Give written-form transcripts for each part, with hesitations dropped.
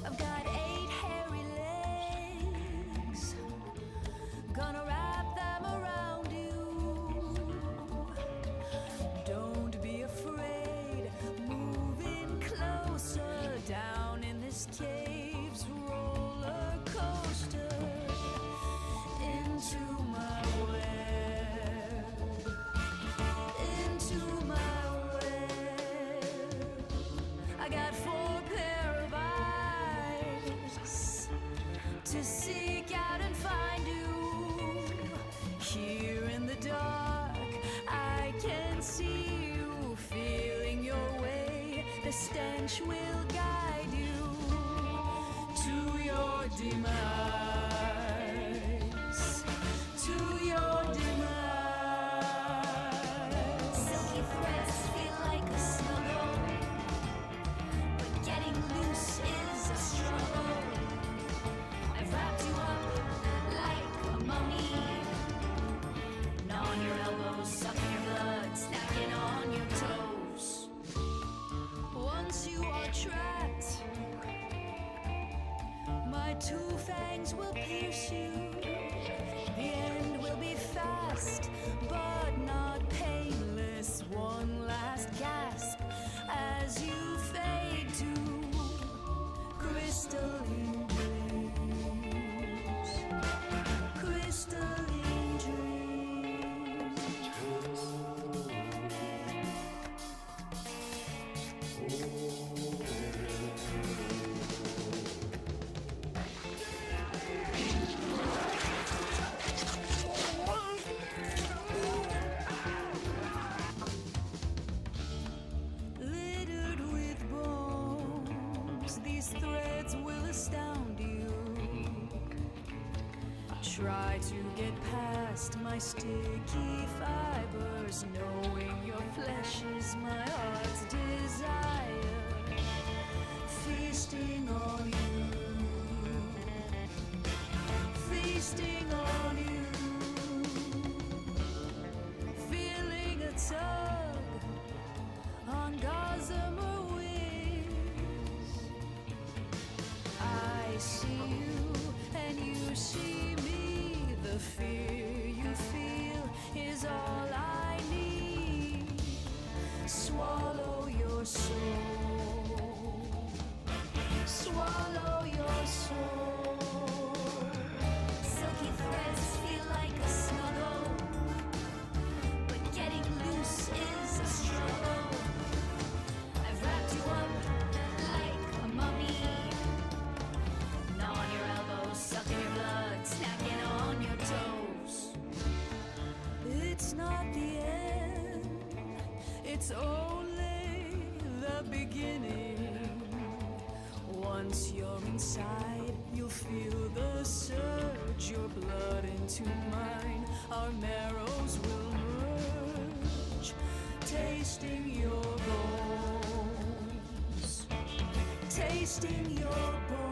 I've got 8 hairy legs, gonna wrap them around you. Don't be afraid, moving closer down in this cave's roller coaster into my web, into my web. I got 4 pair of eyes to seek out and find you. Here in the dark, I can see you feeling your way. The stench will guide you to your demise, to your demise. Silky threads feel like a snuggle, but getting loose is a struggle. I've wrapped you up like a mummy, gnawing your elbows, sucking your blood, snacking on your toes. Once you are trapped, my 2 fangs will pierce you. The end will be fast, but not painless. One last gasp as you fade to crystalline dreams, crystalline dreams. Littered with bones, these threads will astound you. Try to get past my sticky fibers, knowing your flesh is my heart's desire. Feasting on you, feasting on you. Feeling a tug on gossamer wings. I see you and you see me. The fear you feel is all I need. Swallow your soul, swallow your soul. Silky threads feel like a snuggle, but getting loose is a struggle. I've wrapped you up like a mummy, gnawing your elbows, sucking your blood, snacking on your toes. It's not the end, it's only the beginning. Once you're inside, you'll feel the surge, your blood into mine. Our marrows will merge, tasting your bones, tasting your bones.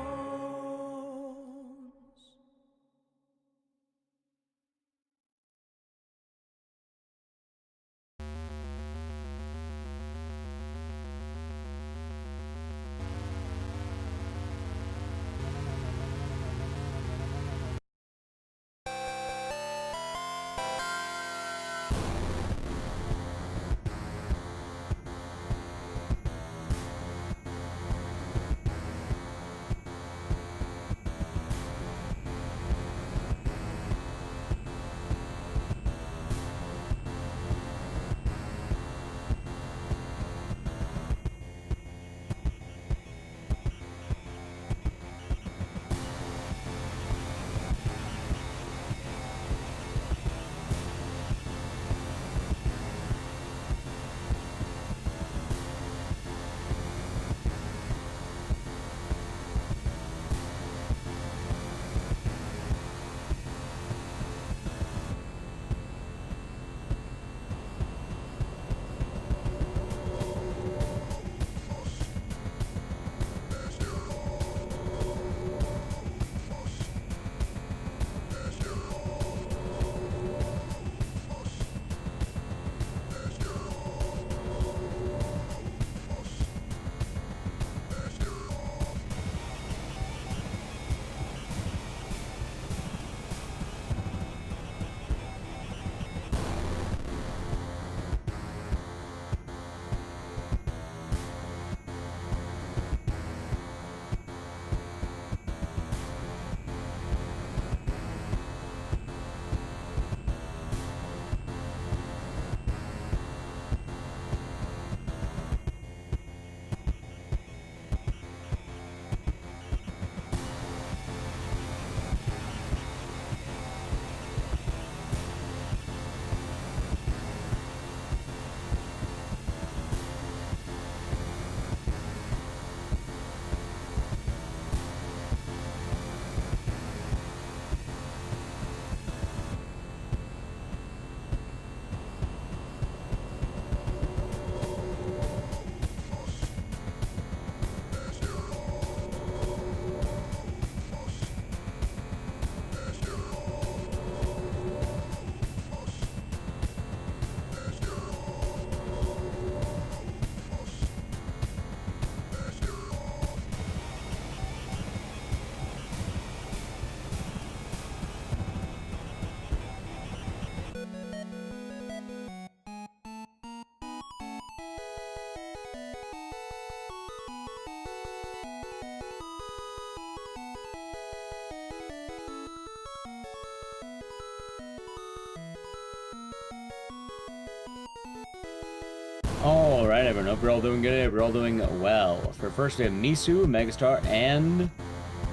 Alright, everyone. Hope you're all doing good. We're all doing well. For first, we have Misu, Megastar, and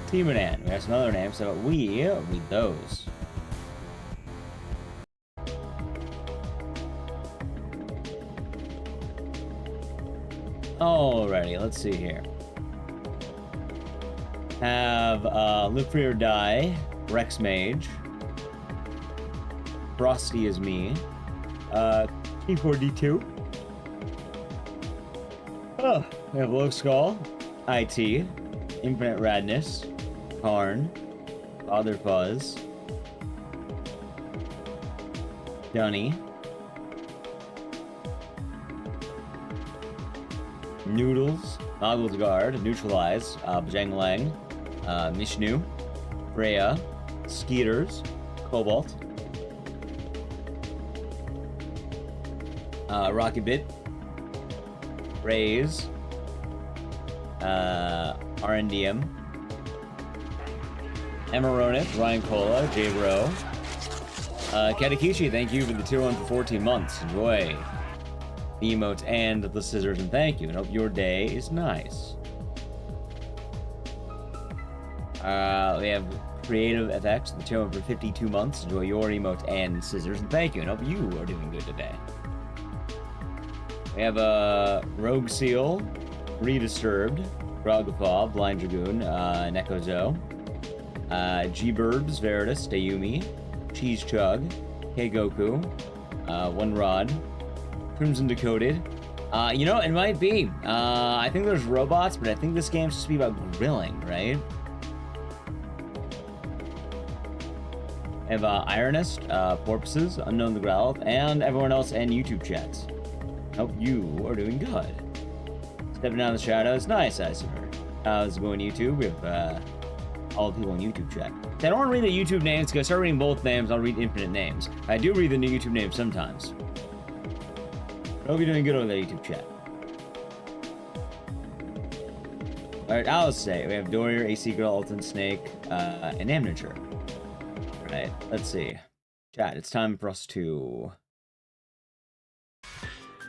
Timonan. We have some other names, so we read those. Alrighty, let's see here. Have Live Free or Die, Rex Mage, Frosty is me, T4D2. Oh, we have Low Skull, IT, Infinite Radness, Karn, Father Fuzz, Dunny, Noodles, Noggles Guard, Neutralize, Bajang Lang, Mishnu, Freya, Skeeters, Cobalt, Rocky Bit, Raze, RNDM, Emaronit, Ryan Cola, J Bro, Katakichi, thank you for the tier 1 for 14 months. Enjoy the emotes and the scissors, and thank you, and hope your day is nice. We have Creative FX, the tier 1 for 52 months. Enjoy your emotes and scissors, and thank you, and hope you are doing good today. We have Rogue Seal, Redisturbed, Grogpaw, Blind Dragoon, Nekozo, G-Burbs, Veritas, Dayumi, Cheese Chug, K-Goku, One Rod, Crimson Decoded. You know, it might be. I think there's robots, but I think this game's supposed to be about grilling, right? We have Ironist, Porpoises, Unknown the Growl, and everyone else in YouTube chats. Hope you are doing good. Stepping out of the shadows. Nice, Isomer. How's it going, YouTube? We have all the people in YouTube chat. I don't want to read the YouTube names because I start reading both names. I'll read infinite names. I do read the new YouTube names sometimes. I hope you're doing good over the YouTube chat. Alright, I'll say we have Dorier, AC Girl, Ultimate Snake, and Amnature. Alright, let's see. Chat, it's time for us to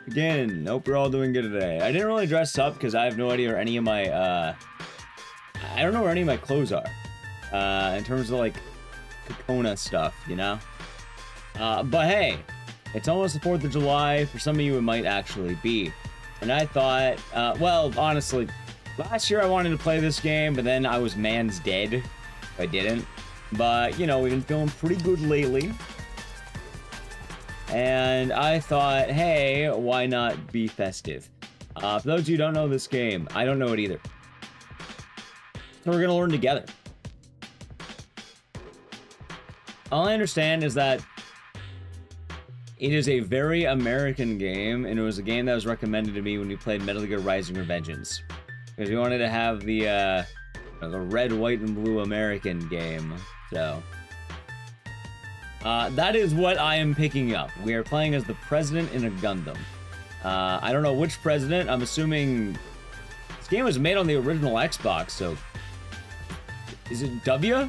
begin. Hope we're all doing good today. I didn't really dress up because I have no idea where any of my, I don't know where any of my clothes are. In terms of, like, Kokona stuff, you know? But hey, it's almost the 4th of July. For some of you, it might actually be. And I thought, well, honestly, last year I wanted to play this game, but then I was man's dead. I didn't. But, you know, we've been feeling pretty good lately. And I thought, hey, why not be festive? For those of you who don't know this game, I don't know it either. So we're gonna learn together. All I understand is that it is a very American game, and it was a game that was recommended to me when we played Metal Gear Rising: Revengeance. Because we wanted to have the red, white, and blue American game, so... that is what I am picking up. We are playing as the president in a Gundam. I don't know which president. I'm assuming this game was made on the original Xbox, so is it W?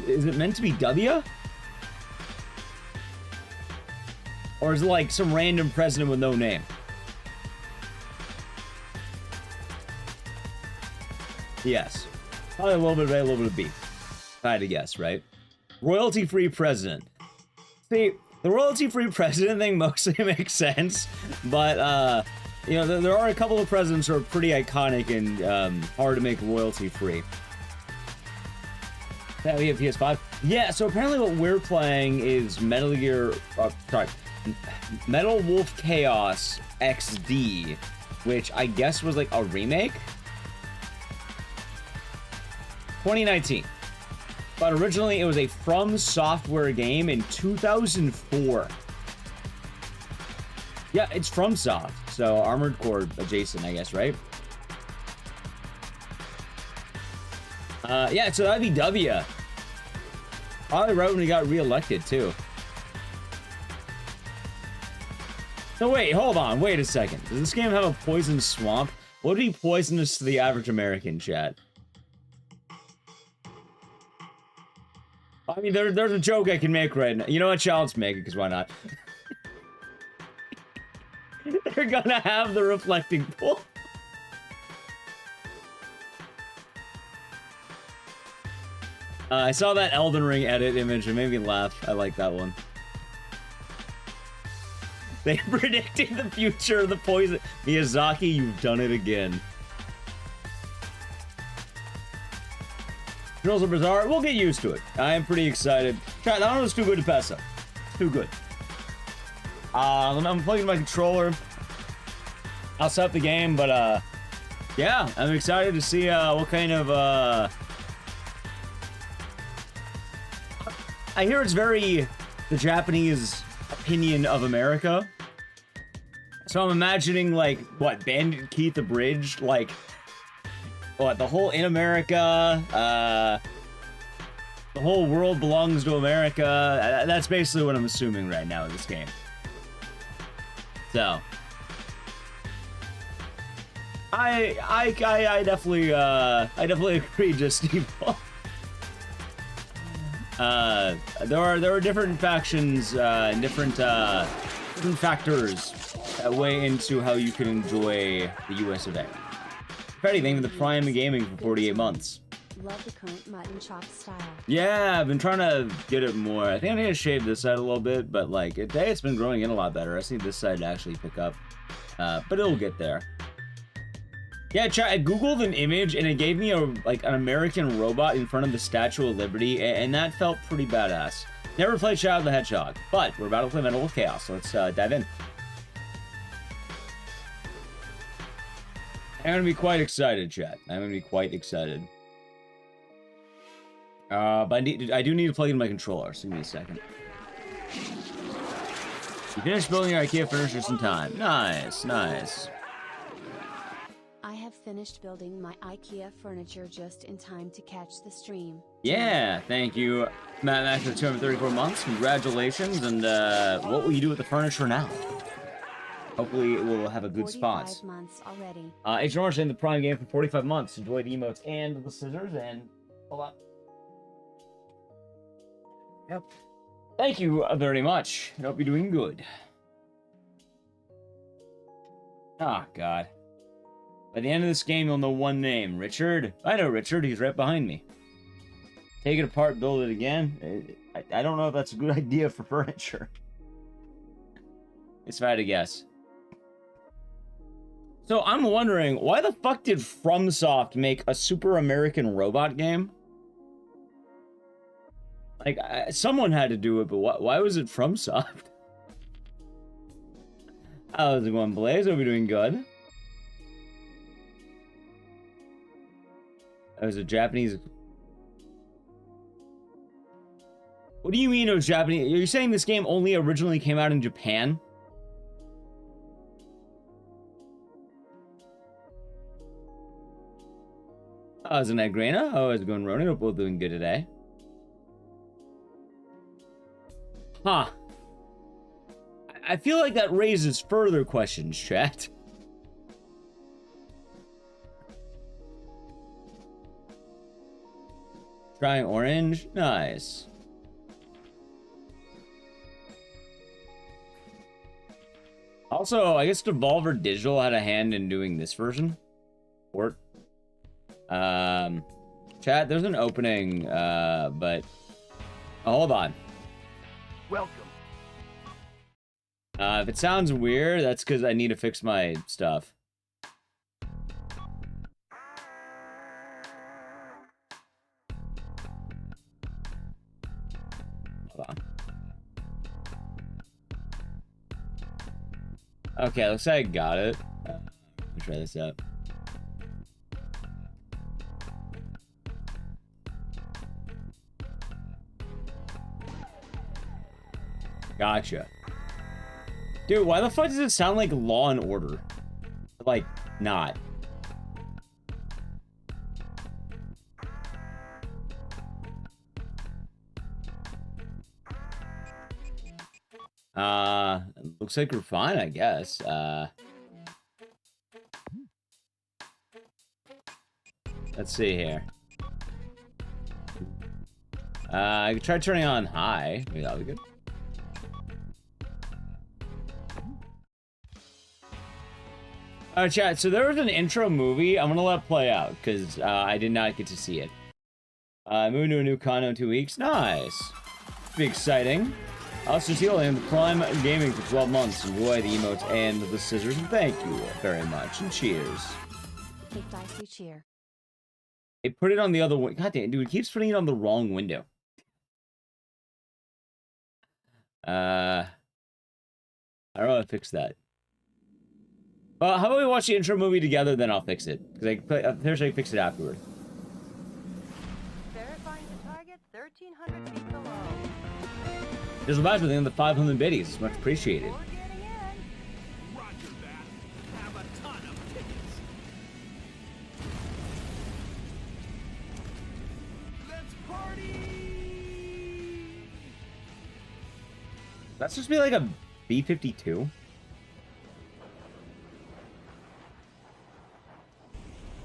Is it meant to be W? Or is it like some random president with no name? Yes. Probably a little bit of A, a little bit of B. If I had to guess, right? Royalty-free president. See, the royalty-free president thing mostly makes sense, but, you know, there are a couple of presidents who are pretty iconic and hard to make royalty-free. Yeah, we have PS5. Yeah, so apparently what we're playing is Metal Gear... Metal Wolf Chaos XD, which I guess was like a remake? 2019. But originally, it was a From Software game in 2004. Yeah, it's From Soft, so Armored Core adjacent, I guess, right? Yeah, so that'd be W. Probably right when he got reelected, too. So wait, hold on, wait a second. Does this game have a poison swamp? What would be poisonous to the average American, chat? I mean, there's a joke I can make right now. You know what, child? Let's make it, because why not? They're gonna have the reflecting pool. I saw that Elden Ring edit image. It made me laugh. I like that one. They predicted the future of the poison. Miyazaki, you've done it again. Controls are bizarre. We'll get used to it. I am pretty excited. That one was too good to pass up. Too good. I'm plugging my controller. I'll set up the game, but yeah, I'm excited to see what kind of I hear it's very the Japanese opinion of America. So I'm imagining like what Bandit Keith Abridged, like what the whole in America, the whole world belongs to America. That's basically what I'm assuming right now in this game. So I definitely agree, just Steve. There are different factions and different factors that weigh into how you can enjoy the US of A. If anything, the Prime Gaming for 48 months. Love the current mutton chop style. Yeah, I've been trying to get it more. I think I need to shave this side a little bit, but like today it's been growing in a lot better. I see this side actually pick up, but it'll get there. Yeah, I googled an image and it gave me like an American robot in front of the Statue of Liberty, and that felt pretty badass. Never played Shadow the Hedgehog, but we're about to play Metal of Chaos, so let's dive in. I'm gonna be quite excited, chat. I'm gonna be quite excited. But I do need to plug in my controller, so give me a second. You finished building your IKEA furniture in time. Nice, nice. I have finished building my IKEA furniture just in time to catch the stream. Yeah, thank you, Matt Max, for 234 months. Congratulations, and what will you do with the furniture now? Hopefully it will have a good spot. 45 months already. Agent Orange in the Prime game for 45 months. Enjoy the emotes and the scissors, and hold on. Yep. Thank you very much. I hope you're doing good. Ah, God. By the end of this game, you'll know one name. Richard. I know Richard. He's right behind me. Take it apart, build it again. I don't know if that's a good idea for furniture. It's if I had to guess. So I'm wondering, why the fuck did FromSoft make a Super American robot game? Like, someone had to do it, but why was it FromSoft? How's it going, Blaze? Hope you're doing good. It was a Japanese... What do you mean it was Japanese? Are you saying this game only originally came out in Japan? How's it, Negrena? How's it going, Ronan? Hope we're both doing good today. Huh. I feel like that raises further questions, chat. Trying orange? Nice. Also, I guess Devolver Digital had a hand in doing this version. Port. Chat, there's an opening, but... Oh, hold on. Welcome. If it sounds weird, that's because I need to fix my stuff. Hold on. Okay, looks like I got it. Let me try this out. Gotcha. Dude, why the fuck does it sound like Law and Order? Like, not. Looks like we're fine, I guess. Let's see here. I could try turning on high. Maybe that'll be good. All right, chat. So there was an intro movie. I'm gonna let it play out because I did not get to see it. Moving to a new condo in 2 weeks. Nice. Be exciting. Also, in the Prime Gaming for 12 months. Enjoy the emotes and the scissors. Thank you very much. And cheers. Ecdycis cheer. It put it on the other one. God damn, dude, it keeps putting it on the wrong window. I don't know how to fix that. Well, how about we watch the intro movie together, then I'll fix it. Because I'm sure I can fix it afterward. Verifying the target 1,300 feet below. There's a match within the 500 biddies. It's much appreciated. We're getting in. Roger that. Have a ton of tickets. Let's party! That's supposed to be like a B-52.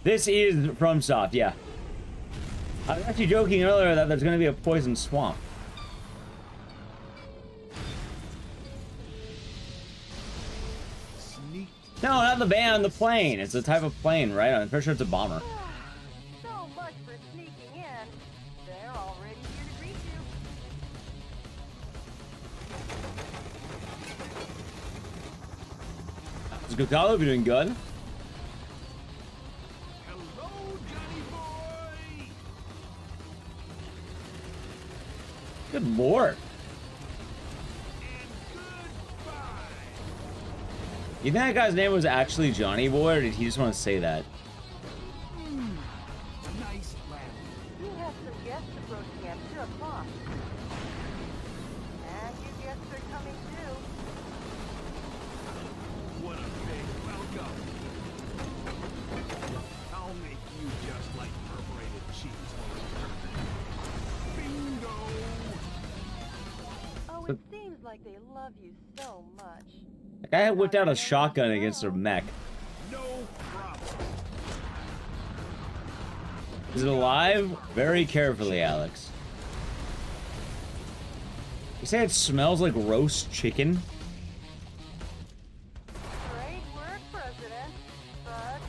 This is FromSoft, yeah. I was actually joking earlier that there's going to be a poison swamp. Sneak. No, not the band, the plane. It's a type of plane, right? I'm pretty sure it's a bomber. So much for sneaking in. They're already here to greet you. It's good, Carlo. You're doing good. Hello, Johnny boy. Good lord. And goodbye. You think that guy's name was actually Johnny Boy, or did he just want to say that? Nice laugh. You have some guests approaching at 2 o'clock. And you guests are coming too. What a big welcome. I'll make you just like perforated cheese. Bingo. Oh, it seems like they love you so much. That guy whipped out a shotgun against a mech. No problem. Is it alive? Very carefully, Alex. You say it smells like roast chicken? Great work, President. But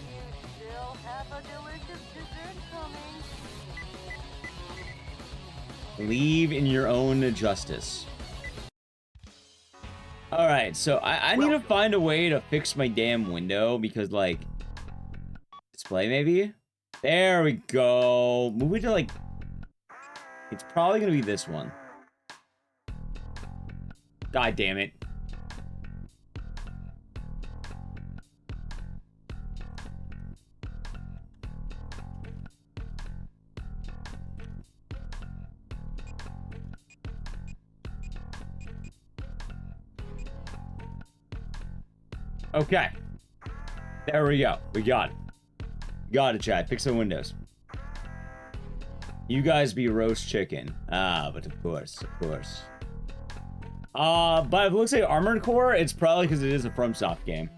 you still have a delicious dessert coming. Leave in your own justice. Alright, so I need to find a way to fix my damn window because, like, display maybe? There we go. Move it to, like, it's probably gonna be this one. God damn it. Okay. There we go. We got it. Got it, chat. Fix the windows. You guys be roast chicken. Ah, but of course, of course. But if it looks like Armored Core, it's probably because it is a FromSoft game.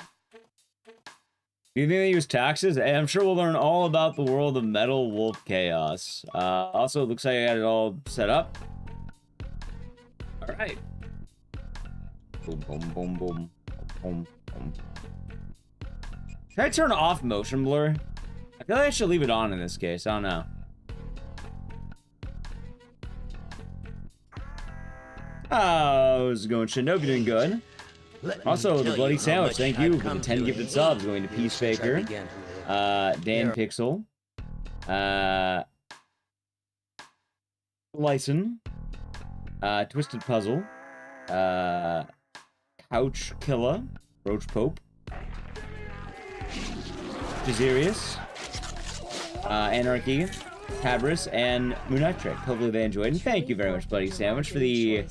Do you think they use taxes? I'm sure we'll learn all about the world of Metal Wolf Chaos. Also, it looks like I got it all set up. Alright. Boom, boom, boom, boom. Boom, boom. Can I turn off motion blur? I feel like I should leave it on in this case. I don't know. How's it going, Shinobi? Doing good. Also, the Bloody Sandwich. Thank you for the 10 gifted subs going to Peacefaker, Dan Pixel, Lyson, Twisted Puzzle, Couch Killer, Roach Pope, Jazirius, Anarchy, Tabris, and Moonetric. Hopefully they enjoyed. And thank you very much, Bloody Sandwich, for the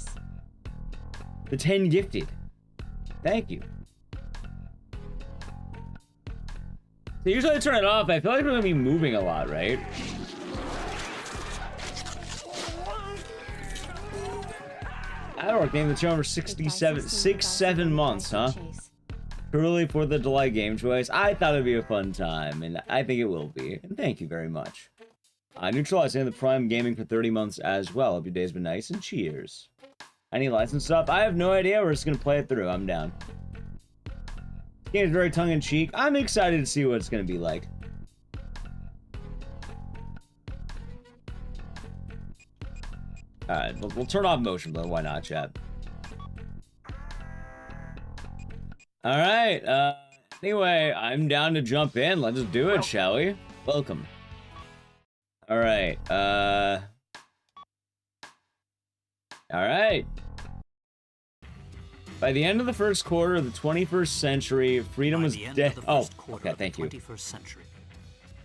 10 gifted. Thank you. So usually I turn it off. I feel like we're gonna be moving a lot, right? Adork named the channel for 6-7 months, huh? Truly for the delight game choice. I thought it'd be a fun time, and I think it will be. And thank you very much. Neutralizing the Prime Gaming for 30 months as well. Hope your day's been nice, and cheers. Any license stuff? I have no idea. We're just gonna play it through. I'm down. game's very tongue-in-cheek. I'm excited to see what it's gonna be like. Alright, we'll turn off motion, but why not, chat? Alright, anyway, I'm down to jump in. Let's do it, shall we? Welcome. Alright, Alright. By the end of the first quarter of the 21st century, freedom was dead. Oh, okay, thank you. 21st century,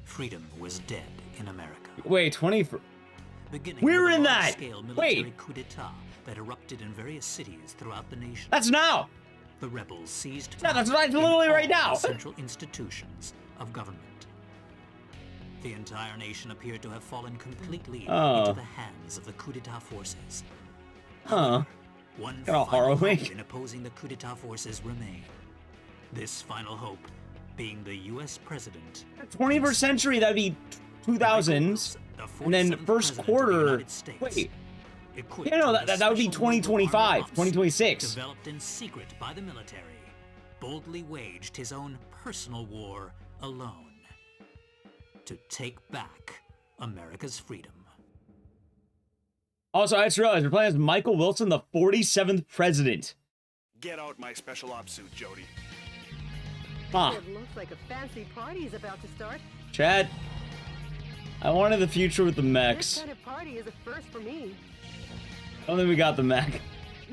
freedom was dead in America. Wait, 21st. Beginning We're with a in that! large-scale military Wait! coup d'etat that erupted in various cities throughout the nation. That's now! The rebels seized Yeah, that's power right, in literally all right now. the central institutions of government. The entire nation appeared to have fallen completely into the hands of the coup d'etat forces. Huh. One Kinda final harrowing. hope in opposing the coup d'etat forces remained. This final hope being the U.S. president. 21st century, that'd be 2000s. And then first quarter. Wait. Yeah, no, that would be 2025, 2026. Developed in secret by the military, boldly waged his own personal war alone to take back America's freedom. Also, I just realized we're playing as Michael Wilson, the 47th president. Get out my special ops suit, Jody. Huh. It looks like a fancy party is about to start. Chad, I wanted the future with the This mechs. kind of party is a first for me. I don't think we got the mech.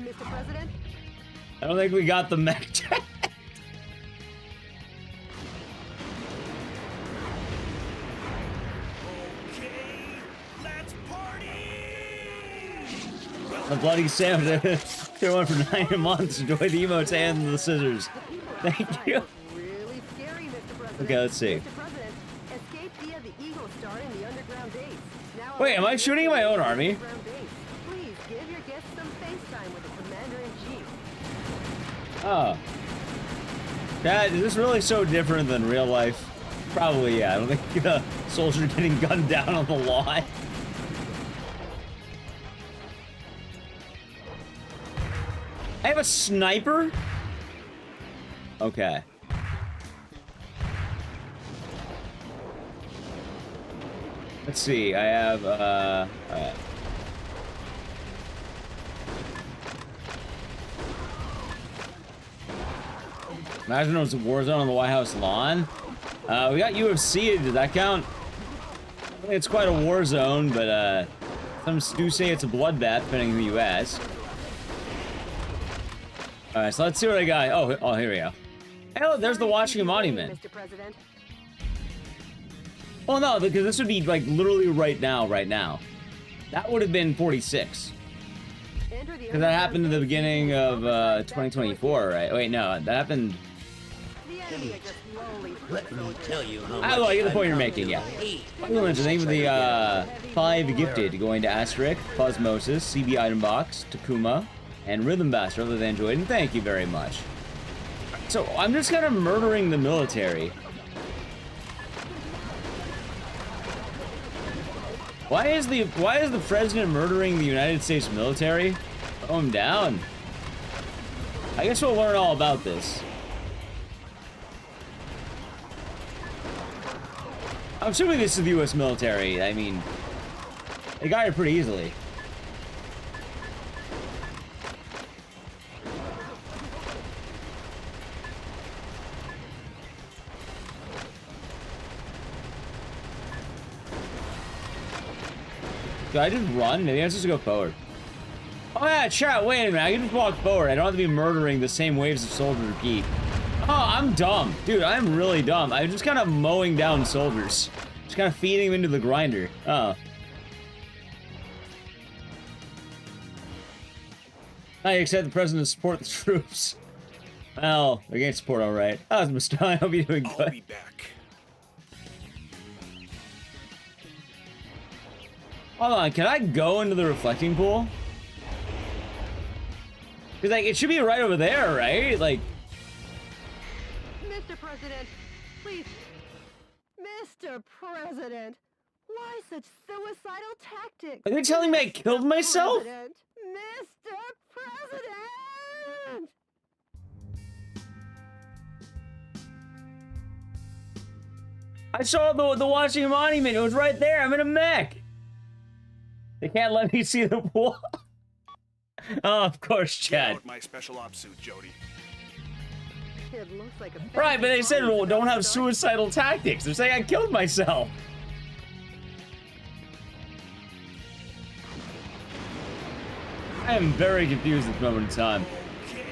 Mr. President, I don't think we got the mech. Okay, let's party! The bloody Sam did one for 9 months. Enjoy the emotes and the scissors. Thank you. really scary, Mr. President. Okay, let's see. Mr. President, escape via the Eagle Star in the underground base. Now Wait, am I shooting at my own army? Underground base. Please give your guests some FaceTime with the Commander-in-Chief. Oh. Dad, is this really so different than real life? Probably, yeah. I don't think a soldier getting gunned down on the lawn. I have a sniper? Okay. Let's see, I have, alright. Imagine it was a war zone on the White House lawn. We got UFC, does that count? I think it's quite a war zone, but, some do say it's a bloodbath, depending on who you ask. Alright, so let's see what I got. Oh, here we go. Hey, look, there's the Washington Monument. Mr. President. Well, no, because this would be, like, literally right now. That would have been 46. Because that happened at the beginning of, 2024, right? Wait, no, that happened... Let me tell you how Oh, I get the point you're making, yeah. Violence, thank you for the, 5 gifted, going to Asterisk, Cosmosis, CB Item Box, Takuma, and Rhythm Bastard, other than enjoyed, and thank you very much. So, I'm just kind of murdering the military. Why is the president murdering the United States military? Throw him down. I guess we'll learn all about this. I'm assuming this is the U.S. military. I mean, they got it pretty easily. Do I just run? Maybe I'm supposed to go forward. Oh yeah, chat, wait a minute. I can just walk forward. I don't have to be murdering the same waves of soldiers repeat. Oh, I'm dumb. Dude, I'm really dumb. I'm just kind of mowing down soldiers. Just kind of feeding them into the grinder. Oh. I accept the president to support the troops. Well, they're getting support all right. That was a mistake. I hope you're doing I'll good. be back. Hold on, can I go into the reflecting pool? Because, like, it should be right over there, right? Like... Mr. President, please. Mr. President, why such suicidal tactics? Are they telling me I killed myself? President, Mr. President! I saw the watching monument. It was right there. I'm in a mech. They can't let me see the pool. Oh, of course, Get Chad. out my special ops suit, Jody. It looks like a Right, but they said, well, don't have suicide. suicidal tactics. They're saying I killed myself. I am very confused at this moment in time. Okay,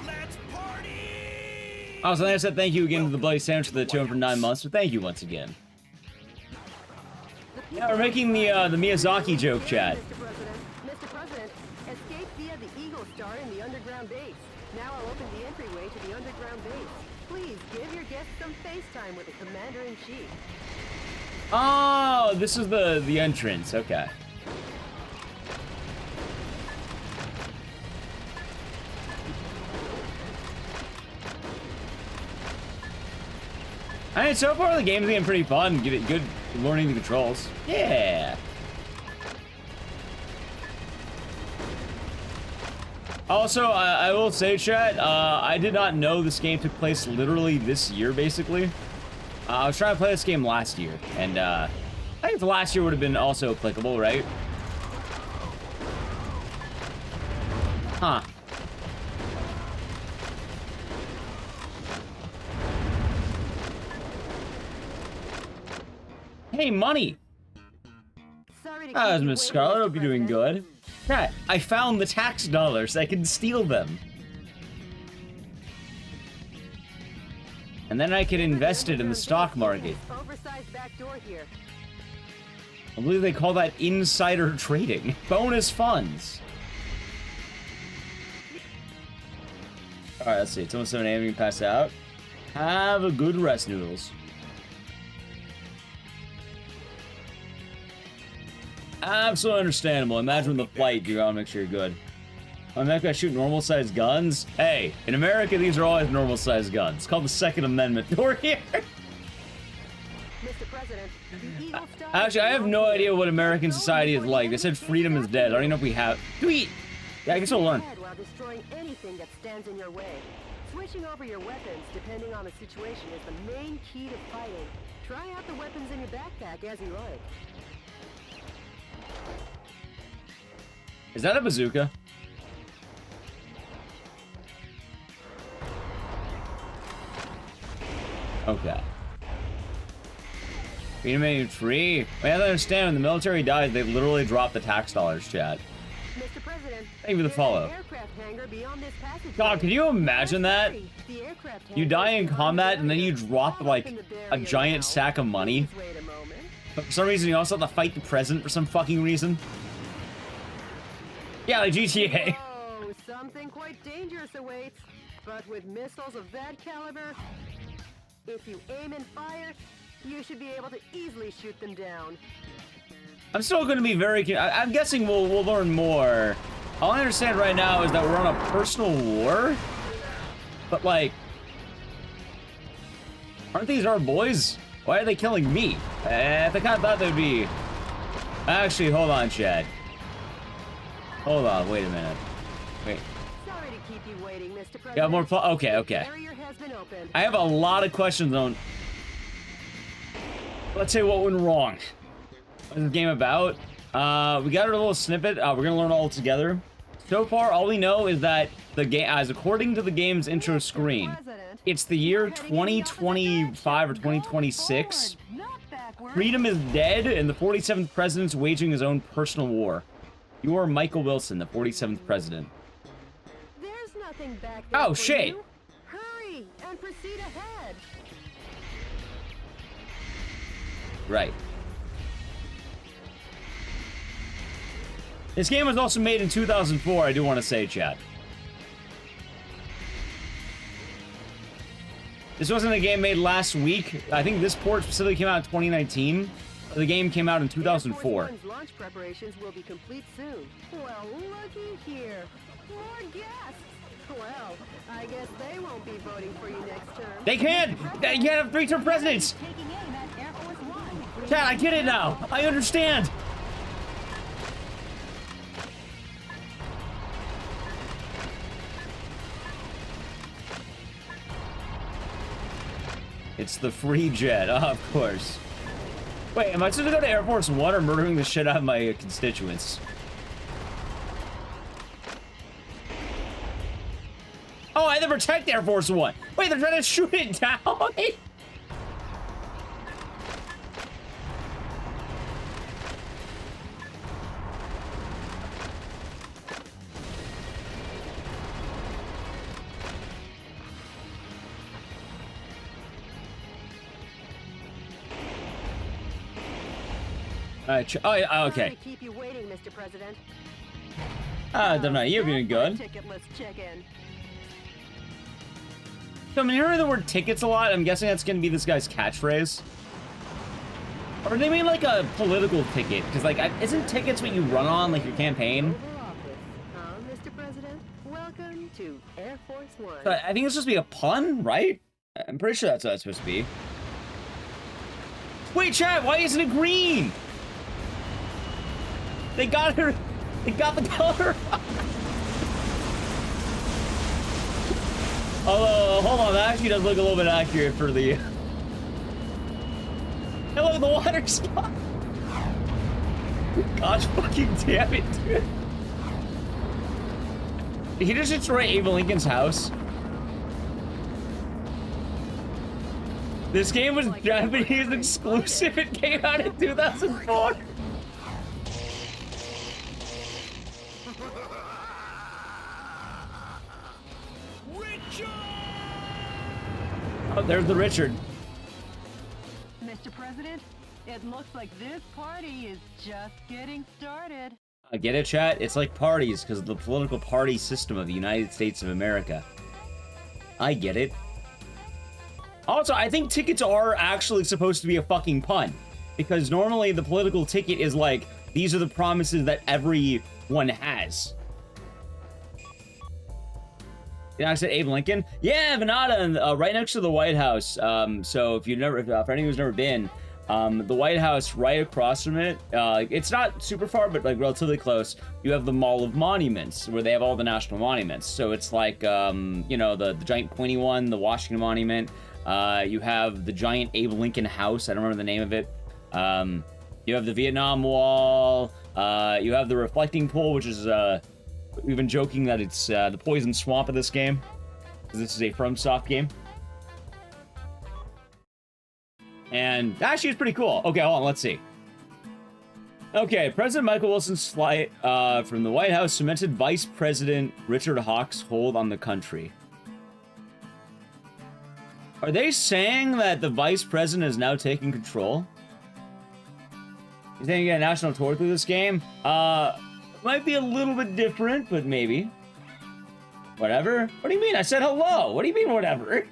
let's party! Also, like I said, thank you again to the Bloody Sandwich for the 2 for 9 months, so thank you once again. Yeah, we're making the Miyazaki joke, Chad. Mr. President, escape via the Eagle Star in the underground base. Now I'll open the entryway to the underground base. Please give your guests some FaceTime with the Commander-in-Chief. Oh, this is the entrance. Okay. I mean, so far the game's getting pretty fun. Get it good learning the controls. Yeah. Also, I will say, chat, I did not know this game took place literally this year, basically. I was trying to play this game last year, and I think the last year would have been also applicable, right? Huh. Hey, money! Sorry to Ah, keep you Miss waiting, Scarlet, Mr. hope you're doing President. good. Yeah, I found the tax dollars. I can steal them. And then I can invest it in the stock market. Oversized back door here. I believe they call that insider trading. Bonus funds. Alright, let's see. It's almost 7 a.m. You can pass out. Have a good rest, Noodles. Absolutely understandable. Imagine the flight. You gotta make sure you're good. I'm not gonna shoot normal-sized guns. Hey, in America, these are always normal-sized guns. It's called the Second Amendment. We're here. Mr. President, the Eagle Star Actually, I have no idea what American society is like. They said freedom is dead. I don't even know if we have. Do we? Yeah, I guess we'll learn. while destroying anything that stands in your way. Switching over your weapons, depending on the situation, is the main key to fighting. Try out the weapons in your backpack as you like. Is that a bazooka? Okay. Freedom ain't free. I have to understand, when the military dies, they literally drop the tax dollars, chat. Mr. President, Thank you for the there's an follow. aircraft hangar beyond this passageway. God, can you imagine that? The aircraft You hangar die is in behind combat the and then you barrier. drop I'll like open the a barrier giant now. sack of money. Please wait a moment. But for some reason, you also have to fight the president for some fucking reason. Yeah, like GTA. Oh, something quite dangerous awaits. But with missiles of that caliber, if you aim and fire, you should be able to easily shoot them down. I'm still going to be very. I'm guessing we'll learn more. All I understand right now is that we're on a personal war. But like, aren't these our boys? Why are they killing me? I kind of thought they'd be. Actually, hold on, Chad. Hold on, wait a minute. Wait. Sorry to keep you waiting, Mr. President. Yeah, more. Okay, The okay. barrier has been opened. I have a lot of questions on. Let's say what went wrong. What's this game about? We got a little snippet. We're gonna learn all together. So far, all we know is that the game, as according to the game's intro screen, it's the year 2025 or 2026. Freedom is dead, and the 47th president's waging his own personal war. You are Michael Wilson, the 47th president. There's nothing back there Oh, for shit. you. Hurry and proceed ahead. Right. This game was also made in 2004, I do want to say, chat. This wasn't a game made last week. I think this port specifically came out in 2019. The game came out in 2004. Air Force One's launch preparations will be complete soon. Well, looky here. More guests. Well, I guess they won't be voting for you next term. They can't! You can't have three-term presidents! Taking aim at Air Force One. Chat, I get it now! I understand! It's the free jet, of course. Wait, am I supposed to go to Air Force One or murdering the shit out of my constituents? Oh, I had to protect Air Force One. Wait, they're trying to shoot it down? Alright, oh, yeah, okay. Sorry to keep you waiting, Mr. President. Don't know, you're doing good. Ticketless check-in. So I'm hearing the word tickets a lot. I'm guessing that's gonna be this guy's catchphrase. Or do they mean like a political ticket? Because like, isn't tickets what you run on, like your campaign? Oval Office. Mr. President, welcome to Air Force One. So I think it's supposed to be a pun, right? I'm pretty sure that's what it's supposed to be. Wait, chat, why isn't it green? They got her. They got the color. Although, hold on, that actually does look a little bit accurate for the. Hey, look at the water spot. Gosh fucking damn it, dude. Did he just destroy Abe Lincoln's house? This game was Japanese exclusive. It came out in 2004. Oh, there's the Richard. Mr. President, it looks like this party is just getting started. I get it, chat? It's like parties because of the political party system of the United States of America. I get it. Also, I think tickets are actually supposed to be a fucking pun. Because normally the political ticket is like, these are the promises that everyone has. Yeah, I said Abe Lincoln. Yeah, Venata, right next to the White House. So if for anyone who's never been, the White House right across from it, it's not super far, but like relatively close. You have the Mall of Monuments, where they have all the national monuments. So it's like, you know, the giant pointy one, the Washington Monument. You have the giant Abe Lincoln House. I don't remember the name of it. You have the Vietnam Wall. You have the reflecting pool, which is we've been joking that it's the poison swamp of this game, because this is a FromSoft game. And actually, it's pretty cool. Okay, hold on, let's see. Okay, President Michael Wilson's flight from the White House cemented Vice President Richard Hawk's hold on the country. Are they saying that the Vice President is now taking control? He's going to get a national tour through this game? Might be a little bit different, but maybe. Whatever. What do you mean? I said hello. What do you mean, whatever?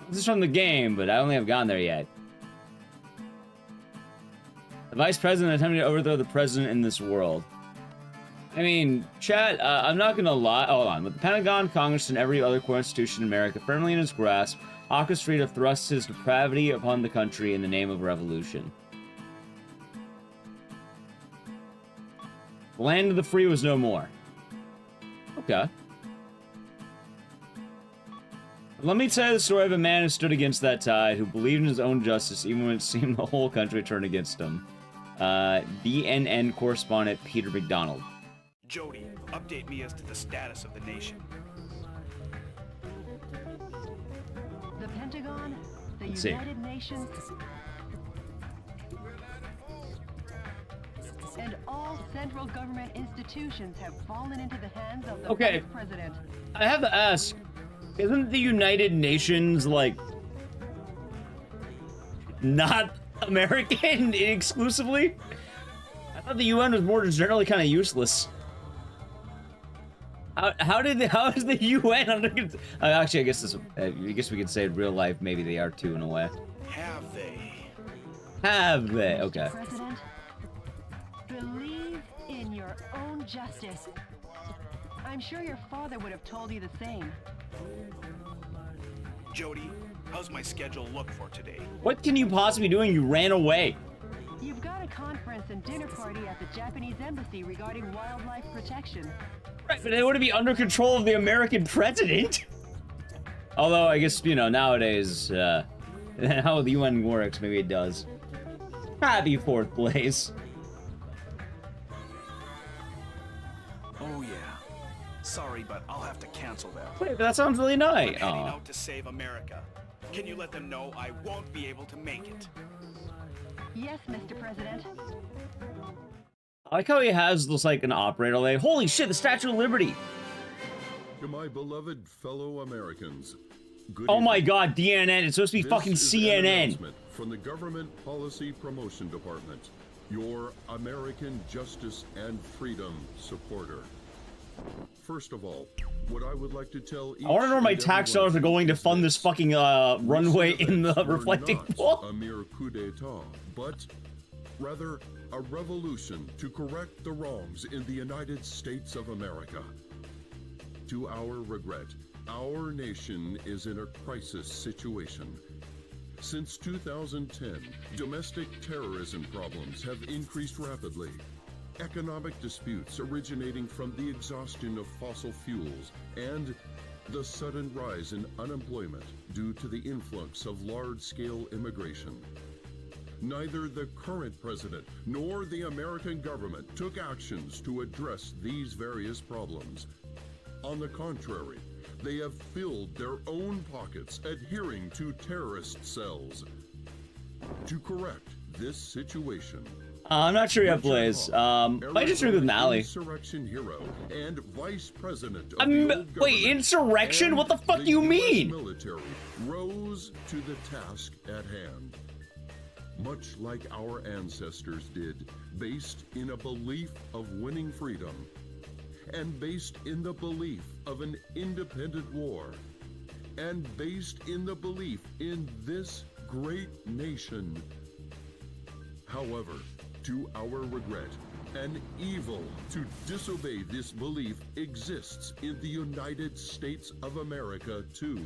This is from the game, but I only have gotten there yet. The Vice President attempting to overthrow the President in this world. I mean, chat, I'm not gonna lie. Hold on. With the Pentagon, Congress, and every other core institution in America firmly in his grasp, Hawk is free to thrust his depravity upon the country in the name of revolution. The land of the free was no more. Okay. Let me tell you the story of a man who stood against that tide, who believed in his own justice even when it seemed the whole country turned against him. DNN correspondent Peter McDonald. Jody, update me as to the status of the nation. The Pentagon, the Let's see. United Nations, and all central government institutions have fallen into the hands of the Vice President. I have to ask, isn't the United Nations, like, not American exclusively? I thought the UN was more generally kind of useless. How is the UN under? Actually, I guess we could say in real life maybe they are too in a way. Have they? Have they? Okay. President, believe in your own justice. I'm sure your father would have told you the same. Jody, how's my schedule look for today? What can you possibly be doing? You ran away. You've got a conference and dinner party at the Japanese embassy regarding wildlife protection. Right, but they wouldn't be under control of the American president. Although, I guess, you know, nowadays, how the UN works, maybe it does. Happy 4th place. Oh, yeah. Sorry, but I'll have to cancel that. Wait, but that sounds really nice. I'm heading out to save America. Can you let them know I won't be able to make it? Yes, Mr. President. I like how he has this, like, an operator like, holy shit, the Statue of Liberty! To my beloved fellow Americans, good Oh my evening. god, DNN, it's supposed to be This fucking is an CNN! announcement from the Government Policy Promotion Department, your American justice and freedom supporter. First of all, what I would like to tell each I wanna know where my and tax every one dollars are of you going to is fund this fucking, runway recent in the events were reflecting not pool. a mere coup d'etat, but rather a revolution to correct the wrongs in the United States of America. To our regret, our nation is in a crisis situation. Since 2010, domestic terrorism problems have increased rapidly. Economic disputes originating from the exhaustion of fossil fuels and the sudden rise in unemployment due to the influx of large-scale immigration. Neither the current president nor the American government took actions to address these various problems. On the contrary, they have filled their own pockets adhering to terrorist cells. To correct this situation, I'm not sure yet, Blaze. I just agree with Mally. Insurrection hero and vice president of the I'm, old wait, government insurrection? and What the fuck the do you US mean? Military rose to the task at hand. Much like our ancestors did, based in a belief of winning freedom, and based in the belief of an independent war, and based in the belief in this great nation. However, to our regret, an evil to disobey this belief exists in the United States of America too.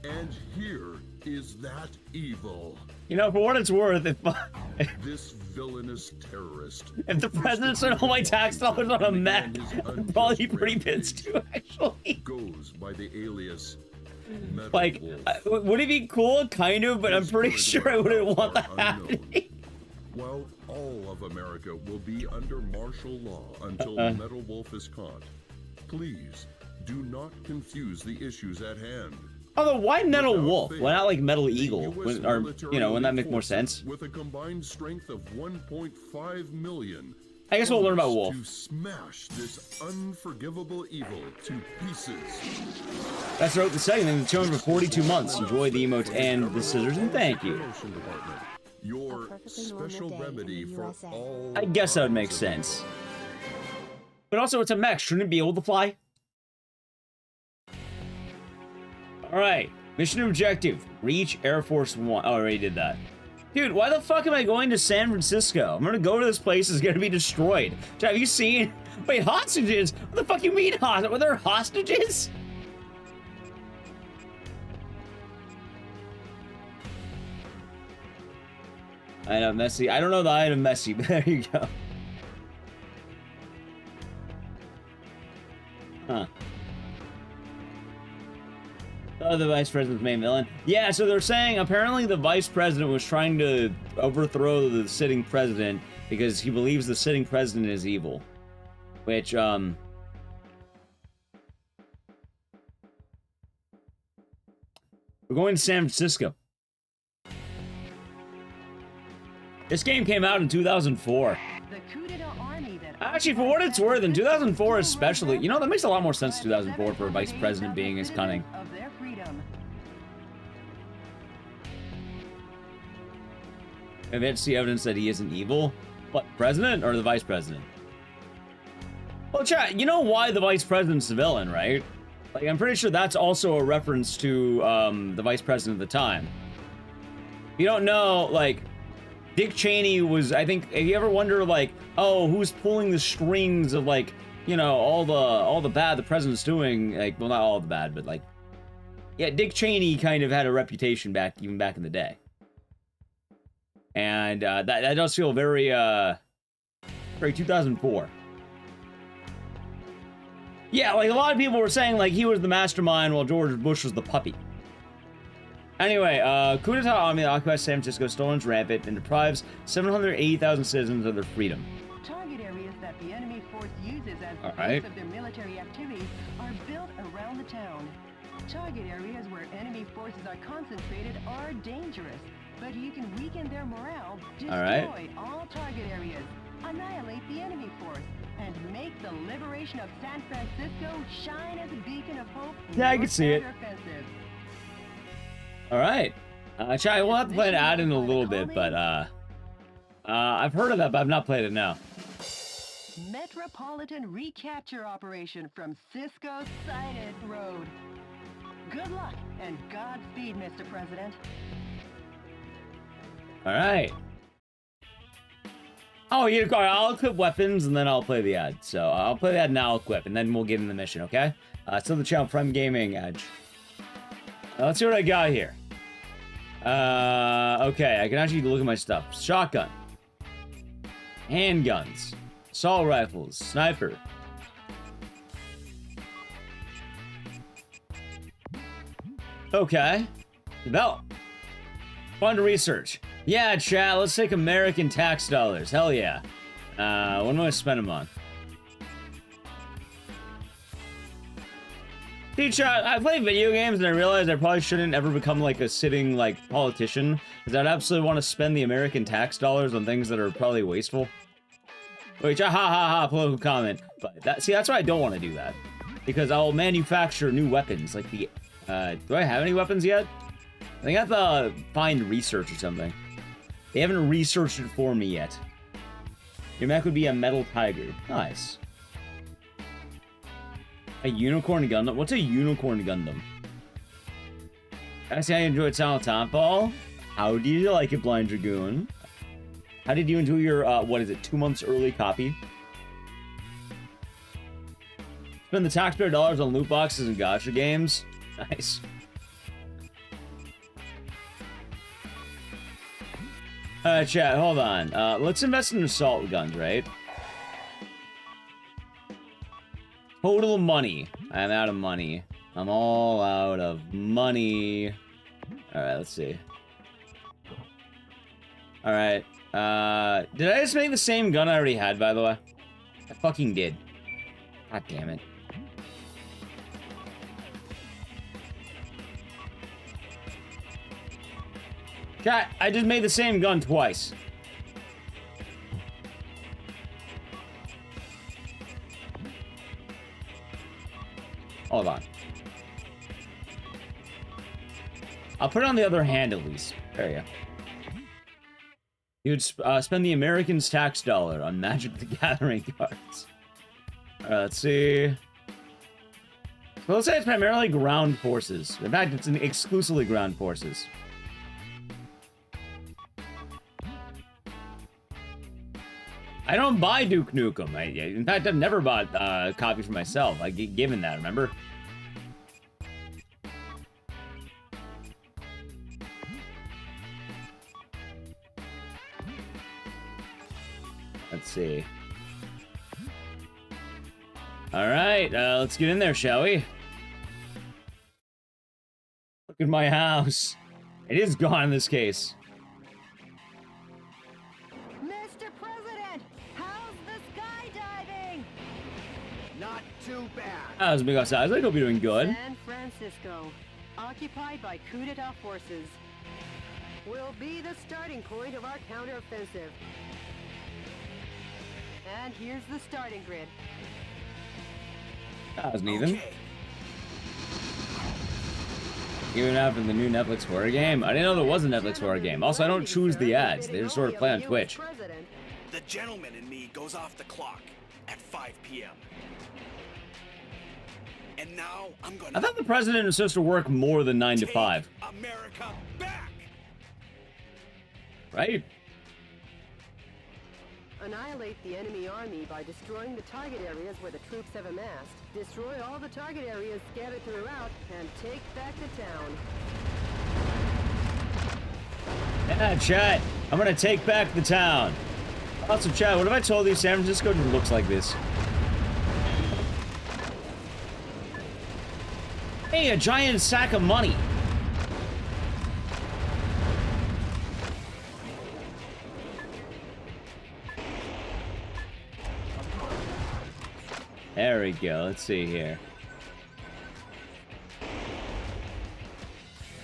And here is that evil. You know, for what it's worth, if This villainous terrorist. if the president spent all my tax dollars on a mech, I'd probably be pretty pissed too, actually. Goes by the alias Metal Like, Wolf. would it be cool? Kind of, but I'm His pretty current sure I wouldn't whereabouts want that are unknown. happening. While all of America will be under martial law until Metal Wolf is caught, please do not confuse the issues at hand. Although, why Metal Without Wolf? fail, Why not like Metal the Eagle? US When, or, you know, wouldn't that make more forces, sense? With a combined strength of 1.5 million. I guess we'll learn about Wolf. To smash this unforgivable evil to pieces. That's right, the second thing. The children for 42 months. Enjoy the emotes and the scissors, and thank you. Promotion Department, your A perfectly normal special day in the remedy for USA. all. I guess that would make kinds of sense. But also, it's a mech. Shouldn't it be able to fly? Alright. Mission objective. Reach Air Force One. Oh, I already did that. Dude, why the fuck am I going to San Francisco? I'm gonna go to this place. It's gonna be destroyed. Have you seen... Wait, hostages? What the fuck you mean hostages? Were there hostages? Item messy. I don't know the item messy, but there you go. Huh. Oh, the vice president's main villain. Yeah, so they're saying apparently the vice president was trying to overthrow the sitting president because he believes the sitting president is evil. Which, We're going to San Francisco. This game came out in 2004. The coup d'etat army that Actually, for what it's worth, in 2004 especially, you know, that makes a lot more sense 2004 for a vice president being as cunning. Of their freedom. Have you see evidence that he isn't evil? What, president or the vice president? Well, chat, you know why the vice president's the villain, right? Like, I'm pretty sure that's also a reference to, the vice president at the time. If you don't know, like, Dick Cheney was, I think, if you ever wonder, like, oh, who's pulling the strings of, like, you know, all the bad the president's doing, like, well, not all the bad, but, like, yeah, Dick Cheney kind of had a reputation even back in the day. And that does feel very 2004. Yeah, like a lot of people were saying like he was the mastermind while George Bush was the puppy. Anyway, coup d'etat army that occupies San Francisco storms rampant and deprives 780,000 citizens of their freedom. Target areas that the enemy force uses as the right. base of their military activities are built around the town. Target areas where enemy forces are concentrated are dangerous, but you can weaken their morale, destroy all target areas, annihilate the enemy force, and make the liberation of San Francisco shine as a beacon of hope. Yeah, I can see it. Offensive. All right. Chai, we'll have to play an ad in a little bit, but I've heard of that, but I've not played it now. Metropolitan recapture operation from Cisco Sighted Road. Good luck and Godspeed, Mr. President. All right. Oh, I'll equip weapons and then I'll play the ad. So I'll play the ad and I'll equip, and then we'll get in the mission, okay? So the channel Prime Gaming Edge. Let's see what I got here. Okay, I can actually look at my stuff. Shotgun. Handguns. Assault rifles. Sniper. Okay. Develop. Fun to research. Yeah, chat, let's take American tax dollars. Hell yeah. What am I spend them on? See, chat, I play video games and I realized I probably shouldn't ever become like a sitting like politician, because I'd absolutely want to spend the American tax dollars on things that are probably wasteful. Wait, ha ha ha, political comment. But that's why I don't want to do that. Because I'll manufacture new weapons, like the do I have any weapons yet? I think I have to find research or something. They haven't researched it for me yet. Your mech would be a metal tiger. Nice. A unicorn Gundam? What's a unicorn Gundam? I see how you enjoyed Silent Townfall. How did you like it, Blind Dragoon? How did you enjoy your, what is it, 2 months early copy? Spend the taxpayer dollars on loot boxes and gacha games. Nice. Chat, hold on. Let's invest in assault guns, right? Total money. I'm out of money. I'm all out of money. Alright, let's see. Alright. Did I just make the same gun I already had, by the way? I fucking did. God damn it. Chat, I just made the same gun twice. Hold on. I'll put it on the other hand at least. There you go. You would spend the American's tax dollar on Magic the Gathering cards. Alright, let's see. So let's say it's primarily ground forces. In fact, it's exclusively ground forces. I don't buy Duke Nukem. In fact, I've never bought a copy for myself. I get given that, remember? Let's see. Alright, let's get in there, shall we? Look at my house. It is gone in this case. Mr. President, how's the skydiving? Not too bad. That was big outside. I think I'll be doing good. San Francisco, occupied by coup d'etat forces, will be the starting point of our counteroffensive. And here's the starting grid. That wasn't even. Okay. Even after the new Netflix horror game? I didn't know there was a Netflix horror game. Also, I don't choose the ads. They just sort of play on Twitch. The gentleman in me goes off the clock at 5 p.m. And now I'm gonna... I thought the president was supposed to work more than 9 to 5. America back! Right? Annihilate the enemy army by destroying the target areas where the troops have amassed. Destroy all the target areas scattered throughout, and take back the town. Yeah, chat. I'm gonna take back the town. Also, Chad, what if I told you San Francisco just looks like this? Hey, a giant sack of money. There we go. Let's see here.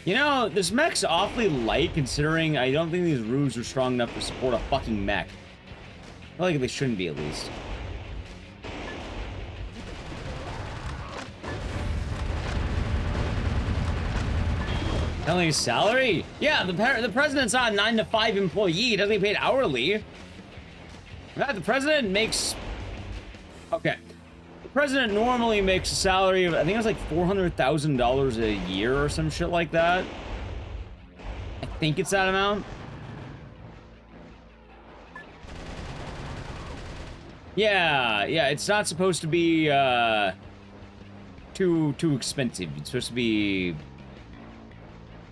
You know, this mech's awfully light considering I don't think these roofs are strong enough to support a fucking mech. I feel like they shouldn't be, at least. Telling his salary? Yeah, the president's not a 9 to 5 employee. He doesn't get paid hourly. Right, the president makes... Okay. The president normally makes a salary of, I think it's like $400,000 a year or some shit like that. I think it's that amount. Yeah, it's not supposed to be too expensive. It's supposed to be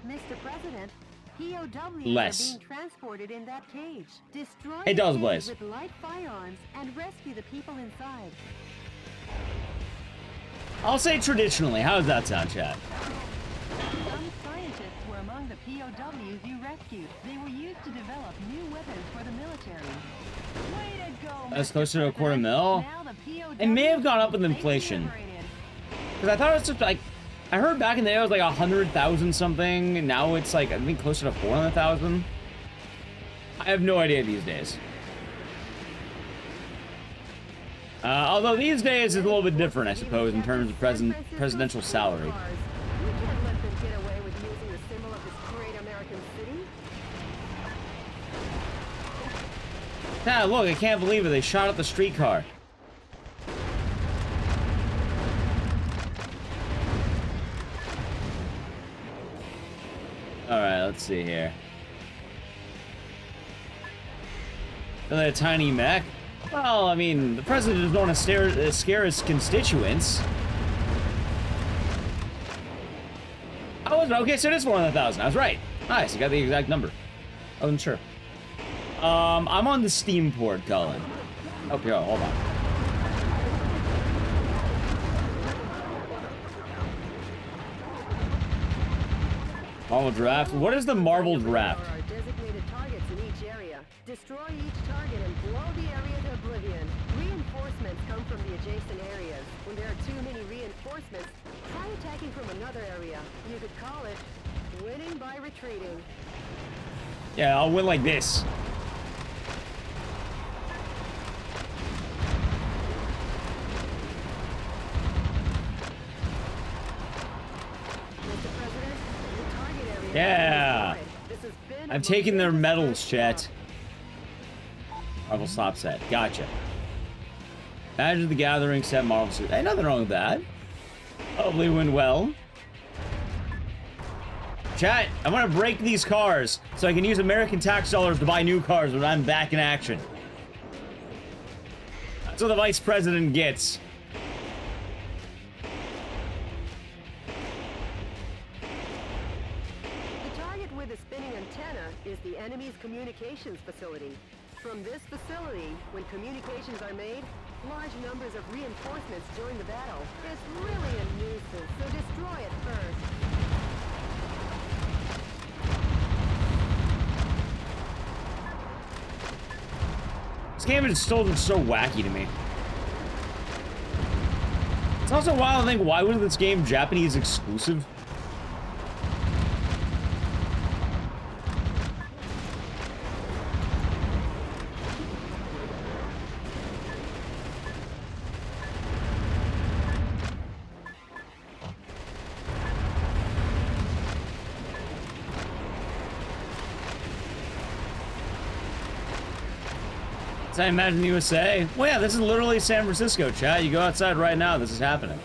Mr. President, POWs less. are being transported in that cage. Destroy Hey, the Dallas cage Blaze. with light firearms and rescue the people inside. I'll say traditionally. How does that sound, chat? Some scientists were among the POWs you rescued. They were used to develop new weapons for the military. Way to go, That's Mr. closer to a quarter President. mil. Now the POWs It may have gone up with will be inflation. liberated. Because I thought it was just like, I heard back in the day it was like 100,000 something. And now it's like, I think closer to 400,000. I have no idea these days. Although these days it's a little bit different, I suppose, in terms of presidential salary. We can't let them get away with using the symbol of this great American city. Ah, look, I can't believe it. They shot at the streetcar. Alright, let's see here. Really a tiny mech? Well, I mean, the president doesn't want to scare his constituents. I was okay, so it is 400,000. I was right. Nice, I got the exact number. I wasn't sure. I'm on the Steam port, Colin. Okay, hold on. Marvel Draft? What is the Marvel Draft? There are designated targets in each area. Destroy each target and blow the area to oblivion. Reinforcements come from the adjacent areas. When there are too many reinforcements, try attacking from another area. You could call it winning by retreating. Yeah, I'll win like this. Mr. President, the target area Yeah. is destroyed. This has been I'm a taking their momentous medals, first chat. step. Marvel Slop set. Gotcha. Magic the Gathering set Marvel suit. Ain't nothing wrong with that. Probably went well. Chat, I'm gonna break these cars so I can use American tax dollars to buy new cars when I'm back in action. That's what the vice president gets. The target with the spinning antenna is the enemy's communications facility. From this facility, when communications are made, large numbers of reinforcements join the battle. It's really a nuisance, so destroy it first. This game is still just so wacky to me. It's also wild to think, why was this game Japanese exclusive? I imagine USA. Well, yeah, this is literally San Francisco, chat. You go outside right now, this is happening.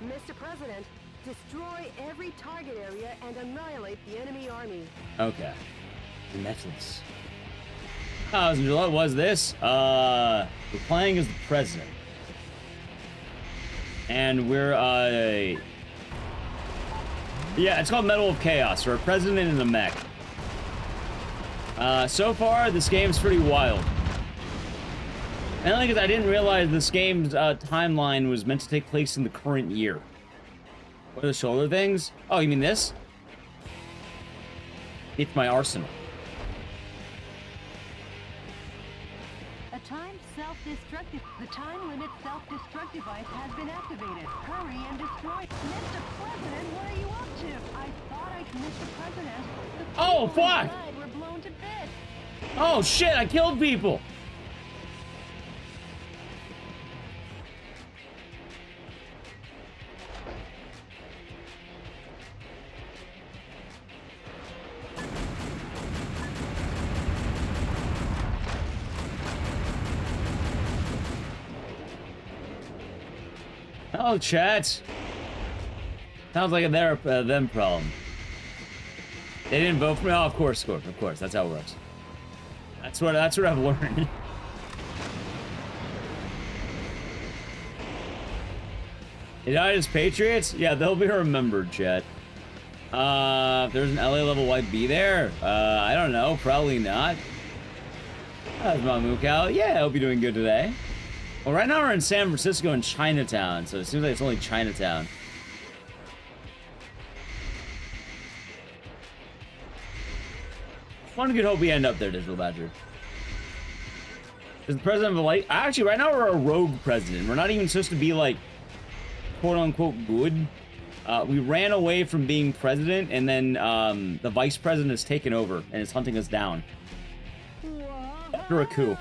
Mr. President, destroy every target area and annihilate the enemy army. Okay. Metals. What was this? We're playing as the president. And we're, yeah, it's called Medal of Chaos. We're a president in a mech. So far, this game's pretty wild. And only because I didn't realize this game's timeline was meant to take place in the current year. What are the shoulder things? Oh, you mean this? It's my arsenal. The time limit self-destruct device has been activated. Hurry and destroy. Mr. President, what are you up to? I thought I Mr. President. Oh, fuck! Were blown to bits. Oh, shit, I killed people! Oh, chat. Sounds like a them problem. They didn't vote for me. Oh, of course. That's how it works. That's what I've learned. United Patriots? Yeah, they'll be remembered, chat. If there's an LA level white B there, I don't know. Probably not. How's my Mukau? Yeah, I hope you're doing good today. Well, right now we're in San Francisco and Chinatown, so it seems like it's only Chinatown. One good hope we end up there, Digital Badger. Is the president of a light? Actually, right now we're a rogue president. We're not even supposed to be, like, quote-unquote good. We ran away from being president, and then the vice president has taken over and is hunting us down. After a coup.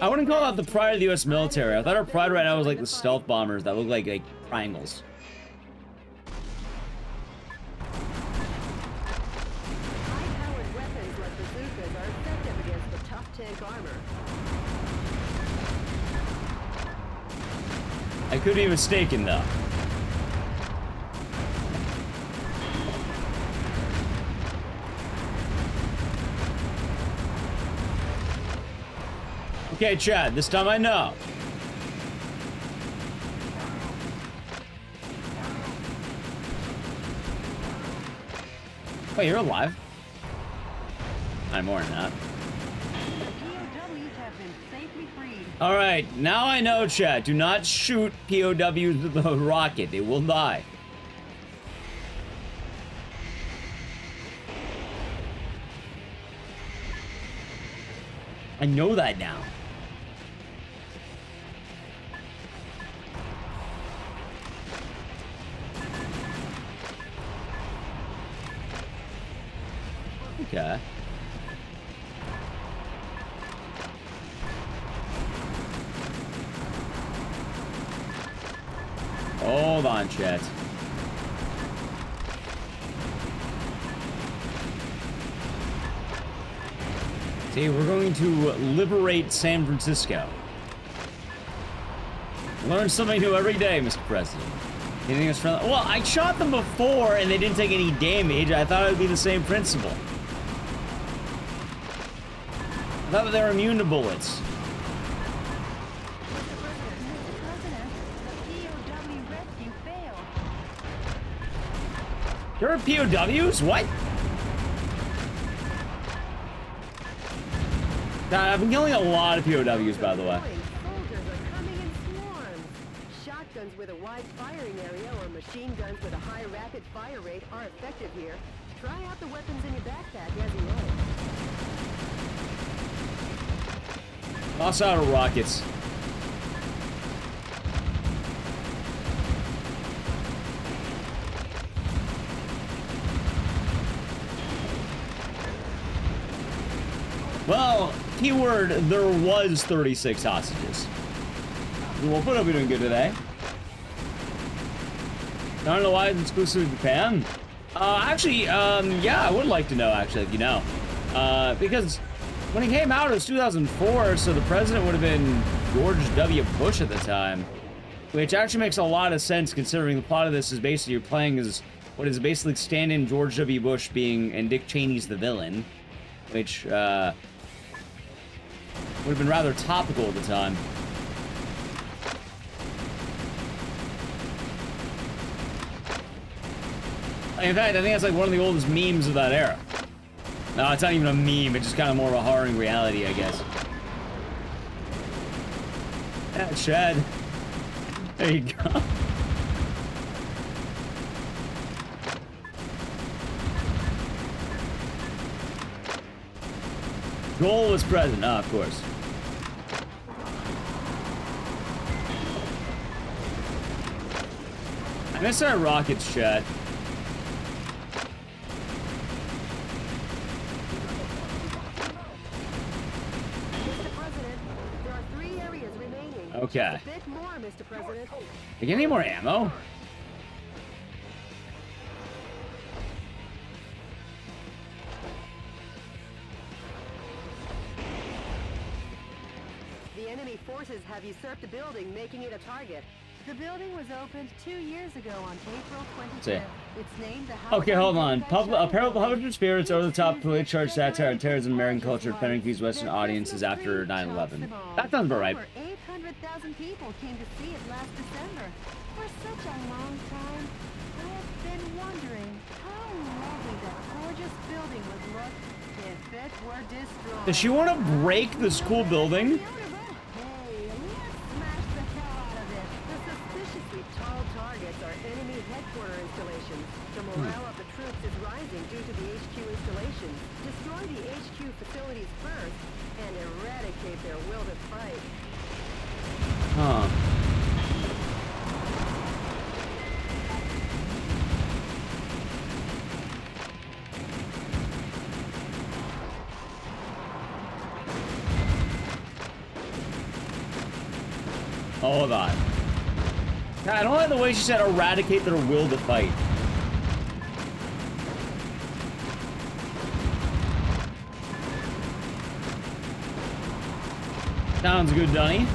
I wouldn't call that the pride of the U.S. military. I thought our pride right now was like the stealth bombers that look like triangles. High-powered weapons like bazookas are effective against the tough tank armor. I could be mistaken, though. Okay, Chad, this time I know. Wait, you're alive? I'm more than that. Alright, now I know, Chad. Do not shoot POWs with the rocket. They will die. I know that now. Okay. Hold on, chat. See, we're going to liberate San Francisco. Learn something new every day, Mr. President. Anything else friendly? Well, I shot them before and they didn't take any damage. I thought it would be the same principle. I thought that they were immune to bullets. There are POWs? What? God, I've been killing a lot of POWs, by the way. Soldiers are coming in swarms. Shotguns with a wide firing area or machine guns with a high rapid fire rate are effective here. Try out the weapons in your backpack as you roll. Toss out of rockets. Well, keyword, there was 36 hostages. Well, what are we doing good today? I don't know why it's exclusive to Japan. Actually, yeah, I would like to know, actually, if you know. Because when it came out, it was 2004, so the president would have been George W. Bush at the time. Which actually makes a lot of sense, considering the plot of this is basically you're playing as what is basically stand-in George W. Bush being, and Dick Cheney's the villain, which would have been rather topical at the time. In fact, I think that's like one of the oldest memes of that era. No, it's not even a meme, it's just kind of more of a harrowing reality, I guess. Yeah, Chad. There you go. Joel was present. Ah, of course. I miss our rockets, Chad. Okay. You get any more ammo? The enemy forces have usurped the building, making it a target. The building was opened 2 years ago on April 25th. It's named the House. Okay, hold on. Apparel public spirits over the top, politically charged satire and terrorism in American culture, offending these Western audiences after 9/11. That sounds about right. Over 800,000 people came to see it last December. For such a long time, I have been wondering how lovely that gorgeous building would look if it were destroyed. Does she want to break the school building? Hey, let's smash the hell out of it. The suspiciously tall targets are enemy headquarter installations. The morale of the troops is rising due to the HQ installations. Destroy the HQ facilities first and eradicate their will to fight. Huh. Hold on. I don't like the way she said eradicate their will to fight. Sounds good, Dunny.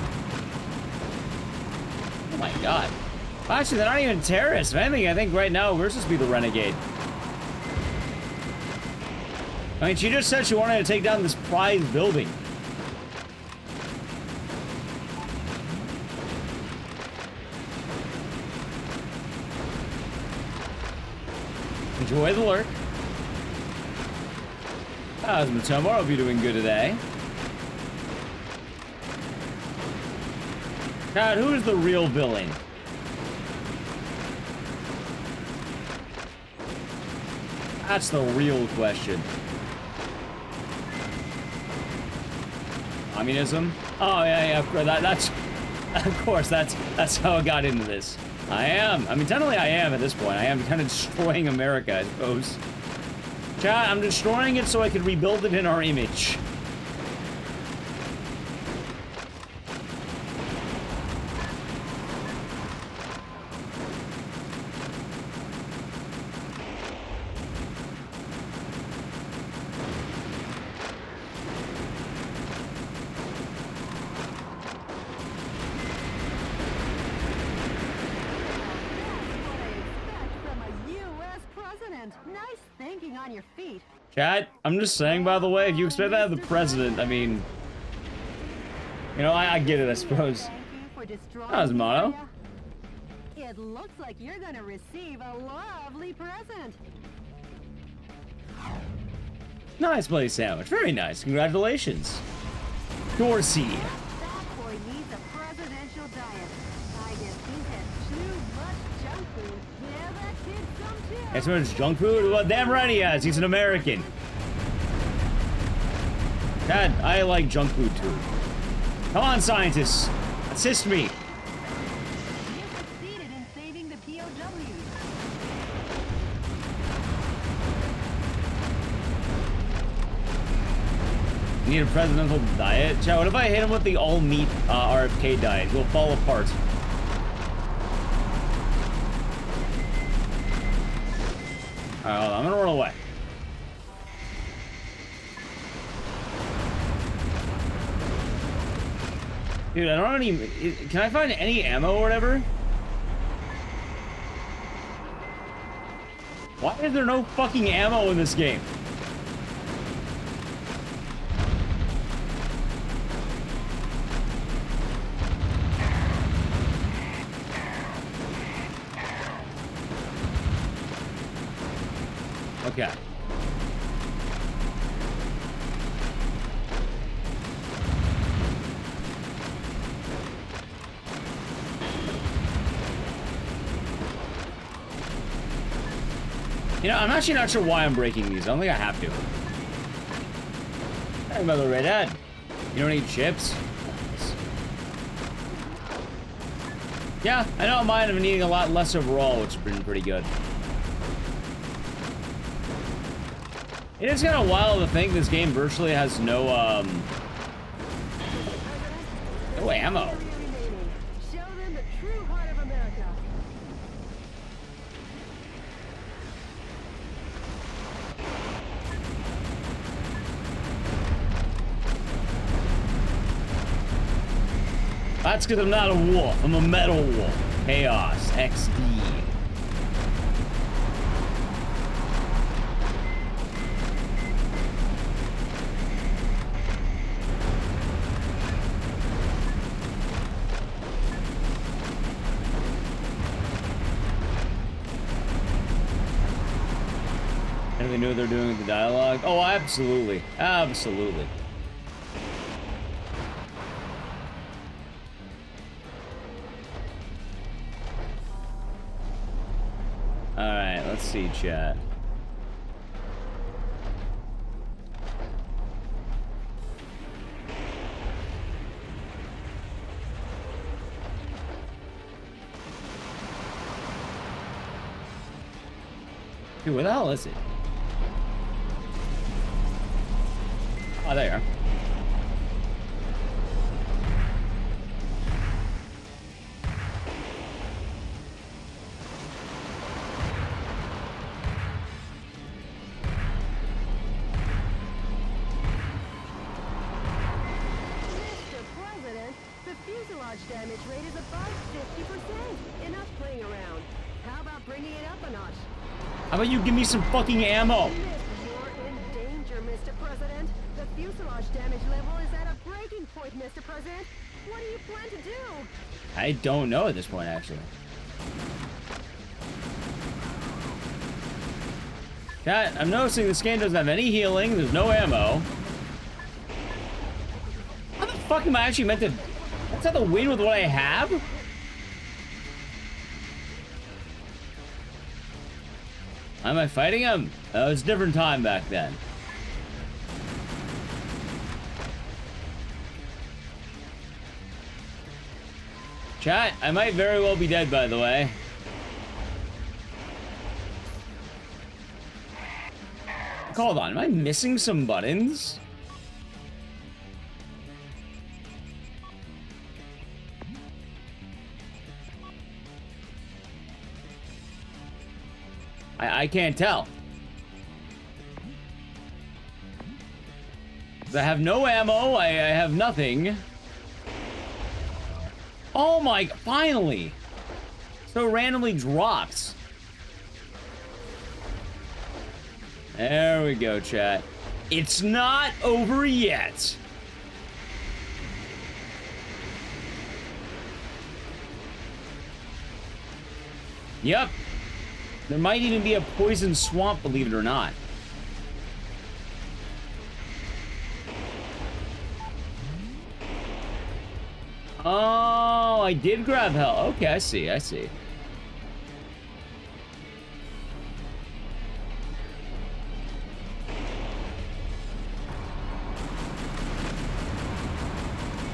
Oh my god. Actually, they're not even terrorists. If anything, I think right now we're supposed to be the renegade. I mean, she just said she wanted to take down this prize building. Enjoy the lurk. How's Matoma? I hope you're doing good today. God, who is the real villain? That's the real question. Communism? Oh yeah, of course that's how I got into this. I am. I mean, technically I am at this point. I am kind of destroying America, I suppose. Chat, I'm destroying it so I can rebuild it in our image. Chat, I'm just saying, by the way, if you expect that of the president, I mean... You know, I get it, I suppose. That was Mono. It looks like you're gonna receive a lovely present. Nice bloody sandwich. Very nice. Congratulations. Dorsey. That boy needs a presidential diet. I guess he's had too much junk food. Yeah, that kid's some too. That's so much junk food? Well, damn right he has. He's an American. Dad, I like junk food too. Come on, scientists. Assist me. You succeeded in saving the POWs. You need a presidential diet? Chat, what if I hit him with the all-meat RFK diet? He'll fall apart. Alright, hold on. I'm gonna run away. Dude, I don't even... Can I find any ammo or whatever? Why is there no fucking ammo in this game? Okay. You know, I'm actually not sure why I'm breaking these. I don't think I have to. Hey, by the way, Dad. You don't eat chips? Yeah, I don't mind. I've been eating a lot less overall, which has been pretty good. It is kind of wild to think this game virtually has no ammo. Show them the true heart of America. That's because I'm not a wolf. I'm a metal wolf. Chaos XD. And they know what they're doing with the dialogue? Oh, absolutely. Absolutely. Alright, let's see, chat. Dude, where the hell is it? Oh, there you are. Damage rate is above 50%. Enough playing around. How about bringing it up a notch? How about you give me some fucking ammo? You're in danger, Mr. President. The fuselage damage level is at a breaking point, Mr. President. What do you plan to do? I don't know at this point, actually. Cat, I'm noticing this game doesn't have any healing. There's no ammo. How the fuck am I actually meant to... That's not the win with what I have? Am I fighting him? Oh, it's a different time back then. Chat, I might very well be dead, by the way. Hold on, am I missing some buttons? I can't tell. I have no ammo. I have nothing. Oh my, finally. So randomly drops. There we go, chat. It's not over yet. Yep. There might even be a poison swamp, believe it or not. Oh, I did grab hell. Okay, I see, I see.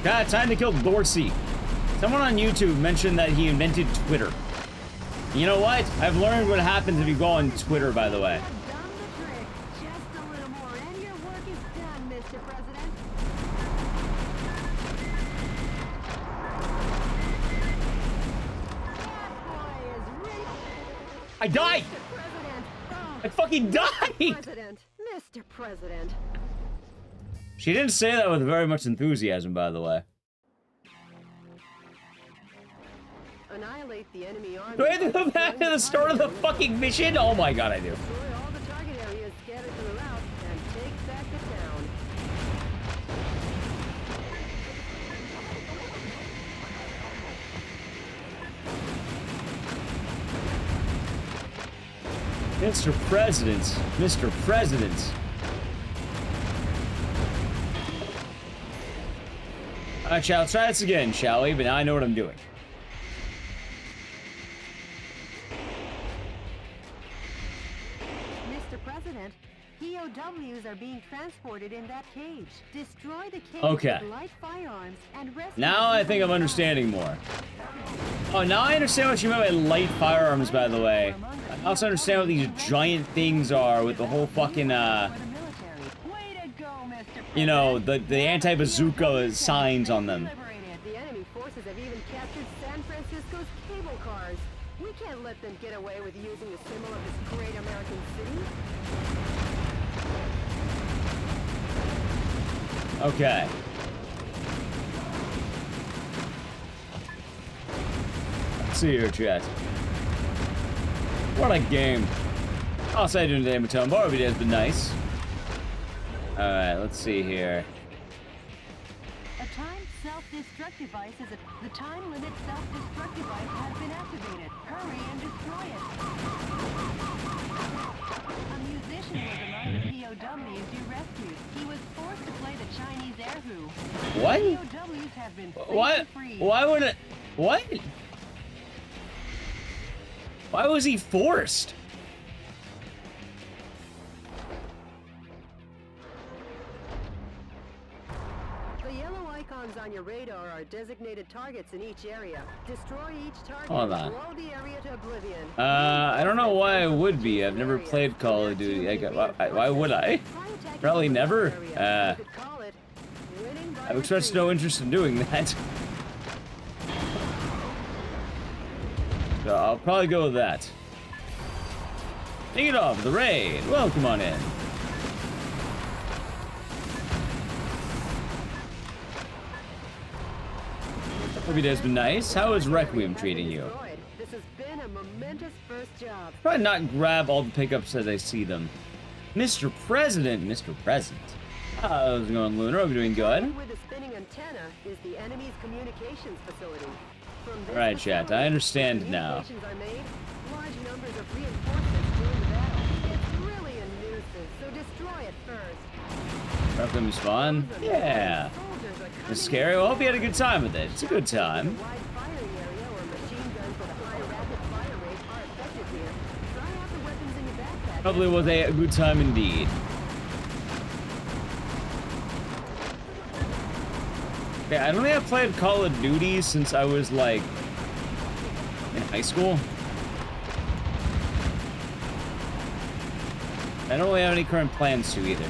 God, time to kill Dorsey. Someone on YouTube mentioned that he invented Twitter. You know what? I've learned what happens if you go on Twitter, by the way. Just a little more, and your work is done, Mr. President. That boy is ready. I died! Mr. President. Oh, I fucking died! President. Mr. President. She didn't say that with very much enthusiasm, by the way. Annihilate the enemy army. Do I have to go back to the start of the fucking mission? Oh my god, I do. Destroy all the target areas scattered throughout and take back the town. Mr. President. Mr. President. Alright, shall we try this again, shall we? But now I know what I'm doing. Mr. President, POWs are being transported in that cage. Destroy the cage Okay. with light firearms and rescue. Now I think I'm understanding more. Oh, now I understand what you meant by light firearms, by the way. I also understand what these giant things are with the whole fucking, you know, the anti-bazooka signs on them. The enemy forces have even captured San Francisco's cable cars. We can't let them get away with using the symbol of this great American city. Okay. Let's see here, chat. What a game. I'll say during the day, Matone. Bar every day has been nice. Alright, let's see here. A timed self-destruct device is the time limit self-destruct device has been activated. Hurry and destroy it. A musician was among the POWs you rescued. He was forced to play the Chinese air who. What? POWs have been What? free. Why would it? What? Why was he forced? The yellow icons on your radar are designated targets in each area. Destroy each target Hold and on. blow the area to oblivion. I don't know why I would be. I've never played Call of Duty. Why would I? Probably never. I've expressed no interest in doing that. So I'll probably go with that. Take it off, the raid. Welcome on in. Hope your day's been nice. How is Requiem treating you? This has been a momentous first job. Try not grab all the pickups as I see them. Mr. President, Mr. President. How's it going, Lunar? Hope you're doing good. With the spinning antenna is the enemy's communications facility. From this Right, chat. facility, I understand now. communications are made. Large numbers of reinforcements during the battle. It's really a nuisance, so destroy it first. Requiem is fun. Yeah. It's scary. Well, I hope you had a good time with it. It's a good time. Wide firing area or machine guns with a high rapid fire rate are effective here. Try out the weapons in your backpack. Probably was a good time indeed. Okay, I don't think I've played Call of Duty since I was like in high school. I don't really have any current plans to either.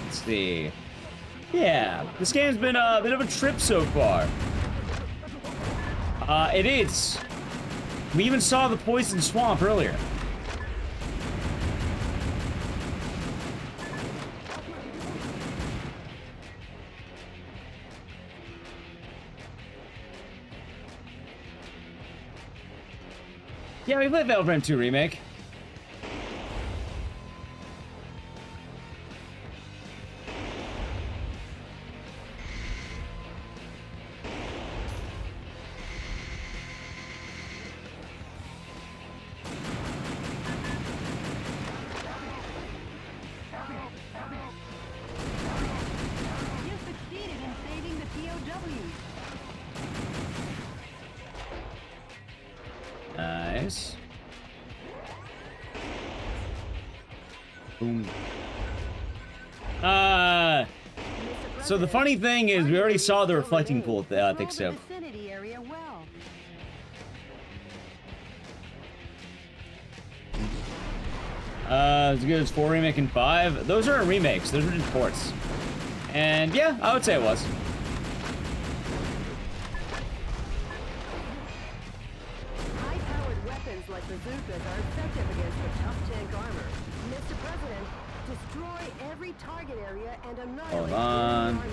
Let's see. Yeah, this game's been a bit of a trip so far. It is. We even saw the poison swamp earlier. Yeah, we played Battlefront 2 Remake. You succeeded in saving the POWs. Nice. Boom. So the funny thing is, we already saw the reflecting pool at the thick soap. Vicinity area well. As good as 4 Remake and 5. Those aren't remakes, those are just ports. And yeah, I would say it was. High-powered weapons like bazookas are effective against the tough tank armor. Mr. President, destroy every target area and annihilate Hold the on. army.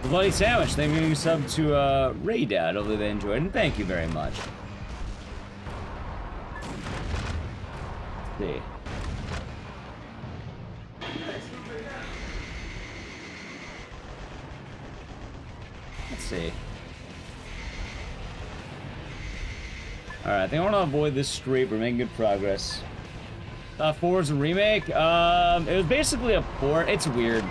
The Bloody Sandwich, thank you sub to Ray Dad. Hopefully they enjoyed, and thank you very much. Let's see. Let's see. Alright, I think I want to avoid this streak. We're making good progress. 4 is a remake. It was basically a port. It's weird.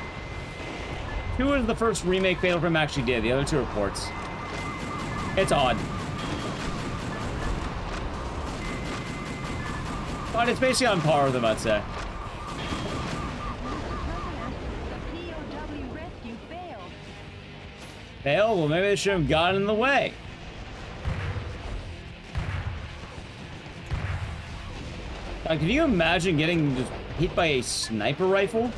2 was the first remake Fatal Frame actually did. The other 2 are ports. It's odd. But it's basically on par with them, I'd say. Failed? Well, maybe they should have gotten in the way. Can you imagine getting just hit by a sniper rifle?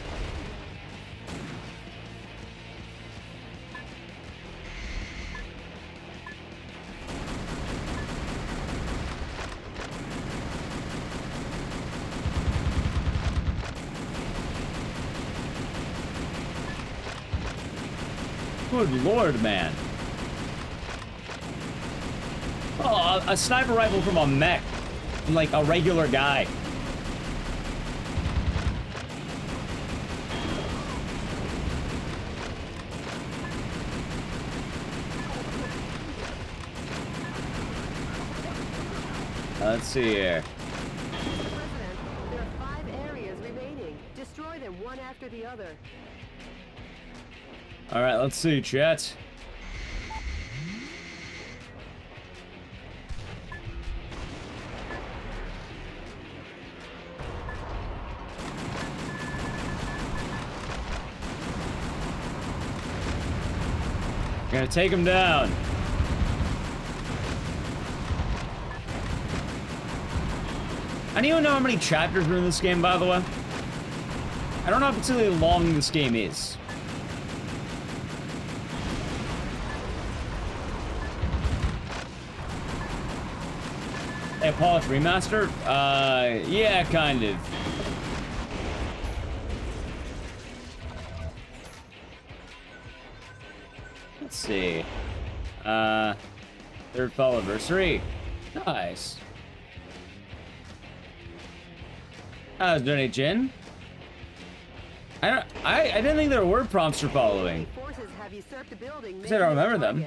Good lord, man. Oh, a sniper rifle from a mech. Like a regular guy. Let's see here. President, there are 5 areas remaining. Destroy them one after the other. Alright, let's see, chat. Gonna take him down. I don't even know how many chapters are in this game, by the way. I don't know how particularly long this game is. A polished remaster? Yeah, kind of. Let's see. 3rd fall anniversary. Nice. How's Donny Jin? I didn't think there were prompts for following. Forces have usurped the building. I don't remember them.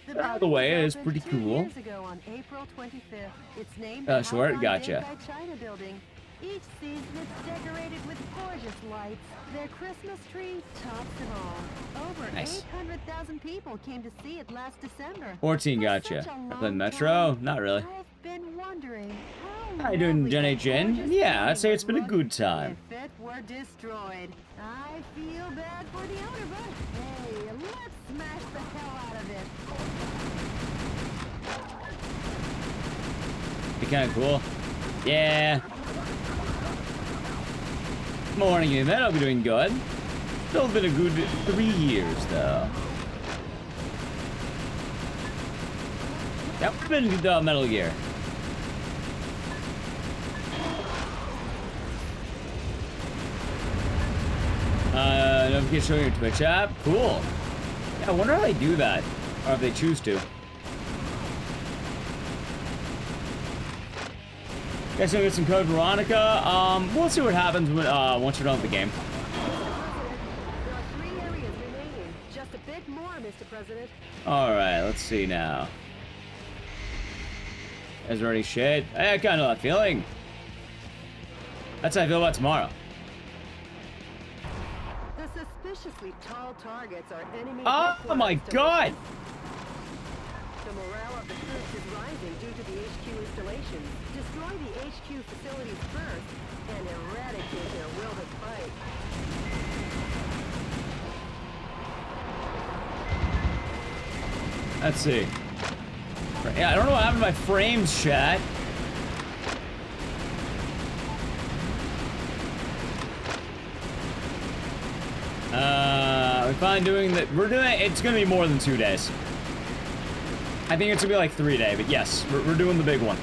The By the way, it is pretty 2 cool. years ago on April 25th. It's named Oh, the sure, Hong Kong gotcha. Bankai China building. Each season it's decorated with gorgeous lights. Their Christmas tree tops it all. Over Nice. 800,000 people came to see it last December. 14, For gotcha. such a I played long Metro? time, Not really. I've been wondering How you doing, Jen lovely Jen? that Yeah, I'd gorgeous say it's been a building good would time. If it were destroyed. I feel bad for the owner, but hey, let's smash the hell out of it. Be kind of cool. Yeah. Morning, event. I'll be doing good. Still been a good 3 years, though. That would have been Metal Gear. Notification showing your Twitch app. Cool. Yeah, I wonder how they do that, or if they choose to. Guys, gonna get some code Veronica. We'll see what happens when, once you're done with the game. There are 3 areas remaining. Just a bit more, Mr. President. Alright, let's see now. Guys already shit. I kinda know that feeling. That's how I feel about tomorrow. The suspiciously tall targets are enemy. Oh my headquarters god! The morale of the troops is rising due to the HQ installations. Destroy the HQ facilities first and eradicate their will to fight. Let's see. Yeah, I don't know what happened to my frames, chat. We're fine doing that. We're doing it's gonna be more than 2 days. I think it's gonna be like 3 days, but yes, we're doing the big one.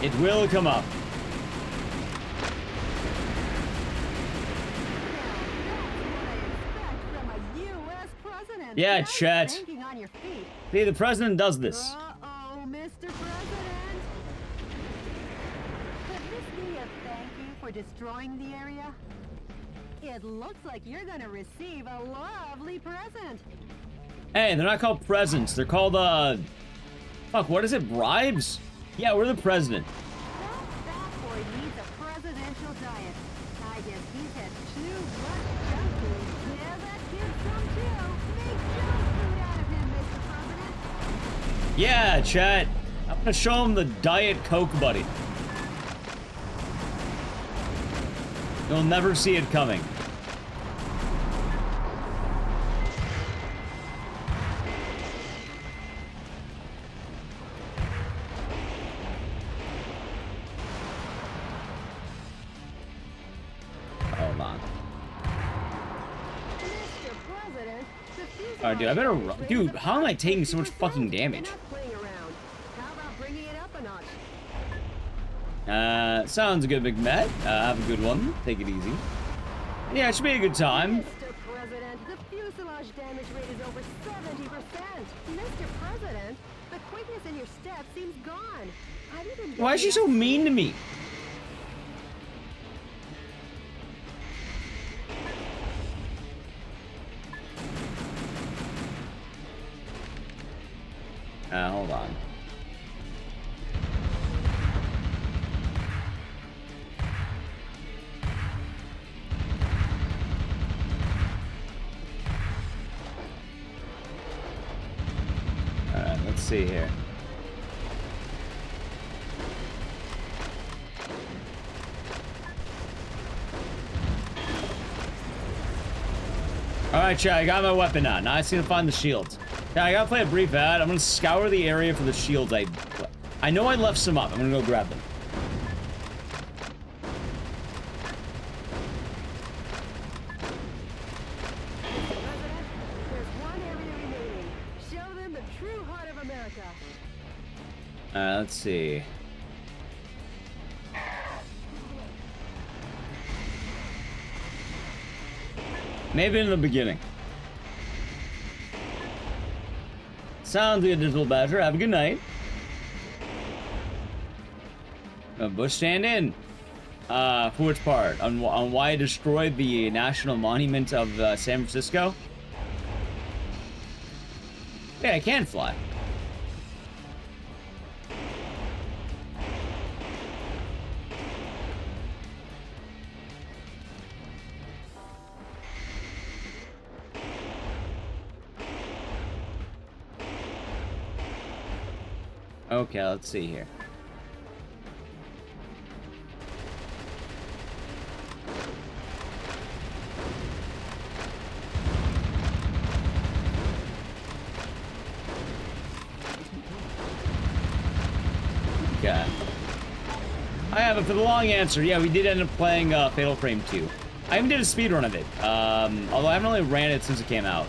It will come up. Yeah, Chet. See, the president does this. Uh-oh, Mr. President. Could this be a thank you for destroying the area? It looks like you're gonna receive a lovely present. Hey, they're not called presents. They're called, fuck, what is it? Bribes? Yeah, we're the president. That fat boy needs a presidential diet. I guess he's had too much junk food. Yeah, that kid's some too. Make junk food out of him, Mr. President. Yeah, chat. I'm gonna show him the Diet Coke, buddy. You'll never see it coming. Hold on. Mr. President, the Alright, dude, I better run. Dude, how am I taking so much fucking damage? Enough playing around. How about bringing it up a notch? Sounds good, Big Matt. Have a good one. Take it easy. Yeah, it should be a good time. Mr. President, the fuselage damage rate is over 70%. Mr. President, the quickness in your step seems gone. Have you been Why is she so mean to me? Hold on. Alright, let's see here. Alright, chat, I got my weapon now. Now I just need to find the shields. Yeah, I gotta play a brief ad. I'm gonna scour the area for the shields. I know I left some up. I'm gonna go grab them. President, there's one area remaining. Show them the true heart of America. Let's see. Maybe in the beginning. Sounds like a digital badger. Have a good night. Bush stand in. For which part? On why I destroyed the national monument of San Francisco? Yeah, I can fly. Okay, let's see here. Okay. I have it for the long answer. Yeah, we did end up playing Fatal Frame 2. I even did a speedrun of it. Although I haven't really ran it since it came out.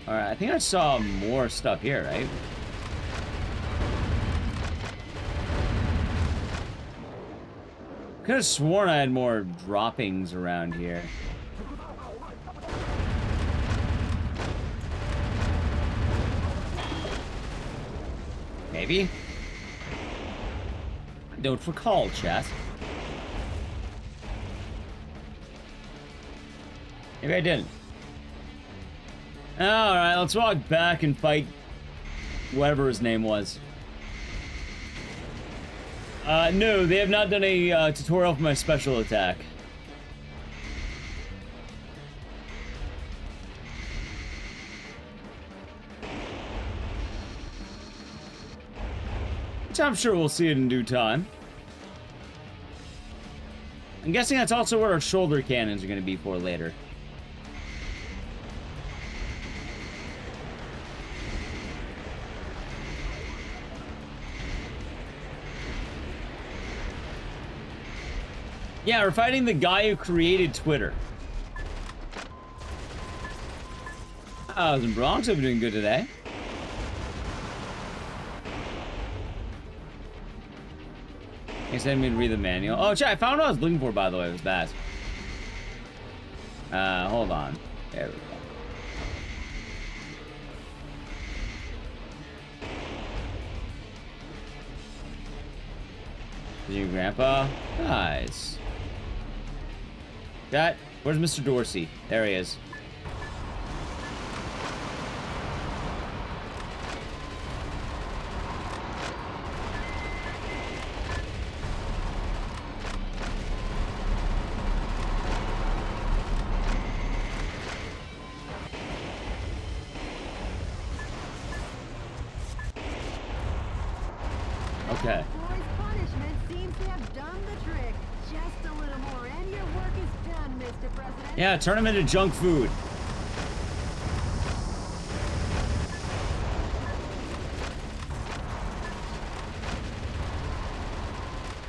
Alright, I think I saw more stuff here, right? Could have sworn I had more droppings around here. Maybe? I don't recall, chat. Maybe I didn't. Alright, let's walk back and fight whatever his name was. No, they have not done a tutorial for my special attack. Which I'm sure we'll see it in due time. I'm guessing that's also what our shoulder cannons are going to be for later. Yeah, we're fighting the guy who created Twitter. I was in Bronx. I've been doing good today. He said me to read the manual. Oh, chat, I found what I was looking for, by the way. It was that. Hold on. There we go. Is your grandpa? Nice. Chat, where's Mr. Dorsey? There he is. Okay. Boy's punishment seems to have done the trick. Just a little more and your work is done, Mr. President. Yeah, turn him into junk food.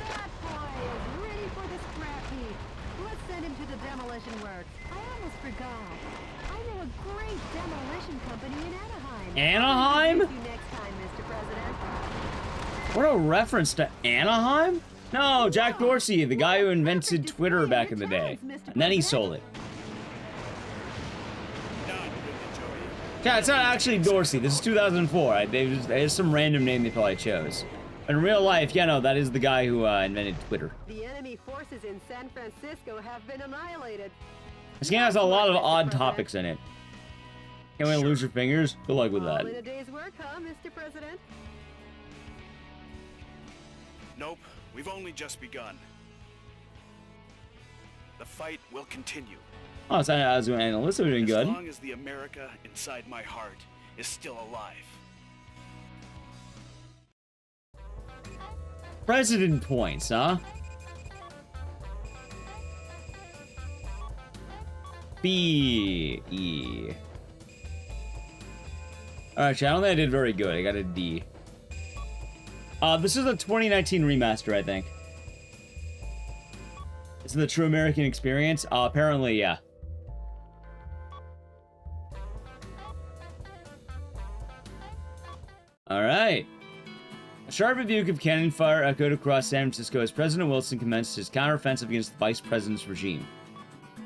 That boy is ready for the scrap heap. Let's send him to the demolition works. I almost forgot. I know a great demolition company in Anaheim. Anaheim? I'll introduce you next time, Mr. President. What a reference to Anaheim? No, Jack Dorsey, the guy who invented Twitter back in the day. And then he sold it. Yeah, it's not actually Dorsey. This is 2004. There's some random name they probably chose. In real life, yeah, no, that is the guy who invented Twitter. The enemy forces in San Francisco have been annihilated. This game has a lot of odd topics in it. Can't wait to lose your fingers? Good luck with that. All in a day's work, huh, Mr. President? Nope, we've only just begun. The fight will continue. Oh, it's as an analyst, we're doing good. As long as the America inside my heart is still alive. President points, huh? B, E. Alright, chat, I don't think I did very good. I got a D. This is a 2019 remaster, I think. Is it the true American experience? Apparently, yeah. Alright. A sharp rebuke of cannon fire echoed across San Francisco as President Wilson commenced his counteroffensive against the vice president's regime.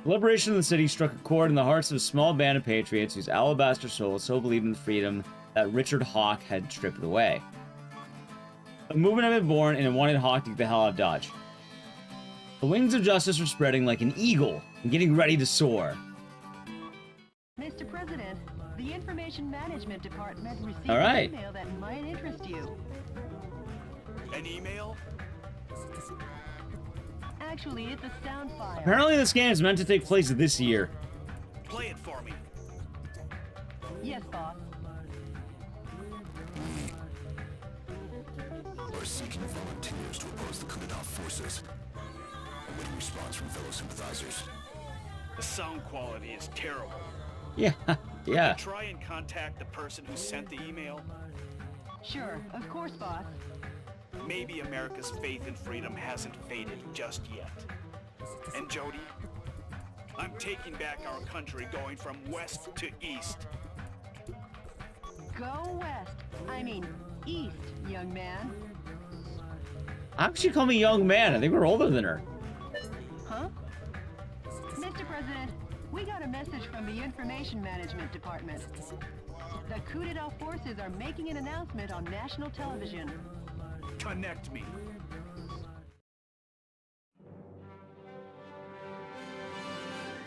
The liberation of the city struck a chord in the hearts of a small band of patriots whose alabaster souls so believed in the freedom that Richard Hawk had stripped away. A movement had been born, and it wanted Hawk to get the hell out of Dodge. The wings of justice were spreading like an eagle and getting ready to soar. Mr. President, the Information Management Department received All right. an email that might interest you. An email? Actually, it's a sound file. Apparently this game is meant to take place this year. Play it for me. Yes, boss. We're seeking volunteers to oppose the coup d'etat forces. Awaiting response from fellow sympathizers. The sound quality is terrible. Yeah, yeah. Try and contact the person who sent the email. Sure, of course, boss. Maybe America's faith in freedom hasn't faded just yet. And Jody, I'm taking back our country, going from west to east. Go west. I mean, east, young man. How could she call me young man? I think we're older than her. Huh? Mr. President, we got a message from the Information Management Department. The coup d'etat forces are making an announcement on national television. Connect me.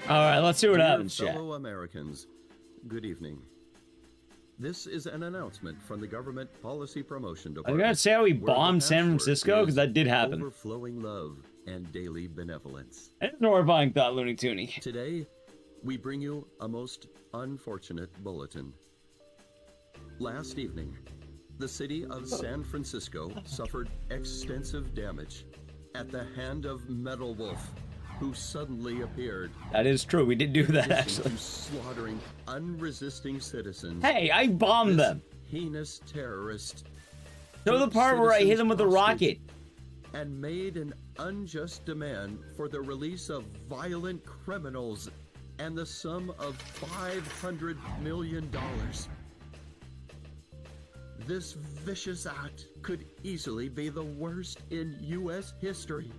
Alright, let's see what Dear happens, chat. fellow Americans, good evening. This is an announcement from the Government Policy Promotion I'm Department. gonna say how we where the bombed San password Francisco, is because that did happen. Overflowing love and daily benevolence. It's an horrifying thought, Looney Tooney. Today, we bring you a most unfortunate bulletin. Last evening, the city of San Francisco suffered extensive damage at the hand of Metal Wolf, who suddenly appeared. That is true, we did do that, in addition actually. to slaughtering unresisting citizens. Hey, I bombed This them. heinous terrorist Show the took part where I hit citizens him with a hostage rocket. and made an unjust demand for the release of violent criminals and the sum of $500 million. This vicious act could easily be the worst in U.S. history.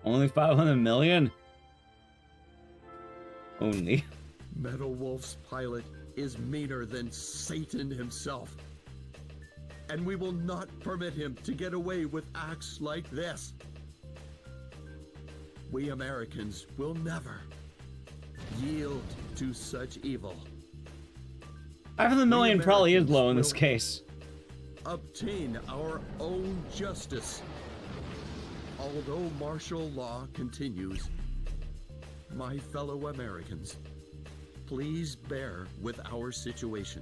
Only 500 million? Only. Metal Wolf's pilot is meaner than Satan himself. And we will not permit him to get away with acts like this. We Americans will never yield to such evil. 500 million probably is low in this case. Obtain our own justice. Although martial law continues, my fellow Americans, please bear with our situation.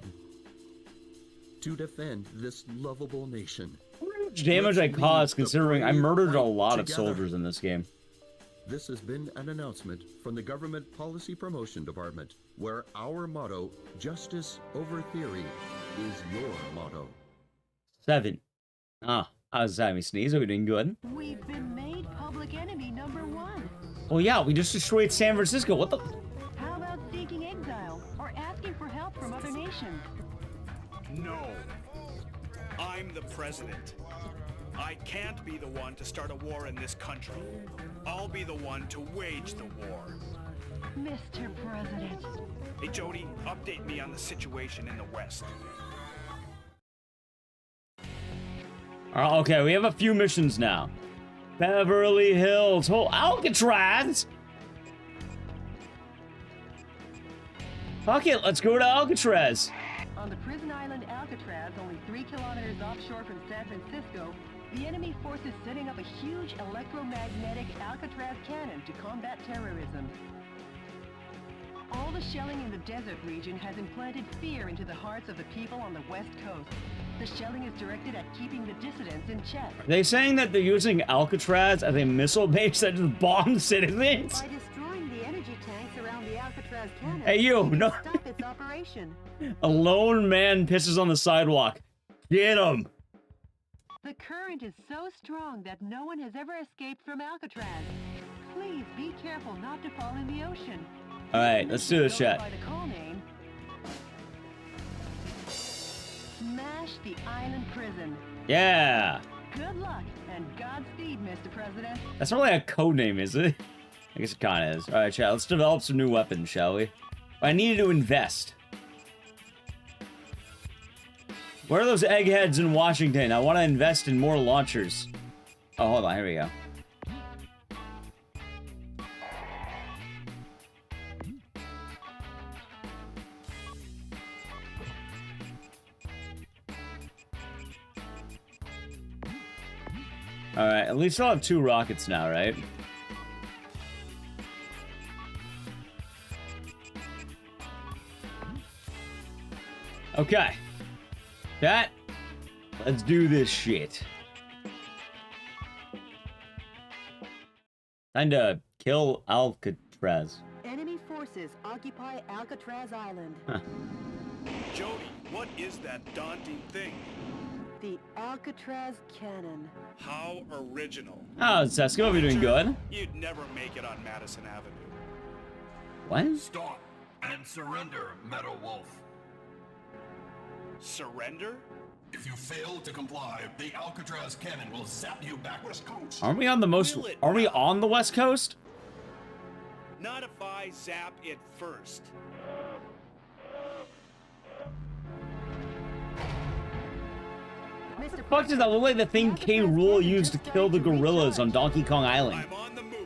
To defend this lovable nation. How much damage I caused considering I murdered a lot of soldiers in this game. This has been an announcement from the Government Policy Promotion Department, where our motto, justice over theory, is your motto. 7. Ah, I was having a sneeze. Are we doing good? We've been made public enemy #1. Well, yeah, we just destroyed San Francisco. What the? How about seeking exile or asking for help from other nations? No. I'm the president. I can't be the one to start a war in this country. I'll be the one to wage the war. Mr. President. Hey, Jody, update me on the situation in the West. Okay, we have a few missions now. Beverly Hills. Oh, Alcatraz! Fuck it, let's go to Alcatraz. On the prison island Alcatraz, only 3 kilometers offshore from San Francisco, the enemy force is setting up a huge electromagnetic Alcatraz cannon to combat terrorism. All the shelling in the desert region has implanted fear into the hearts of the people on the West Coast. The shelling is directed at keeping the dissidents in check. Are they saying that they're using Alcatraz as a missile base that just bombs citizens? By destroying the energy tanks around the Alcatraz cannon, Hey, you, no. stop its operation. A lone man pisses on the sidewalk. Get him. The current is so strong that no one has ever escaped from Alcatraz. Please be careful not to fall in the ocean. All right, let's do this shit. By the call name, smash the island prison. Yeah. Good luck and Godspeed, Mr. President. That's not really a code name, is it? I guess it kind of is. All right, chat. Let's develop some new weapons, shall we? I needed to invest. Where are those eggheads in Washington? I want to invest in more launchers. Oh, hold on. Here we go. All right. At least I'll have 2 rockets now, right? Okay. Chat, let's do this shit. Time to kill Alcatraz. Enemy forces occupy Alcatraz Island. Huh. Jody, what is that daunting thing? The Alcatraz cannon. How original. Oh, Sesko, we're doing good. You'd never make it on Madison Avenue. What? Stop and surrender, Metal Wolf. Surrender? If you fail to comply, the Alcatraz cannon will zap you back West Coast. Aren't we on the most? Are we on the West Coast? Not if I zap it first. Mr. Fuck does that look like the thing K. Rool used to kill the gorillas on Donkey Kong Island? I'm on the move.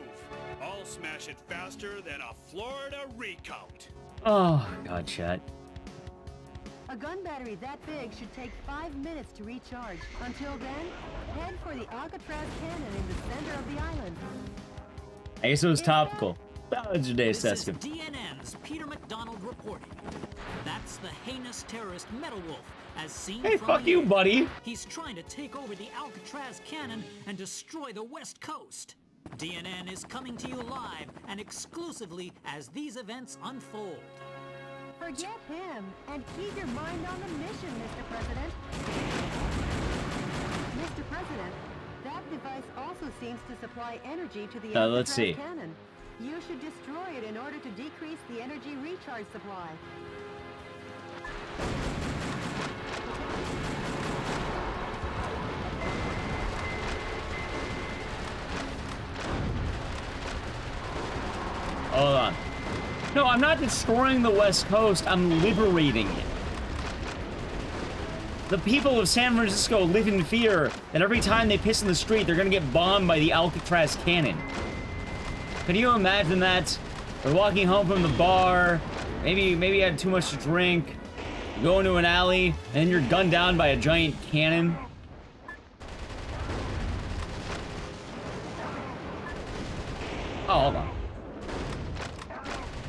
I'll smash it faster than a Florida recount. Oh, God, chat. A gun battery that big should take 5 minutes to recharge. Until then, head for the Alcatraz cannon in the center of the island. I guess it was topical. That was your day, This is Seska. DNN's Peter McDonald reporting. That's the heinous terrorist Metal Wolf, as seen Hey, from fuck the you, air. buddy. He's trying to take over the Alcatraz cannon and destroy the West Coast. DNN is coming to you live and exclusively as these events unfold. Forget him and keep your mind on the mission, Mr. President. Mr. President, that device also seems to supply energy to the let's see. cannon. You should destroy it in order to decrease the energy recharge supply. Hold on. No, I'm not destroying the West Coast. I'm liberating it. The people of San Francisco live in fear that every time they piss in the street, they're gonna get bombed by the Alcatraz cannon. Can you imagine that? They're walking home from the bar, maybe you had too much to drink, you go into an alley, and then you're gunned down by a giant cannon. Oh, hold on.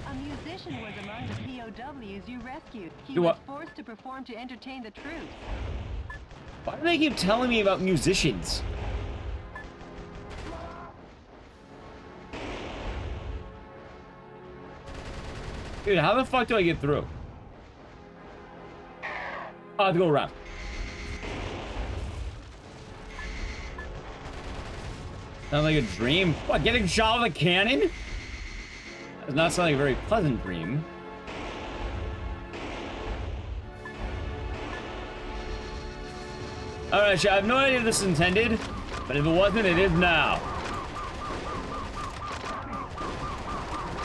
A musician was among the POWs you rescued. He Do was what? forced to perform to entertain the troops. Why do they keep telling me about musicians? Dude, how the fuck do I get through? Oh, I have to go around. Sounds like a dream. What, getting shot with a cannon? Does not sound like a very pleasant dream. Alright, I have no idea if this is intended, but if it wasn't, it is now.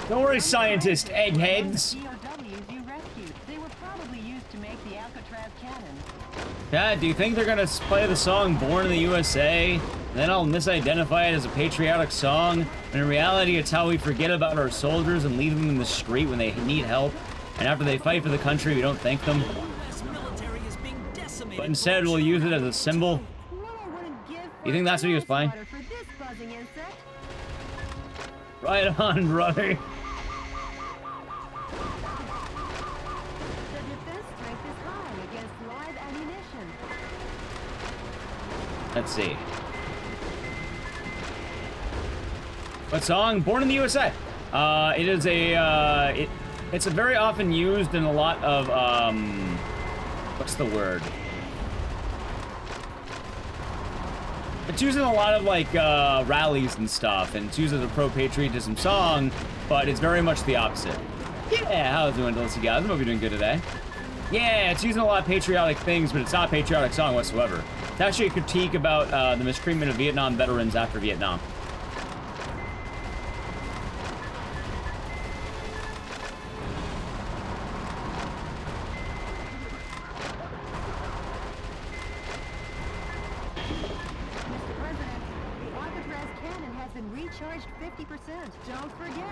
Don't worry, scientist eggheads. POWs you rescued. They were probably used to make the Alcatraz cannon. Dad, do you think they're gonna play the song Born in the USA? Then I'll misidentify it as a patriotic song. When in reality, it's how we forget about our soldiers and leave them in the street when they need help. And after they fight for the country, we don't thank them. But instead, we'll use it as a symbol. You think that's what he was playing? Right on, brother. The defense strength is high against live ammunition. Let's see. What song? Born in the USA. It is a, it's a very often used in a lot of, what's the word? It's used in a lot of, like, rallies and stuff, and it's used as a pro-patriotism song, but it's very much the opposite. Yeah, how's it doing, Dulce guys? I hope you're doing good today. Yeah, it's using a lot of patriotic things, but it's not a patriotic song whatsoever. It's actually a critique about the mistreatment of Vietnam veterans after Vietnam. Recharged 50%. Don't forget,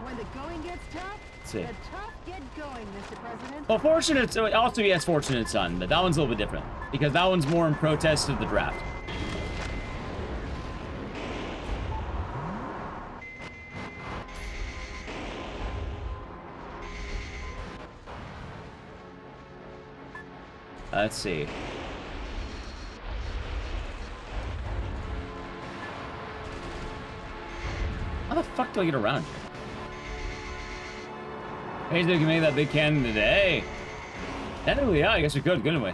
when the going gets tough, the tough get going, Mr. President. Well, Fortunate, also yes, Fortunate Son, but that one's a little bit different because that one's more in protest of the draft. Let's see. How the fuck do I get around here? Hey, so we can make that big cannon today. Technically, yeah, I guess we could, couldn't we?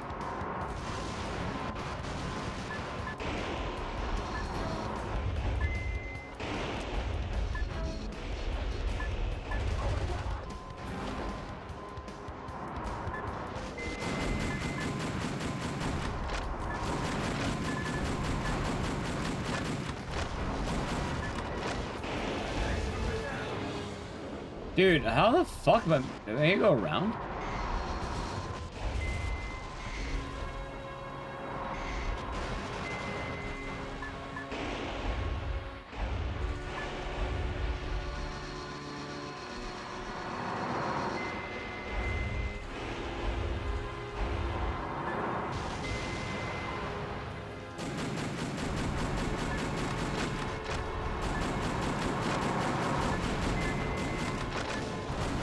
Dude, how the fuck am I... Can I go around?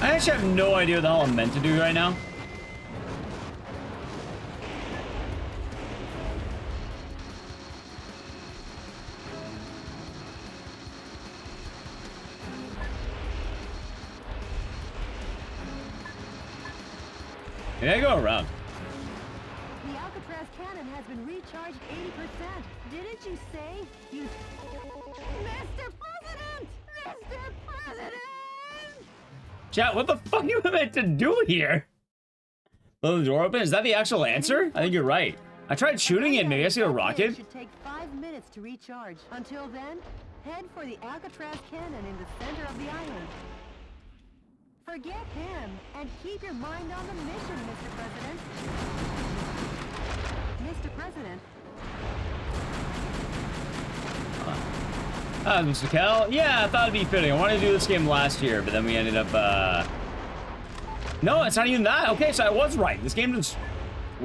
I actually have no idea what the hell I'm meant to do right now. Maybe I go around. The Alcatraz cannon has been recharged 80%. Didn't you say you... Mr. President! Mr. President! Chat, what the fuck you meant to do here? Blow the door open? Is that the actual answer? I think you're right. I tried shooting it. Maybe I see a rocket. It should take 5 minutes to recharge. Until then, head for the Alcatraz cannon in the center of the island. Forget him and keep your mind on the mission, Mr. President. Mr. President. Mr. Cal? Yeah, I thought it'd be fitting. I wanted to do this game last year, but then we ended up, No, it's not even that. Okay, so I was right. This game just...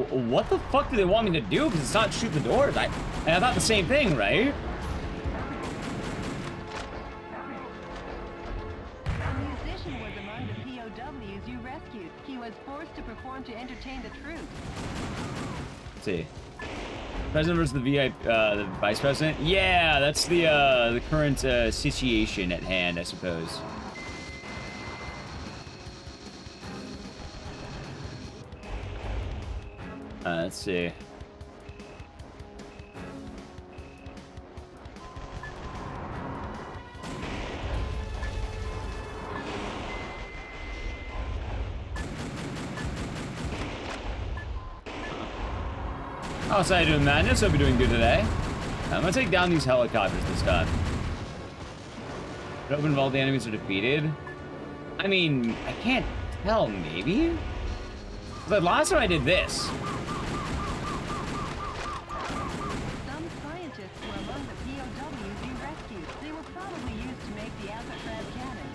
What the fuck do they want me to do? Because it's not shoot the doors. And I thought the same thing, right? The musician was among the POWs you rescued. He was forced to perform to entertain the troops. Let's see. President versus the vice president? Yeah, that's the current situation at hand, I suppose. Let's see. Outside doing madness, hope you're doing good today. I'm gonna take down these helicopters this time. Open if all the enemies are defeated. I mean, I can't tell, maybe? But last time I did this. Some scientists were among the POWs you rescued. They were probably used to make the Alcatraz cannon.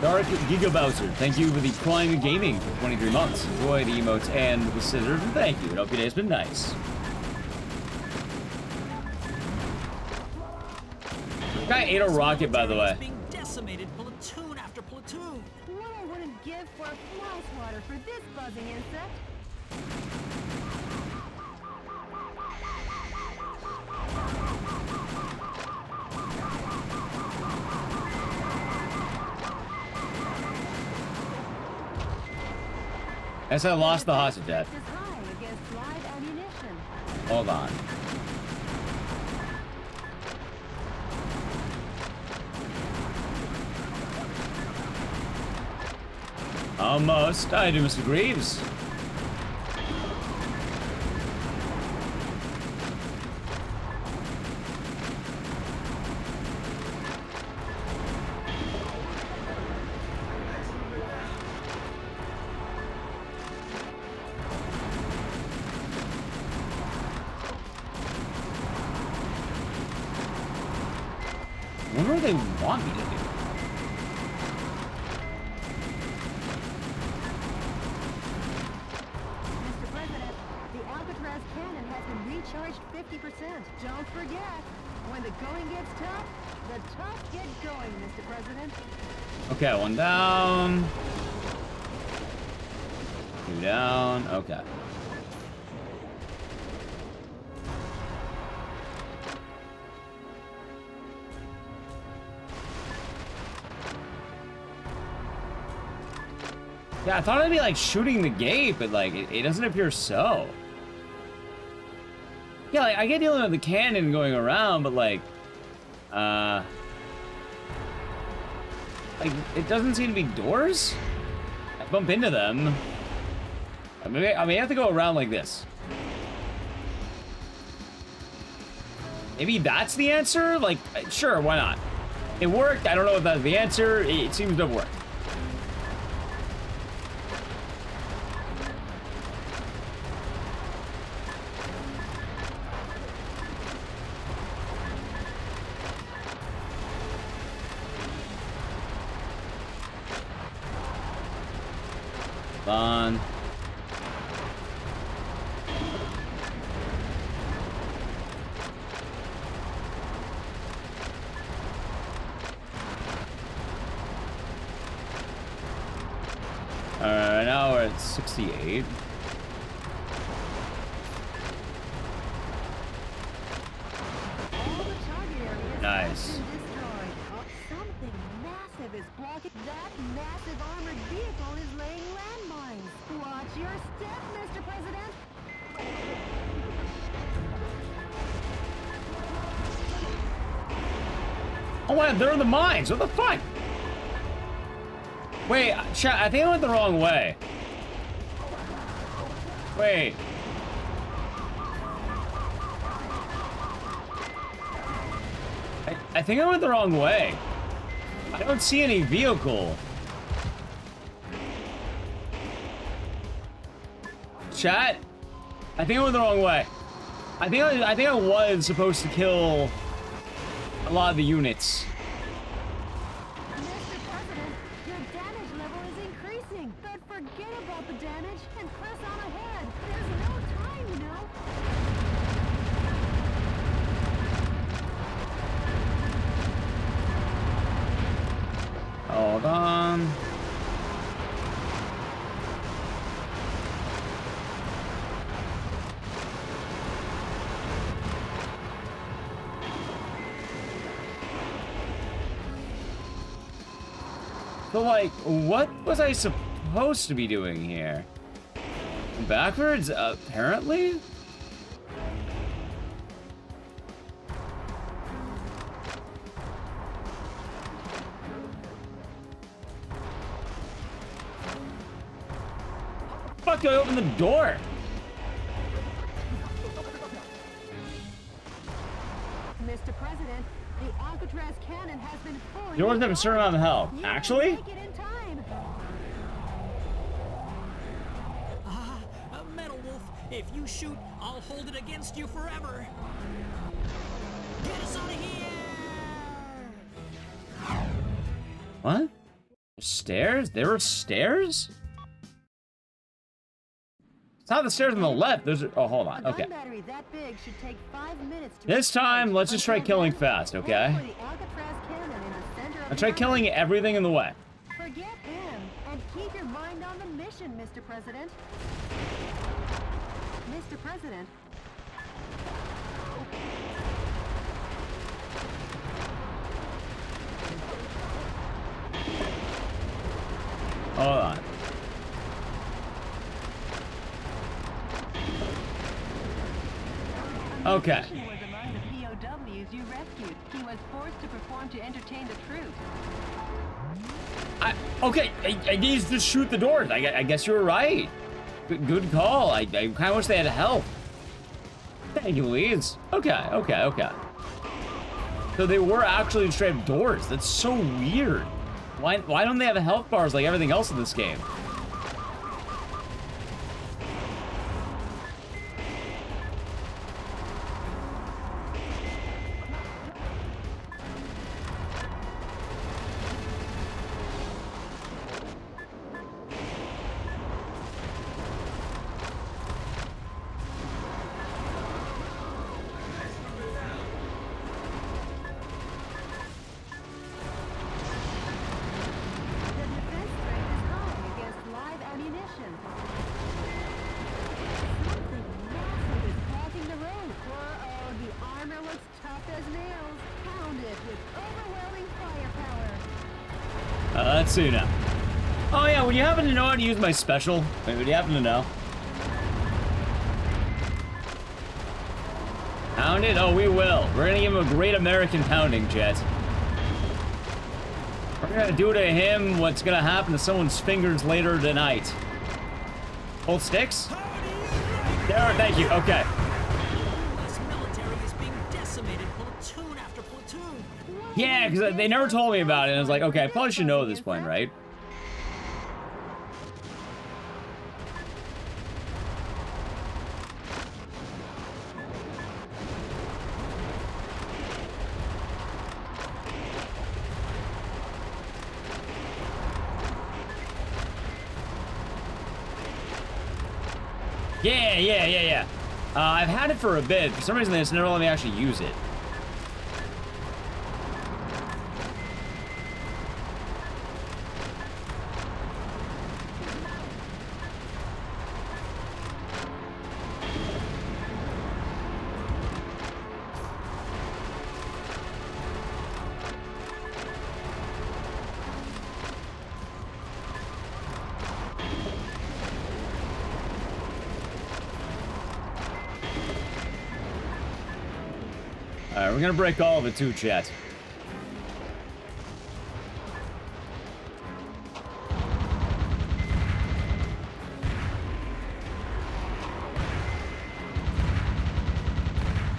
Dark Giga Bowser, thank you for the Prime Gaming for 23 months. Enjoy the emotes and the scissors, and thank you. I hope your day's been nice. Guy ate a rocket, by the way. Being decimated platoon after platoon. What I wouldn't give for a fly swatter for this buzzing insect. Guess I lost the hostage yet. Is high against live ammunition. Hold on. Almost. I do, Mr. Greaves. I wonder what they want me to do. Mr. President, the Alcatraz cannon has been recharged 50%. Don't forget, when the going gets tough, the tough get going, Mr. President. Okay, one down. Two down. Okay. Yeah, I thought it'd be like shooting the gate, but like it doesn't appear so. Yeah, like I get dealing with the cannon going around, but like it doesn't seem to be doors. I bump into them. I may have to go around like this. Maybe that's the answer? Like, sure, why not? It worked. I don't know if that's the answer. It seems to have worked. Fun. Alright, now we're at 68. All the target massive armored vehicle is laying landmines. Watch your step, Mr. President. Oh, wow, they're in the mines. What the fuck? Wait, chat, I think I went the wrong way. Wait. I think I went the wrong way. I don't see any vehicle. Chat, I think I went the wrong way. I think I was supposed to kill a lot of the units. Mr. President, your damage level is increasing. But forget about the damage and press on ahead. There's no time, you know. Hold on. So, like, what was I supposed to be doing here? Backwards, apparently? Fuck, do I open the door? Mr. President, the Alcatraz cannon has been fully... Doors have a certain amount of health. You Actually? make it in time. Metal Wolf, if you shoot, I'll hold it against you forever. Get us out of here! What? Stairs? There were stairs? It's not the stairs on the left. Those are. Oh, hold on. Okay. A gun battery that big should take 5 minutes to This time, let's just try killing fast, okay? I'll try killing everything in the way. Forget him and keep your mind on the mission, Mr. President. Mr. President. Hold on. Okay. Was among the POWs you rescued. He was forced to perform to entertain the troops. Okay, I need to shoot the doors. I guess you were right. Good call. I kind of wish they had help. Thank you, Leeds. Okay. So they were actually straight up doors. That's so weird. Why don't they have health bars like everything else in this game? Let's see now. Oh yeah, would you happen to know how to use my special? Wait, would you happen to know? Pound it? Oh, we will. We're gonna give him a great American pounding, Jet. We're gonna do to him what's gonna happen to someone's fingers later tonight. Both sticks? There, thank you. Okay. This military is being decimated, platoon after platoon. Yeah, because they never told me about it, and I was like, okay, I probably should know at this point, right? Yeah. I've had it for a bit. For some reason, they just never let me actually use it. Alright, we're gonna break all of it too, chat.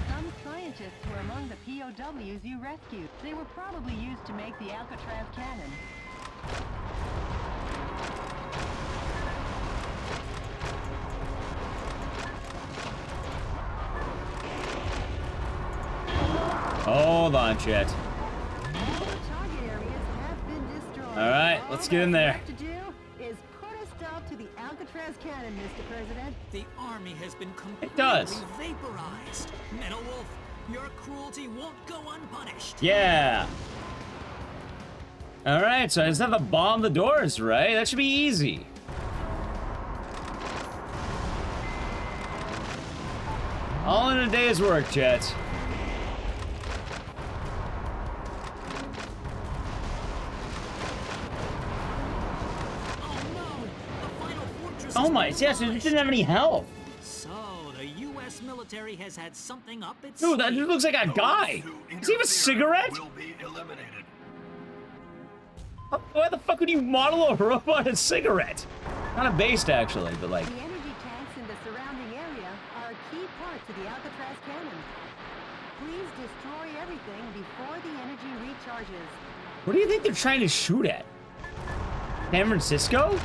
Some scientists were among the POWs you rescued. They were probably used to make the Alcatraz cannon. Hold on, chat. Alright, let's get in there. What to do is put a stop to the Alcatraz cannon, Mr. President. The army has been completely does. vaporized. Metal Wolf, your cruelty won't go unpunished. Yeah. Alright, so I just have to bomb the doors, right? That should be easy. All in a day's work, chat. Oh my, yes, it didn't have any health. So, the U.S. military has had something up its Dude, that sleeve. looks like a guy. Does he have a cigarette? Why the fuck would you model a robot a cigarette? Kind of based, actually, but like... The energy tanks in the surrounding area are key parts of the Alcatraz cannon. Please destroy everything before the energy recharges. What do you think they're trying to shoot at? San Francisco?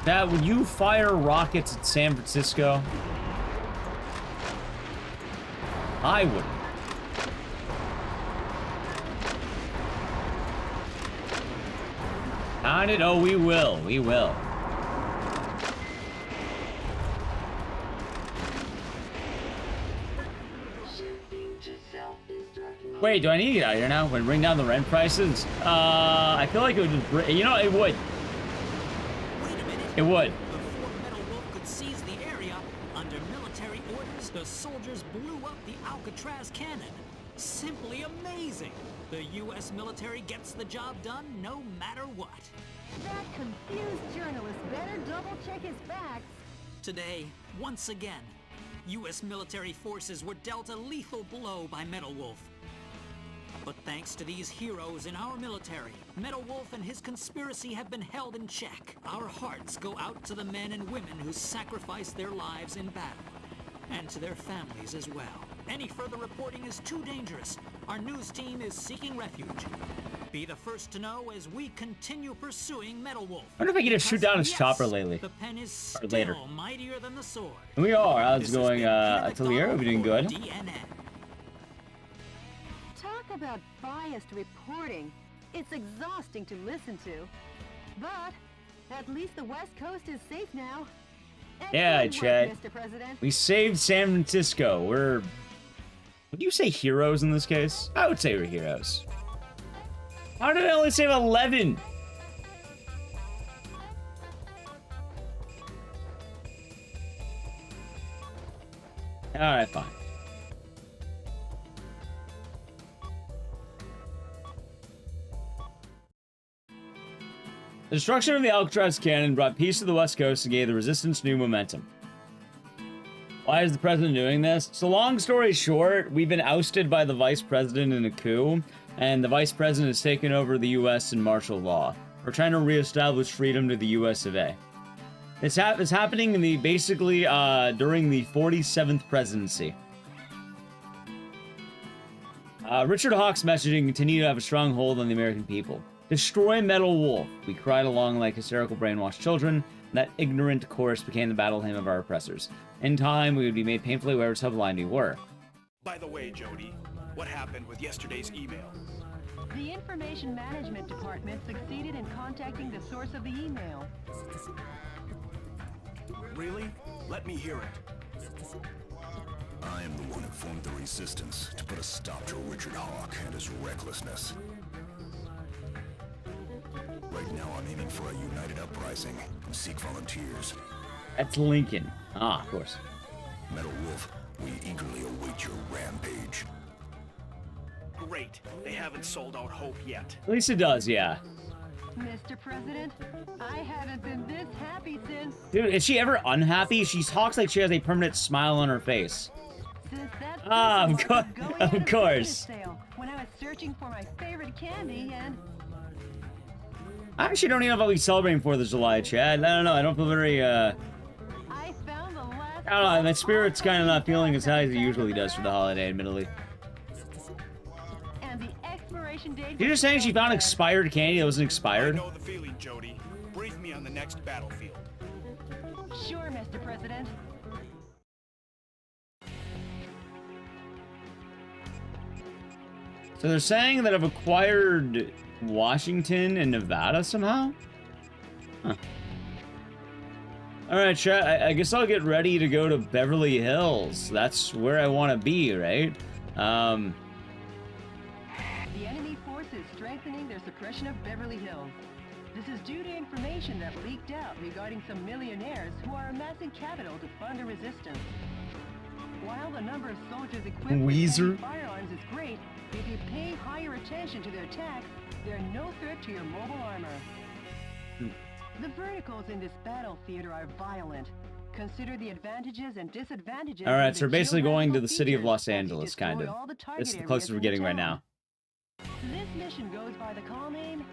Dad, would you fire rockets at San Francisco? I wouldn't. Pound it? Oh, we will. We will. Wait, do I need to get out of here now? When bring down the rent prices? I feel like it would just... You know, it would. It would. Before Metal Wolf could seize the area, under military orders, the soldiers blew up the Alcatraz cannon. Simply amazing. The U.S. military gets the job done no matter what. That confused journalist better double-check his facts. Today, once again, U.S. military forces were dealt a lethal blow by Metal Wolf. But thanks to these heroes in our military, Metal Wolf and his conspiracy have been held in check. Our hearts go out to the men and women who sacrificed their lives in battle, and to their families as well. Any further reporting is too dangerous. Our news team is seeking refuge. Be the first to know as we continue pursuing Metal Wolf. I wonder if I get to shoot down his Yes, chopper lately. The pen is Or still later. mightier than the sword. We are. How's This it has going, been Peter Atelier? Are we doing McDonald good? for DNN. Talk about biased reporting. It's exhausting to listen to. But at least the West Coast is safe now. Yeah, Excellent work, Chad. Mr. President. We saved San Francisco. We're... Would you say heroes in this case? I would say we're heroes. How did I only save 11? Alright, fine. The destruction of the Alcatraz cannon brought peace to the West Coast and gave the resistance new momentum. Why is the president doing this? So long story short, we've been ousted by the vice president in a coup, and the vice president has taken over the U.S. in martial law. We're trying to reestablish freedom to the U.S. of A. It's happening in the basically during the 47th presidency. Richard Hawk's messaging continued to have a strong hold on the American people. Destroy Metal Wolf. We cried along like hysterical brainwashed children. That ignorant chorus became the battle hymn of our oppressors. In time, we would be made painfully aware of how blind we were. By the way, Jody, what happened with yesterday's email? The Information Management Department succeeded in contacting the source of the email. Really? Let me hear it. I am the one who formed the resistance to put a stop to Richard Hawk and his recklessness. Right Now I'm aiming for a united uprising. Seek volunteers. That's Lincoln. Ah, of course. Metal Wolf, we eagerly await your rampage. Great. They haven't sold out hope yet. At least it does, yeah. Mr. President, I haven't been this happy since... Dude, is she ever unhappy? She talks like she has a permanent smile on her face. Since that Of course. Sale, when I was searching for my favorite candy and... I actually don't even know if I'll be celebrating 4th of July, Chad. I don't know. I don't feel very, I found the last... I don't know. My spirit's kind of not feeling as high as it usually does for the holiday, admittedly. And the expiration date... You're just saying she found expired candy that wasn't expired? I know the feeling, Jody. Brief me on the next battlefield. Sure, Mr. President. So they're saying that I've acquired Washington and Nevada somehow? Huh. Alright, chat. I guess I'll get ready to go to Beverly Hills. That's where I want to be, right? The enemy force is strengthening their suppression of Beverly Hills. This is due to information that leaked out regarding some millionaires who are amassing capital to fund the resistance. While the number of soldiers equipped with firearms is great, if you pay higher attention to their attacks, they're no threat to your mobile armor. The verticals in this battle theater are violent. Consider the advantages and disadvantages. Alright, so we're basically going to the city of Los Angeles, kind of. This is the closest we're getting right now. This mission goes by the call name...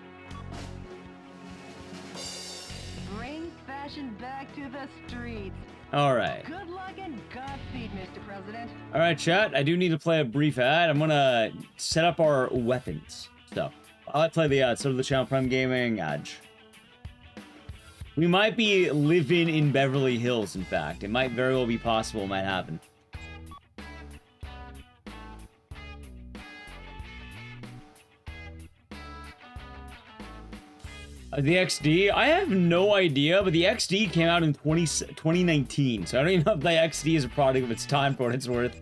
Bring fashion back to the streets. Alright. Good luck and Godspeed, Mr. President. Alright, chat. I do need to play a brief ad. I'm gonna set up our weapons. So, I'll play the ad. So, the channel Prime Gaming ad. We might be living in Beverly Hills, in fact. It might very well be possible. It might happen. The XD? I have no idea, but the XD came out in 2019, so I don't even know if the XD is a product of its time for what it's worth.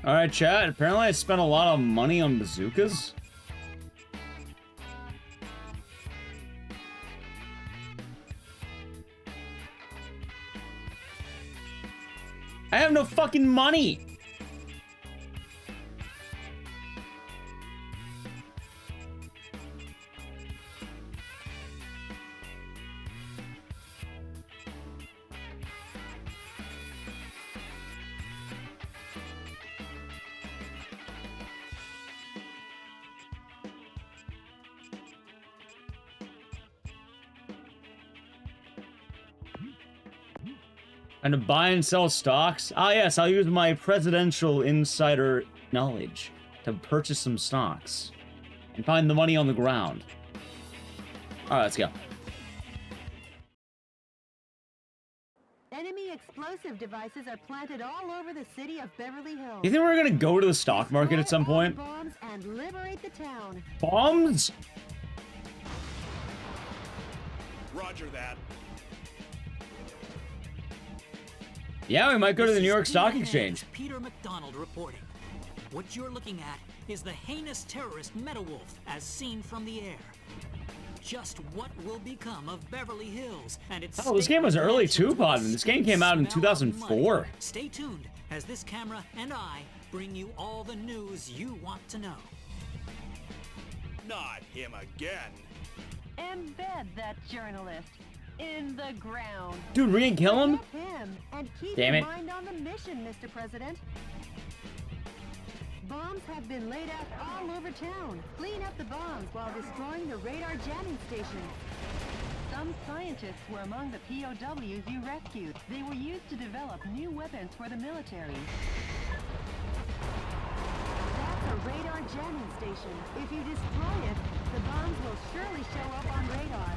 Alright, chat. Apparently I spent a lot of money on bazookas. I have no fucking money! And to buy and sell stocks? Ah, yes, I'll use my presidential insider knowledge to purchase some stocks and find the money on the ground. All right, let's go. Enemy explosive devices are planted all over the city of Beverly Hills. You think we're gonna go to the stock market at some point? Bombs and liberate the town. Bombs? Roger that. Yeah, we might go to the New York Stock Exchange. Peter McDonald reporting. What you're looking at is the heinous terrorist Metal Wolf as seen from the air. Just what will become of Beverly Hills and its... Oh, this game was early too, Podman. This game came out in 2004. Stay tuned as this camera and I bring you all the news you want to know. Not him again. Embed that journalist in the ground. Dude, we can kill him? And keep Damn your it. mind on the mission, Mr. President. Bombs have been laid out all over town. Clean up the bombs while destroying the radar jamming station. Some scientists were among the POWs you rescued. They were used to develop new weapons for the military. That's a radar jamming station. If you destroy it, The bombs will surely show up on radar.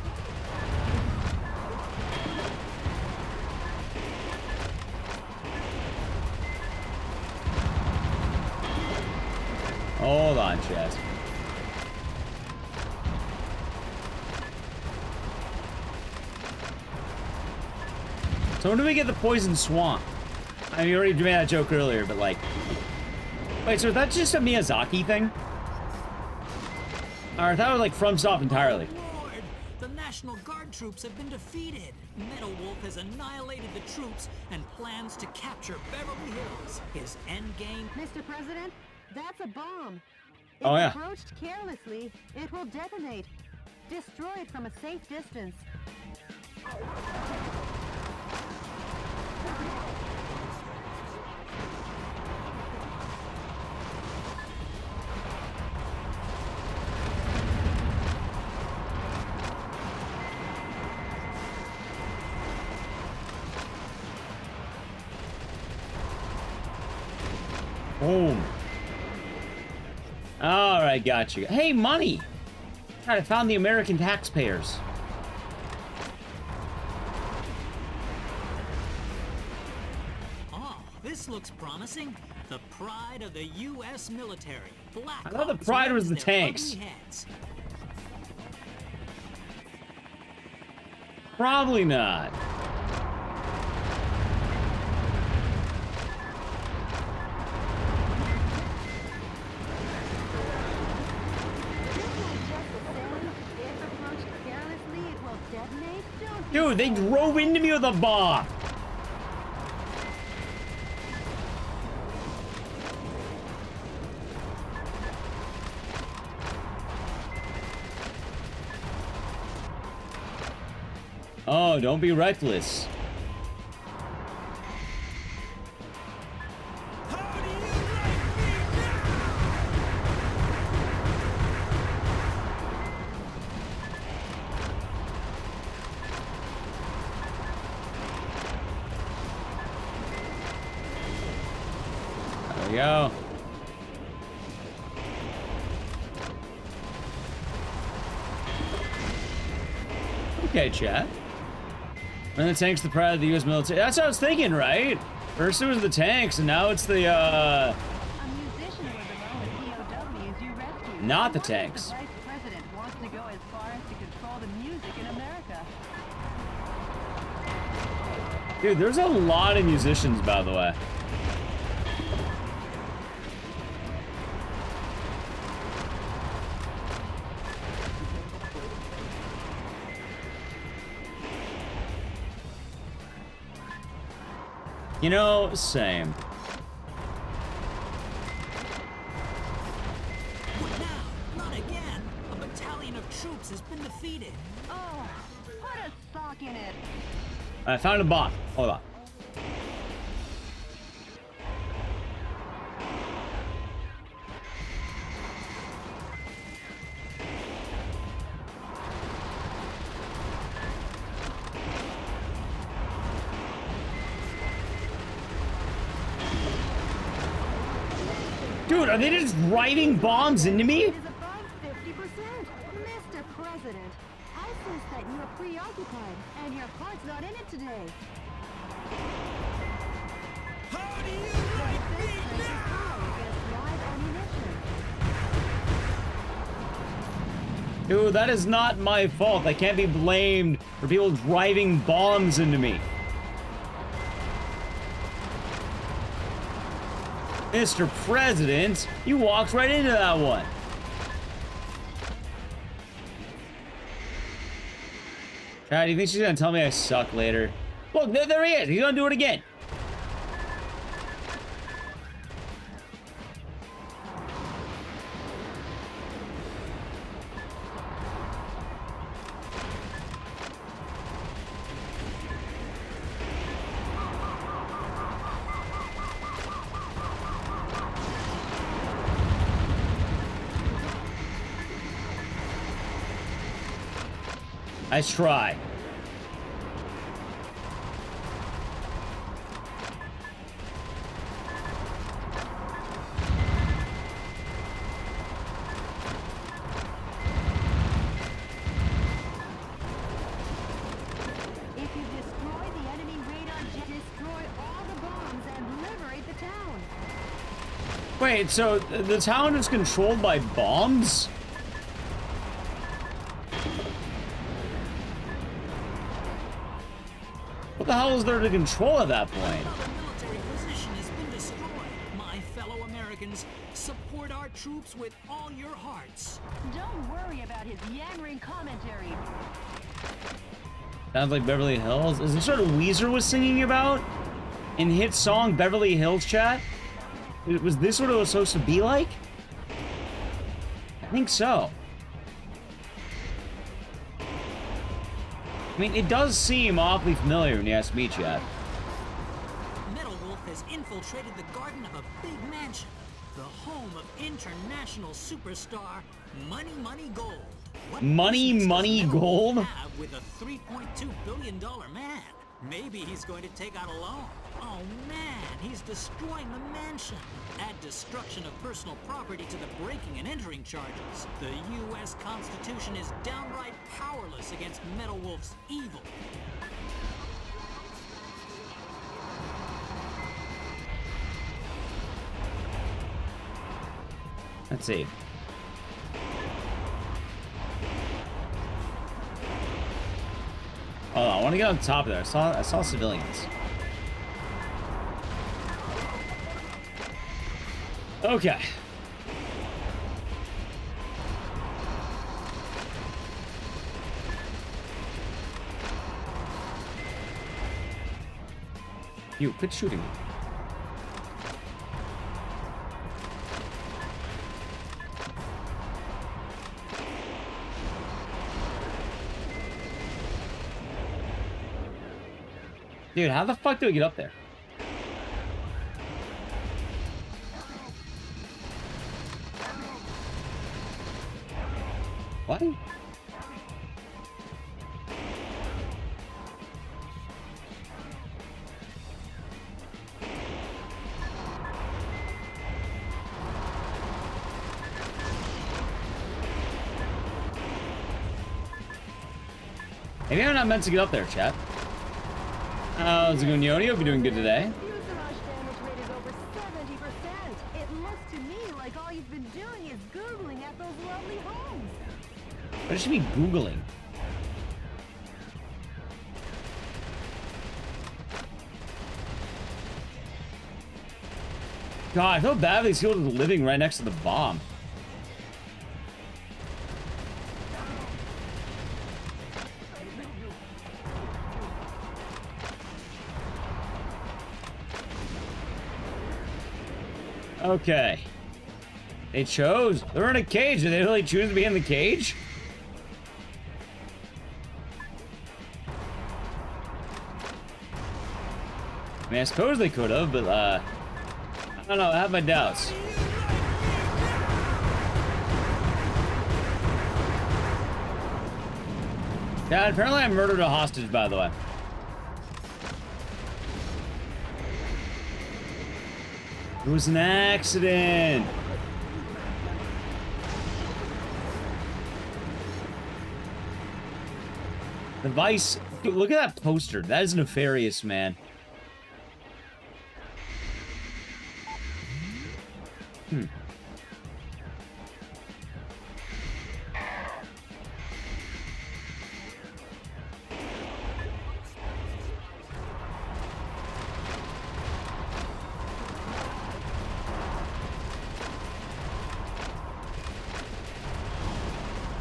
Hold on, chat. So when do we get the poison swamp? I mean, you already made that joke earlier, but like... Wait, so that's just a Miyazaki thing? Or that was like FromSoft entirely. Lord, the National Guard troops have been defeated. Metal Wolf has annihilated the troops and plans to capture Beverly Hills. His endgame... Mr. President, that's a bomb. If Oh, yeah. approached carelessly, it will detonate. Destroy it from a safe distance. Boom. Alright, got you. Hey, money! God, I found the American taxpayers. Oh, this looks promising. The pride of the U.S. military. Black I thought the Ops pride was raise the their tanks. ugly heads. Probably not. Dude, they drove into me with a bomb. Oh, don't be reckless. There we go. Okay, chat. And the tanks, the pride of the U.S. military. That's what I was thinking, right? First it was the tanks, and now it's the, A musician was among the POWs you rescued. Not the What if tanks. The vice president wants to go as far as to control the music in America. Dude, there's a lot of musicians, by the way. You know, same. What now? Not again. A battalion of troops has been defeated. Oh, put a sock in it. I found a bomb. Hold on. Dude, are they just driving bombs into me? It is above 50%. Mr. President, I sense that you are preoccupied and your heart's not in it today. How do you like me now? Against live ammunition. Dude, that is not my fault. I can't be blamed for people driving bombs into me. Mr. President, you walked right into that one. Chad, do you think she's gonna tell me I suck later? Look, there he is. He's gonna do it again. Nice try. Wait, so the town is controlled by bombs? What the hell is there to control at that point? Another military position has been destroyed. My fellow Americans, support our troops with all your hearts. Don't worry about his yammering commentary. Sounds like Beverly Hills. Is this what Weezer was singing about in hit song Beverly Hills, chat? Was this what it was supposed to be like? I think so. I mean, it does seem awfully familiar when you ask me, chat. Metal Wolf has infiltrated the garden of a big mansion, the home of international superstar Money Money Gold. What Money business does Money Metal Wolf Gold? have with a $3.2 billion man? Maybe he's going to take out a loan. Oh man, he's destroying the mansion. Add destruction of personal property to the breaking and entering charges. The U.S. Constitution is downright powerless against Metal Wolf's evil. Let's see. Oh, I want to get on top of there. I saw civilians. Okay. You quit shooting me. Dude, how the fuck do we get up there? What? Maybe I'm not meant to get up there, chat. How's it going, Yoni? Hope you're doing good today. Fuselage damage rate is over 70%. It looks to me like all you've been doing is Googling at those lovely homes. What should be Googling? God, I feel bad these people are living right next to the bomb. Okay. They chose. They're in a cage. Did they really choose to be in the cage? I mean, I suppose they could have, but, I don't know. I have my doubts. Yeah, apparently I murdered a hostage, by the way. It was an accident. The Vice... Dude, look at that poster. That is nefarious, man.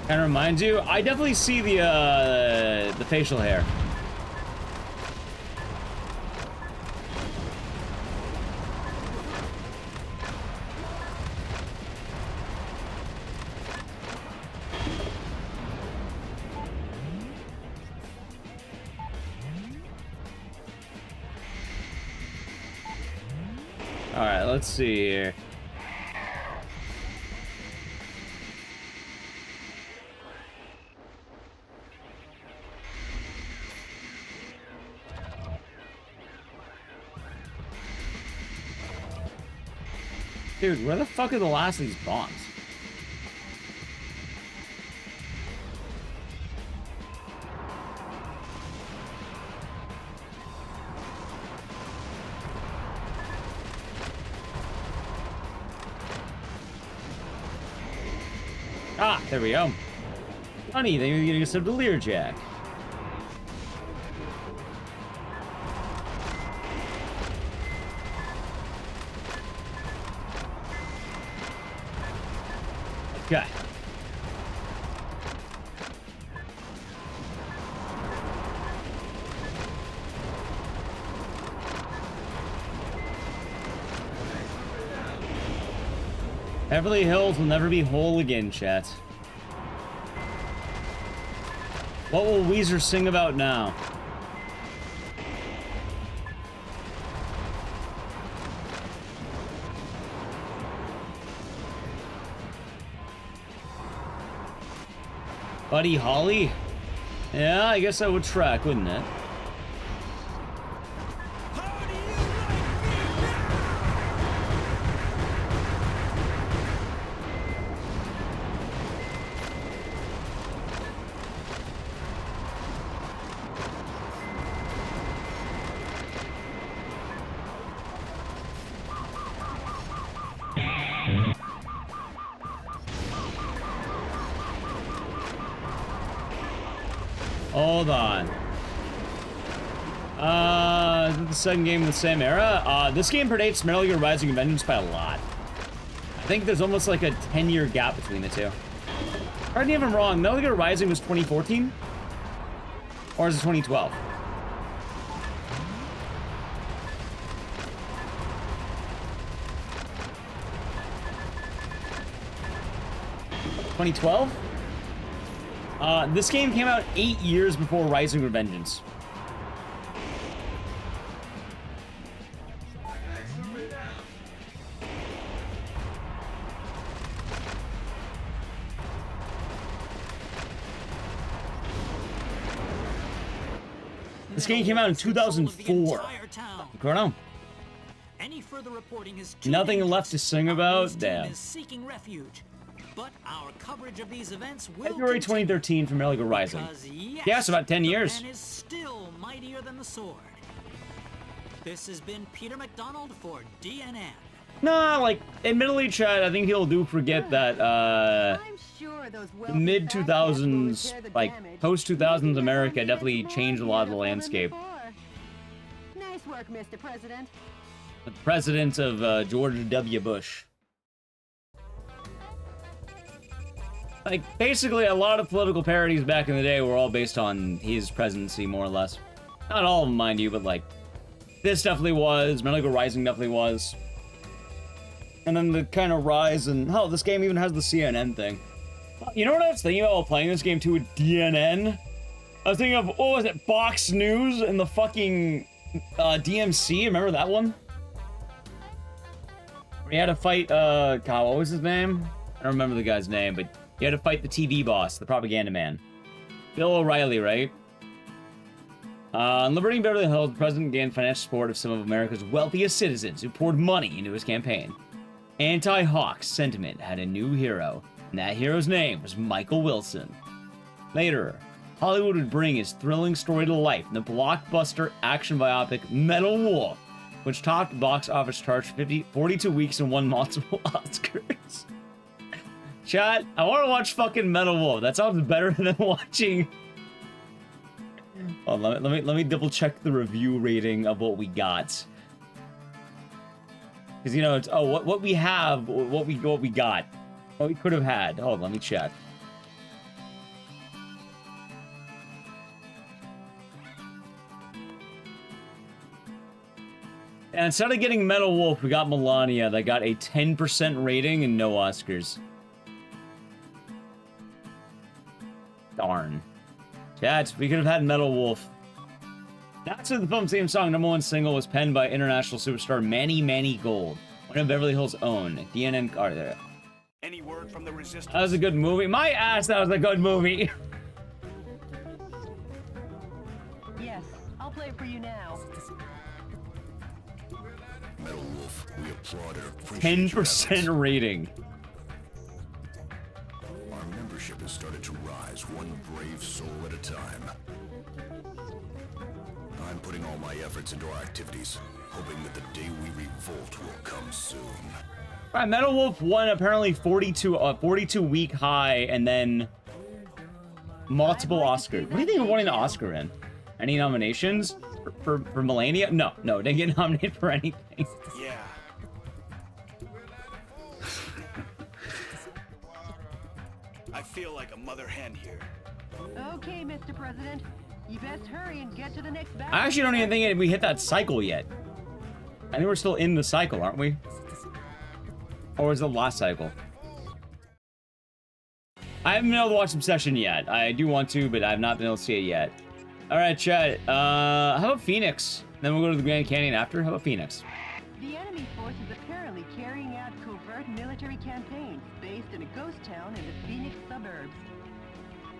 Kind of reminds you. I definitely see the facial hair. All right, let's see here. Dude, where the fuck are the last of these bombs? Ah, there we go. Honey, then you're getting us a Learjack. Okay. Beverly Hills will never be whole again, chat. What will Weezer sing about now? Buddy Holly? Yeah, I guess that would track, wouldn't it? Hold on. Is it the second game in the same era? This game predates Metal Gear Rising and Vengeance by a lot. I think there's almost like a 10-year gap between the two. Correct me if I'm wrong, Metal Gear Rising was 2014? Or is it 2012? (2012) This game came out 8 years before Rising with Vengeance. This game came out in 2004. Chrono. Any further reporting is Nothing left to sing about. Damn. Seeking refuge. But our coverage of these events will February 2013 for Metal Gear Rising. Yes, about 10 years. The pen is still mightier than the sword. This has been Peter McDonald for DNN. Nah, like, admittedly, Chad, I think he'll do forget that, I'm sure those mid-2000s, like, post-2000s America definitely changed a lot of the landscape. Nice work, Mr. President. The president of, George W. Bush. Like, basically, a lot of political parodies back in the day were all based on his presidency, more or less. Not all of them, mind you, but, like, this definitely was. Metal Gear Rising definitely was. And then the kind of rise, and hell, this game even has the CNN thing. You know what I was thinking about while playing this game too with DNN? I was thinking of, what was it, Fox News and the fucking DMC, remember that one? Where you had to fight, God, what was his name? I don't remember the guy's name, but you had to fight the TV boss, the propaganda man. Bill O'Reilly, right? On liberating Beverly Hills, the president gained financial support of some of America's wealthiest citizens who poured money into his campaign. Anti-Hawk sentiment had a new hero, and that hero's name was Michael Wilson. Later, Hollywood would bring his thrilling story to life in the blockbuster action biopic Metal Wolf, which topped box office charts 42 weeks and won multiple Oscars. Chat, I want to watch fucking Metal Wolf. That sounds better than watching... Oh, let me double check the review rating of what we got. Because, you know, it's, oh, what we have, what we got. What we could have had. Hold on, let me check. And instead of getting Metal Wolf, we got Melania that got a 10% rating and no Oscars. Darn. Chat, we could have had Metal Wolf. That's the film's theme song. #1 single was penned by international superstar Manny Gold, one of Beverly Hills' own. DNN car there. Any word from the resistance? That was a good movie. My ass, that was a good movie. Yes, I'll play it for you now. Metal Wolf, we applaud and appreciate 10% rating. Our membership has started to rise, one brave soul at a time. I'm putting all my efforts into our activities, hoping that the day we revolt will come soon. All right, Metal Wolf won apparently 42 week high, and then multiple Oscars. What do you think of winning an Oscar in? Any nominations for Melania? No, didn't get nominated for anything. Yeah. I feel like a mother hen here. Okay, Mr. President. You best hurry and get to the next battle. I actually don't even think we hit that cycle yet. I think we're still in the cycle, aren't we? Or is it the last cycle? I haven't been able to watch Obsession yet. I do want to, but I've not been able to see it yet. All right, chat. How about Phoenix? Then we'll go to the Grand Canyon after. How about Phoenix? The enemy force is apparently carrying out covert military campaigns based in a ghost town in the Phoenix suburbs.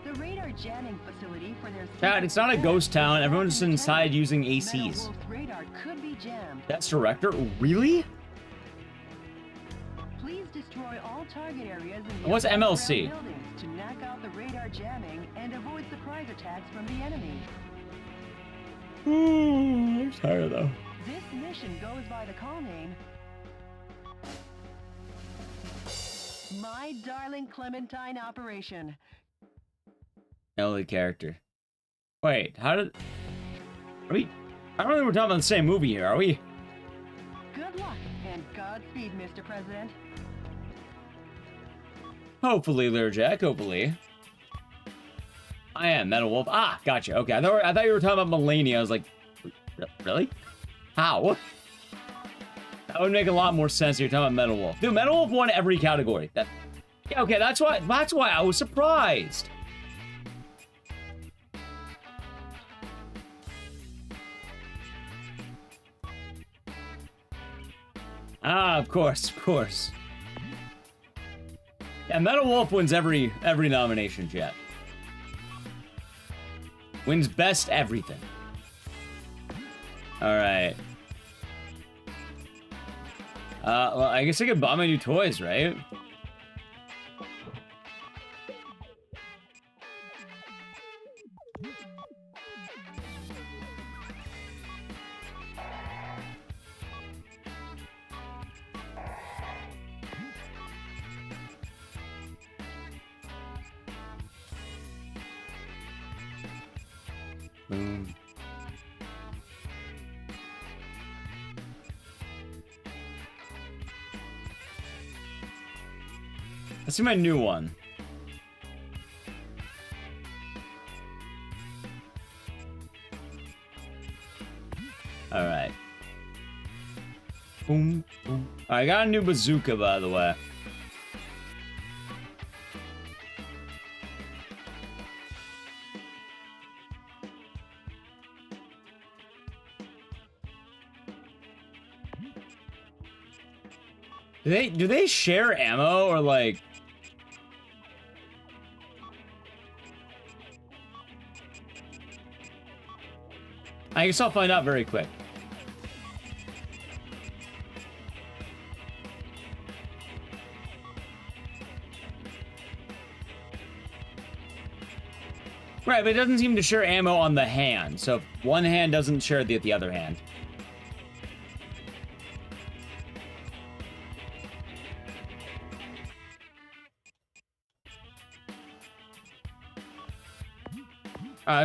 The radar jamming facility for their Chat, it's not a ghost town. Everyone's inside using ACs. Radar could be jammed. That's director? Really? Please destroy all target areas in the What's MLC? buildings to knock out the radar jamming and avoid surprise attacks from the enemy. I'm tired though. This mission goes by the call name My Darling Clementine Operation. Ellie character. Wait, how did... Are we... I don't think we're talking about the same movie here, are we? Good luck and Godspeed, Mr. President. Hopefully, Learjack, hopefully. I am Metal Wolf. Ah, gotcha. Okay, I thought you were talking about Melania. I was like, really? How? That would make a lot more sense if you're talking about Metal Wolf. Dude, Metal Wolf won every category. Yeah, okay, that's why I was surprised. Ah, of course. Yeah, Metal Wolf wins every nomination, chat. Wins best everything. Alright. Well, I guess I could buy my new toys, right? Boom. Let's see my new one. All right. Boom, boom. I got a new bazooka, by the way. Do they share ammo or like? I guess I'll find out very quick. Right, but it doesn't seem to share ammo on the hand. So if one hand doesn't share it with the other hand.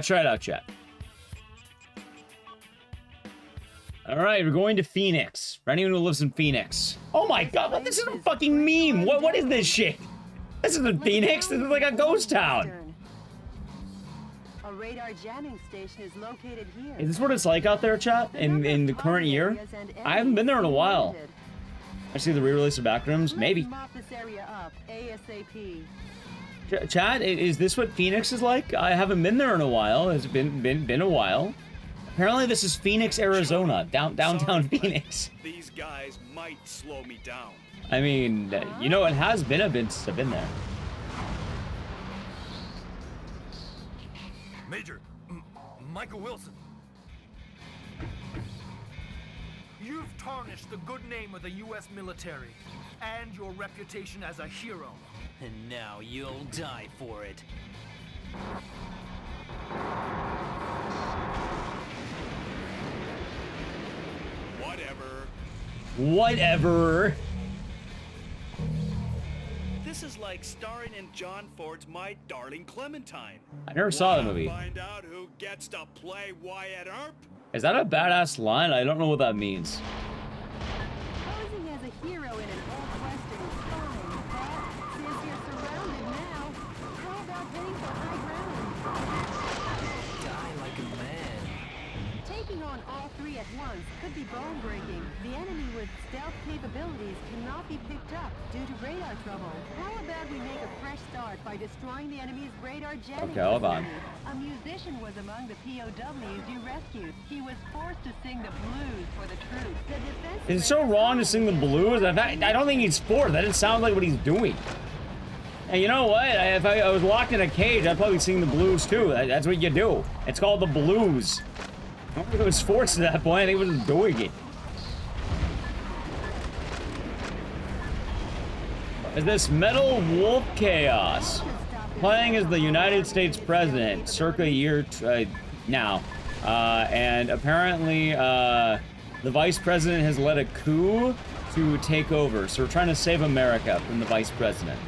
Try it out, chat. Alright, we're going to Phoenix. For anyone who lives in Phoenix. Oh my god, this is a fucking meme! What is this shit? This isn't Phoenix, this is like a ghost town. A radar jamming station is located here. Is this what it's like out there, chat? In the current year? I haven't been there in a while. I see the re-release of Backrooms? Maybe. Chat, is this what Phoenix is like? I haven't been there in a while. It's been a while. Apparently this is Phoenix, Arizona. Downtown Phoenix. These guys might slow me down. I mean, you know, it has been a bit since I've been there. Major, Michael Wilson. You've tarnished the good name of the U.S. military and your reputation as a hero. And now you'll die for it. Whatever. This is like starring in John Ford's My Darling Clementine. I never saw the movie. Find out who gets to play Wyatt Earp? Is that a badass line? I don't know what that means. Posing as a hero in an old western is fine, but since you're surrounded now, how about heading for high ground? Die like a man. Taking on all three at once could be bone-breaking. The enemy with stealth capabilities cannot be picked up due to radar trouble. How about we make a fresh start by destroying the enemy's radar jamming? Okay, hold on. A musician was among the POWs you rescued. He was forced to sing the blues for the troops. The defense Is it so wrong to sing the blues? I don't think he's forced. That didn't sound like what he's doing. And you know what? If I was locked in a cage, I'd probably sing the blues too. That's what you do. It's called the blues. I don't think it was forced at that point. I think he was just doing it. Is this Metal Wolf Chaos? Playing as the United States President, circa year now. And apparently, the Vice President has led a coup to take over. So we're trying to save America from the Vice President.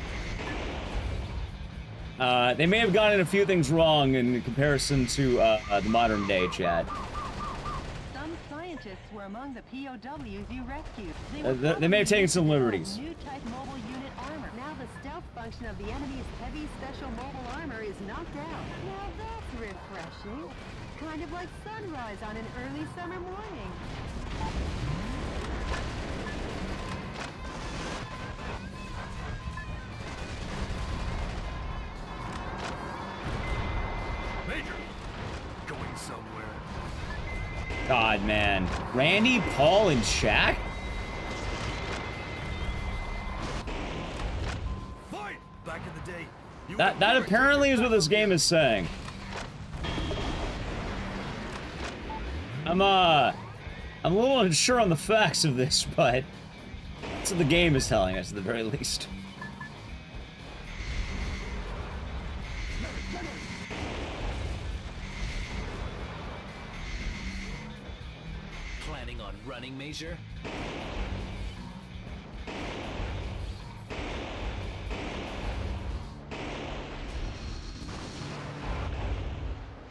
They may have gotten a few things wrong in comparison to the modern day, Chad. Some scientists were among the POWs you rescued. They may have taken some liberties. New type mobile unit armor. Now the stealth function of the enemy's heavy special mobile armor is knocked out. Now that's refreshing. Kind of like sunrise on an early summer morning. Major, going somewhere. God, man. Randy, Paul, and Shaq? Fine. Back in the day. That apparently is what this game is saying. I'm a little unsure on the facts of this, but that's what the game is telling us at the very least. Planning on running, Major?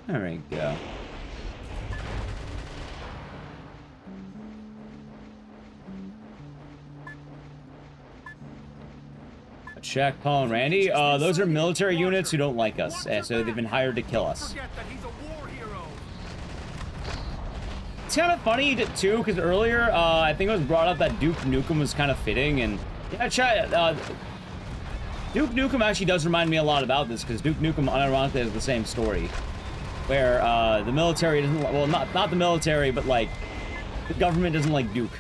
There we go. Shaq, Paul, and Randy, those are military units who don't like us, so they've been hired to kill us. Forget that he's a war hero. It's kind of funny, too, because earlier, I think it was brought up that Duke Nukem was kind of fitting, and yeah, Chad, Duke Nukem actually does remind me a lot about this, because Duke Nukem, unironically, has the same story, where the military doesn't, well, not the military, but, like, the government doesn't like Duke.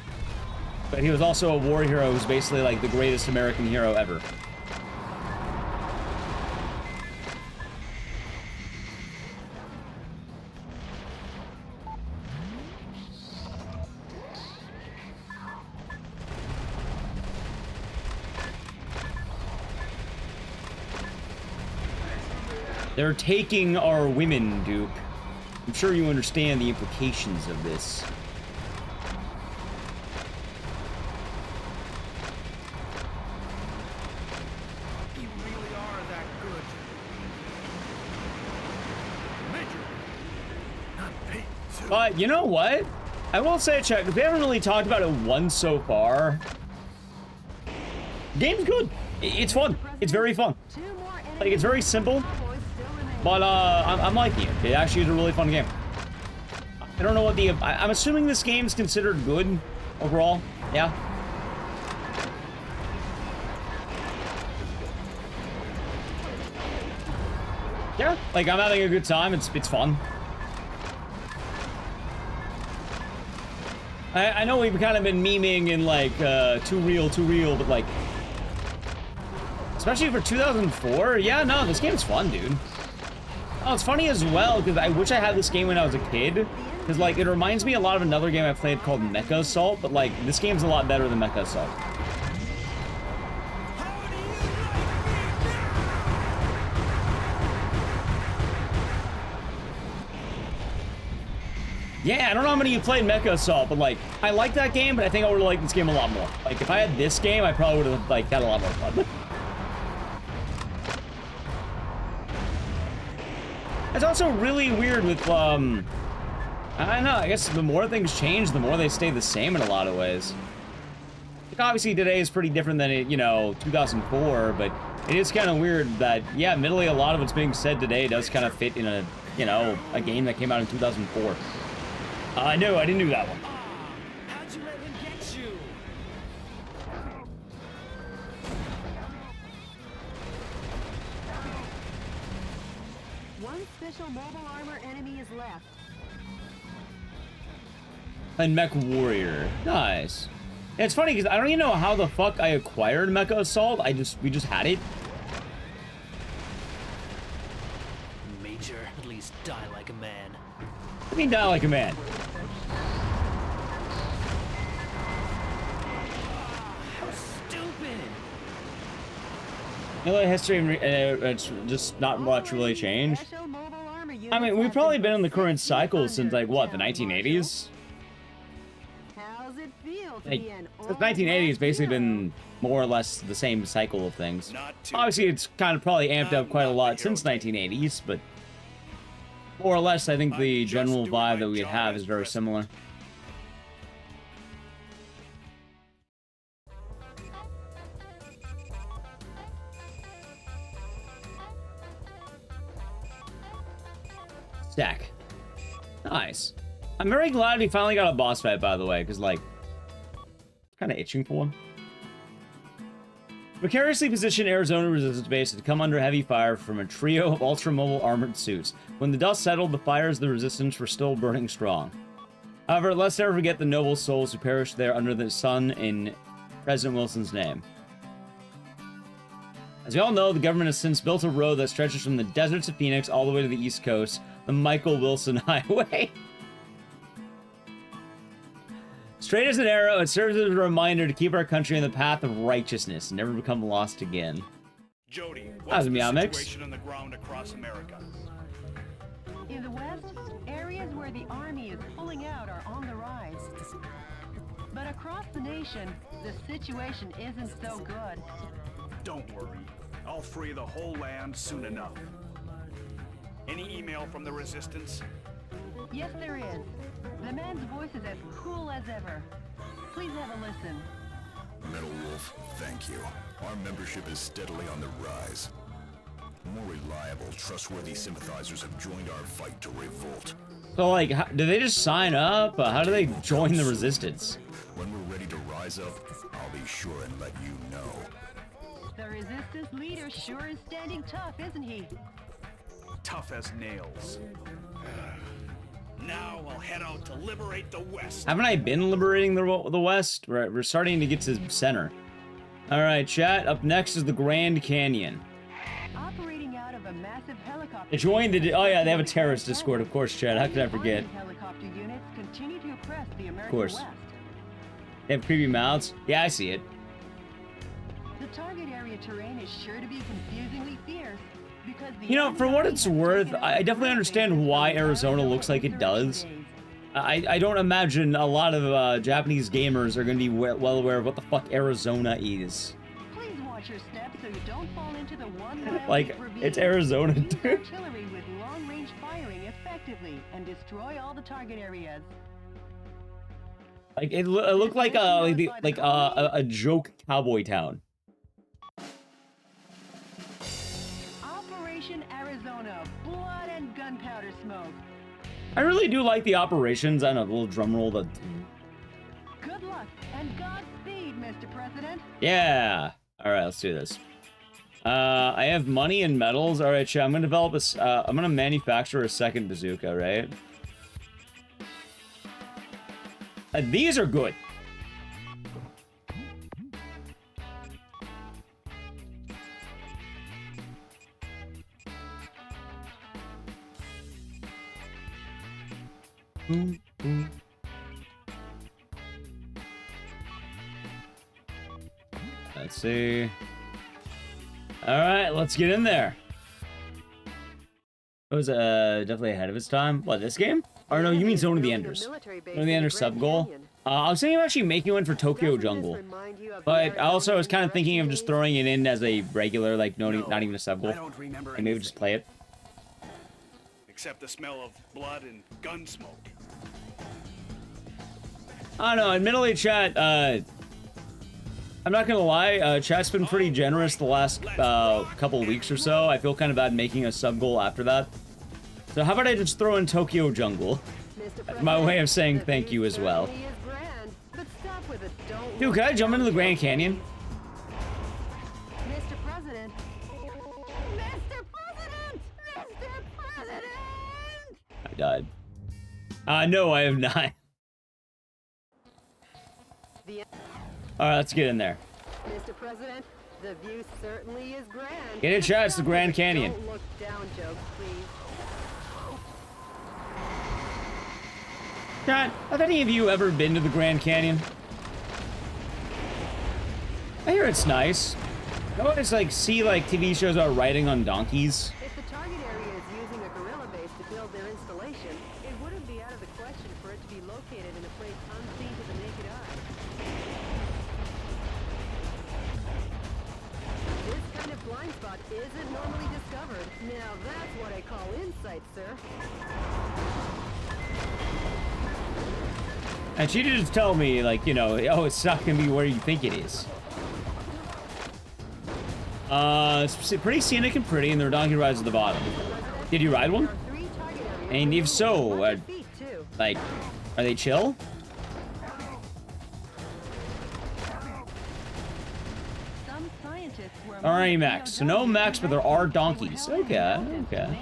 But he was also a war hero who's basically, like, the greatest American hero ever. They're taking our women, Duke. I'm sure you understand the implications of this. You really are that good. Major. Not paid to. You know what? I will say, Chuck, we haven't really talked about it once so far. Game's good. It's fun. It's very fun. Like, it's very simple, but I'm liking it. It actually is a really fun game. I don't know what the... I'm assuming this game's considered good overall. Yeah. Yeah, like, I'm having a good time. It's fun. I know we've kind of been memeing in, like, too real, but, like... Especially for 2004? Yeah, no, this game's fun, dude. Oh, it's funny as well, because I wish I had this game when I was a kid. Because, like, it reminds me a lot of another game I played called Mecha Assault, but, like, this game's a lot better than Mecha Assault. Yeah, I don't know how many of you played Mecha Assault, but, like, I like that game, but I think I would have liked this game a lot more. Like, if I had this game, I probably would have, like, had a lot more fun. It's also really weird with, I don't know, I guess the more things change, the more they stay the same in a lot of ways. Like, obviously today is pretty different than it, you know, 2004, but it is kind of weird that, yeah, admittedly, a lot of what's being said today does kind of fit in a, you know, a game that came out in 2004. No, I didn't do that one. How'd you let him get you? One special mobile armor enemy is left. And Mech Warrior. Nice. And it's funny because I don't even know how the fuck I acquired Mecha Assault. We just had it. Major, at least die like a man. What do you mean die like a man? How stupid! You know, history, it's just not much really changed. Special mobile armor I mean, we've probably been in the current cycle since, like, what, the 1980s? How's it feel to Like, be an since 1980, it's basically been more or less the same cycle of things. Obviously, it's kind of probably amped up quite a lot since 1980s, but more or less, I think the general vibe that we have is very similar. Stack. Nice. I'm very glad we finally got a boss fight, by the way, because, like, kind of itching for one. Precariously positioned Arizona resistance base had come under heavy fire from a trio of ultra-mobile armored suits. When the dust settled, the fires of the resistance were still burning strong. However, let's never forget the noble souls who perished there under the sun in President Wilson's name. As we all know, the government has since built a road that stretches from the deserts of Phoenix all the way to the East Coast, the Michael Wilson Highway. Straight as an arrow, it serves as a reminder to keep our country in the path of righteousness and never become lost again. Jody, How's what's it, the Meow-Mix? situation on the ground across America? In the West, areas where the Army is pulling out are on the rise. But across the nation, the situation isn't so good. Don't worry. I'll free the whole land soon enough. Any email from the Resistance? Yes, there is. The man's voice is as cool as ever. Please have a listen. Metal Wolf, thank you. Our membership is steadily on the rise. More reliable, trustworthy sympathizers have joined our fight to revolt. So, like, do they just sign up? How do they join the resistance? When we're ready to rise up, I'll be sure and let you know. The resistance leader sure is standing tough, isn't he? Tough as nails. Now I'll head out to liberate the West. Haven't I been liberating the West? We're starting to get to center. All right, chat. Up next is the Grand Canyon. Operating out of a massive helicopter. They joined the. Oh yeah, they have a terrorist Discord, of course, chat. How could I forget? Helicopter units continue to oppress the American Of course. West. They have creepy mouths. Yeah, I see it. The target area terrain is sure to be confusingly fierce because the You know, for what it's worth, I definitely understand why Arizona looks like it does. I don't imagine a lot of Japanese gamers are going to be well aware of what the fuck Arizona is. Please watch your steps so you don't fall into the 1 mile Like, deep ravine. it's Arizona, Use dude. artillery with long-range firing effectively and destroy all the target areas. Like it looked like a joke cowboy town. Operation Arizona, blood and gunpowder smoke. I really do like the operations. I know, a little drum roll. The Good luck and Godspeed, Mr. President. yeah. All right, let's do this. I have money and metals. All right, chat. I'm gonna develop this. I'm gonna manufacture a second bazooka. Right. These are good. Let's see. All right, let's get in there. It was definitely ahead of its time. What, this game? Or no, you mean Zone of the Enders. Zone of the Enders sub goal. I was thinking of actually making one for Tokyo Jungle, but I also was kind of thinking of just throwing it in as a regular, like, not even a sub goal, and maybe just play it. except the smell of blood and gun smoke. I don't know, admittedly, chat, I'm not gonna lie, chat's been pretty generous the last couple of weeks or so. I feel kind of bad making a sub goal after that. So how about I just throw in Tokyo Jungle? My way of saying thank you as well. Dude, can I jump into the Grand Canyon? Mr. President! Mr. President! Mr. President! I died. No, I have not. Alright, let's get in there. Mr. President, the view certainly is grand. Get in, chat, it's the Grand Canyon. Don't look down, jokes, please. Chat, have any of you ever been to the Grand Canyon? I hear it's nice. I always like see like TV shows about riding on donkeys. If the target area is using a gorilla base to build their installation, it wouldn't be out of the question for it to be located in a place unseen to the naked eye. This kind of blind spot isn't normally discovered. Now that's what I call insight, sir. And she did just tell me, like, you know, oh, it's not gonna be where you think it is. It's pretty scenic and pretty, and there are donkey rides at the bottom. Did you ride one? And if so, like, are they chill? Alright, Max. So no Max, but there are donkeys. Okay, okay.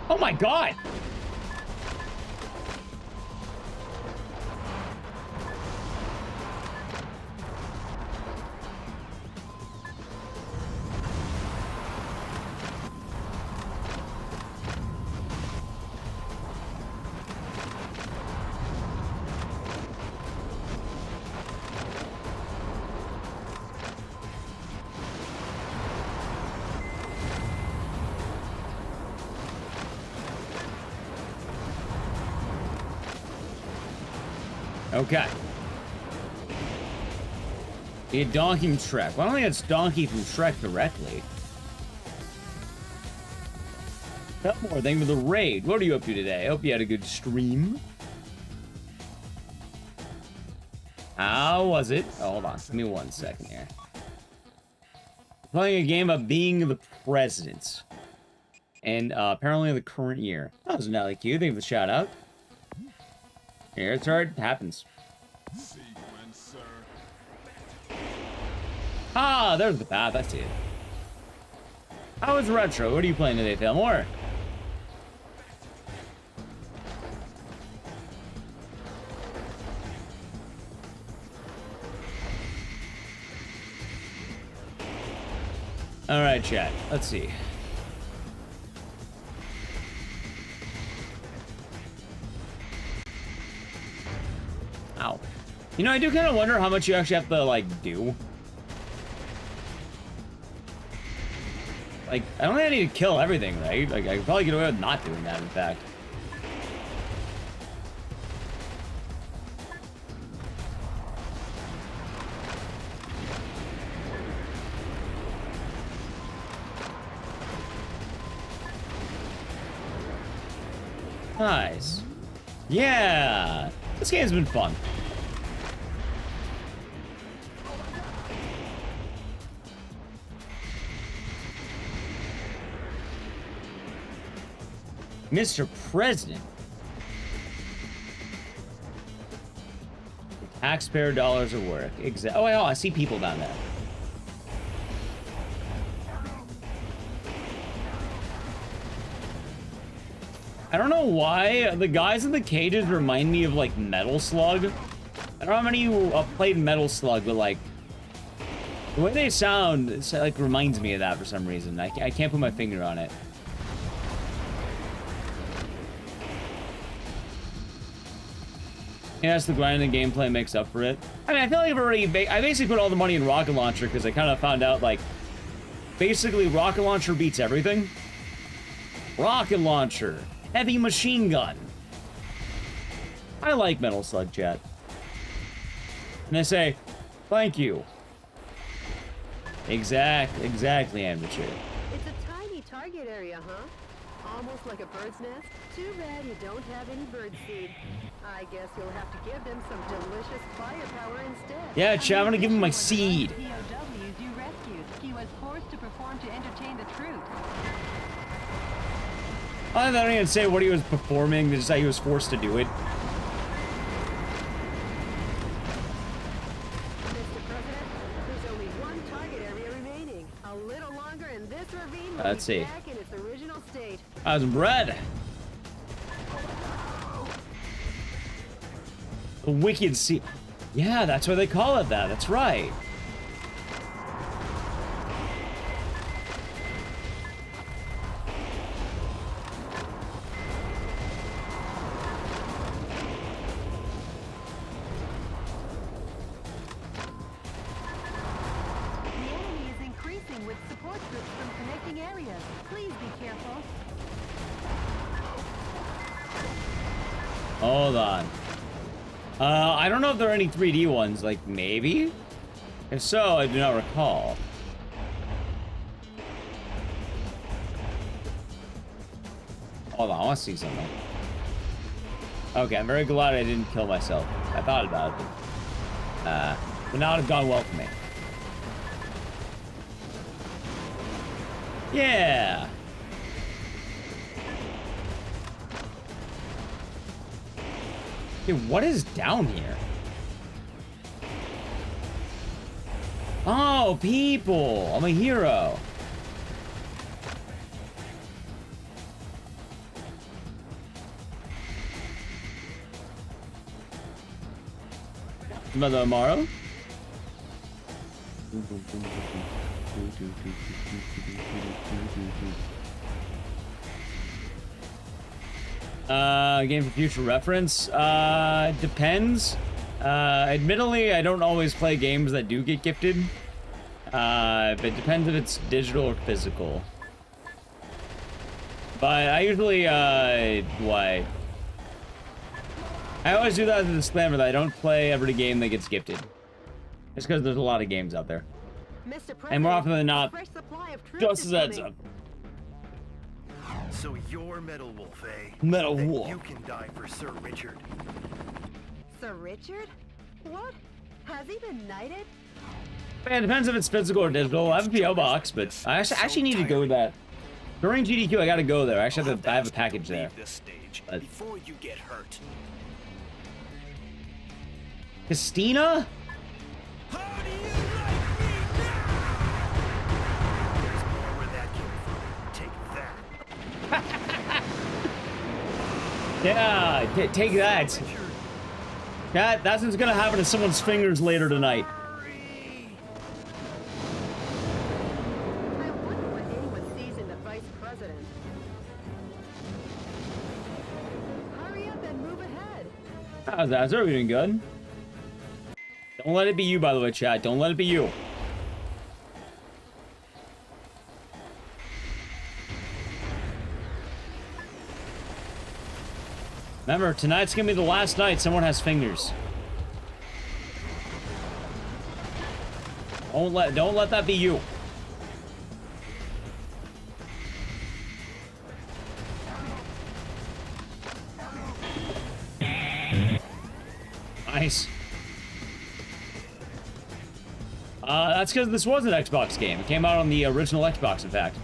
Oh my god! Okay. A donkey from Shrek. Well, I don't think it's Donkey from Shrek directly. More, thank you for the raid. What are you up to today? I hope you had a good stream. How was it? Oh, hold on. Give me 1 second here. Playing a game of being the president. And apparently the current year. That was Nelly Q. Thank you for the shout out. Here, it's hard. It happens. Ah, there's the path. I see it. How is Retro? What are you playing today, Fillmore? All right, chat. Let's see. Ow. You know, I do kind of wonder how much you actually have to, like, do. Like, I don't think I need to kill everything, right? Like, I could probably get away with not doing that, in fact. Nice. Yeah! This game's been fun. Mr. President. Taxpayer dollars at work. Oh, I see people down there. I don't know why the guys in the cages remind me of like Metal Slug. I don't know how many of you played Metal Slug, but like the way they sound, it like reminds me of that for some reason. I can't put my finger on it. Yeah, that's the grind and gameplay makes up for it. I mean, I feel like I basically put all the money in Rocket Launcher because I kind of found out like basically Rocket Launcher beats everything. Rocket Launcher. Heavy machine gun. I like Metal Slug, chat. And I say, thank you. Exactly, amateur. It's a tiny target area, huh? Almost like a bird's nest? Too bad you don't have any bird seed. I guess you'll have to give them some delicious firepower instead. Yeah, chat, I'm gonna give him my seed. POWs you rescued. He was forced to perform to entertain the troops. I don't even say what he was performing, they just say he was forced to do it. Mr. President, there's only one target area remaining. A little longer and this ravine will Let's be see. back in its original state. Some bread. The Wicked Sea. Yeah, that's why they call it that. That's right. The enemy is increasing with support groups from connecting areas. Please be careful. Hold on. I don't know if there are any 3D ones. Like, maybe? If so, I do not recall. Hold on, I want to see something. Okay, I'm very glad I didn't kill myself. I thought about it, but would not have gone well for me. Yeah! Dude, what is down here? Oh, people! I'm a hero. Mother tomorrow? Game for future reference? Depends. Admittedly, I don't always play games that do get gifted. But it depends if it's digital or physical. But I usually, I always do that as a disclaimer that I don't play every game that gets gifted. Just because there's a lot of games out there. And more often than not, just as heads up. So you're Metal Wolf, eh? Metal Then Wolf. You can die for Sir Richard. Sir Richard? What? Has he been knighted? Man, it depends if it's physical or digital. I have a PO box, but I actually need to go to that. During GDQ, I gotta go there. I actually have I have a package there. This stage before you get hurt. Christina? Yeah, take that. That's what's gonna happen to someone's fingers later tonight. I wonder what anyone sees in the vice president. Hurry up and move ahead. How's that? Is everything good? Don't let it be you, by the way, chat. Don't let it be you. Remember, tonight's gonna be the last night someone has fingers. Don't let that be you. Nice. That's because this was an Xbox game. It came out on the original Xbox, in fact.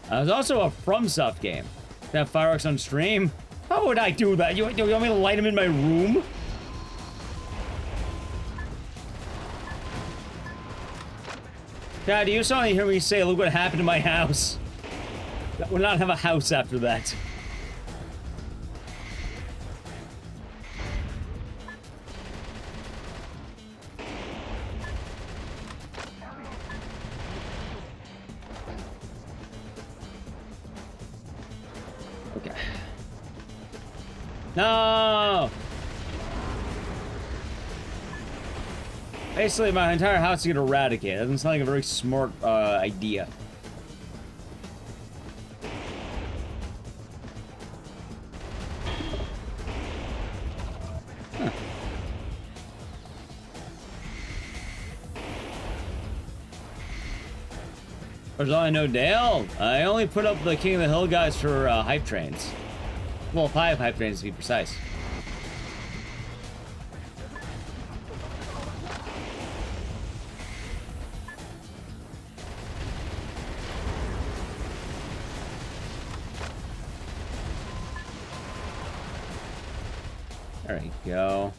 It was also a FromSoft game. To have fireworks on stream? How would I do that? You want me to light them in my room? Dad, you saw me hear me say, look what happened to my house. That would not have a house after that. Okay. No! Basically, my entire house to get eradicated. That doesn't sound like a very smart idea. Huh. There's all I know, Dale. I only put up the King of the Hill guys for hype trains. Well, 5 hype trains to be precise. There we go.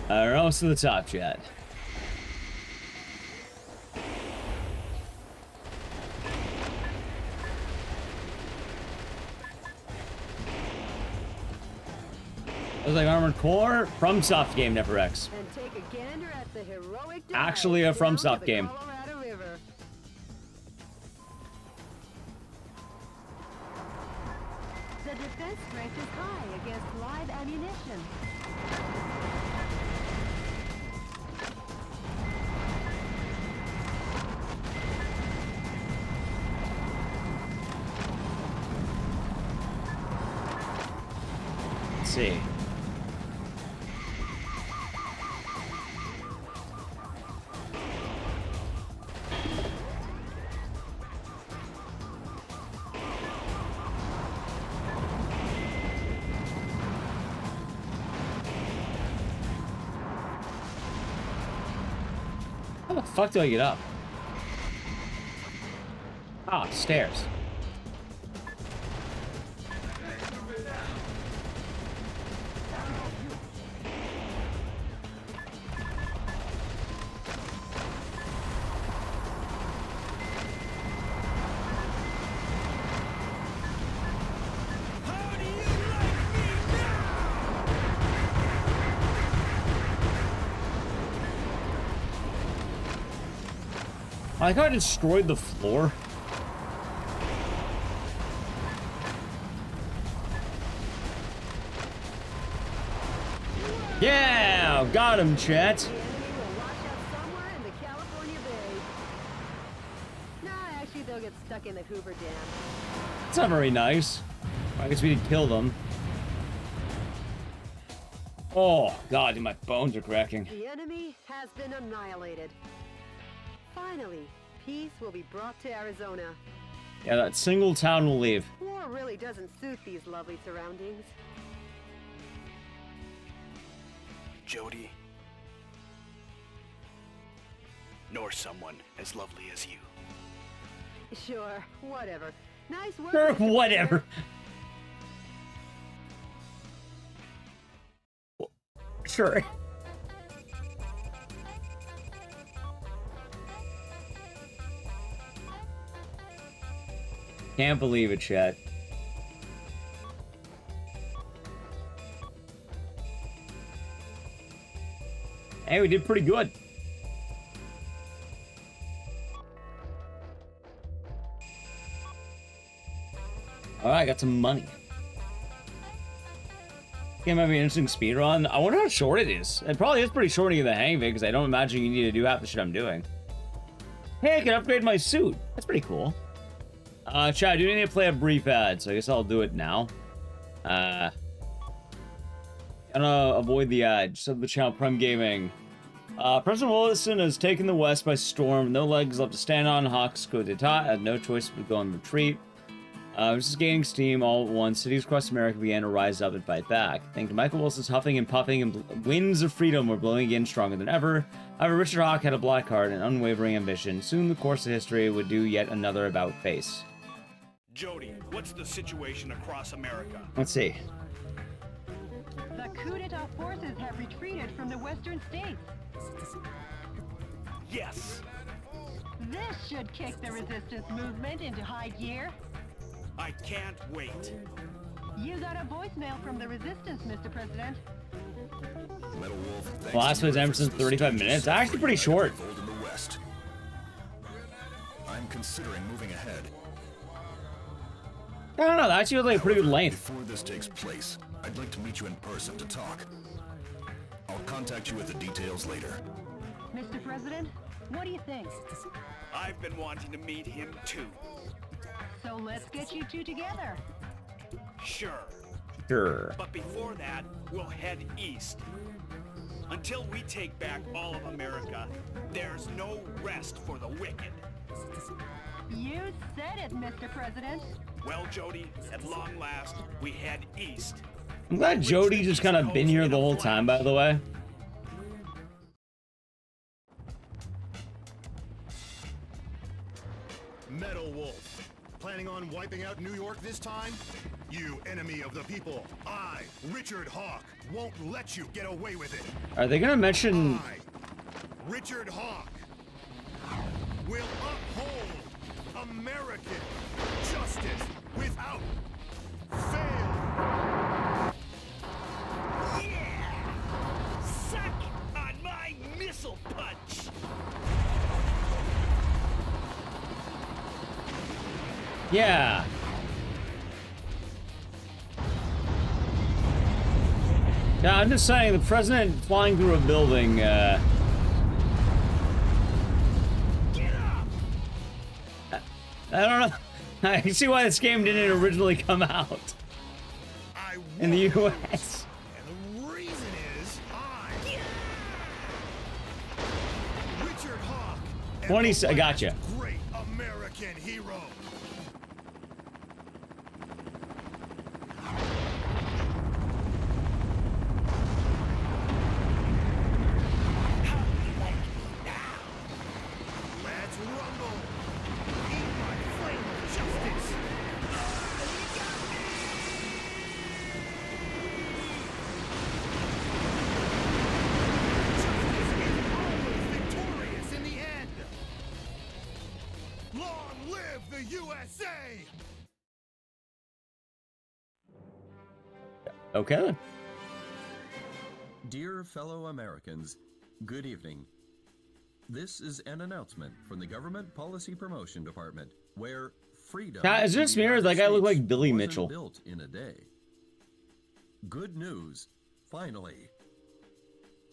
We're almost to the top, chat. I was like Armored Core, FromSoft game, NeverX. And take a gander at the heroic Actually a FromSoft game. The defense strength is high against live ammunition. Let's see. How the fuck do I get up? Ah, stairs. I like how I destroyed the floor. Yeah, got him, chat. The enemy will wash up somewhere in the California Bay. Nah, actually, they'll get stuck in the Hoover Dam. It's not very nice. I guess we did kill them. Oh, God, my bones are cracking. The enemy has been annihilated. Finally, peace will be brought to Arizona. Yeah, that single town will leave. War really doesn't suit these lovely surroundings. Jody, nor someone as lovely as you. Sure, whatever. Nice work. Whatever. Sure. Can't believe it, chat. Hey, we did pretty good. Alright, I got some money. It might be an interesting speedrun. I wonder how short it is. It probably is pretty short to get the hang of it, because I don't imagine you need to do half the shit I'm doing. Hey, I can upgrade my suit. That's pretty cool. Chat, I do need to play a brief ad, so I guess I'll do it now. I'm gonna avoid the ad. Sub the channel, Prime Gaming. President Wilson has taken the West by storm. No legs left to stand on. Hawks coup d'etat had no choice but to go on retreat. This is gaining steam all at once. Cities across America began to rise up and fight back. Thanks to Michael Wilson's huffing and puffing, and winds of freedom were blowing again stronger than ever. However, Richard Hawk had a black heart and unwavering ambition. Soon the course of history would do yet another about face. Jody, what's the situation across America? Let's see. The coup d'etat forces have retreated from the western states. Yes. This should kick the resistance movement into high gear. I can't wait. You got a voicemail from the resistance, Mr. President. Metal Wolf, Last was Emerson's 35 minutes. Actually pretty short. in the West. I'm considering moving ahead. I don't know, that actually was like a pretty good length. Before this takes place, I'd like to meet you in person to talk. I'll contact you with the details later. Mr. President, what do you think? I've been wanting to meet him too. So let's get you two together. Sure. Sure. But before that, we'll head east. Until we take back all of America, there's no rest for the wicked. You said it, Mr. President. Well, Jody, at long last, we head east. I'm glad Jody just kind of been here the whole time, by the way. Metal Wolf, planning on wiping out New York this time? You enemy of the people, I, Richard Hawk, won't let you get away with it. Are they gonna mention... I, Richard Hawk, will uphold American justice without fail. Yeah! Suck on my missile punch! Yeah. Yeah, I'm just saying, the president flying through a building, Get up! I don't know. I can see why this game didn't originally come out in the US. And the reason is Richard Hawk, 20, I gotcha. great American hero. Let's rumble. Eat my flame of justice. Justice is always victorious in the end. Long live the USA! Okay then. Dear fellow Americans, good evening. This is an announcement from the Government Policy Promotion Department, where freedom... Now, is this me or does that guy look like Billy Mitchell? ...built in a day. Good news, finally.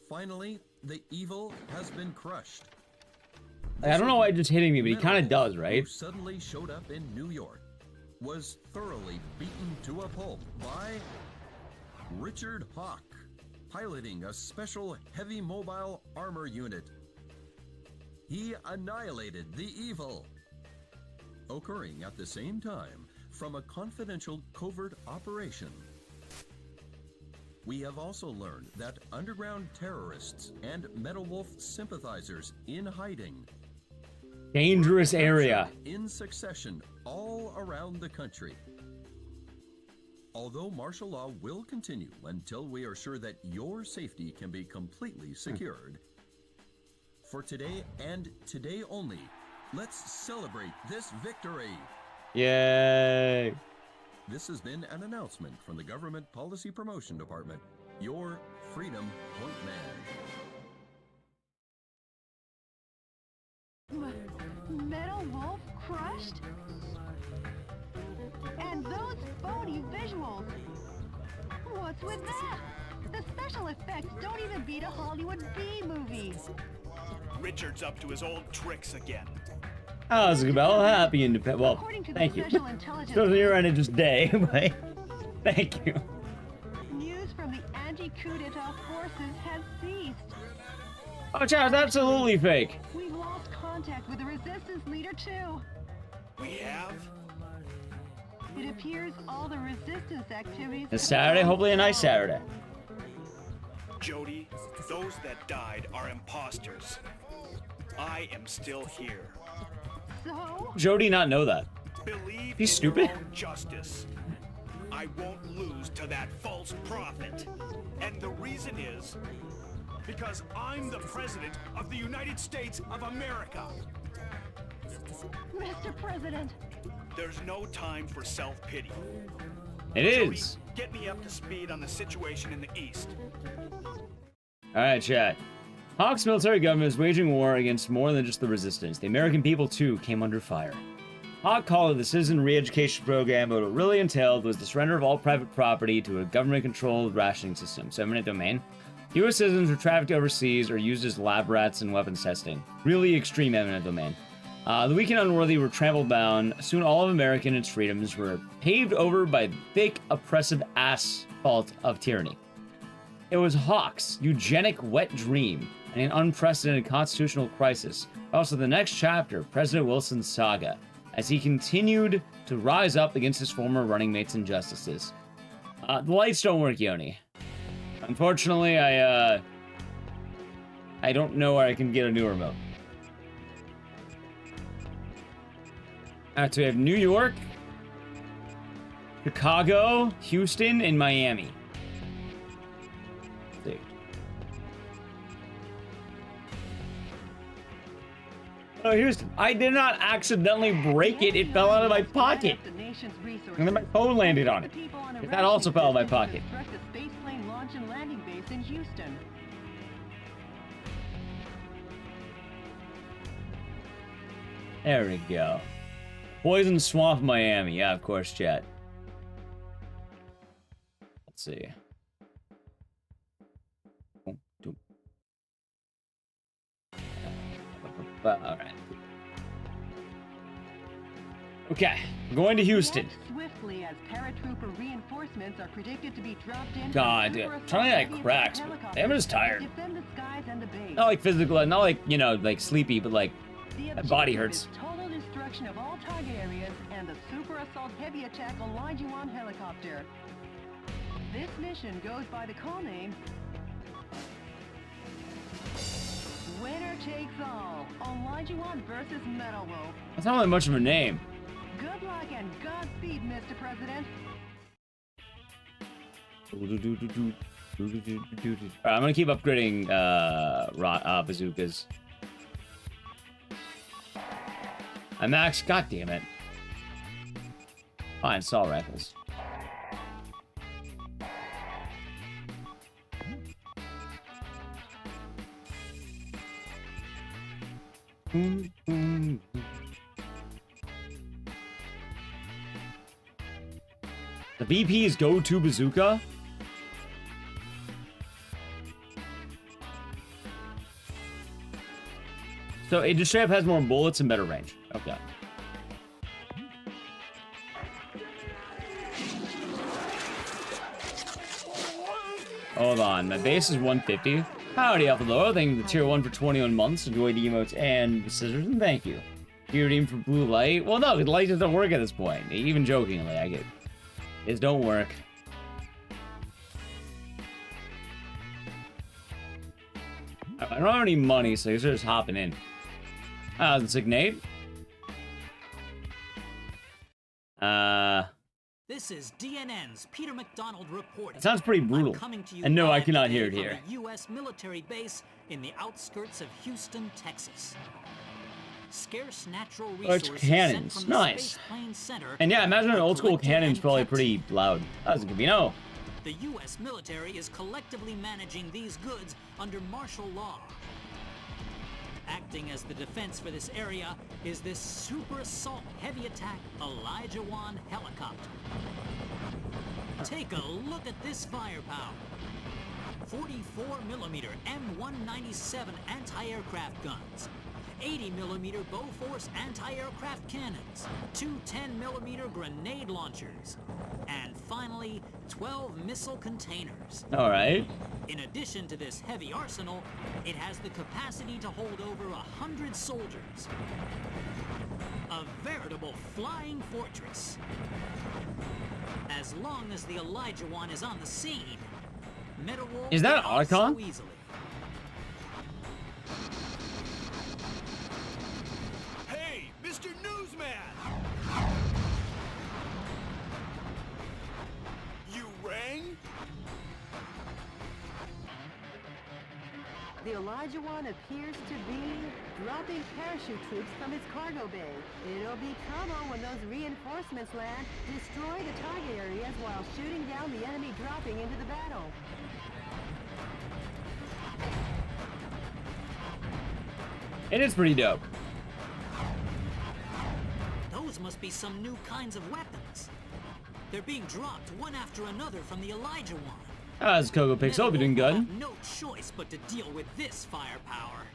Finally, the evil has been crushed. I don't know why it's just hitting me, but he kind of does, right? Who suddenly showed up in New York, was thoroughly beaten to a pulp by Richard Hawk, piloting a special heavy mobile armor unit. He annihilated the evil, occurring at the same time from a confidential covert operation. We have also learned that underground terrorists and Metal Wolf sympathizers in hiding. Dangerous area. In succession all around the country. Although martial law will continue until we are sure that your safety can be completely secured, for today and today only, let's celebrate this victory. Yay. This has been an announcement from the Government Policy Promotion Department, your Freedom Point Man. Metal Wolf crushed? And those phony visuals! What's with that? The special effects don't even beat a Hollywood B movie. Richard's up to his old tricks again. How's it about happy independent? Well, thank you. Doesn't your end of just day, but thank you. News from the anti-coup d'etat forces has ceased. Oh, Chad, that's absolutely fake. We lost contact with the resistance leader too. We have? It appears all the resistance activities. It's Saturday, hopefully a nice Saturday. Jody, those that died are imposters. I am still here. So? Jody not know that. Believe He's in stupid. your own justice. I won't lose to that false prophet. And the reason is because I'm the president of the United States of America. Mr. President. There's no time for self-pity. It is. Jody, get me up to speed on the situation in the East. Alright, chat. Hawk's military government is waging war against more than just the resistance. The American people, too, came under fire. Hawk called it the Citizen Re-Education Program, but what it really entailed was the surrender of all private property to a government-controlled rationing system, so eminent domain. U.S. citizens were trafficked overseas or used as lab rats in weapons testing. Really extreme eminent domain. The weak and unworthy were trampled down. Soon all of America and its freedoms were paved over by the thick, oppressive asphalt of tyranny. It was Hawk's eugenic wet dream and an unprecedented constitutional crisis. Also, the next chapter, President Wilson's saga, as he continued to rise up against his former running mates' injustices. The lights don't work, Yoni. Unfortunately, I don't know where I can get a new remote. Alright, so we have New York, Chicago, Houston, and Miami. Let's see. Oh, Houston. I did not accidentally break it. It fell out of my pocket. And then my phone landed on it. That also fell out of my pocket. There we go. Poison Swamp, Miami. Yeah, of course, chat. Let's see. Alright. Okay, we're going to Houston. Swiftly as paratrooper reinforcements are predicted to be dropped in. God, dude. Trying to cracks. I'm just tired. Not like physical, not like, you know, like sleepy, but like my body hurts. Total destruction of all target areas and the Super Assault Heavy Attack Olajuwon helicopter. This mission goes by the call name Winner Takes All. Olajuwon versus Metal Wolf. That's not really much of a name. Good luck and Godspeed, Mr. President. Alright, I'm gonna keep upgrading bazookas. I maxed, god damn it. Fine, assault rifles. The VP's go-to bazooka? So it just straight up has more bullets and better range. Okay. Hold on, my base is 150. Howdy, Alpha Low. Thank you for the tier 1 for 21 months. Enjoy the emotes and the scissors, and thank you. You redeemed for blue light? Well, no, the light doesn't work at this point. Even jokingly, I get it. Don't work. I don't have any money, so you're just hopping in. Signate. This is DNN's Peter McDonald reporting. It sounds pretty brutal. And no, I cannot hear it here. U.S. military base in the outskirts of Houston, Texas. Scarce natural resources cannons. Sent from the Nice. Space Plane Center And yeah, imagine an old school cannon's probably pretty loud. That's good to know. The U.S. military is collectively managing these goods under martial law. Acting as the defense for this area is this Super Assault Heavy Attack Olajuwon helicopter. Take a look at this firepower. 44mm M197 anti-aircraft guns, 80mm Bofors anti-aircraft cannons, two 10mm grenade launchers, and finally 12 missile containers. All right. In addition to this heavy arsenal, it has the capacity to hold over 100 soldiers. A veritable flying fortress. As long as the Olajuwon is on the scene, Metal Wolf is that an so Otacon? easily. Hey, Mr. Newsman! You rang? The Olajuwon appears to be dropping parachute troops from its cargo bay. It'll be trouble when those reinforcements land, destroy the target areas while shooting down the enemy dropping into the battle. It is pretty dope. Those must be some new kinds of weapons. They're being dropped one after another from the Olajuwon. As Coco picks up, you're doing good. Have no choice but to deal with this firepower.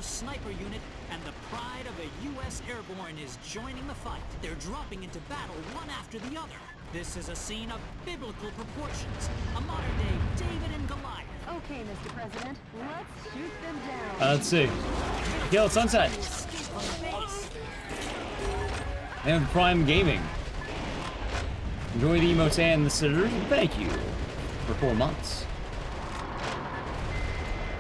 Force sniper unit, and the pride of the U.S. Airborne is joining the fight. They're dropping into battle one after the other. This is a scene of biblical proportions, a modern-day David and Goliath. Okay, Mr. President, let's shoot them down. Let's see. Kill Sunset. And Prime Gaming. Enjoy the emotes and the sitters. Thank you for 4 months.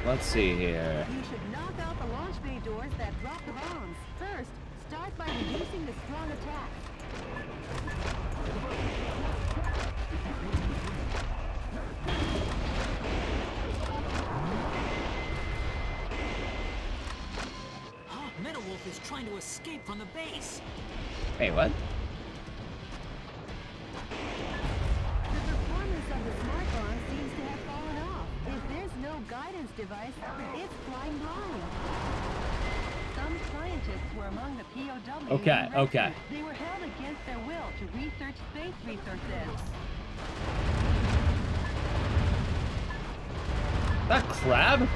Let's see here. You should knock out the launch bay doors that drop the bombs. First, start by reducing the strong attack. Metal Wolf is trying to escape from the base. Hey, what? The performance of the smart bomb seems to have fallen off. If there's no guidance device, it's flying blind. Some scientists were among the POWs. Okay, okay. They were held against their will to research space resources. That crab?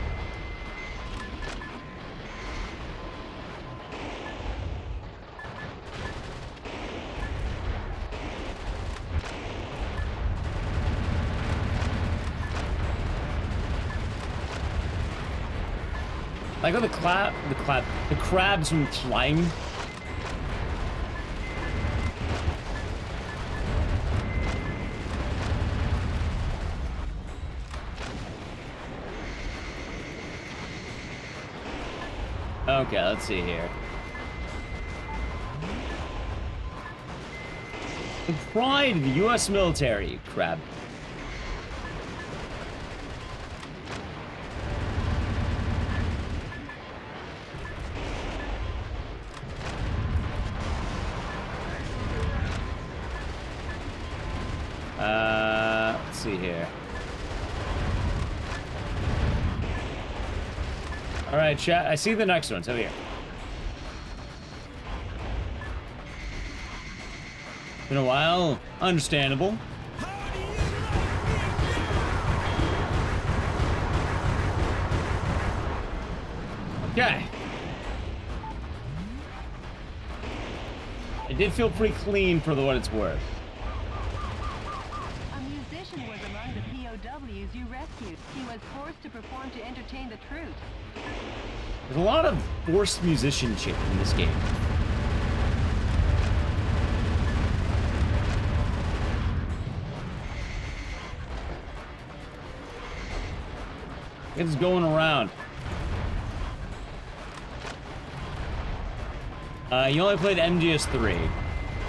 I got the crabs from flying. Okay, let's see here. The pride of the U.S. military, crab. Let's see here. All right, chat. I see the next one. So here. Been a while. Understandable. Okay. It did feel pretty clean for what it's worth. A musician was among the POWs you rescued. He was forced to perform to entertain the troops. There's a lot of forced musicianship in this game. It's going around. You only played MGS3.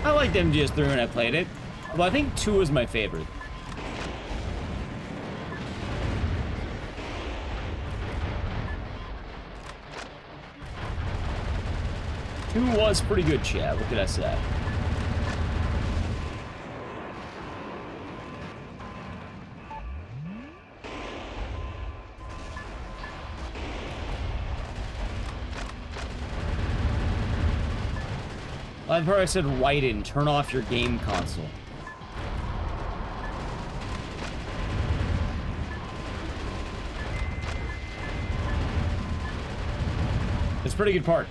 I liked MGS3 when I played it. Well, I think 2 was my favorite. Two was pretty good, chat. What could I say? I've heard I said right in, turn off your game console. It's a pretty good part.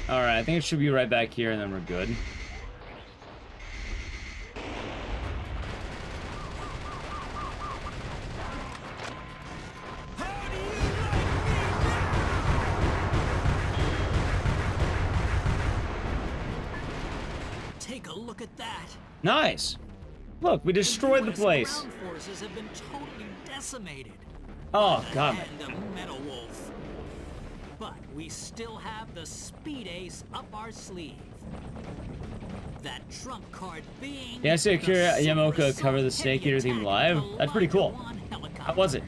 Alright, I think it should be right back here and then we're good. Take a look at that. Nice. Look, we destroyed the place. Ground forces have been totally decimated. Oh, God. And a Metal Wolf. But we still have the Speed Ace up our sleeve. That trump card being... Yeah, I see Akira Yamaoka cover the Snake Eater theme live. That's pretty cool. How was it?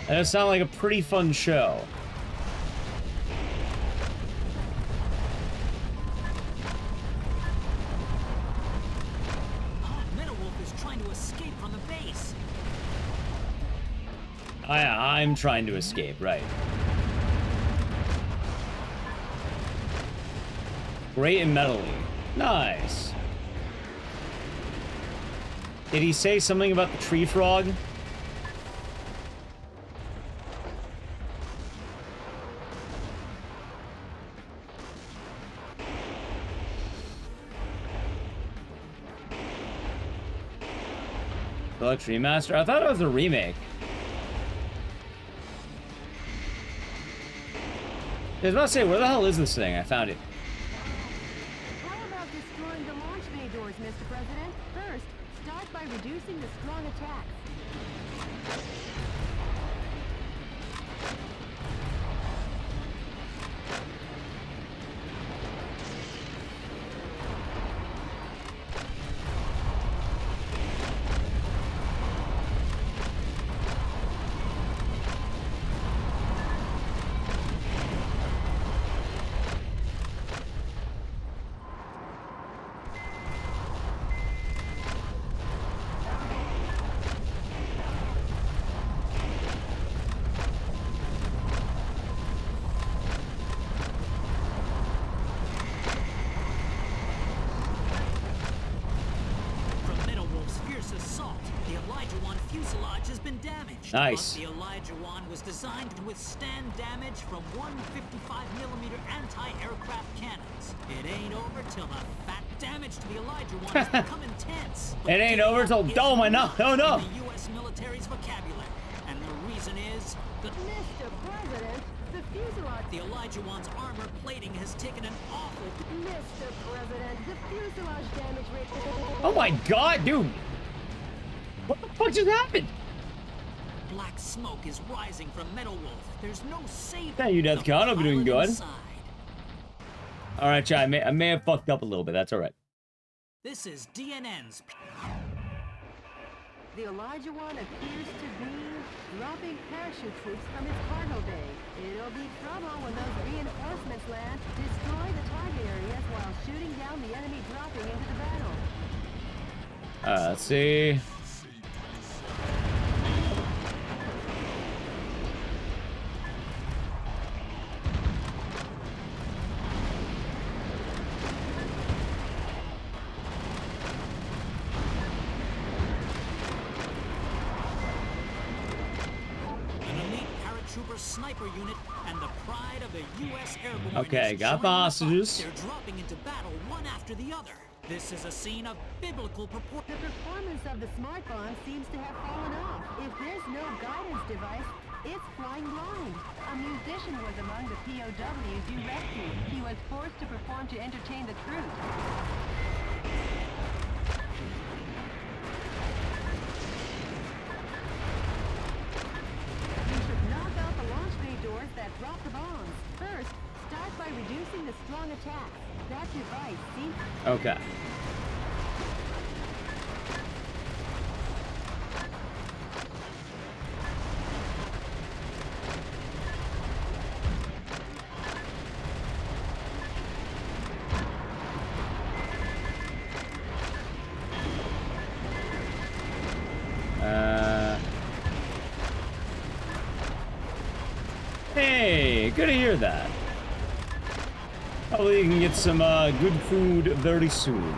That does sound like a pretty fun show. to escape from the base. I'm trying to escape, right. Great and metally. Nice. Did he say something about the tree frog? The Tree Master? I thought it was a remake. I was about to say, where the hell is this thing? I found it. How about destroying the launch bay doors, Mr. President? First, start by reducing the strong attacks. Nice. But the Elijah One was designed to withstand damage from 155mm anti-aircraft cannons. It ain't over till the fat damage to the Elijah One has become intense. It ain't over till I know. Oh no. The U.S. military's vocabulary, and the reason is that Mr. President, the fuselage. The Elijah One's armor plating has taken an awful. Mr. President, the fuselage damage rate. Oh my God, dude! What the fuck just happened? Black smoke is rising from Metal Wolf. There's no saving. Thank you, Deathcon. Hope you're doing good. All right, Chai. I may have fucked up a little bit. That's all right. This is DNN's. The Elijah One appears to be dropping parachute troops from its cargo bay. It'll be trouble when those reinforcements land. Destroy the target areas while shooting down the enemy dropping into the battle. Let's see. Sniper unit and the pride of the U.S. Airborne. Okay, got the hostages. They're dropping into battle one after the other. This is a scene of biblical proportion. The performance of the smart bomb seems to have fallen off. If there's no guidance device, it's flying blind. A musician was among the POWs you rescued. He was forced to perform to entertain the troops. That drop the bombs. First, start by reducing the strong attacks. That device seems... Okay. Hey, good to hear that. Hopefully you can get some good food very soon.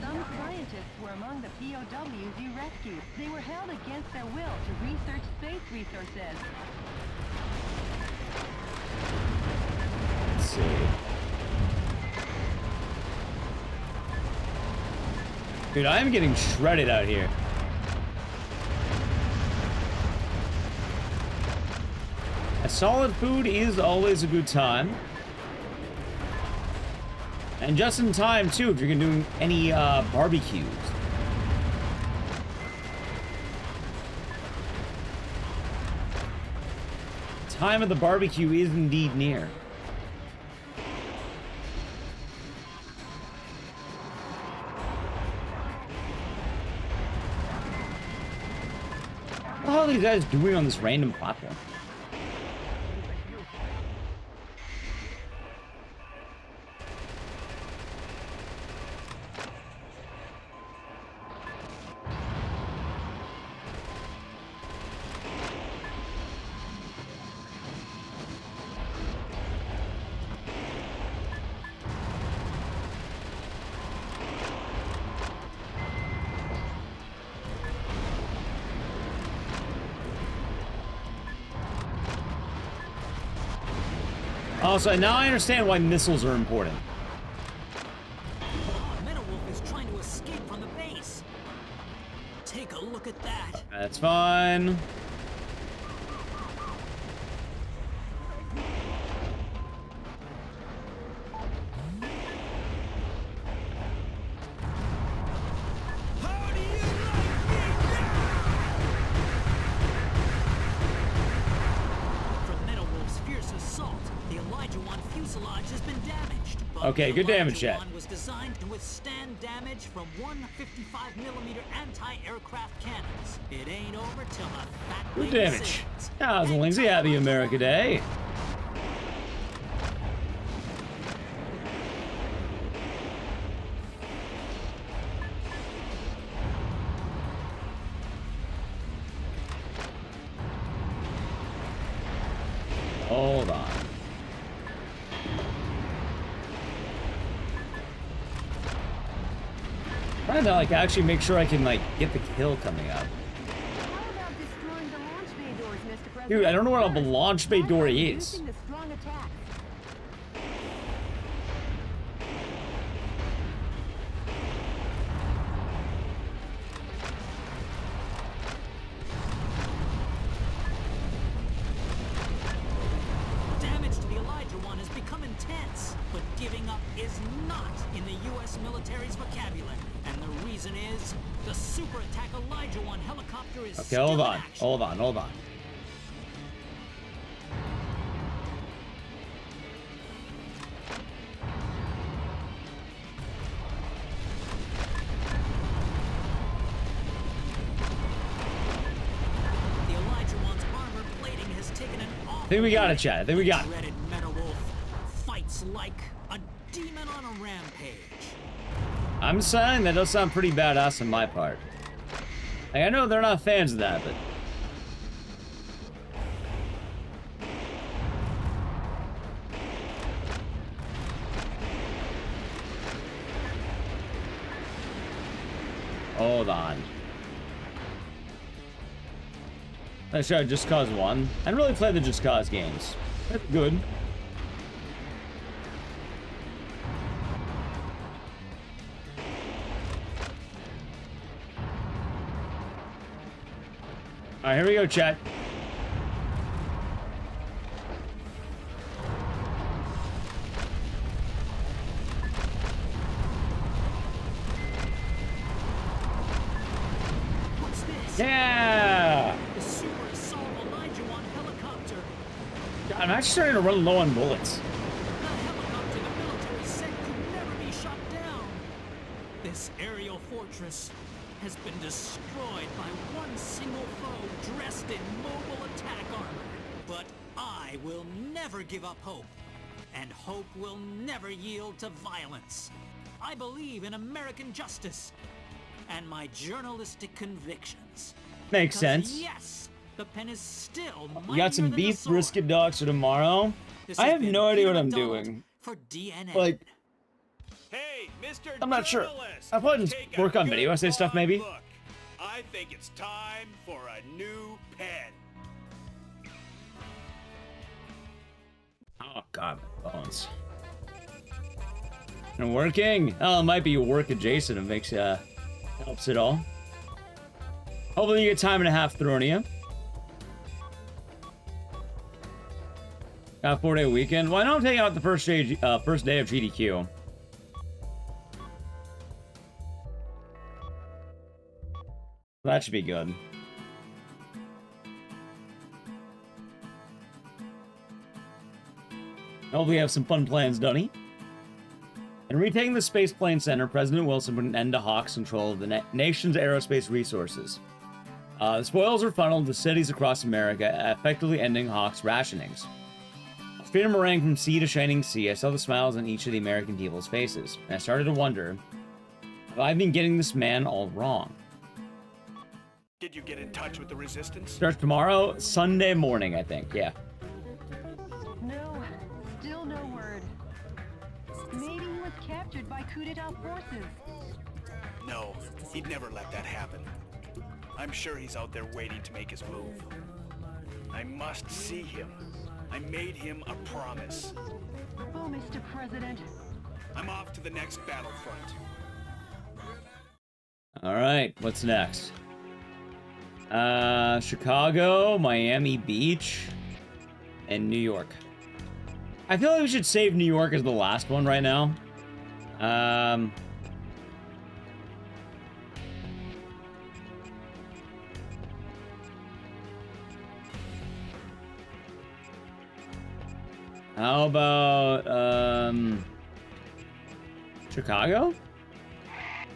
Some scientists were among the POWs you rescued. They were held against their will to research space resources. Let's see. Dude, I am getting shredded out here. A solid food is always a good time. And just in time, too, if you're gonna do any barbecues. Time of the barbecue is indeed near. What are these guys doing on this random platform? Also, now I understand why missiles are important. Metal Wolf is trying to escape from the base. Take a look at that. That's fine. Okay, good damage, chat. Was designed to withstand damage from 155mm anti-aircraft cannons. It ain't over till the fat Good lady damage. sings. How's Lindsay? Happy America Day. Hold on. Trying to like actually make sure I can like get the kill coming up. How about destroying the launch bay doors, Mr. President? Dude, I don't know what a launch bay door is. Using the strong attack. Damage to the Elijah One has become intense, but giving up is not in the U.S. military's vocabulary. And the reason is, the super attack Elijah One helicopter is Okay, hold still on, in action. hold on, hold on. The Elijah One's armor plating has taken an awful I think we got it, Chad. I think we got it. dreaded Metal Wolf fights like a demon on a rampage. I'm saying that does sound pretty badass on my part. Like, I know they're not fans of that, but... Hold on. I should Just Cause 1. I don't really play the Just Cause games. That's good. Alright, here we go, chat. What's this? Yeah! The super assault Elijah One helicopter. God, I'm actually starting to run low on bullets. The helicopter the military said could never be shot down. This aerial fortress has been destroyed by one single foe dressed in mobile attack armor. But I will never give up hope. And hope will never yield to violence. I believe in American justice and my journalistic convictions. Makes Because sense. Yes, the pen is still We got some beef brisket dogs for tomorrow. I have no idea what I'm doing. For DNA. Like, Hey, Mr. I'm not sure. Journalist, I'll probably just take a work on good video essay stuff, hard maybe. look. I think it's time for a new pen. Oh god, my bones. And working? Oh, it might be work adjacent. It makes helps it all. Hopefully you get time and a half thrown at you. Got a 4-day weekend. Why don't I take out the first day of GDQ? That should be good. Hopefully you have some fun plans, Dunny. In retaking the Space Plane Center, President Wilson put an end to Hawk's control of the nation's aerospace resources. The spoils were funneled to cities across America, effectively ending Hawk's rationings. Freedom rang from sea to shining sea. I saw the smiles on each of the American people's faces, and I started to wonder, have I been getting this man all wrong? Did you get in touch with the resistance? Starts tomorrow, Sunday morning, I think. Yeah. No, still no word. Maybe he was captured by coup d'etat forces. No, he'd never let that happen. I'm sure he's out there waiting to make his move. I must see him. I made him a promise. Oh, Mr. President. I'm off to the next battlefront. All right, what's next? Chicago, Miami Beach, and New York. I feel like we should save New York as the last one right now. How about, Chicago?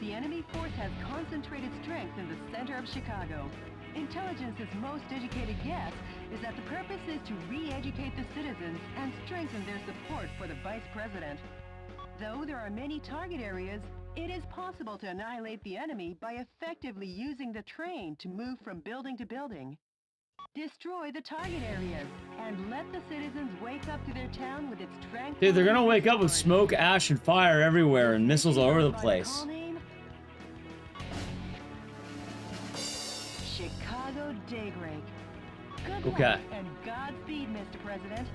The enemy force has concentrated strength in the center of Chicago. Intelligence's most educated guess is that the purpose is to re-educate the citizens and strengthen their support for the vice president. Though there are many target areas, it is possible to annihilate the enemy by effectively using the train to move from building to building. Destroy the target areas and let the citizens wake up to their town with its strength. Dude, they're gonna wake up with smoke, ash, and fire everywhere and missiles all over the place. Chicago Daybreak. Good Okay. luck and Godspeed, Mr. President.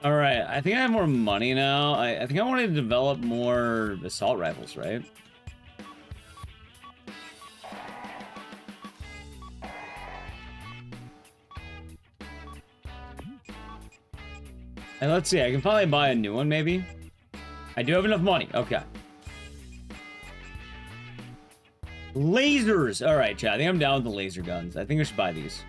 Alright, I think I have more money now. I think I want to develop more assault rifles, right? And let's see, I can probably buy a new one, maybe? I do have enough money. Okay. Lasers! Alright, chat. I think I'm down with the laser guns. I think I should buy these.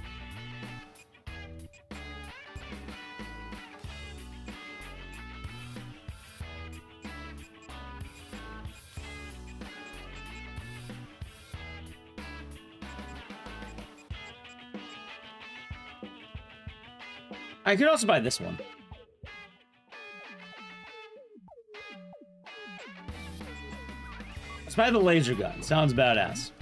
I could also buy this one. Let's buy the laser gun. Sounds badass.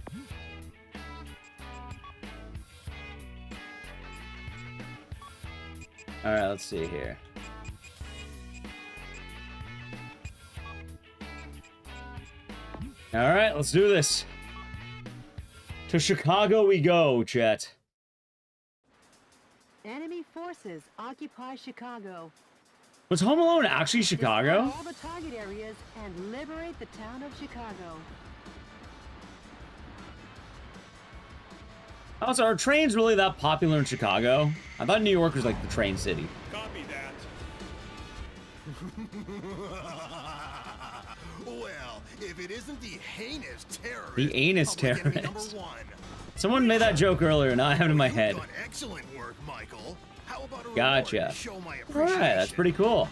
Alright, let's see here. Alright, let's do this. To Chicago we go, chat. Enemy forces occupy Chicago. Was Home Alone actually Chicago? Destroy all the target areas and liberate the town of Chicago. Also, are trains really that popular in Chicago? I thought New York was like the train city. Copy that. Well, if it isn't the heinous terrorist. The anus terrorist. Someone made that joke earlier, now I have it in my head. Excellent work, Michael. How about a Gotcha. show my Alright, that's pretty cool.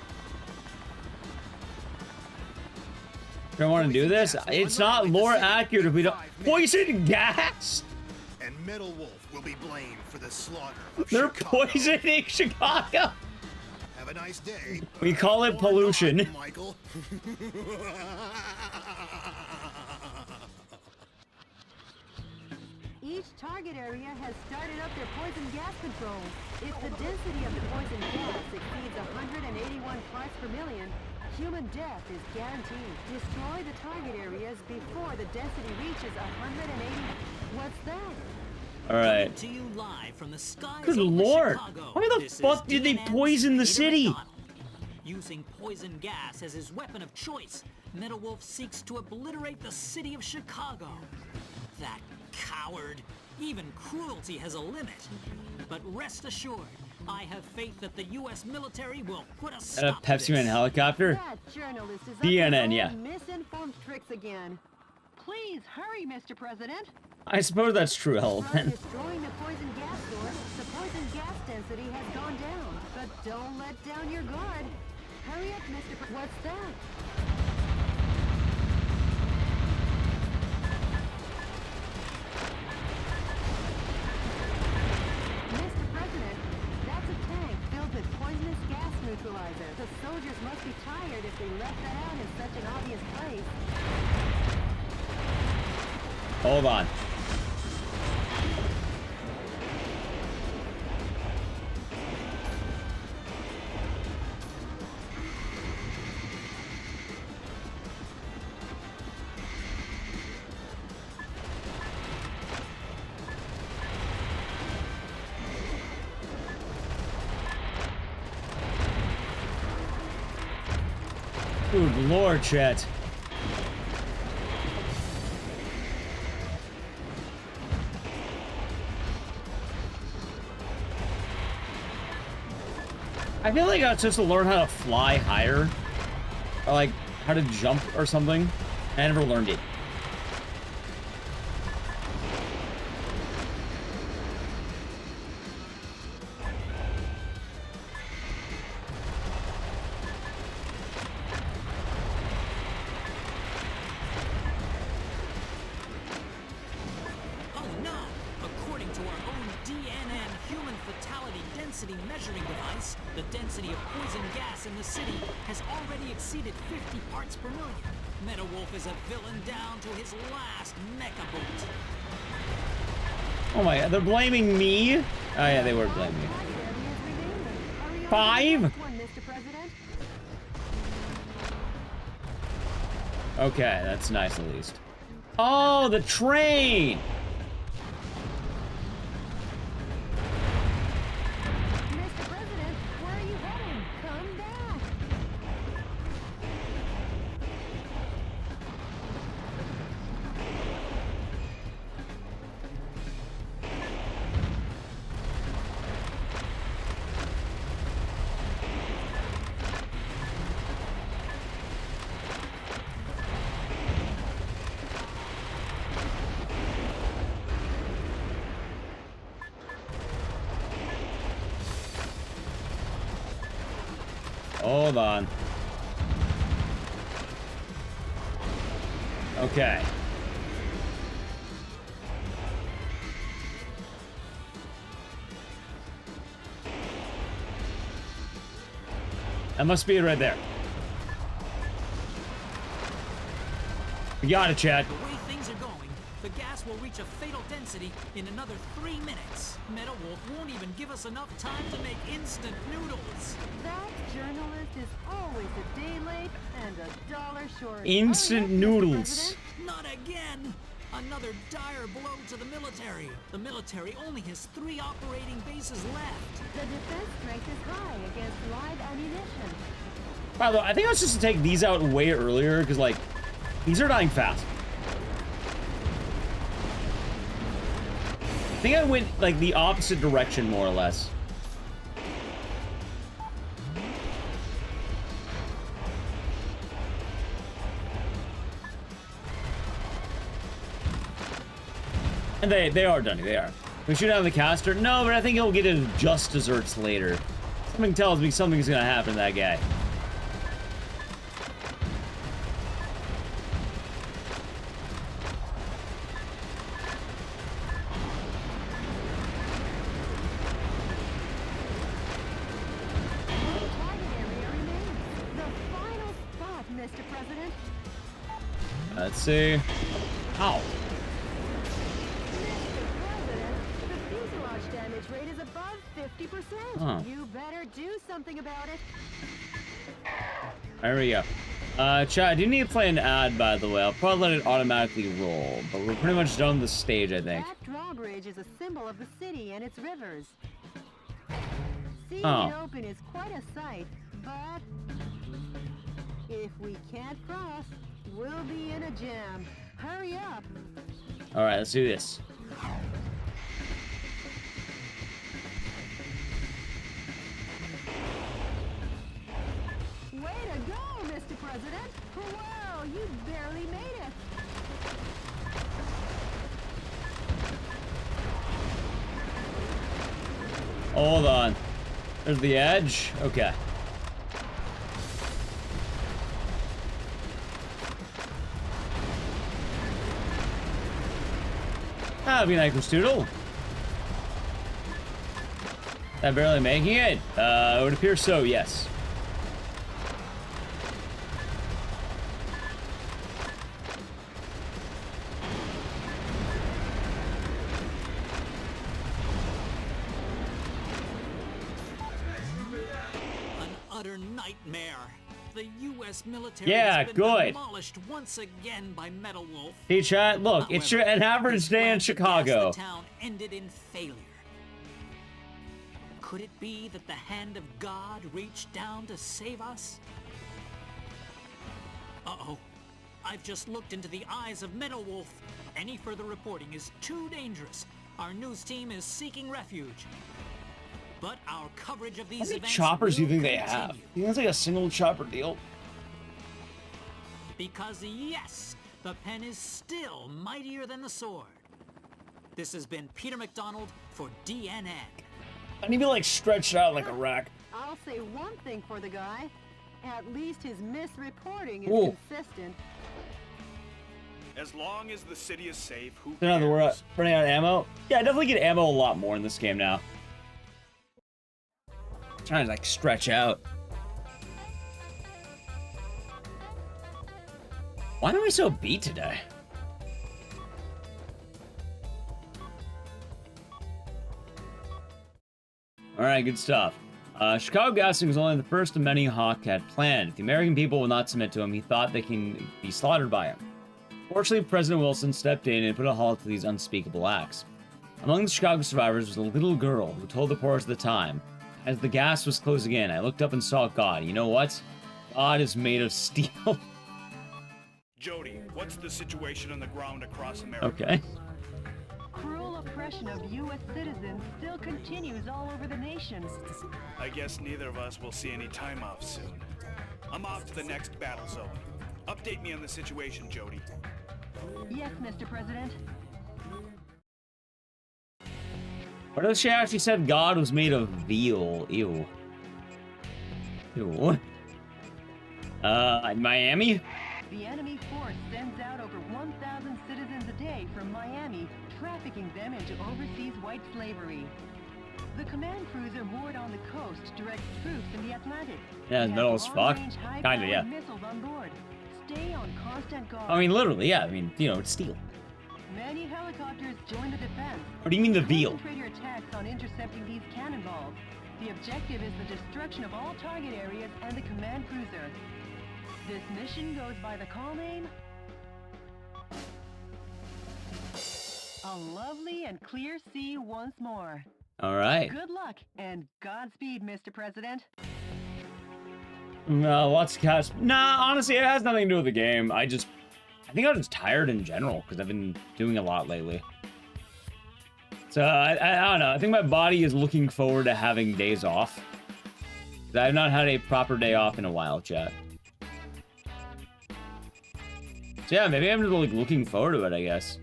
Do I want to do this? It's not lore accurate if we don't... Poison gas? And Metal Wolf will be blamed for the slaughter of They're Chicago. poisoning Chicago. Have a nice day. We call it pollution. Michael. Each target area has started up their poison gas controls. If the density of the poison gas exceeds 181 parts per million, human death is guaranteed. Destroy the target areas before the density reaches 180. What's that? Alright. To you live from the skies Good over lord. Chicago. Why the This fuck is did they DNN's poison the Peter city? McDonald. Using poison gas as his weapon of choice, Metal Wolf seeks to obliterate the city of Chicago. That coward. Even cruelty has a limit. But rest assured, I have faith that the U.S. military will put a stop to Pepsi Man this. helicopter? That journalist is up DNN, to yeah. old misinformed tricks again. Please hurry, Mr. President. I suppose that's true, By Elephant. destroying the poison gas source, the poison gas density has gone down. But don't let down your guard. Hurry up, Mr. What's that? Mr. President, that's a tank filled with poisonous gas neutralizer. The soldiers must be tired if they left that out in such an obvious place. Hold on. Good lord, chat. I feel like I was supposed to learn how to fly higher. Or like, how to jump or something. I never learned it. Oh my god, they're blaming me? Oh yeah, they were blaming me. 5? Okay, that's nice at least. Oh, the train! Mr. President, where are you heading? Come back! Hold on. Okay. That must be it right there. We got it, Chad. The way things are going, the gas will reach a fatal density in another 3 minutes. Metal Wolf won't even give us enough time to make instant noodles. That journalist is always a day late and $1 short. Instant noodles. Not again! Another dire blow to the military. The military only has 3 operating bases left. The defense strength is high against live ammunition. By the way, I think I was just to take these out way earlier, because, like, these are dying fast. I think I went, like, the opposite direction, more or less. And they are done. They are. We shoot out the caster. No, but I think he'll get his just desserts later. Something tells me something's gonna happen to that guy. Let's see. Ow. The fuselage damage rate is above 50%. Huh. You better do something about it. There we go. Chat, I do need to play an ad, by the way. I'll probably let it automatically roll, but we're pretty much done with the stage, I think. That drawbridge is a symbol of the city and its rivers. Seeing Oh. it open is quite a sight, but if we can't cross, we'll be in a jam. Hurry up! Alright, let's do this. Way to go, Mr. President! Wow, you barely made it! Hold on. There's the edge. Okay. That'd be nice, Stoodle. That barely making it? It would appear so, yes. An utter nightmare. The U.S. military Yeah, has been good. demolished once again by Metal Wolf. Hey, chat, look, it's an average day in Chicago. The town ended in failure. Could it be that the hand of God reached down to save us? Uh-oh. I've just looked into the eyes of Metal Wolf. Any further reporting is too dangerous. Our news team is seeking refuge. But our coverage of these How many events choppers do you will think they have? continue. You think it's like a single chopper deal? Because yes, the pen is still mightier than the sword. This has been Peter McDonald for DNA. I need to like stretch out like a rack. I'll say one thing for the guy. At least his misreporting is Ooh. consistent. As long as the city is safe, who They're not the we're cares? running out of ammo. Yeah, I definitely get ammo a lot more in this game now. I'm trying to like stretch out. Why am I so beat today? Alright, good stuff. Chicago gassing was only the first of many Hawk had planned. If the American people will not submit to him, he thought they can be slaughtered by him. Fortunately, President Wilson stepped in and put a halt to these unspeakable acts. Among the Chicago survivors was a little girl who told reporters at the time, as the gas was closing in, I looked up and saw God. You know what? God is made of steel. Jody, what's the situation on the ground across America? Okay. Cruel oppression of U.S. citizens still continues all over the nation. I guess neither of us will see any time off soon. I'm off to the next battle zone. Update me on the situation, Jody. Yes, Mr. President. What if she actually said God was made of veal? Ew. Ew. Miami? The enemy force sends out over 1,000 citizens a day from Miami, trafficking them into overseas white slavery. The command cruiser moored on the coast directs troops in the Atlantic. Yeah, it's metal as fuck. Kinda, yeah. Missiles on board. Stay on constant guard. I mean, literally, yeah. I mean, you know, it's steel. Many helicopters join the defense. What do you mean the veal? Concentrate your attacks on intercepting these cannonballs. The objective is the destruction of all target areas and the command cruiser. This mission goes by the call name... A lovely and clear sea once more. All right. Good luck and Godspeed, Mr. President. No, lots of cats. Nah, honestly, it has nothing to do with the game. I think I'm just tired in general because I've been doing a lot lately. So I don't know. I think my body is looking forward to having days off. I have not had a proper day off in a while, chat. So yeah, maybe I'm just like looking forward to it, I guess.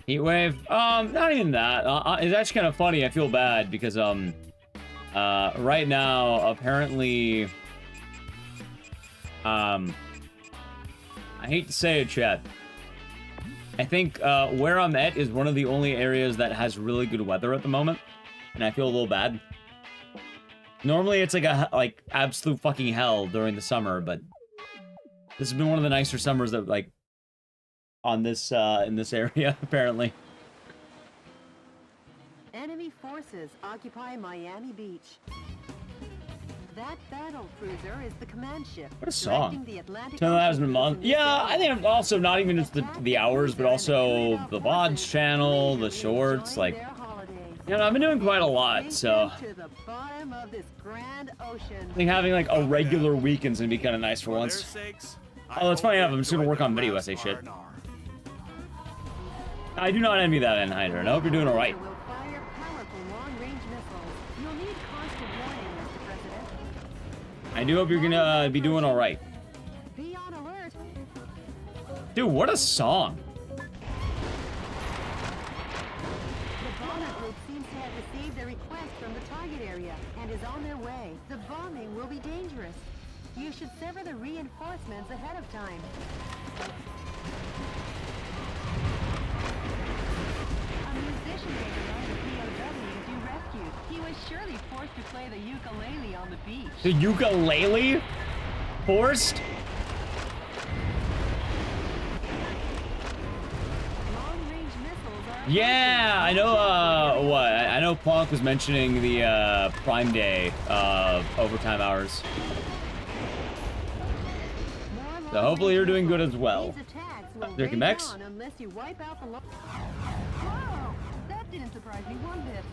Heatwave? Not even that. It's actually kind of funny. I feel bad because, right now, apparently, I hate to say it, chat. I think, where I'm at is one of the only areas that has really good weather at the moment, and I feel a little bad. Normally, it's like absolute fucking hell during the summer, but this has been one of the nicer summers that, like, on this, in this area, apparently. Enemy forces occupy Miami Beach. That battle cruiser is the command ship. What a song. directing the Atlantic 10,000 a Ocean month. from Yeah, this I think I'm also not even just the hours, but also the VODs channel, the shorts, like, you know, I've been doing quite a lot, so to the bottom of this grand ocean. I think having like a regular weekend's gonna be kind of nice for once. Oh, that's funny enough, I'm just gonna work on video essay shit. I do not envy that, Enhider, and I hope you're doing alright. Will fire powerful long-range missiles. You'll need constant warning, Mr. President. I do hope you're gonna be doing alright. Be on alert. Dude, what a song. The bomber group seems to have received a request from the target area and is on their way. The bombing will be dangerous. You should sever the reinforcements ahead of time. A musician was among the POWs you rescued. He was surely forced to play the ukulele on the beach. The ukulele? Forced? Long-range missiles are... Yeah, I know, what? I know Plonk was mentioning the, Prime Day, overtime hours. So hopefully you're doing good as well. There can Max. Unless you wipe out the Whoa! That didn't surprise me one bit.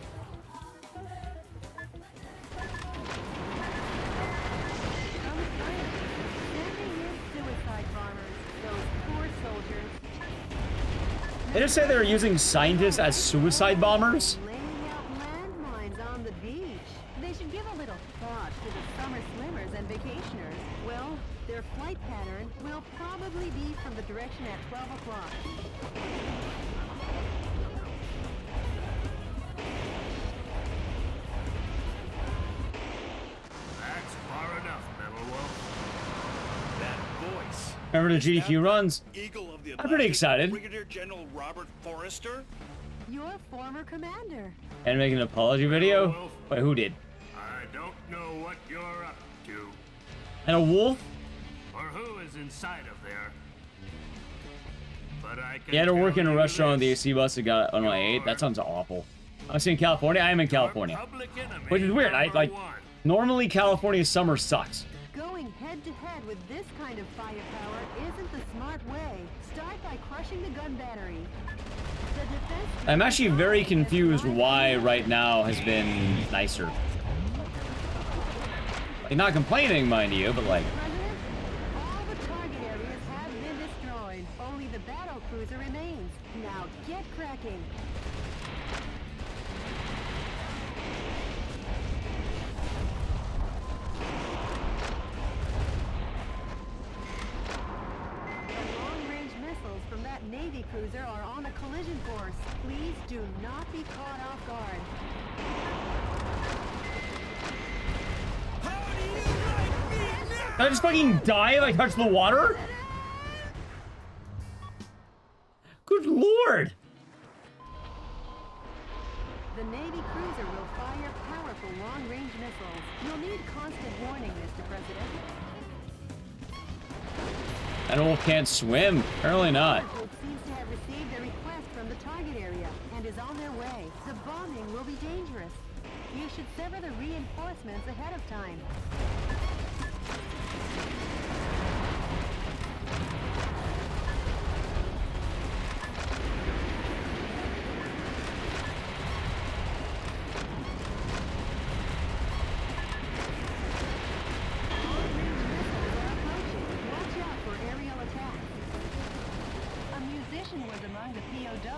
They just say they're using scientists as suicide bombers. Laying out landmines on the beach. They should give a little thought to the summer slimmers and vacationers. Well, their flight pattern will probably be from the direction at 12 o'clock. That's far enough, Metal Wolf. That voice. Remember the GDQ runs? Eagle of the I'm pretty excited. Brigadier General Robert Forrester? Your former commander. And make an apology video? Wait, who did? I don't know what you're up to, And a wolf? or who is inside of there. But I can Yeah, to work tell in a you restaurant with the this. AC bus that got on my 8. That sounds awful. I was in California. I am in California. Public enemy Which is weird. number one. Normally California's summer sucks. Going head to head with this kind of firepower isn't the smart way. Start by crushing the gun battery. The defense I'm actually very confused why right now has been nicer. Like, not complaining, mind you, but like... President, all the target areas have been destroyed. Only the battle cruiser remains. Now get cracking. The long-range missiles from that Navy cruiser are on a collision course. Please do not be caught off guard. Did I just fucking die if I touch the water? Good lord! The Navy cruiser will fire powerful long-range missiles. You'll need constant warning, Mr. President. That wolf can't swim. Apparently not. It seems to have received a request from the target area and is on their way. The bombing will be dangerous. You should sever the reinforcements ahead of time.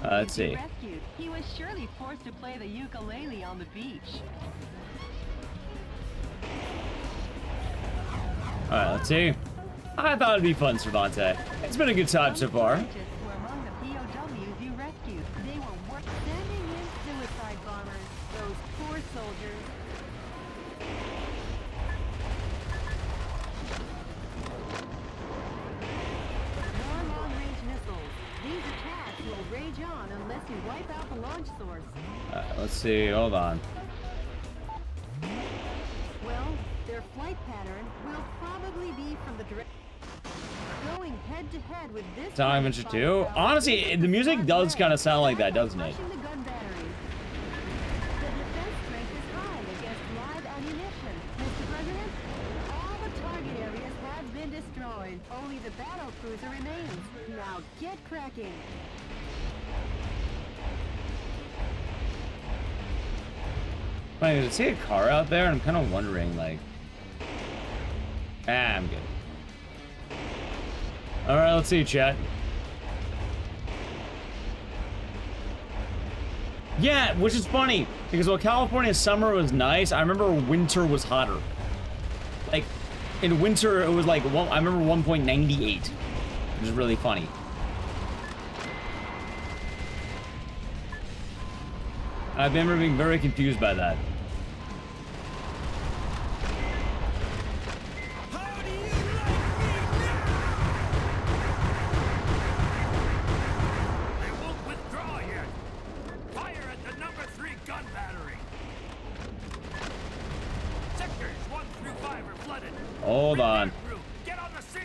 Let's see. Rescued. He was surely forced to play the ukulele on the beach. Alright, let's see. I thought it'd be fun, Cervante. It's been a good time so far. Scientists were among the POWs you rescued. They were sending in suicide bombers. Those poor soldiers. More long-range missiles. These attacks will rage on unless you wipe out the launch source. Let's see. Hold on. Well, their flight pattern will probably be from the direct. Going head to head with this. Sound Adventure 2? Honestly, the music does kind of sound like that, doesn't it? Crushing the gun battery. The defense strength is high against live ammunition. Mr. President, all the target areas have been destroyed. Only the battle cruiser remains. Now get cracking. Wait, did I see a car out there? I'm kind of wondering, like... I'm good. Alright, let's see, chat. Yeah, which is funny, because while California's summer was nice, I remember winter was hotter. Like, in winter, it was like, well, I remember 1.98, which is really funny. I remember being very confused by that. They won't withdraw yet. Fire at the number 3 gun battery. Sectors 1 through 5 are flooded. Hold on. Get on the scene.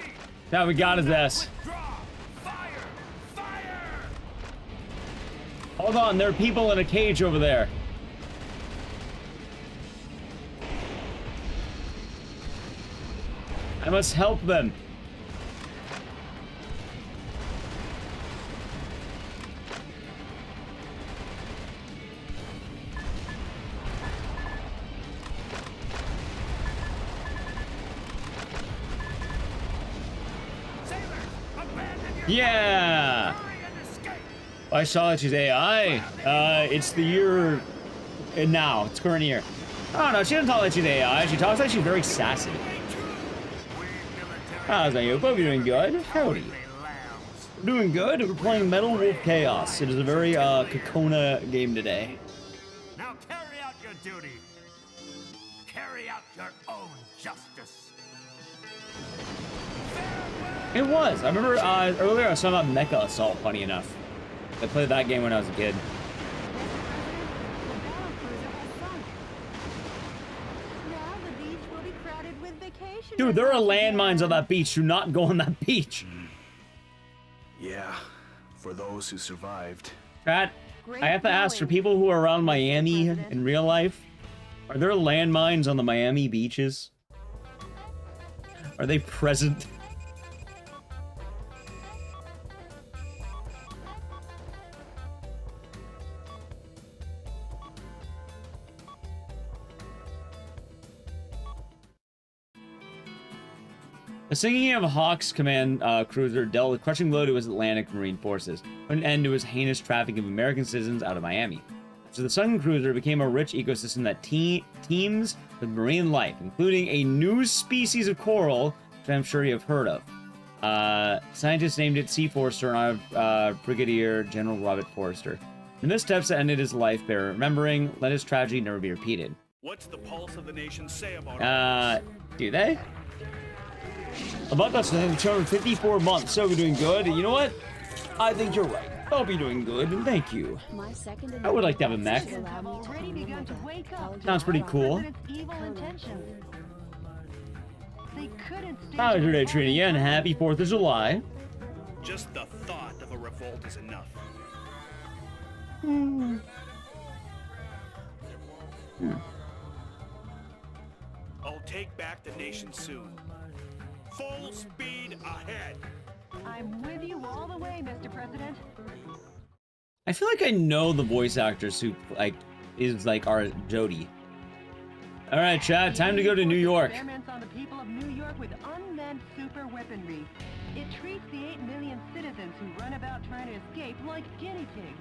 Now we got his ass. Withdraw. Fire. Fire. Hold on, there are people in a cage over there. I must help them. Sailors, abandon your Yeah! hurry and escape. I saw that she's AI. It's the year now. It's current year. Oh no, she doesn't talk like she's AI. She talks like she's very sassy. How's that? You hope you're doing good. Howdy. We're doing good. We're playing Metal Wolf Chaos. It is a very Kakona game today. Now carry out your duty. Carry out your own justice. It was. I remember earlier I saw about Mecha Assault, funny enough. I played that game when I was a kid. Dude, there are landmines on that beach. Do not go on that beach. Yeah, for those who survived. Chat, I have to ask, for people who are around Miami in real life, are there landmines on the Miami beaches? Are they present? The sinking of Hawk's command cruiser dealt a crushing blow to his Atlantic Marine forces, put an end to his heinous trafficking of American citizens out of Miami. So the sunken cruiser became a rich ecosystem that teems with marine life, including a new species of coral, which I'm sure you have heard of. Scientists named it Sea Forester in honor of Brigadier General Robert Forster. The missteps that ended his life bear remembering. Let his tragedy never be repeated. What's the pulse of the nation say about do they? About us in 254 months, so we're doing good. You know what? I think you're right. I'll be doing good, and thank you. I would like to have a mech. Sounds pretty cool. How's your day treating you, and happy 4th of July. Just the thought of a revolt is enough. I'll take back the nation soon. Full speed ahead. I'm with you all the way, Mr. President. I feel like I know the voice actress who is our Jody. All right, Chad, time to go to New York. Experiments on the people of New York with unmanned super weaponry. It treats the 8 million citizens who run about trying to escape like guinea pigs.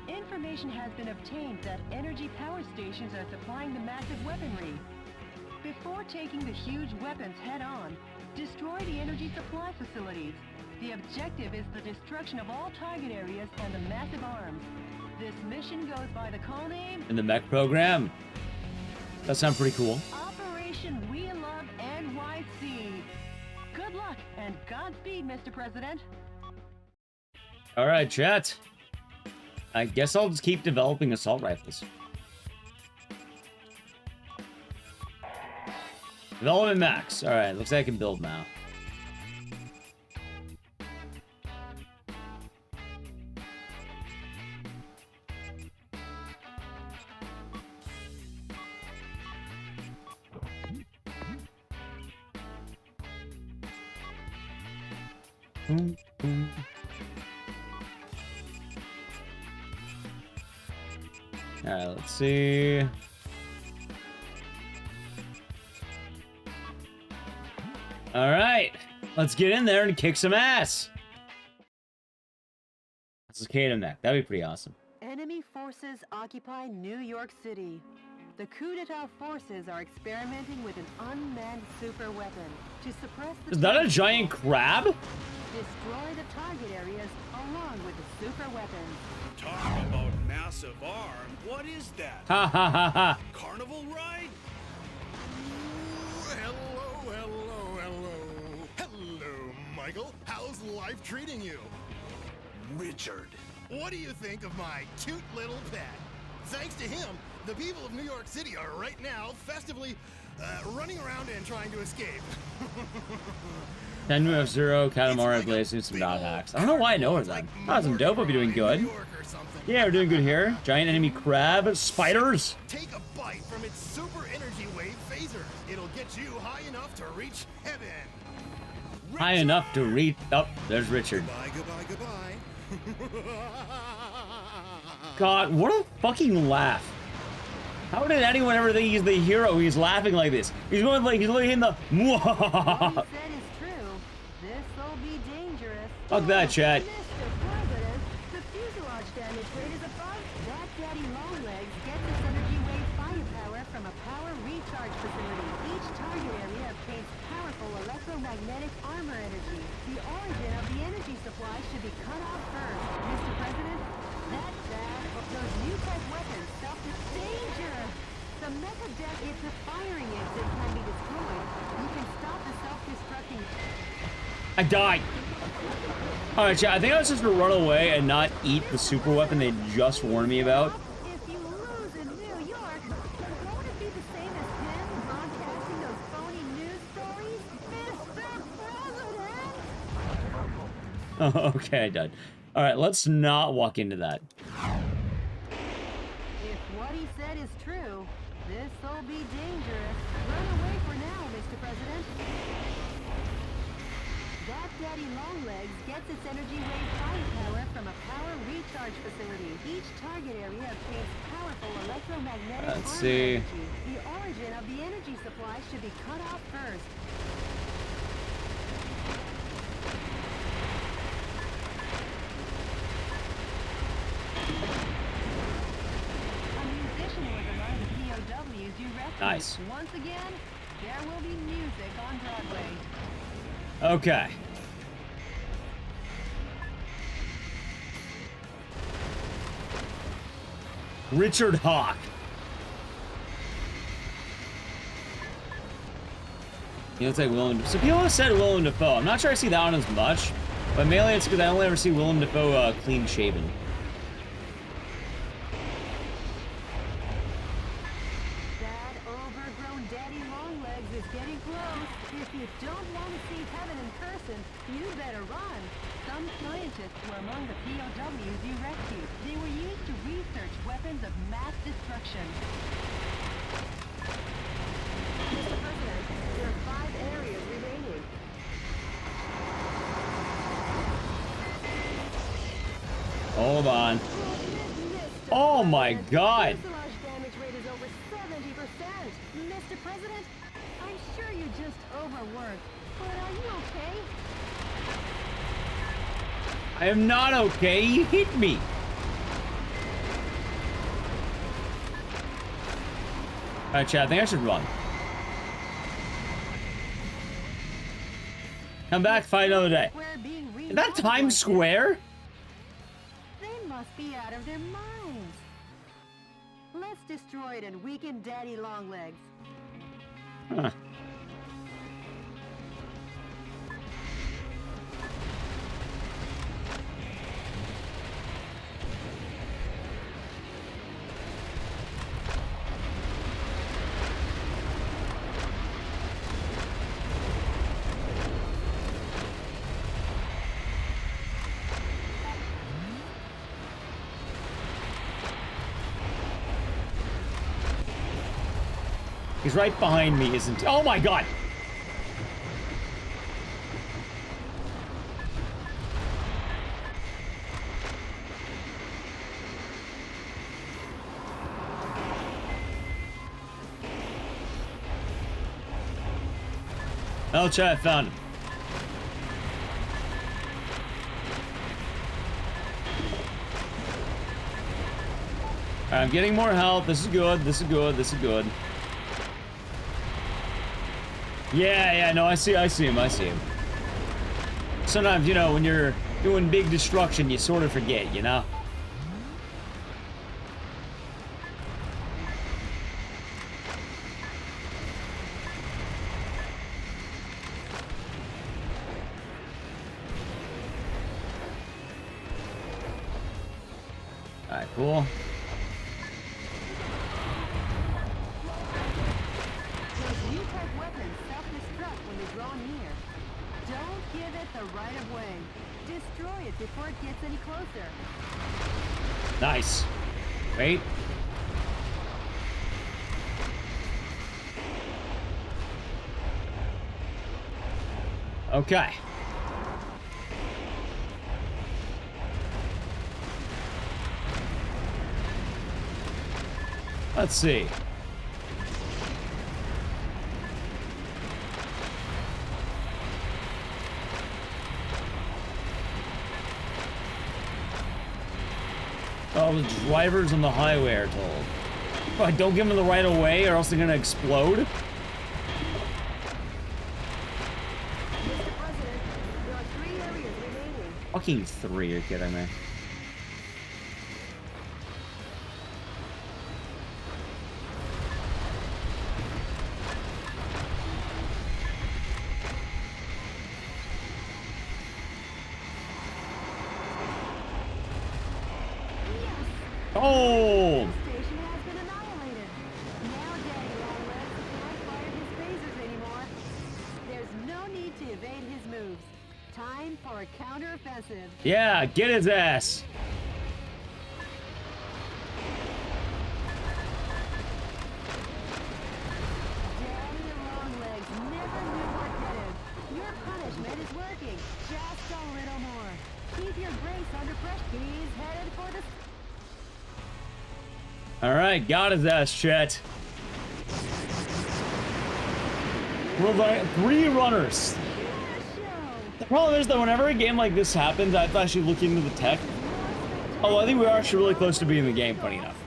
Information has been obtained that energy power stations are supplying the massive weaponry. Before taking the huge weapons head-on, destroy the energy supply facilities. The objective is the destruction of all target areas and the massive arms. This mission goes by the call name... In the mech program. That sounds pretty cool. Operation We Love NYC. Good luck and Godspeed, Mr. President. All right, chat. I guess I'll just keep developing assault rifles. Development max. All right, looks like I can build now. All right, let's see. All right, let's get in there and kick some ass. Let's locate him neck. That'd be pretty awesome. Enemy forces occupy New York City. The coup d'etat forces are experimenting with an unmanned super weapon to suppress the... Is that a giant crab? Destroy the target areas along with the super weapons. Talk about massive arm. What is that? Ha ha ha ha. Carnival ride? Hello, Michael. How's life treating you? Richard. What do you think of my cute little pet? Thanks to him, the people of New York City are right now festively running around and trying to escape. Tenmu F-Zero, Katamari, Blazing, some dot hacks. I don't know why I know them. Awesome, dope. Hope you're doing good. Yeah, we're doing good here. Giant enemy crab, spiders. Take a bite from its super energy wave phaser. It'll get you high enough to reach heaven. High enough to reach. Oh, there's Richard. Goodbye. God, what a fucking laugh. How did anyone ever think he's the hero? He's laughing like this. He's going like he's looking in the. This'll be dangerous. Fuck that, chat. Mr. President, the fuse Longlegs gets its energy wave firepower from a power recharge facility. Each target area obtains powerful electromagnetic armor energy. The origin of the energy supply should be cut off first. Mr. President, that's bad. Those new type weapons danger! The mecha deck is the firing exit can be destroyed. You can stop the self-destructing... I died. Alright, chat, I think I was just gonna run away and not eat the super weapon they just warned me about. If you lose in New York, won't it be the same as him broadcasting those phony news stories? Mr. President! Oh, okay, I died. Alright, let's not walk into that. If what he said is true, this'll be dangerous. Run away for now, Mr. President. That Daddy Longlegs gets its energy wave firepower from a power recharge facility. Each target area obtains powerful electromagnetic Let's armor see. energy. The origin of the energy supply should be cut off first. A musician was among the POWs you rescued. Nice. Once again, there will be music on Broadway. Okay. Richard Hawk. You know, it's like Willem. So people have said Willem Dafoe. I'm not sure I see that one as much, but mainly it's because I only ever see Willem Dafoe clean shaven. That overgrown Daddy Longlegs is getting close. If you don't want to see heaven in person, you better run. Some scientists were among the POWs you rescued. They were used to research weapons of mass destruction. Mr. President, there are 5 areas remaining. Hold on. Oh my God. Fuselage damage rate is over 70%. Mr. President, I'm sure you just overworked, but are you okay? I am not okay. He hit me. Alright, chat, I think I should run. Come back, fight another day. Is that Times Square? They must be out of their minds. Let's destroy it and weaken Daddy Longlegs. Huh. He's right behind me, isn't he? Oh my God! Oh, chat, I found him. Alright, I'm getting more health. This is good. This is good. This is good. Yeah, no, I see him. Sometimes, you know, when you're doing big destruction, you sort of forget, you know? Alright, cool. Those new type weapons self-destruct when they draw near. Don't give it the right of way. Destroy it before it gets any closer. Nice. Wait. Okay. Let's see. all the drivers on the highway are told. But don't give them the right of way or else they're gonna explode. Mr. President, there are 3 areas remaining. Fucking 3, you're kidding me. Oh! Station has been annihilated. Now Daddy Longlegs can't fire his phasers anymore. There's no need to evade his moves. Time for a counteroffensive. Yeah, get his ass. Daddy Longlegs never knew what hit him. Your punishment is working. Just a little more. Keep your brace under pressure. He's headed for the... Alright, got his ass, Chet. We're like 3 runners. The problem is that whenever a game like this happens, I have to actually look into the tech. Oh, I think we are actually really close to being the game, funny enough.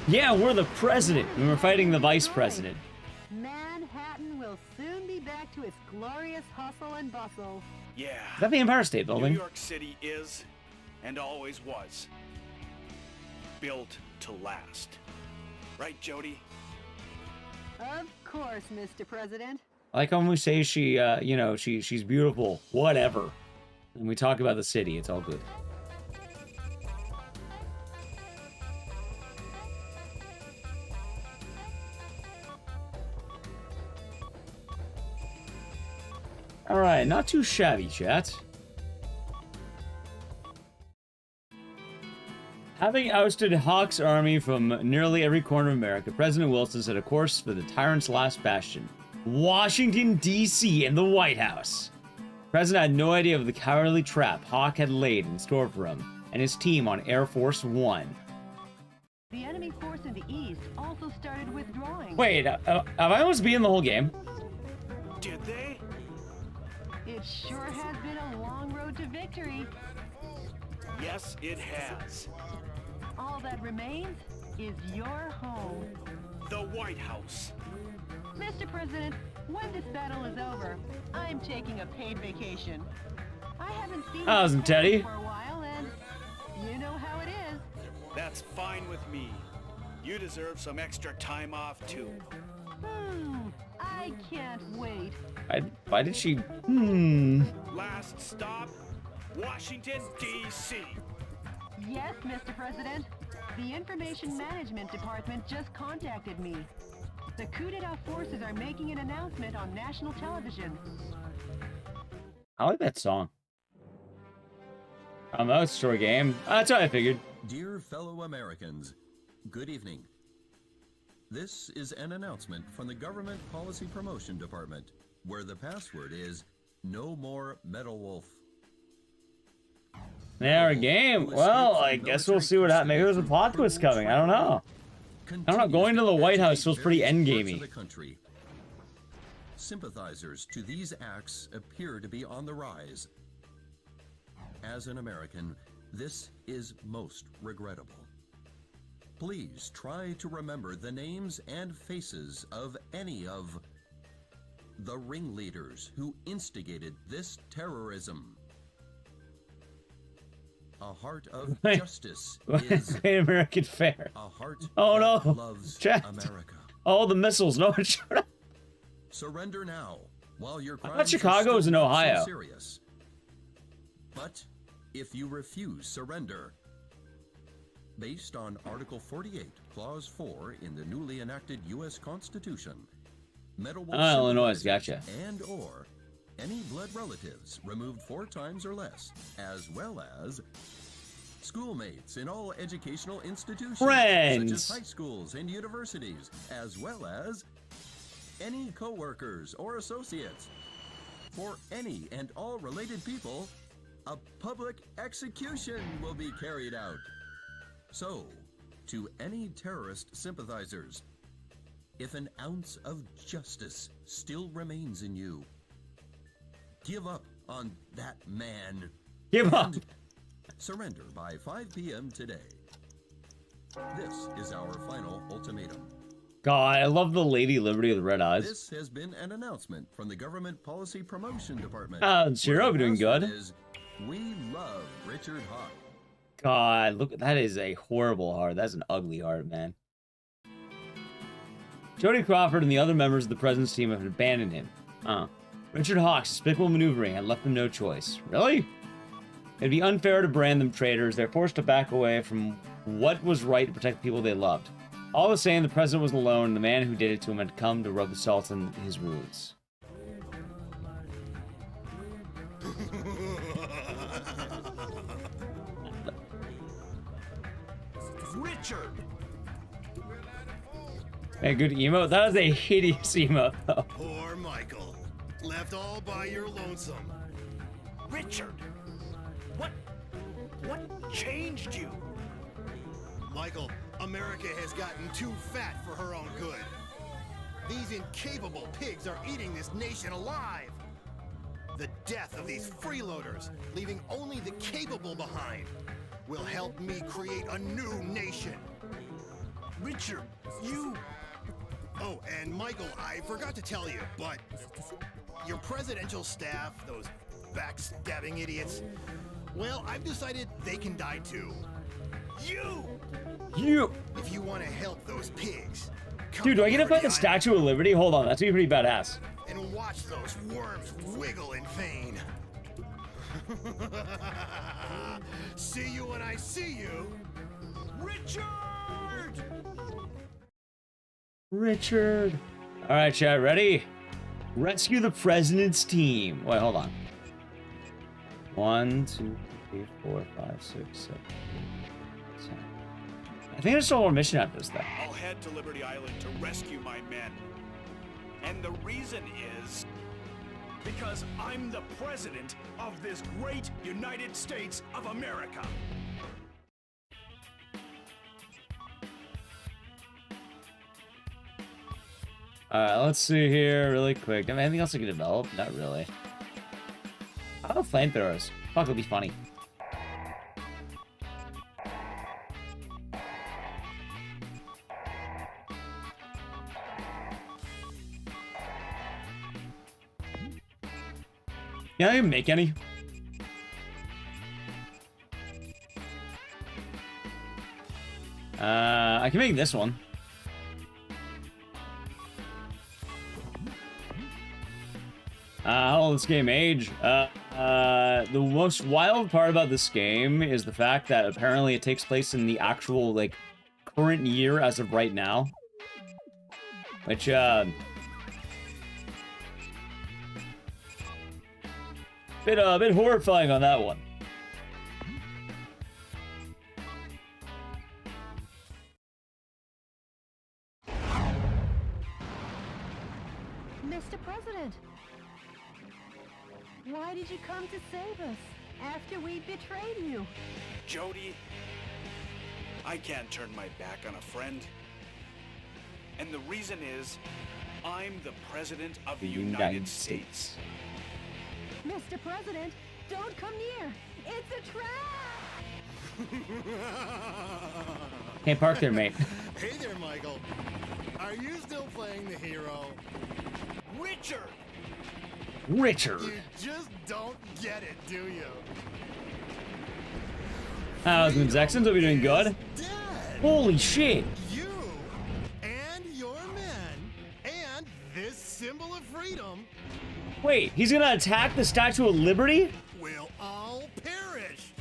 Yeah, we're the president, and we're fighting the vice president. Manhattan will soon be back to its glorious hustle and bustle. Yeah. Is that the Empire State Building? New York City is, and always was, built to last. Right, Jody? Of course, Mr. President. I like when we say she, you know, she's beautiful, whatever. And we talk about the city, it's all good. Alright, not too shabby, chat. Having ousted Hawk's army from nearly every corner of America, President Wilson set a course for the tyrant's last bastion, Washington, D.C. and the White House. The President had no idea of the cowardly trap Hawk had laid in store for him and his team on Air Force One. The enemy force in the east also started withdrawing. Wait, have I almost been in the whole game? Did they? It sure has been a long road to victory. Yes, it has. All that remains is your home. The White House. Mr. President, when this battle is over, I'm taking a paid vacation. I haven't seen How's you it, Teddy? for a while, and you know how it is. That's fine with me. You deserve some extra time off, too. I can't wait. Why did she... Last stop, Washington, D.C. Yes, Mr. President. The Information Management Department just contacted me. The coup d'etat forces are making an announcement on national television. I like that song. That was a short game. That's what I figured. Dear fellow Americans, good evening. This is an announcement from the Government Policy Promotion Department, where the password is No More Metal Wolf. There, a game. Well, I guess we'll see what happens. Maybe there's a plot twist coming. I don't know. I don't know. Going to the White House feels pretty endgamey. Sympathizers to these acts appear to be on the rise. As an American, this is most regrettable. Please try to remember the names and faces of any of the ringleaders who instigated this terrorism. A heart of justice is Great American Fair. a heart Oh no! that loves Chat. America. Oh, the missiles. No one showed up. Surrender now, while your I crimes thought Chicago was in are still Ohio. so serious. But if you refuse surrender, based on Article 48, Clause 4 in the newly enacted U.S. Constitution, Metal Wolf Illinois, sympathizers gotcha. and/or any blood relatives removed 4 times or less, as well as schoolmates in all educational institutions, Friends. such as high schools and universities, as well as any co-workers or associates. For any and all related people, a public execution will be carried out. So, to any terrorist sympathizers, if an ounce of justice still remains in you, give up on that man. Give up. Surrender by 5 p.m. today. This is our final ultimatum. God, I love the Lady Liberty with red eyes. This has been an announcement from the Government Policy Promotion Department. Zero doing good. We love Richard Hawk. God, look, that is a horrible heart. That's an ugly heart, man. Jody Crawford and the other members of the President's team have abandoned him. Richard Hawk's despicable maneuvering had left them no choice. Really? It'd be unfair to brand them traitors. They're forced to back away from what was right to protect the people they loved. All the same, the president was alone, and the man who did it to him had come to rub the salt in his wounds. Richard! Hey, good emote. That was a hideous emote, though. Poor Michael. Left all by your lonesome. Richard! What changed you? Michael, America has gotten too fat for her own good. These incapable pigs are eating this nation alive. The death of these freeloaders, leaving only the capable behind, will help me create a new nation. Richard, you... Oh, and Michael, I forgot to tell you, but your presidential staff, those backstabbing idiots, well, I've decided they can die too. You! If you want to help those pigs... Dude, do I get to fight the Statue of Liberty? Hold on, that's gonna be pretty badass. And watch those worms wiggle in vain. See you when I see you. Richard! Richard. All right, chat, ready? Rescue the president's team. Wait, hold on. 1, 2, 3, 4, 5, 6, 7, 8, 10. I think there's still more mission after this, though. I'll head to Liberty Island to rescue my men. And the reason is because I'm the president of this great United States of America. Alright, let's see here really quick. Do I have anything else I can develop? Not really. How about flamethrowers? Fuck, it'll be funny. Can I even make any? I can make this one. How will this game age? The most wild part about this game is the fact that apparently it takes place in the actual, like, current year as of right now. Which, bit horrifying on that one. Mr. President, why did you come to save us after we betrayed you? Jody, I can't turn my back on a friend. And the reason is, I'm the president of the United States. Mr. President, don't come near. It's a trap! Can't park there, mate. Hey there, Michael. Are you still playing the hero? Richard! Richard! You just don't get it, do you? How's the Texans? Will be doing good. Dead. Holy shit! You and your men and this symbol of freedom Wait, he's gonna attack the Statue of Liberty? will all perish.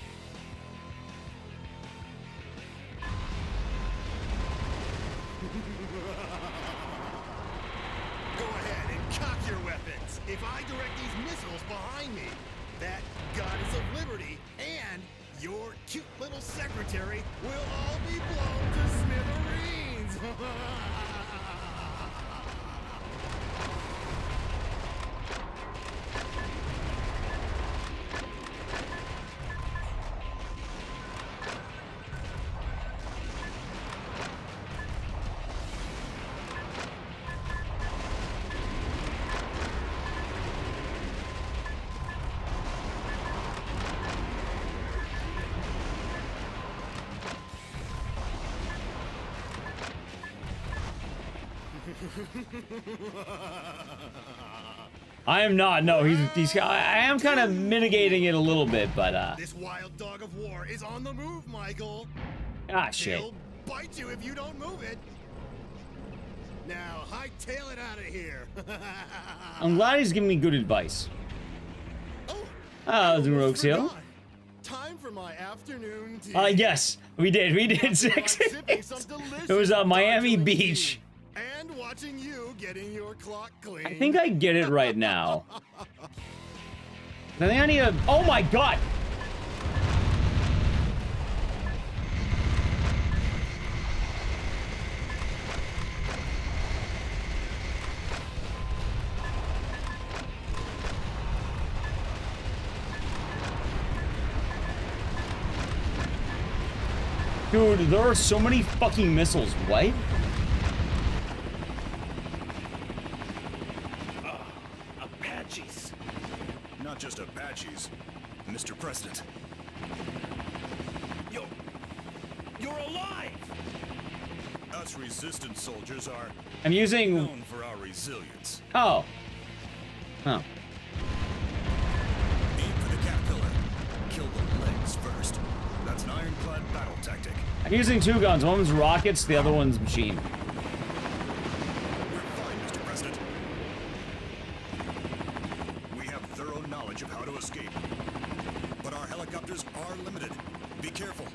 Go ahead and cock your weapons. If I direct these missiles behind me, that goddess of liberty and your cute little secretary will all be blown to smithereens. I am not. No, he's. I am kind of mitigating it a little bit, but This wild dog of war is on the move, Michael. Ah, shit. He'll bite you if you don't move it. Now, hightail it out of here. I'm glad he's giving me good advice. Oh, the Rogues Hill. Time for my afternoon tea. Yes, we did 6. It was Miami Beach. And watching you getting your clock clean. I think I get it right now. I think I need a. Oh my god! Dude, there are so many fucking missiles. What? Apaches. Not just Apaches, Mr. President. You're alive! Us resistance soldiers are I'm using. known for our resilience. Oh. Oh. Aim for the Caterpillar. Kill the legs first. That's an ironclad battle tactic. I'm using 2 guns. One's rockets, the other one's machine. We're fine, Mr. President. We have thorough knowledge of how to escape. But our helicopters are limited. Be careful.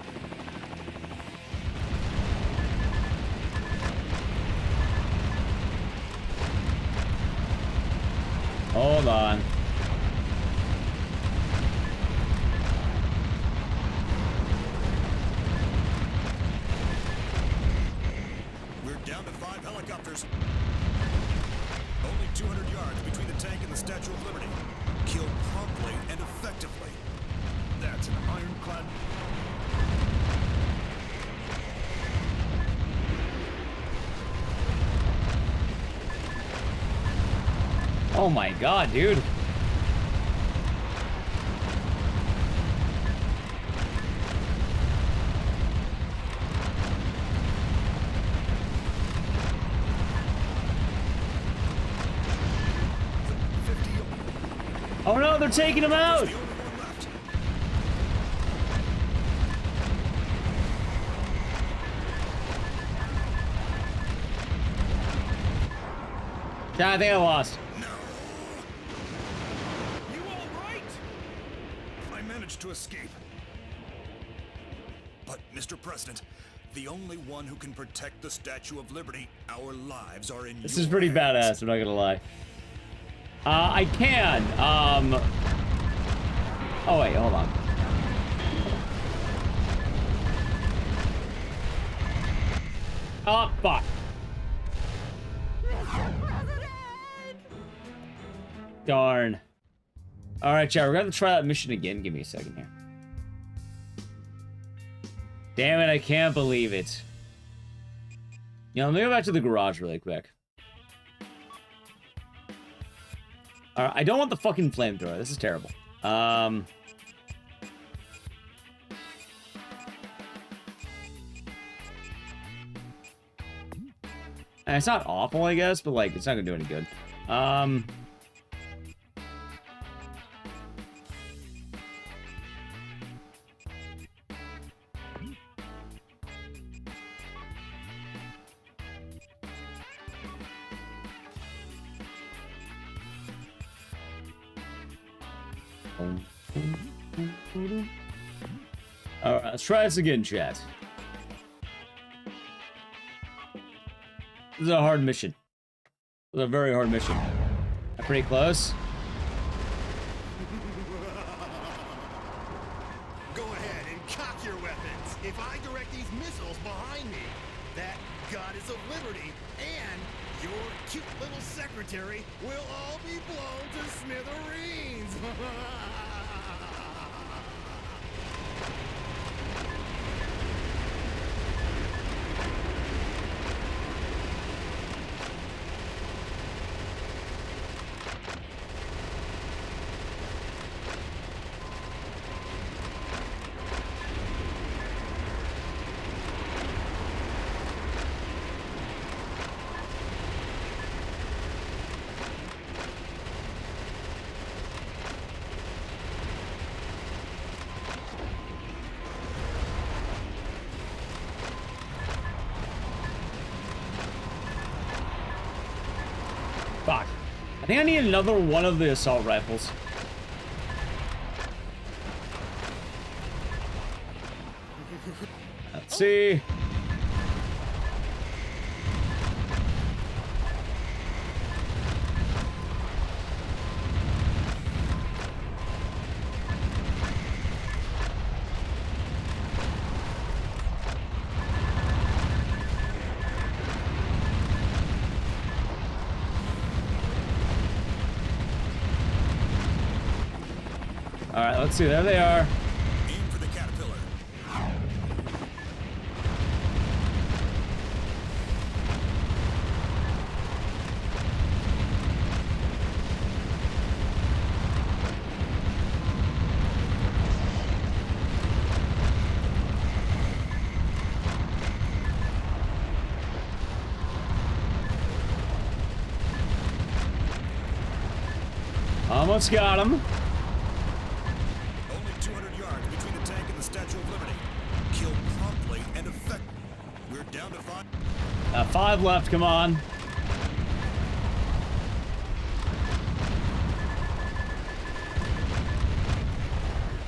Hold on. We're down to 5 helicopters. Only 200 yards between the tank and the Statue of Liberty. Kill promptly and effectively. That's an ironclad. Oh my god, dude. Oh no, they're taking him out! Yeah, I think I lost. You all right? I managed to escape. But, Mr. President, the only one who can protect the Statue of Liberty, our lives are in This your is pretty hands. badass, I'm not gonna lie. I can, Oh wait, hold on. Oh, fuck. Darn. Alright, chat, we're gonna try that mission again. Give me a second here. Damn it, I can't believe it. You know, let me go back to the garage really quick. Alright, I don't want the fucking flamethrower. This is terrible. And it's not awful, I guess, but like, it's not gonna do any good. Alright, let's try this again, chat. This is a hard mission. This is a very hard mission. I'm pretty close. Go ahead and cock your weapons. If I direct these missiles behind me, that goddess of liberty and your cute little secretary will all be blown to smithereens. think I need another one of the assault rifles. Let's see. All right, let's see. There they are. Aim for the caterpillar. Almost got him. Only 200 yards between the tank and the Statue of Liberty. Kill promptly and effectively. We're down to 5. 5 left. Come on.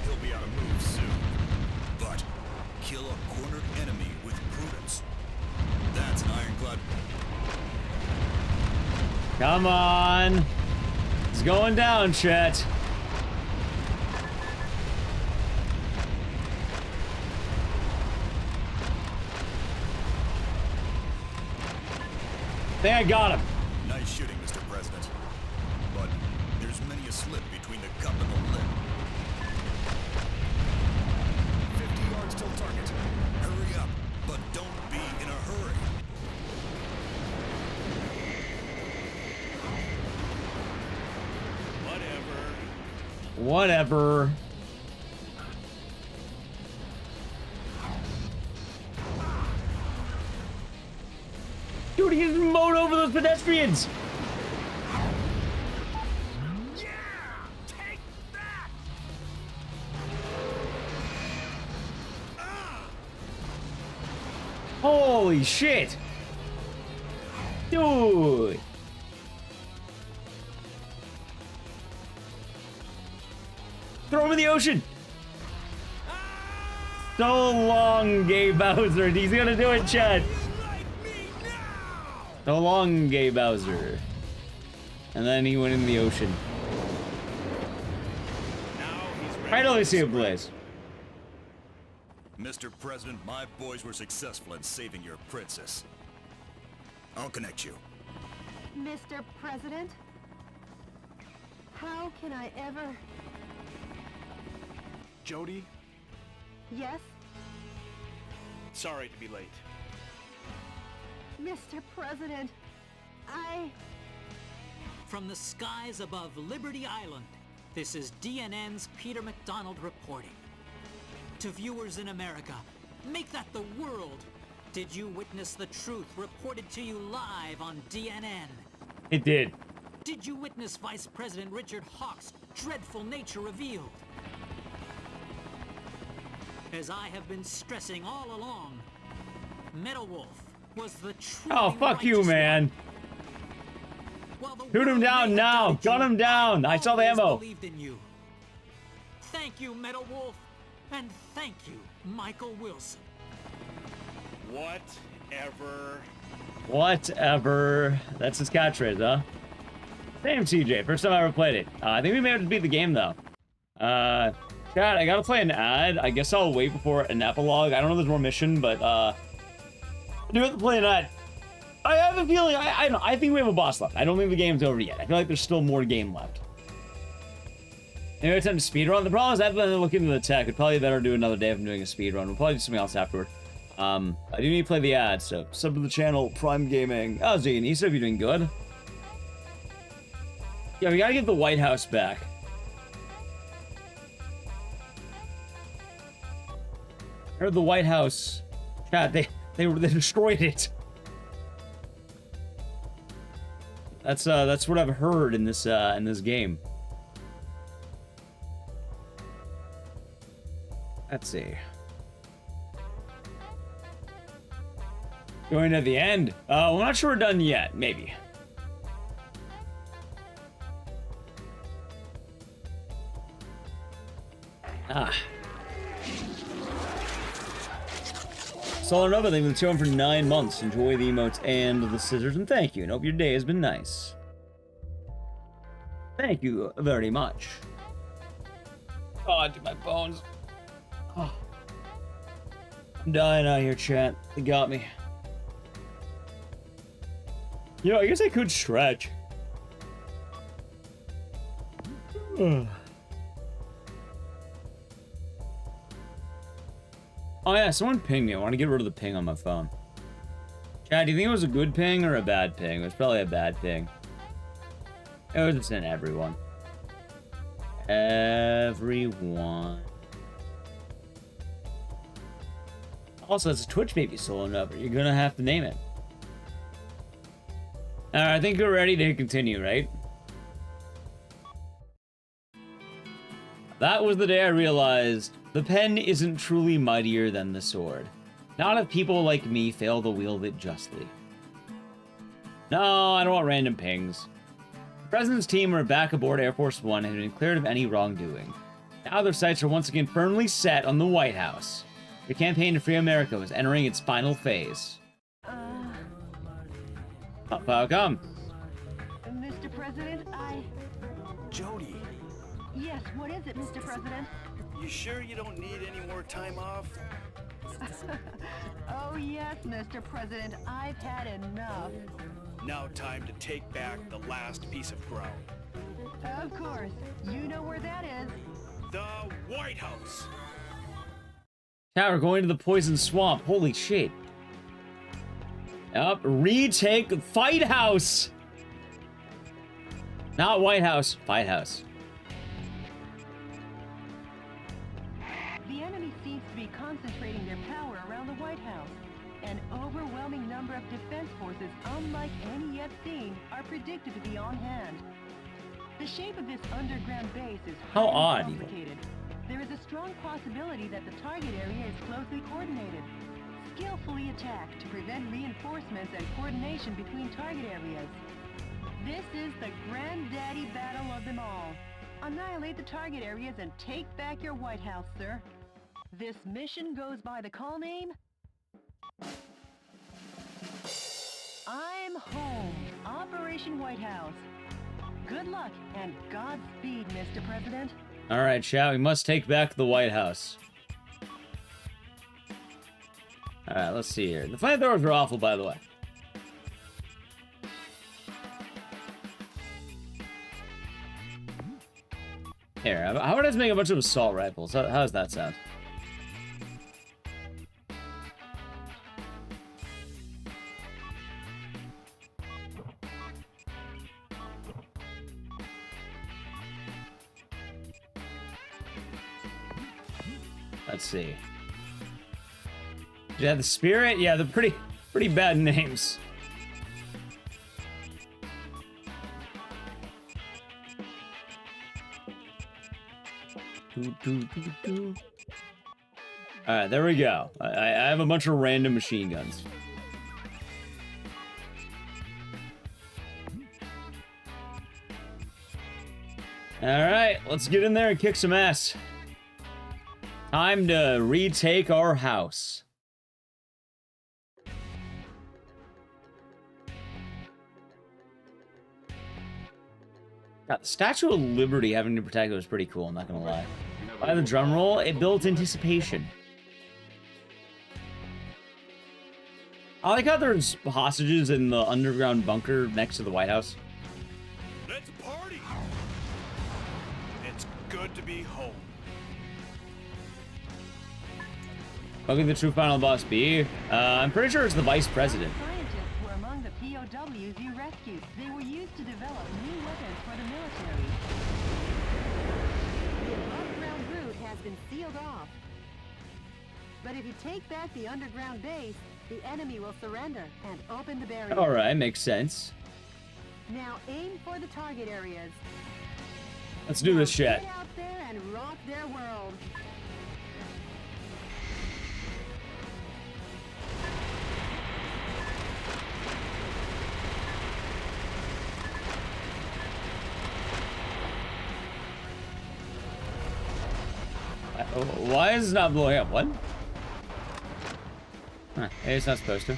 He'll be out of move soon. But kill a cornered enemy with prudence. That's an ironclad. Come on. It's going down, Chet. I think I got him. Nice shooting, Mr. President. But there's many a slip between the cup and the lip. 50 yards till target. Hurry up, but don't be in a hurry. Whatever. Dude, he just mowed over those pedestrians. Yeah! Take that! Holy shit. Dude. Throw him in the ocean. So long, Gay Bowser. He's gonna do it, Chad. So long, Gay Bowser. And then he went in the ocean. I only see a blaze. Mr. President, my boys were successful in saving your princess. I'll connect you. Mr. President? How can I ever... Jody, Yes? sorry to be late. Mr. President, From the skies above Liberty Island, this is DNN's Peter McDonald reporting. To viewers in America, make that the world. Did you witness the truth reported to you live on DNN? It did. Did you witness Vice President Richard Hawk's dreadful nature revealed? As I have been stressing all along, Metal Wolf was the true. Oh, fuck you, man. Shoot him down now. Gun him down. I saw the ammo. Believed in you. Thank you, Metal Wolf, and thank you, Michael Wilson. Whatever. Whatever. That's his catchphrase, huh? Same, CJ. First time I ever played it. I think we may have to beat the game, though. God, I gotta play an ad. I guess I'll wait before an epilogue. I don't know if there's more mission, but, I do have to play an ad. I have a feeling, I think we have a boss left. I don't think the game's over yet. I feel like there's still more game left. Maybe it's time to speedrun. The problem is I have to look into the tech. It'd probably be better to do another day if I'm doing a speedrun. We'll probably do something else afterward. I do need to play the ad, so sub to the channel, Prime Gaming. Oh, Ziggy, you're doing good. Yeah, we gotta get the White House back. I heard the White House. God, they destroyed it. That's what I've heard in this game. Let's see. Going to the end. We're not sure we're done yet. Maybe. Ah. Solid Nova, they've been showing for 9 months. Enjoy the emotes and the scissors, and thank you. And hope your day has been nice. Thank you very much. Oh, dude, my bones. Oh. I'm dying out here, chat. They got me. You know, I guess I could stretch. Oh yeah, someone pinged me. I want to get rid of the ping on my phone. Chad, do you think it was a good ping or a bad ping? It was probably a bad ping. It was just in everyone. Everyone. Also, it's a Twitch baby solo number. You're gonna have to name it. Alright, I think we're ready to continue, right? That was the day I realized the pen isn't truly mightier than the sword. Not if people like me fail to wield it justly. No, I don't want random pings. The President's team are back aboard Air Force One and have been cleared of any wrongdoing. Now their sights are once again firmly set on the White House. The campaign to free America was entering its final phase. How come? Mr. President, Jody, Yes, what is it, Mr. President? you sure you don't need any more time off? Oh, yes, Mr. President, I've had enough. Now time to take back the last piece of ground. Of course. You know where that is. The White House. Yeah, we're going to the Poison Swamp. Holy shit. Yup, retake Fight House. Not White House, Fight House. The enemy seems to be concentrating their power around the White House. An overwhelming number of defense forces, unlike any yet seen, are predicted to be on hand. The shape of this underground base is How highly odd, complicated. There is a strong possibility that the target area is closely coordinated, skillfully attacked to prevent reinforcements and coordination between target areas. This is the granddaddy battle of them all. Annihilate the target areas and take back your White House, sir. This mission goes by the call name I'm Home, Operation White House. Good luck and Godspeed, Mr. President. Alright, chat, we must take back the White House. Alright, let's see here. The flamethrowers are awful, by the way. Here, how about I just make a bunch of assault rifles? How does that sound? Let's see. Yeah, the Spirit? Yeah, they're pretty bad names. Alright, there we go. I have a bunch of random machine guns. Alright, let's get in there and kick some ass. Time to retake our house. God, the Statue of Liberty having to protect it was pretty cool, I'm not gonna lie. By the drum roll, it builds anticipation. I like how there's hostages in the underground bunker next to the White House. Let's party! It's good to be home. What could the true final boss be? I'm pretty sure it's the Vice President. Scientists were among the POWs you rescued. They were used to develop new weapons for the military. The above-ground route has been sealed off. But if you take back the underground base, the enemy will surrender and open the barrier. Alright, makes sense. Now aim for the target areas. Let's do this shit. Get out there and rock their world. Oh, why is it not blowing up? What? Huh, it's not supposed to.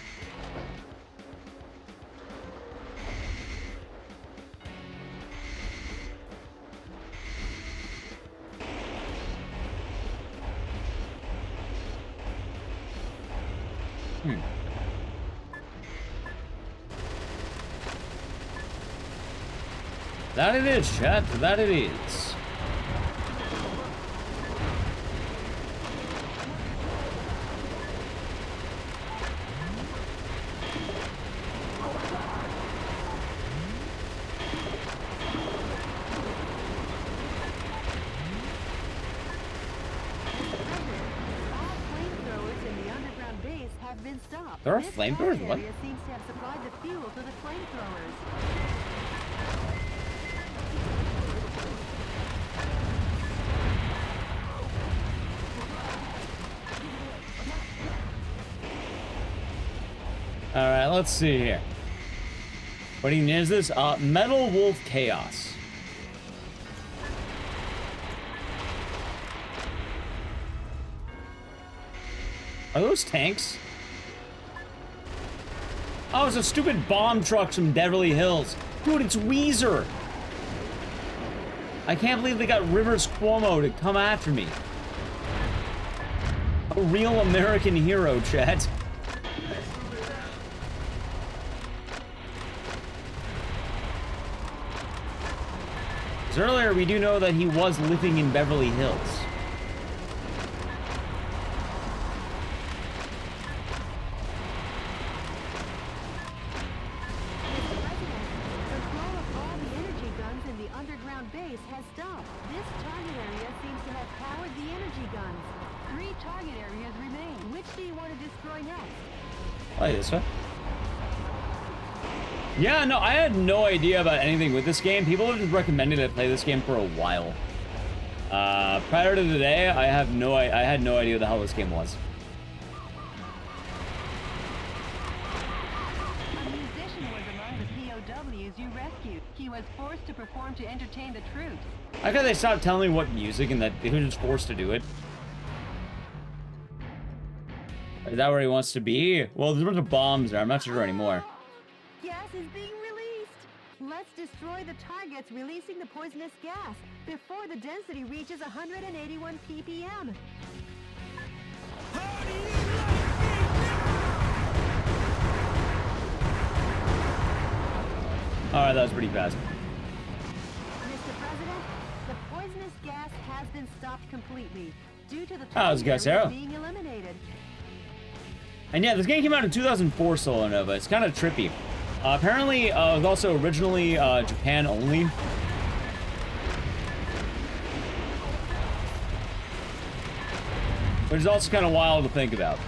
That it is, chat. That it is. There are flamethrowers? What? Seems to have supplied the fuel to the flamethrowers. All right, let's see here. What even is this? Metal Wolf Chaos. Are those tanks? Oh, it's a stupid bomb truck from Beverly Hills. Dude, it's Weezer. I can't believe they got Rivers Cuomo to come after me. A real American hero, chat. Because earlier, we do know that he was living in Beverly Hills. Yeah, no, I had no idea about anything with this game. People have just recommended I play this game for a while. Prior to today, I had no idea what the hell this game was. A musician was among the POWs you rescued. He was forced to perform to entertain the troops. I thought they stopped telling me what music and that he was just forced to do it. Is that where he wants to be? Well, there's a bunch of bombs there. I'm not sure anymore. Gas is being released. Let's destroy the targets releasing the poisonous gas before the density reaches 181 ppm. Alright, that was pretty fast. Mr. President, the poisonous gas has been stopped completely due to the target being eliminated. And yeah, this game came out in 2004, Solo Nova. It's kind of trippy. Apparently, it was also originally Japan only. Which is also kind of wild to think about.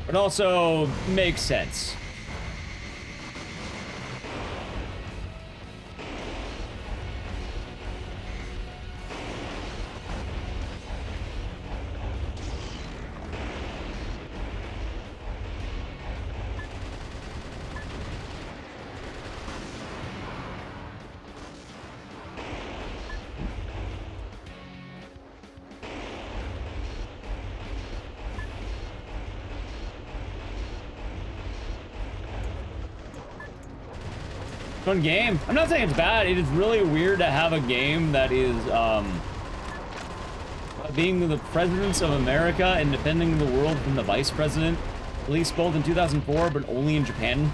But also makes sense. Fun game. I'm not saying it's bad. It is really weird to have a game that is being the presidents of America and defending the world from the vice president, released both in 2004 but only in Japan.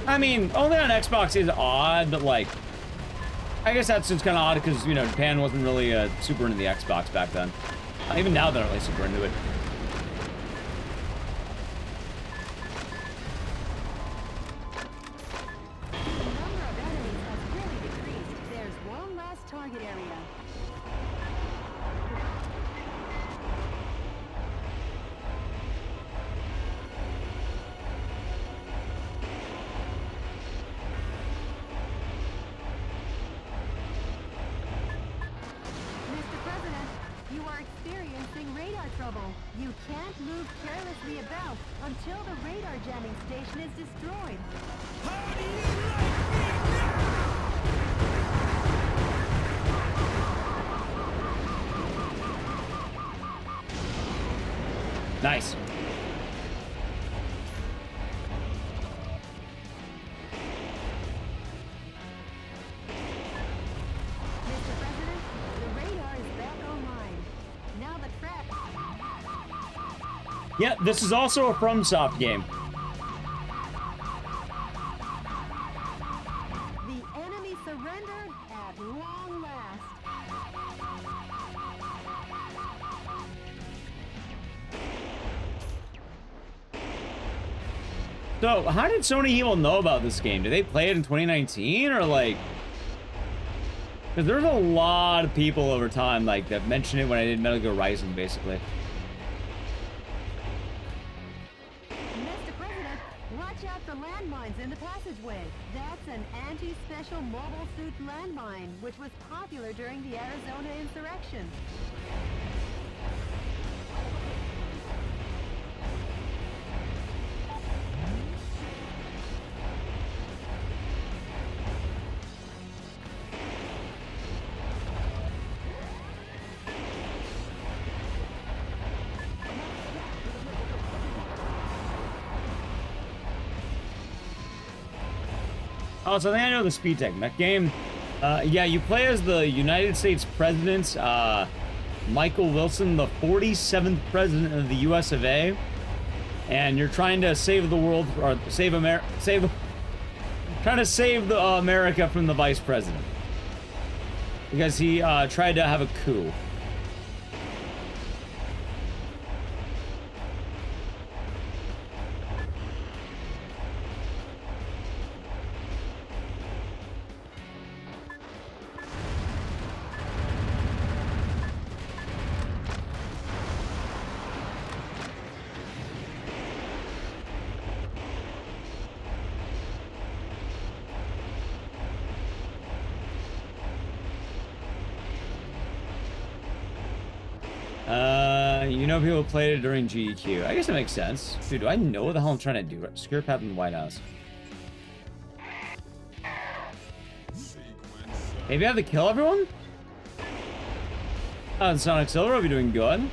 I mean, only on Xbox is odd, but like, I guess that's just kind of odd because, you know, Japan wasn't really super into the Xbox back then. Even now, they're not really super into it. The number of enemies has really decreased. There's one last target area. radar trouble. You can't move carelessly about until the radar jamming station is destroyed. How do you like me now? Nice. Mr. President, the radar is back online. Now the track. Yeah, this is also a FromSoft game. The enemy surrendered at long last. So, how did so many people know about this game? Did they play it in 2019 or like? Because there's a lot of people over time like that mentioned it when I did Metal Gear Rising, basically. Mr. President, watch out for landmines in the passageway. That's an anti-special mobile suit landmine, which was popular during the Arizona insurrection. Oh, so I think I know the speed tech. That game, yeah, you play as the United States President, Michael Wilson, the 47th President of the US of A. And you're trying to save the world, or trying to save the, America from the Vice President. Because he, tried to have a coup. You know people played it during GEQ. I guess it makes sense. Dude, do I know what the hell I'm trying to do? Secure path in the White House. Maybe I have to kill everyone? Oh, and Sonic Silver will be doing good.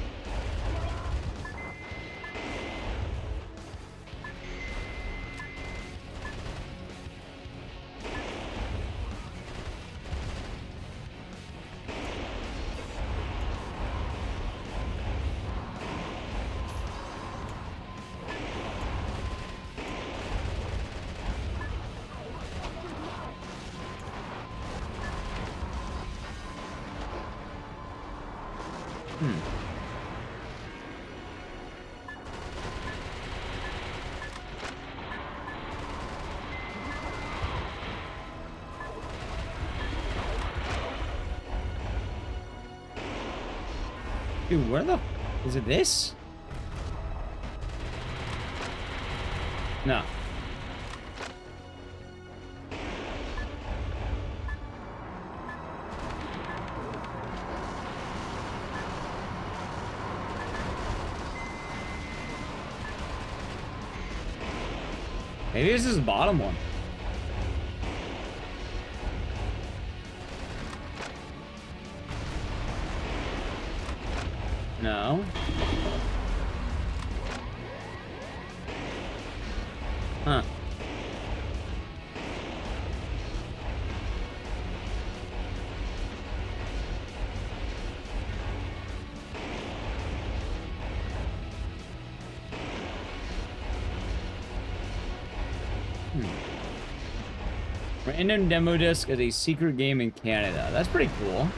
Dude, where the... Is it this? No. Maybe this is the bottom one. No. Huh. Random demo disc is a secret game in Canada. That's pretty cool.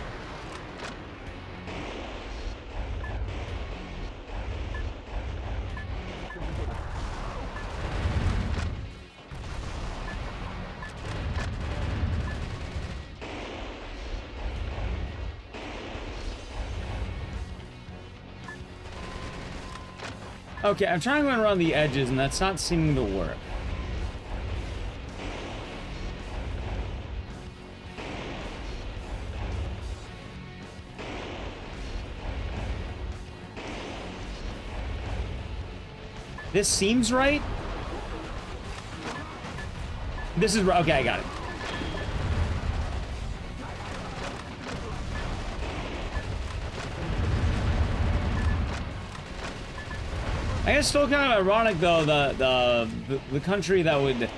Okay, I'm trying to go around the edges, and that's not seeming to work. This seems right. This is okay. I got it. I guess still kind of ironic though, the country that would,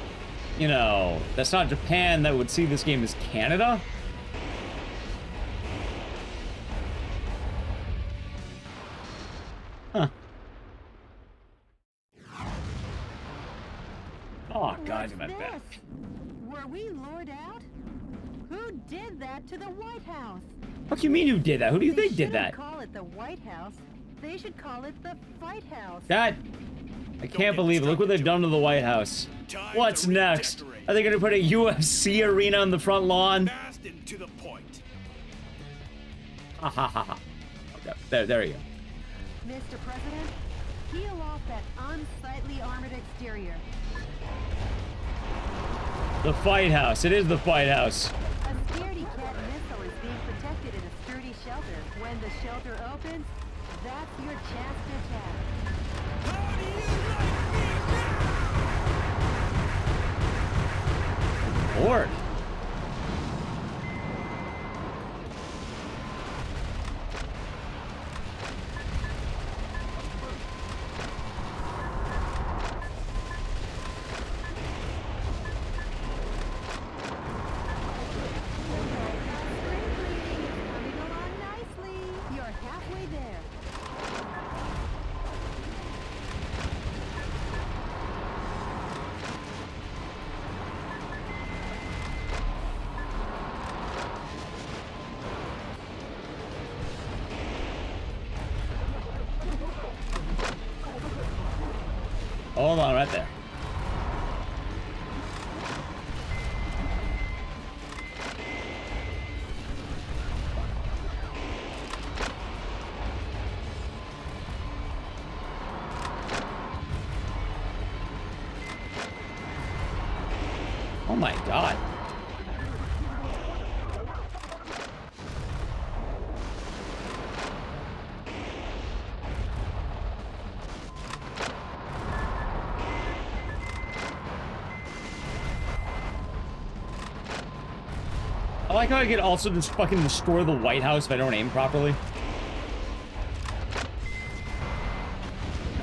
you know, that's not Japan, that would see this game as Canada. Huh. Oh God, you meant that. Were we lured out? Who did that to the White House? What do you mean who did that? Who do you think did that? They shouldn't call it the White House. They should call it the Fight House. God, I can't believe it. Look what they've done to the White House. What's next? Are they going to put a UFC arena on the front lawn? Fast and to the point. Ha ha ha ha. Okay, there you go. Mr. President, peel off that unsightly armored exterior. The Fight House. It is the Fight House. A scaredy cat missile is being protected in a sturdy shelter. When the shelter opens, that's your chance to attack. How do you like me now? Lord. Hold on, right there. Oh my God. I like how I could also just fucking destroy the White House if I don't aim properly.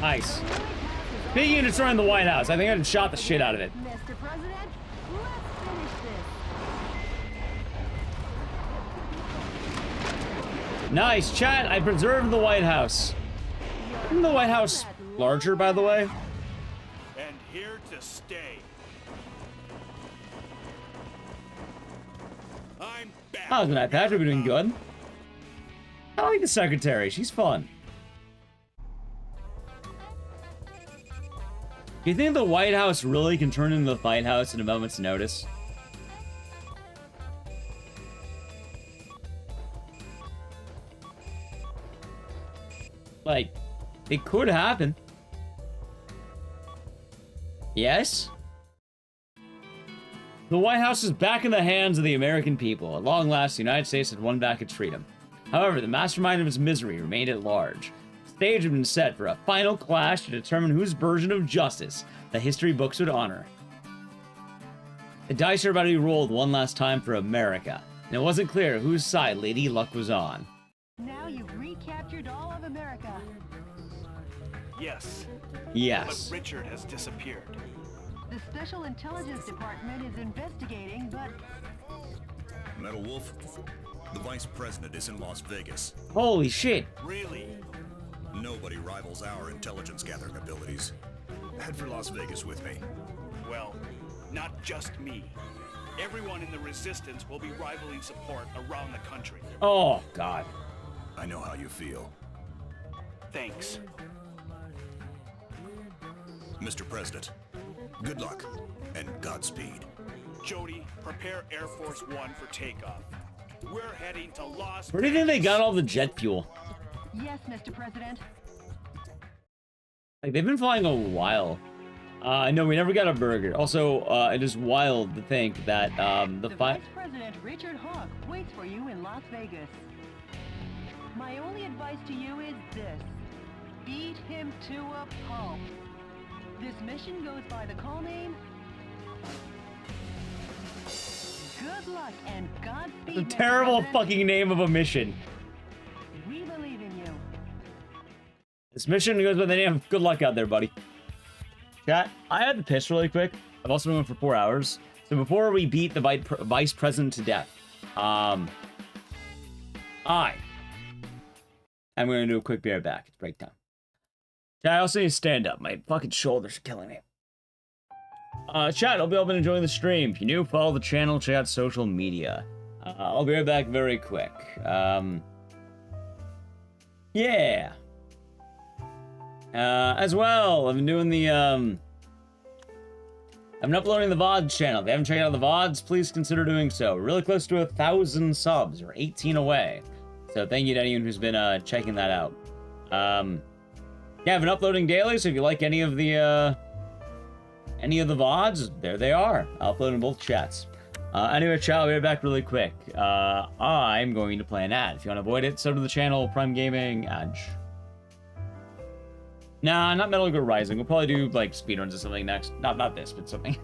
Nice. Speaking of destroying the White House, I think I just shot the shit out of it. Mr. President, let's finish this. Nice, chat. I preserved the White House. Isn't the White House larger, by the way? And here to stay. I'm back. How's my Patrick doing good? I like the secretary. She's fun. Do you think the White House really can turn into the Fight House in a moment's notice? Like, it could happen. Yes? The White House is back in the hands of the American people. At long last, the United States had won back its freedom. However, the mastermind of its misery remained at large. The stage had been set for a final clash to determine whose version of justice the history books would honor. The dice are about to be rolled one last time for America, and it wasn't clear whose side Lady Luck was on. Now you've recaptured all of America. Yes. Yes. But Richard has disappeared. The Special Intelligence Department is investigating, but... Metal Wolf, the Vice President is in Las Vegas. Holy shit. Really? Nobody rivals our intelligence gathering abilities. Head for Las Vegas with me. Well, not just me. Everyone in the Resistance will be rivaling support around the country. Oh, God. I know how you feel. Thanks. Mr. President, good luck and Godspeed. Jody, prepare Air Force One for takeoff. We're heading to Las Where do you think they got all the jet fuel? Yes, Mr. President. Like, they've been flying a while. No, we never got a burger. Also, it is wild to think that, the Vice President Richard Hawk waits for you in Las Vegas. My only advice to you is this. Beat him to a pulp. This mission goes by the call name... Good luck and Godspeed. The terrible fucking name of a mission. We believe in you. This mission goes by the name of Good Luck out there, buddy. Chat, I had to piss really quick. I've also been going for 4 hours. So before we beat the vice president to death, I'm going to do a quick beer back. It's break time. Chat, I also need to stand up. My fucking shoulders are killing me. Chat, hope you all been enjoying the stream. If you're new, follow the channel, check out social media. I'll be right back very quick. Yeah. As well, I've been doing the, I've been uploading the VODs channel. If you haven't checked out the VODs, please consider doing so. We're really close to 1,000 subs. We're 18 away. So thank you to anyone who's been, checking that out. Yeah, I've been uploading daily, so if you like any of the VODs, there they are. I'll upload in both chats. Anyway, chat, I'll be right back really quick. I'm going to play an ad. If you want to avoid it, sub to the channel, Prime Gaming, Edge. Nah, not Metal Gear Rising. We'll probably do, like, speedruns or something next. Not this, but something.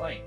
Wait.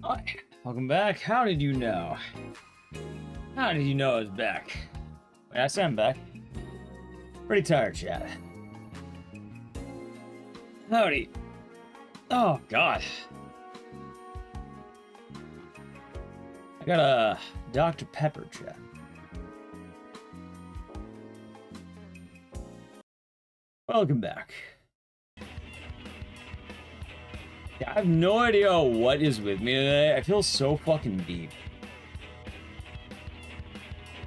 Hi, welcome back. How did you know? How did you know I was back? Wait, I said I'm back. Pretty tired, chat. Howdy. Oh, God. I got a Dr. Pepper, chat. Welcome back. Yeah, I have no idea what is with me today. I feel so fucking deep.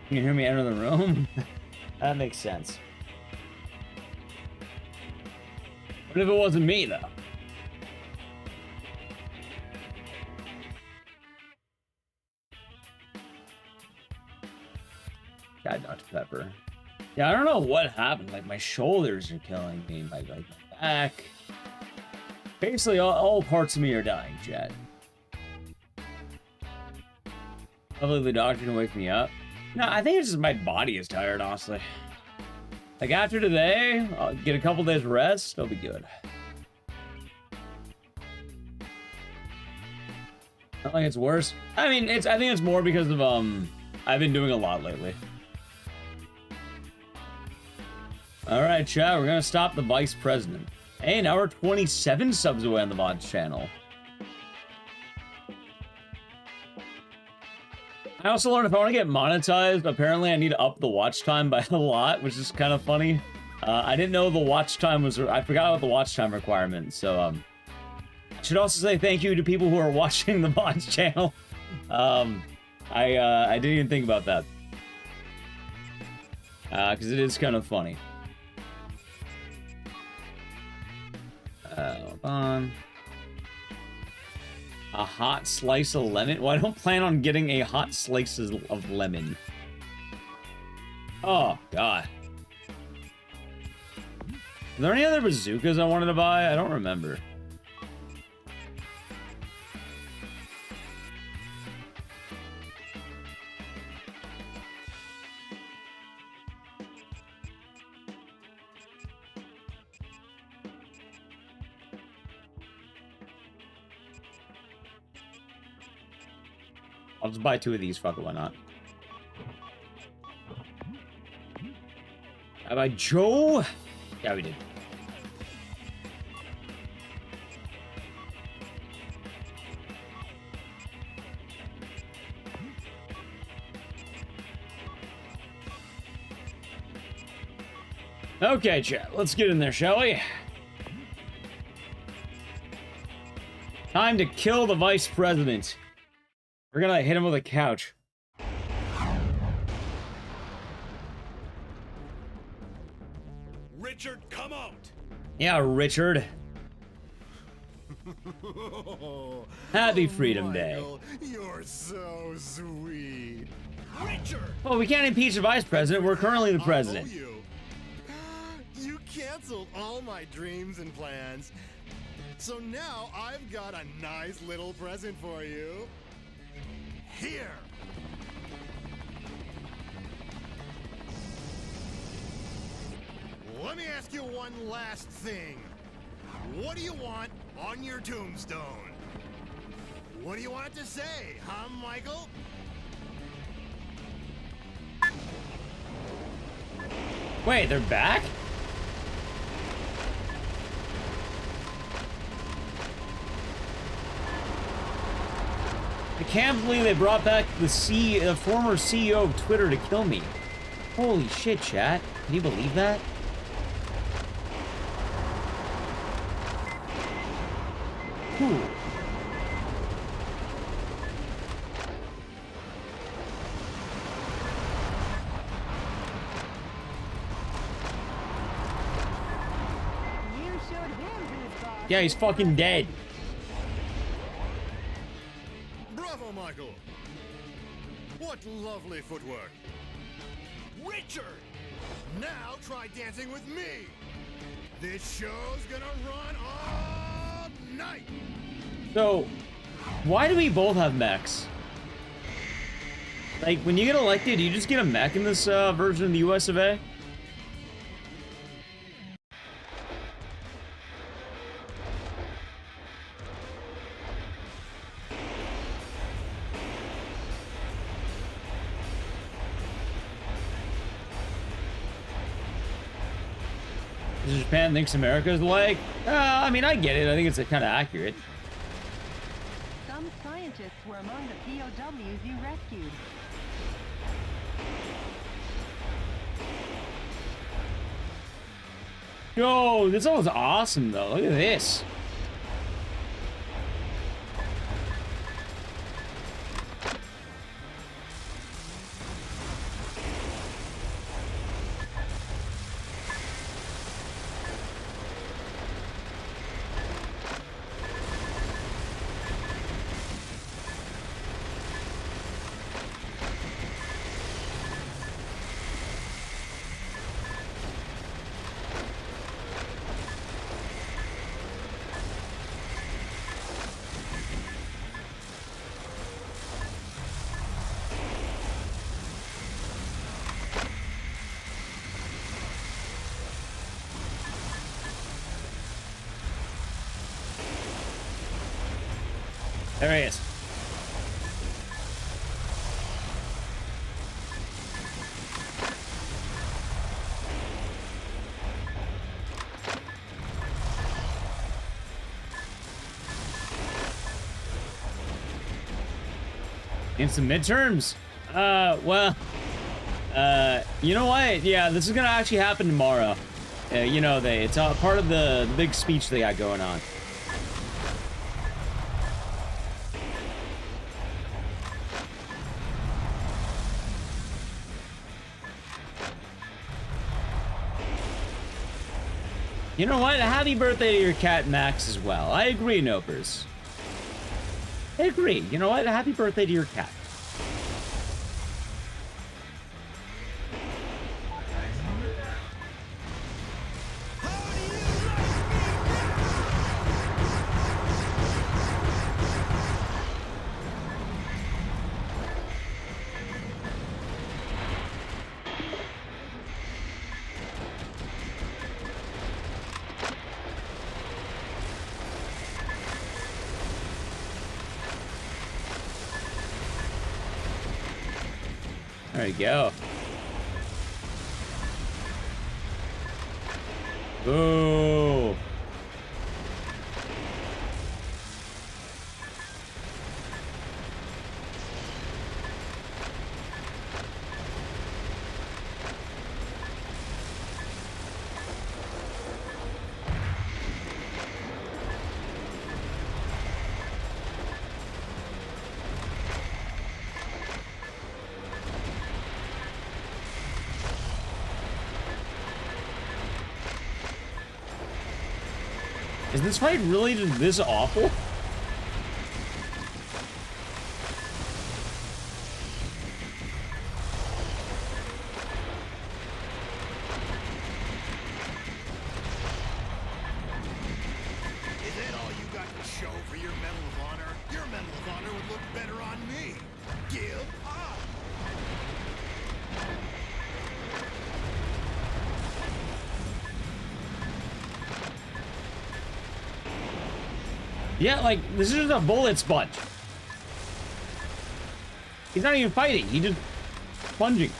Can you hear me enter the room? That makes sense. What if it wasn't me, though? God, Dr. Pepper. Yeah, I don't know what happened. Like, my shoulders are killing me. My back. Basically, all parts of me are dying, chat. Hopefully the doctor can wake me up. No, I think it's just my body is tired, honestly. Like, after today, I'll get a couple days rest, I'll be good. Not like it's worse. I mean, I think it's more because of, I've been doing a lot lately. Alright, chat, we're gonna stop the vice president. Hey, now we're 27 subs away on the VOD channel. I also learned if I want to get monetized, apparently I need to up the watch time by a lot, which is kind of funny. I didn't know the watch time was... I forgot about the watch time requirement, so, I should also say thank you to people who are watching the VOD channel. I didn't even think about that. Because it is kind of funny. Hold on. A hot slice of lemon? Well, I don't plan on getting a hot slice of lemon. Oh, God. Are there any other bazookas I wanted to buy? I don't remember. I'll just buy 2 of these, fuck it, why not? I buy Joe? Yeah, we did. Okay, chat, let's get in there, shall we? Time to kill the vice president. We're gonna hit him with a couch. Richard, come out! Yeah, Richard. Happy Freedom Day. You're so sweet. Richard! Well, we can't impeach the vice president. We're currently the president. You canceled all my dreams and plans. So now I've got a nice little present for you. Here. Let me ask you one last thing. What do you want on your tombstone? What do you want it to say, huh, Michael? Wait, they're back? I can't believe they brought back the former CEO of Twitter to kill me. Holy shit, chat. Can you believe that? Whew. Yeah, he's fucking dead. Bravo, Michael. What lovely footwork. Richard! Now try dancing with me. This show's gonna run all night. So, why do we both have mechs? Like, when you get elected, you just get a mech in this version of the US of A? Japan thinks America's like. I mean, I get it. I think it's kind of accurate. Some scientists were among the POWs you rescued. Yo, this was awesome though. Look at this. There he is. In some midterms? Well, you know what? Yeah, this is gonna actually happen tomorrow. You know, it's part of the big speech they got going on. You know what? Happy birthday to your cat, Max, as well. I agree, Nopers. I agree. You know what? Happy birthday to your cat. There you go. Ooh. Is this fight really this awful? Is that all you got to show for your Medal of Honor? Your Medal of Honor would look better on me. Give up! Yeah, like, this is just a bullet sponge. He's not even fighting. He's just plunging.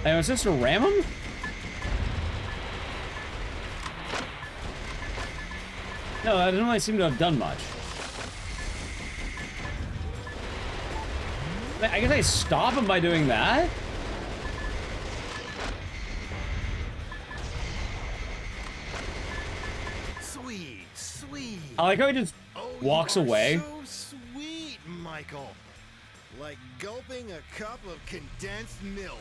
And was this to ram him? No, that doesn't really seem to have done much. I guess I stop him by doing that? Sweet, sweet. I like how he just walks away. So sweet, Michael. Like gulping a cup of condensed milk.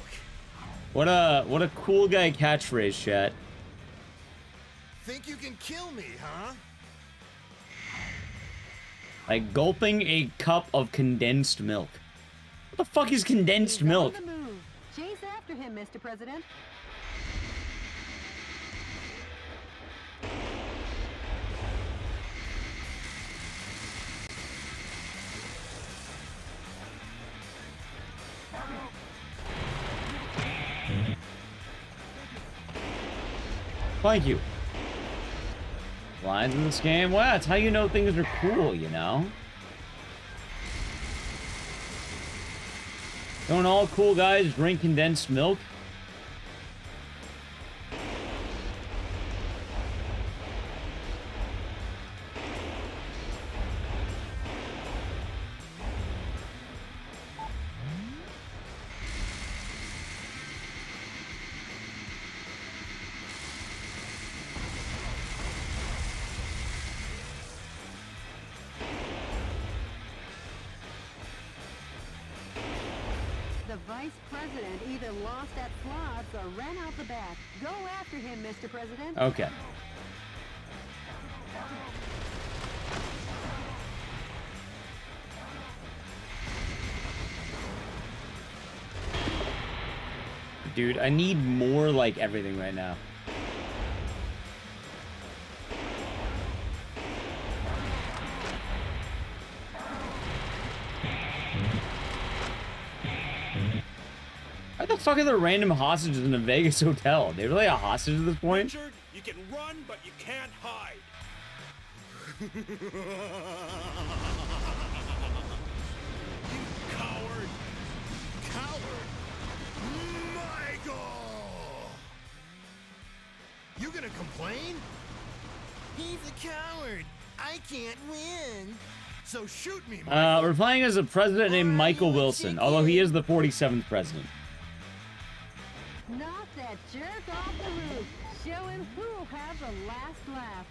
What a cool guy catchphrase, chat. Think you can kill me, huh? Like gulping a cup of condensed milk. What the fuck is condensed milk? On the move. Chase after him, Mr. President. Thank you. Lines in this game? Well, that's how you know things are cool, you know? Don't all cool guys drink condensed milk? The vice president either lost at slots or ran out the back. Go after him, Mr. President. Okay. Dude, I need more, like, everything right now. Why the fuck are there random hostages in a Vegas hotel? They really a hostage at this point? Richard, you can run, but you can't hide. You coward. Coward! Michael! You gonna complain? He's a coward. I can't win. So shoot me, Michael. We're playing as a president named Michael Wilson, although he is the 47th president. Knock that jerk off the roof. Show him who'll have the last laugh.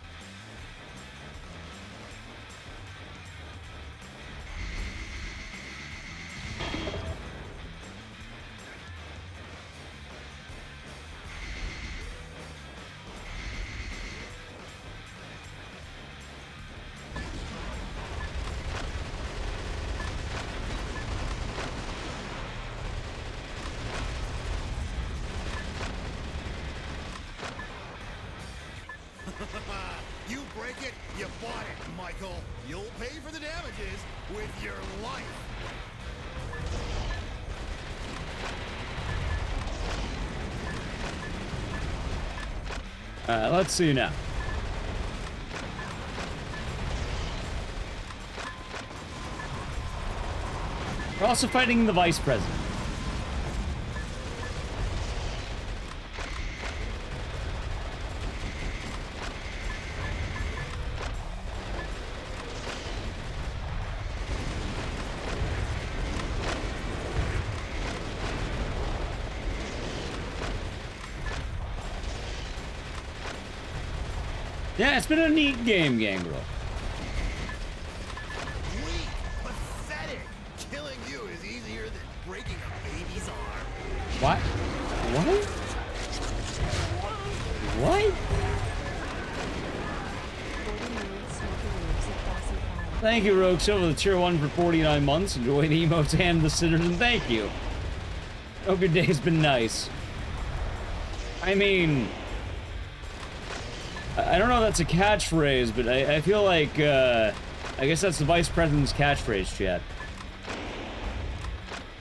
You break it, you bought it, Michael. You'll pay for the damages with your life. Let's see now. We're also fighting the vice president. Yeah, it's been a neat game, Gangrel. Weak, pathetic. Killing you is easier than breaking a baby's arm. What? What? What? Thank you, Rogue Silver, the tier 1 for 49 months. Enjoy the emotes and the citizen. Thank you. Hope your day's been nice. I mean, I don't know if that's a catchphrase, but I feel like, I guess that's the vice president's catchphrase, chat.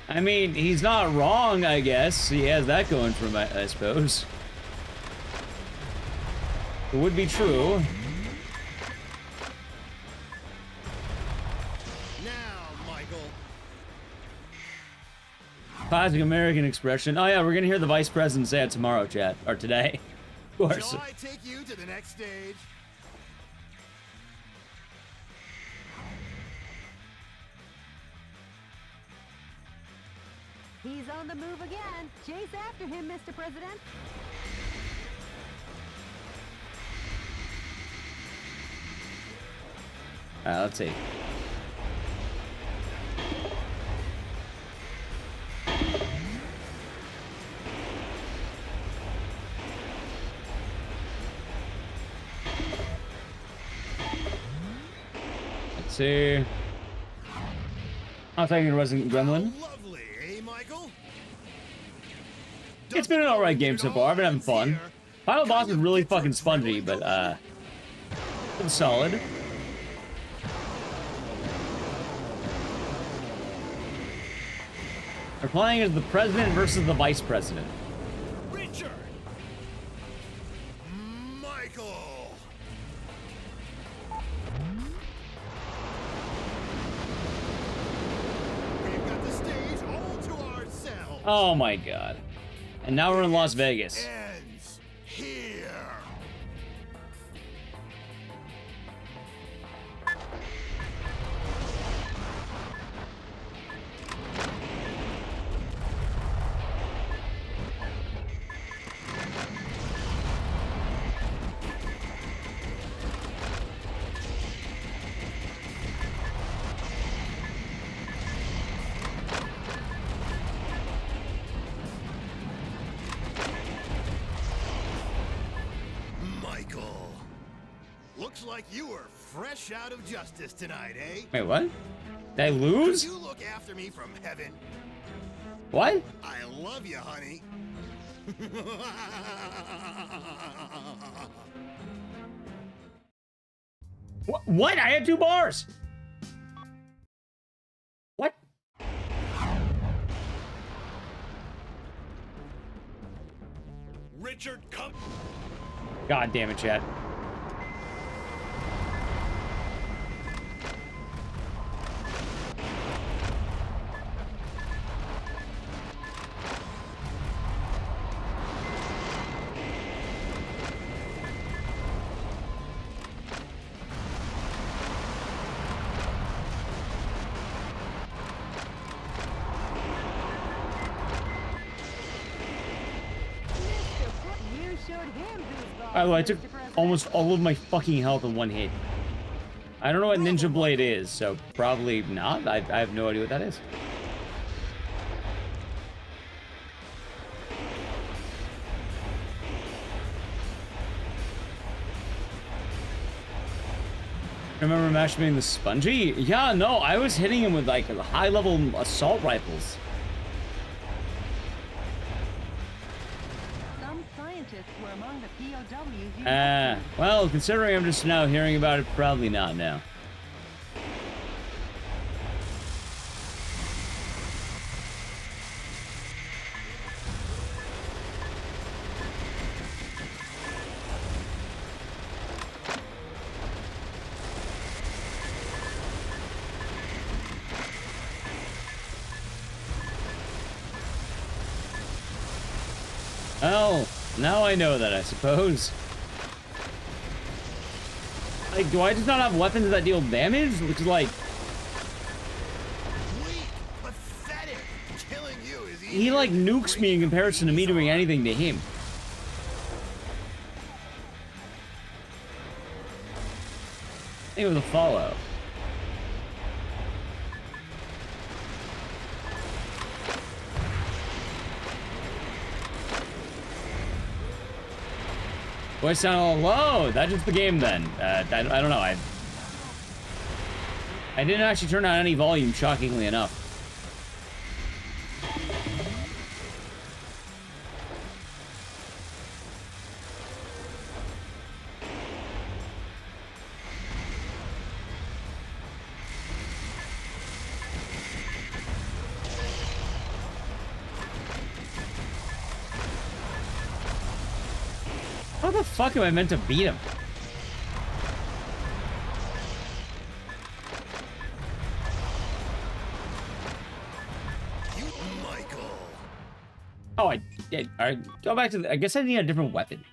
I mean, he's not wrong, I guess. He has that going for him, I suppose. It would be true. Now, Michael. Classic American expression. Oh yeah, we're gonna hear the vice president say it tomorrow, chat. Or today. Of course. Shall I take you to the next stage? He's on the move again. Chase after him, Mr. President. Let's see. Let's see. I'll take you to Resident Gremlin. Lovely, eh, Michael? It's been an alright game so far. I've been having fun. Final boss is really fucking spongy, but it's solid. We're playing as the president versus the vice president. Richard! Michael! Oh my god. And now we're in Las Vegas. Ends here. Looks like you were fresh out of justice tonight, eh? Wait, what? Did I lose? Could you look after me from heaven? What? I love you, honey. What? I had 2 bars. What? Richard, come. God damn it, chat. I took almost all of my fucking health in one hit. I don't know what Ninja Blade is, so probably not. I have no idea what that is. Remember masturbating the spongy? Yeah, no, I was hitting him with like high-level assault rifles. Were among the POWs. Well, considering I'm just now hearing about it, probably not now. Well, now I know that, I suppose. Like, do I just not have weapons that deal damage? Looks like... Pathetic. Killing you is easy. He, like, nukes me in comparison to me doing anything to him. I think it was a follow. Voice sound all low. That's just the game then. I don't know. I didn't actually turn on any volume, shockingly enough. How the fuck am I meant to beat him? Michael. Oh, I did. Alright, go back to the... I guess I need a different weapon.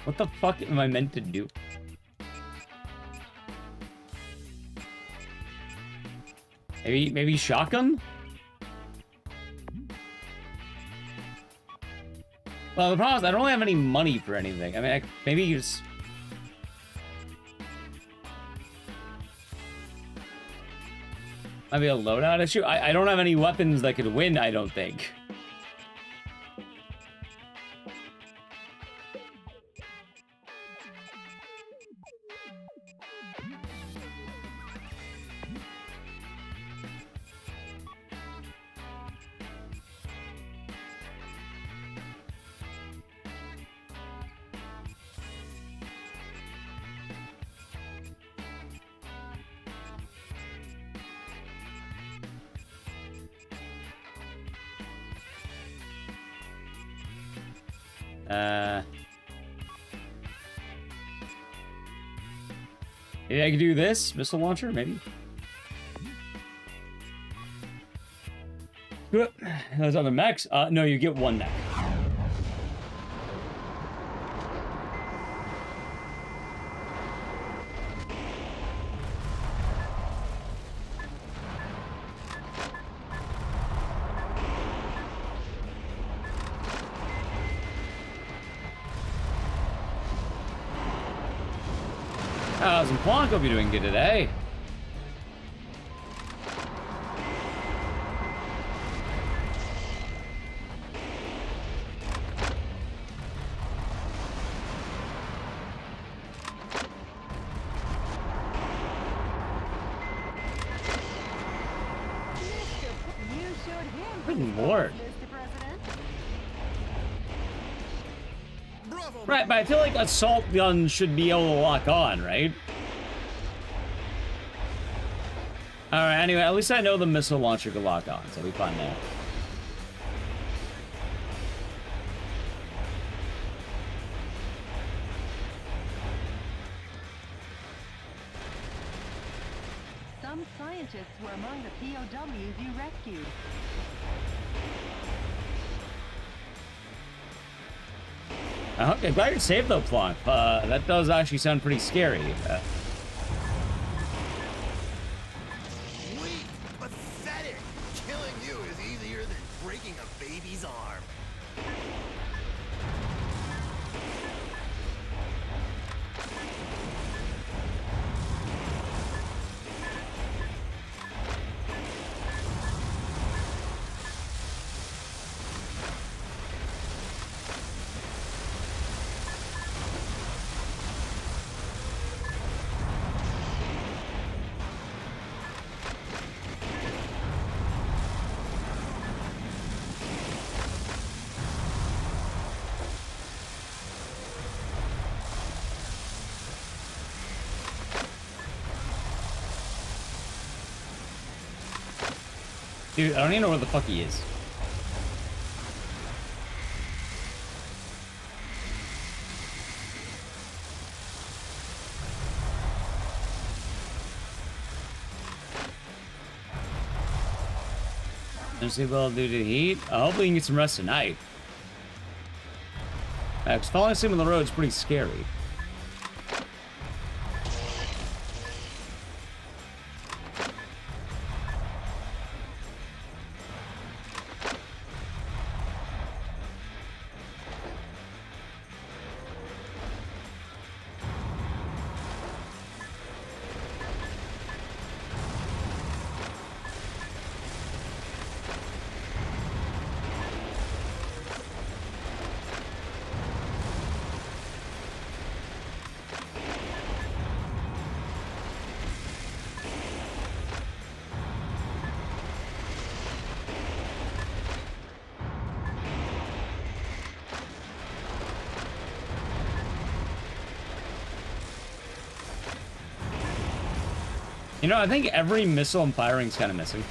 What the fuck am I meant to do? Maybe shotgun? Well, the problem is I don't really have any money for anything. I mean, maybe you just... Maybe a loadout issue? I don't have any weapons that could win, I don't think. Maybe I could do this missile launcher, maybe. Those other mechs. No, you get one mech. How's Blanco be doing good today? Good lord. Right, but I feel like assault gun should be able to lock on, right? Alright, anyway, at least I know the missile launcher could lock on, so we'll be fine there. Some scientists were among the POWs you rescued. I'm glad you're safe though, Plonk. That does actually sound pretty scary. Weak, pathetic. Killing you is easier than breaking a baby's arm. Dude, I don't even know where the fuck he is. Let's see what I'll do to heat. Hopefully you can get some rest tonight. Because falling asleep on the road is pretty scary. You know, I think every missile I'm firing is kind of missing.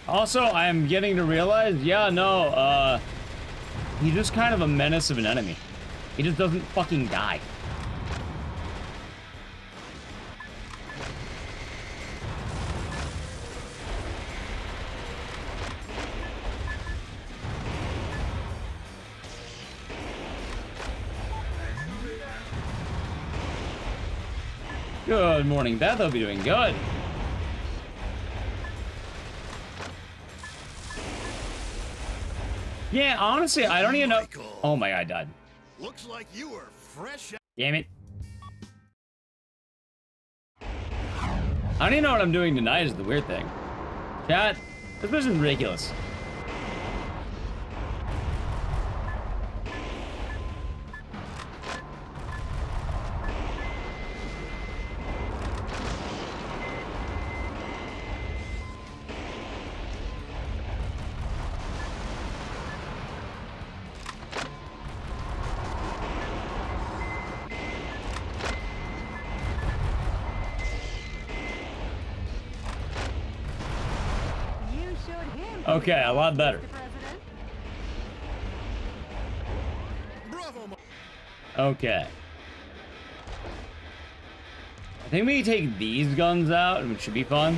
Also, I am getting to realize, yeah, no, he's just kind of a menace of an enemy. He just doesn't fucking die. Good morning, Beth. Hope you're doing good. Yeah, honestly, I don't even know. Oh my god, I died. Looks like you were fresh. Damn it. I don't even know what I'm doing tonight is the weird thing. Chat, this was ridiculous. Okay, a lot better. Okay. I think we can take these guns out, which should be fun.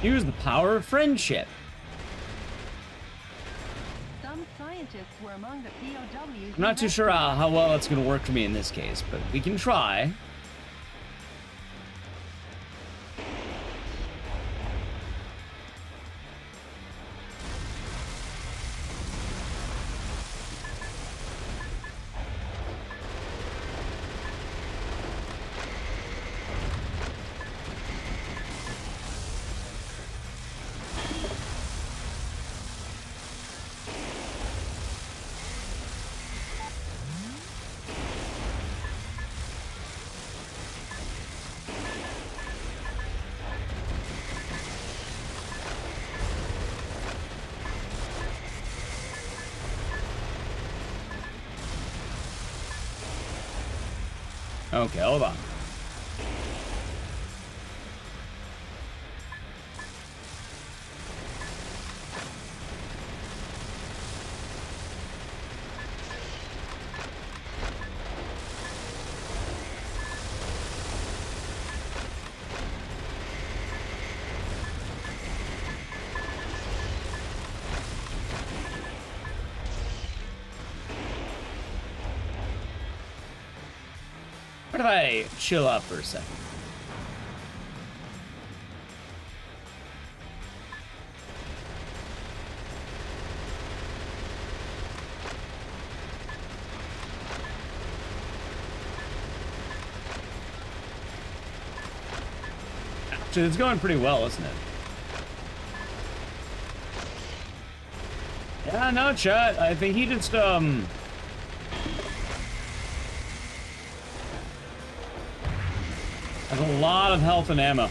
Use the power of friendship. Some scientists were among the POWs. I'm not too sure how well it's going to work for me in this case, but we can try. Okay, hold on. What if I chill out for a second? Actually, it's going pretty well, isn't it? Yeah, no, chat. I think he just, has a lot of health and ammo.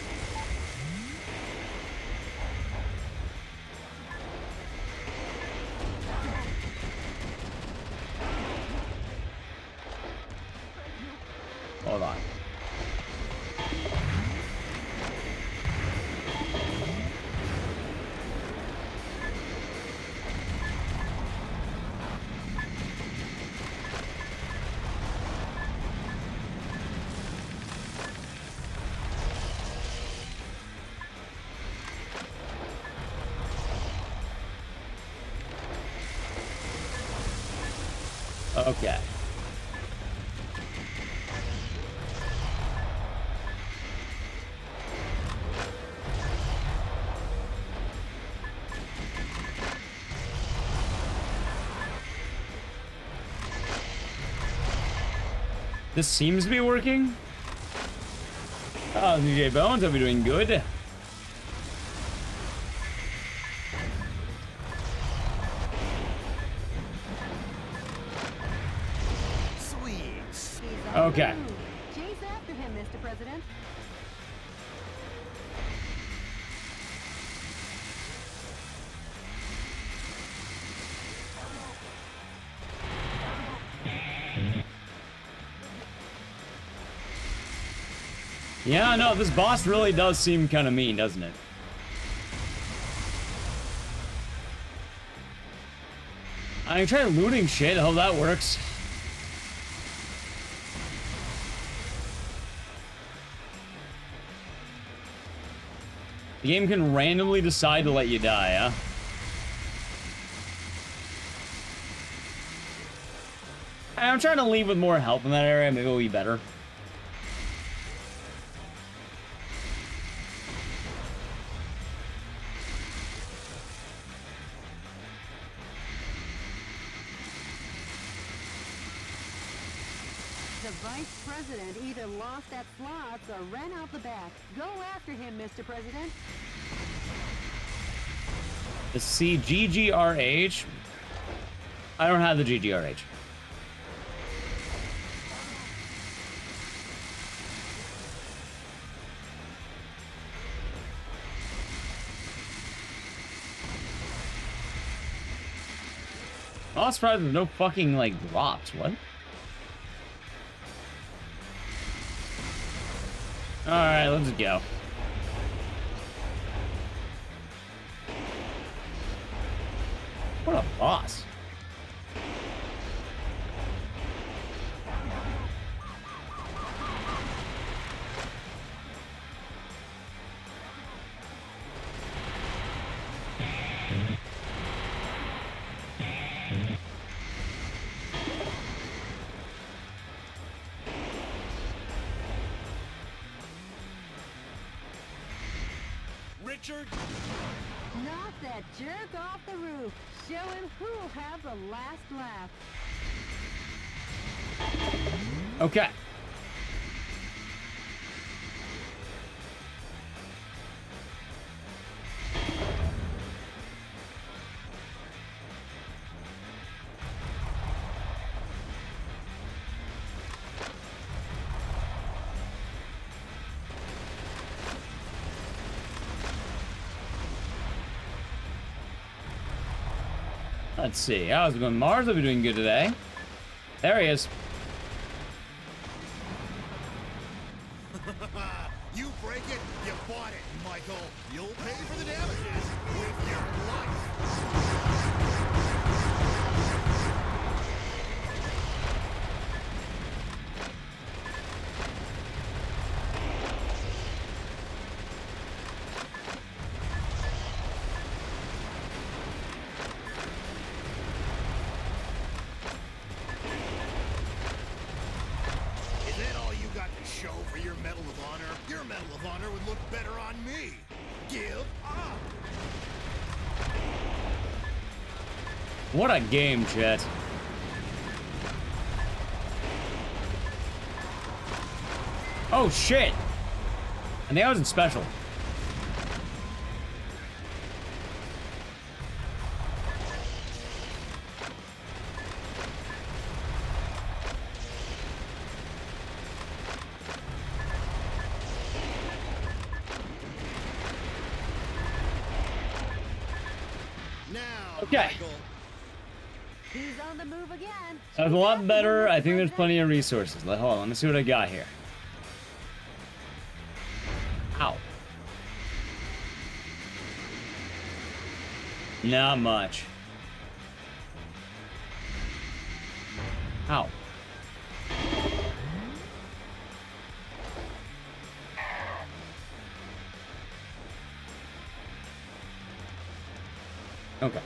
Hold on. Okay. This seems to be working. Oh, DJ Bones, hope you're doing good. Okay. Chase after him, Mr. President. Yeah, no, this boss really does seem kind of mean, doesn't it? I can try looting shit. I hope that works. The game can randomly decide to let you die, huh? I'm trying to leave with more health in that area. Maybe it'll be better. The vice president either lost at slots or ran out the back. Go after him, Mr. President. The CGGRH. I don't have the GGRH. I'm surprised there's no fucking, like, drops. What? Alright, let's go. What a boss. Richard? Knock that jerk off the roof. Show him who'll have the last laugh. Okay. Let's see. How's it going? Mars will be doing good today. There he is. You break it, you bought it, Michael. You'll pay for the damages with your life. Is that all you got to show for your Medal of Honor? Your Medal of Honor would look better on me. Give up. What a game, chat. Oh, shit. I think I wasn't special. Okay. He's on the move again. That was a lot better. I think there's plenty of resources. Hold on, let me see what I got here. Ow. Not much. Ow. Okay.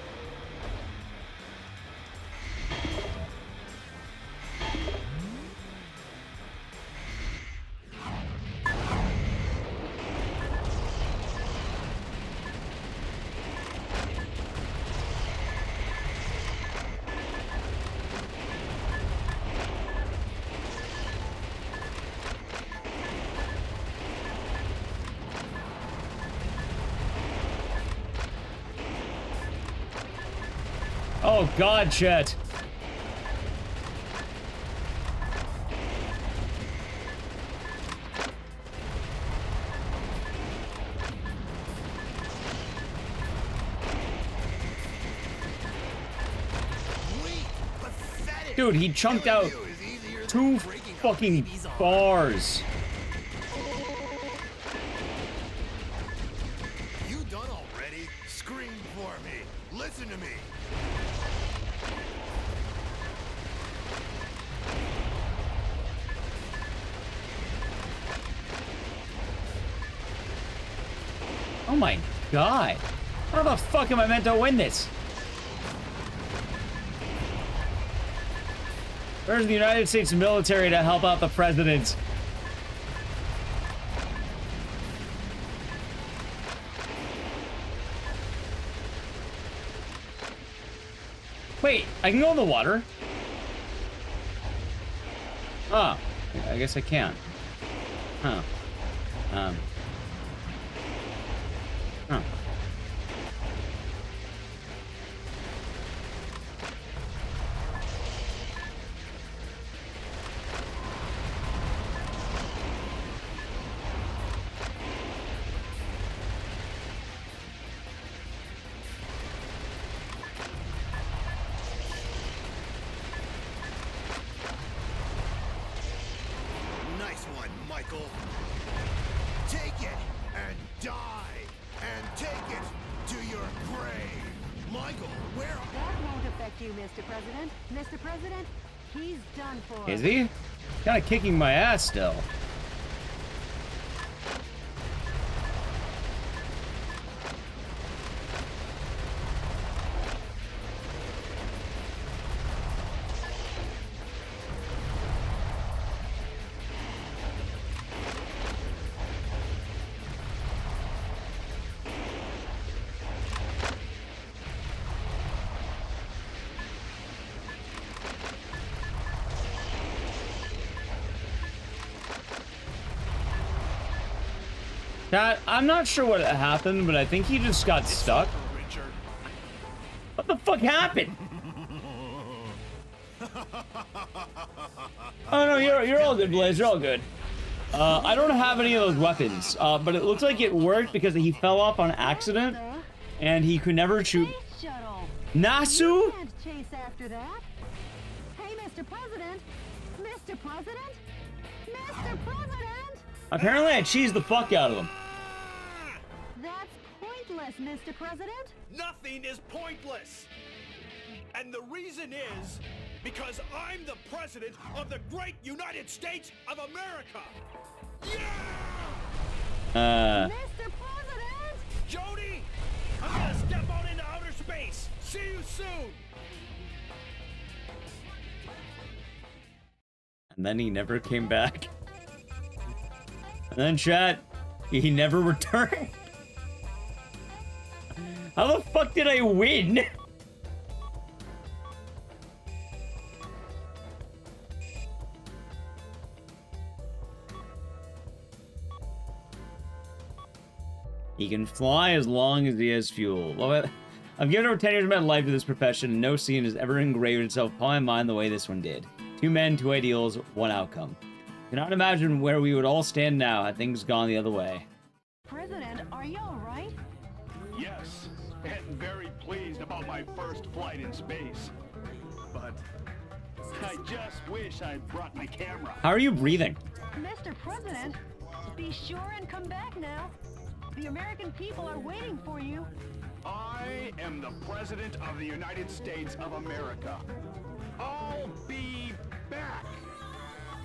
Oh God, Chet. Dude, he chunked out 2 fucking bars. You done already? Scream for me. Listen to me. Oh my God. How the fuck am I meant to win this? Where's the United States military to help out the president? Wait, I can go in the water? Oh, I guess I can. Huh. Huh. Michael. Take it and die, and take it to your grave. Michael, where are... That won't affect you, Mr. President. Mr. President, he's done for. Is he? Kind of kicking my ass still. I'm not sure what happened, but I think he just got stuck. What the fuck happened? Oh no, you're all good, Blaze. You're all good. I don't have any of those weapons, but it looks like it worked because he fell off on accident, and he could never shoot. Nasu? You can't chase after that. Hey, Mr. President. Mr. President. Mr. President. Apparently, I cheesed the fuck out of him. That's pointless, Mr. President. Nothing is pointless. And the reason is because I'm the president of the great United States of America. Yeah! Mr. President! Jody, I'm gonna step out into outer space. See you soon. And then he never came back. And then chat, he never returned. How the fuck did I win? He can fly as long as he has fuel. Love it. I've given over 10 years of my life to this profession, and no scene has ever engraved itself upon my mind the way this one did. 2 men, 2 ideals, 1 outcome. Cannot imagine where we would all stand now had things gone the other way. President, are you all right? Yes, and very pleased about my first flight in space. But I just wish I'd brought my camera. How are you breathing? Mr. President, be sure and come back now. The American people are waiting for you. I am the President of the United States of America. I'll be back.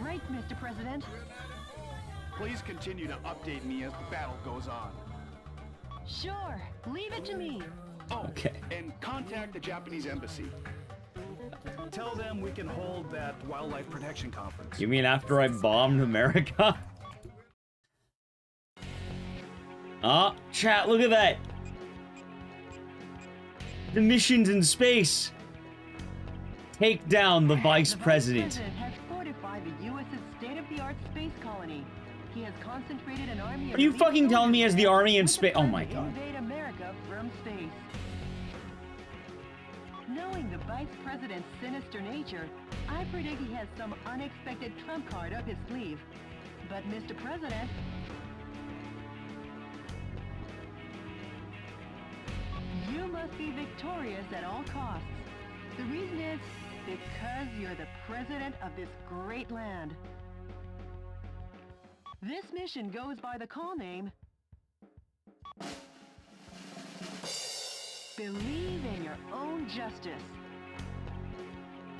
Right, Mr. President. Please continue to update me as the battle goes on. Sure, leave it to me. Oh, okay. And contact the Japanese embassy. Tell them we can hold that wildlife protection conference. You mean after I bombed America? Oh, chat, look at that. The missions in space. Take down the vice president. The President has fortified the U.S.'s state-of-the-art space colony. He has concentrated an army. Are you fucking telling me as the army in space? Oh my god. Invade America from space. Knowing the vice president's sinister nature, I predict he has some unexpected trump card up his sleeve. But Mr. President, you must be victorious at all costs. The reason is because you're the president of this great land. This mission goes by the call name Believe in Your Own Justice.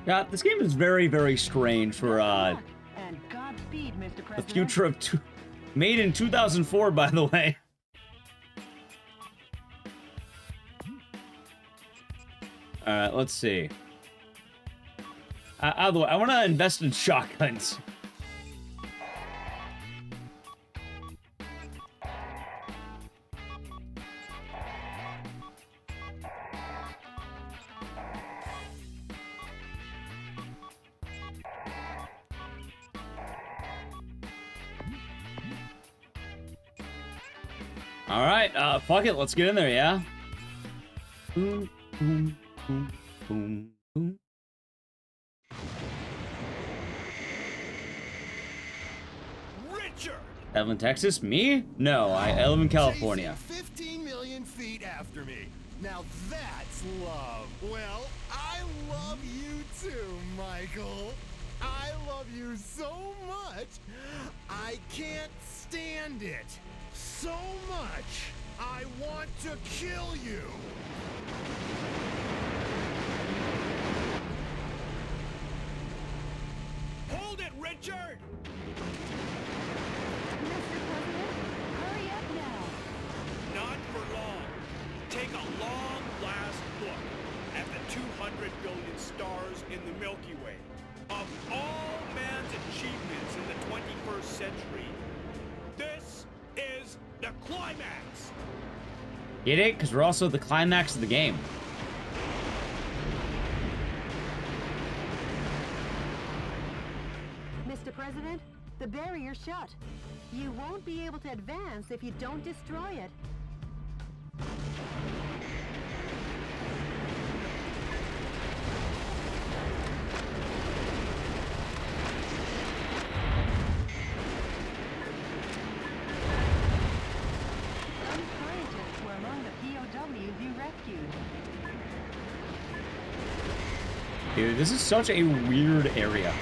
Yeah, this game is very, very strange for And Godspeed, Mr. the President. future of made in 2004, by the way. Alright, let's see. Out of the way, I want to invest in shotguns. Alright, fuck it, let's get in there, yeah? Boom, boom, boom, boom, boom. Richard! I live in Texas? Me? No, I live in California. 15 million feet after me. Now that's love. Well, I love you too, Michael. I love you so much much. I can't stand it. So much. I want to kill you. Hold it, Richard! Mr. President, hurry up now. Not for long. Take a long last look at the 200 billion stars in the Milky Way. Of all man's achievements in the 21st century, this is the climax. Get it? Because we're also the climax of the game. Mr. President, the barrier's shut. You won't be able to advance if you don't destroy it. Some scientists were among the POWs you rescued. Dude, this is such a weird area.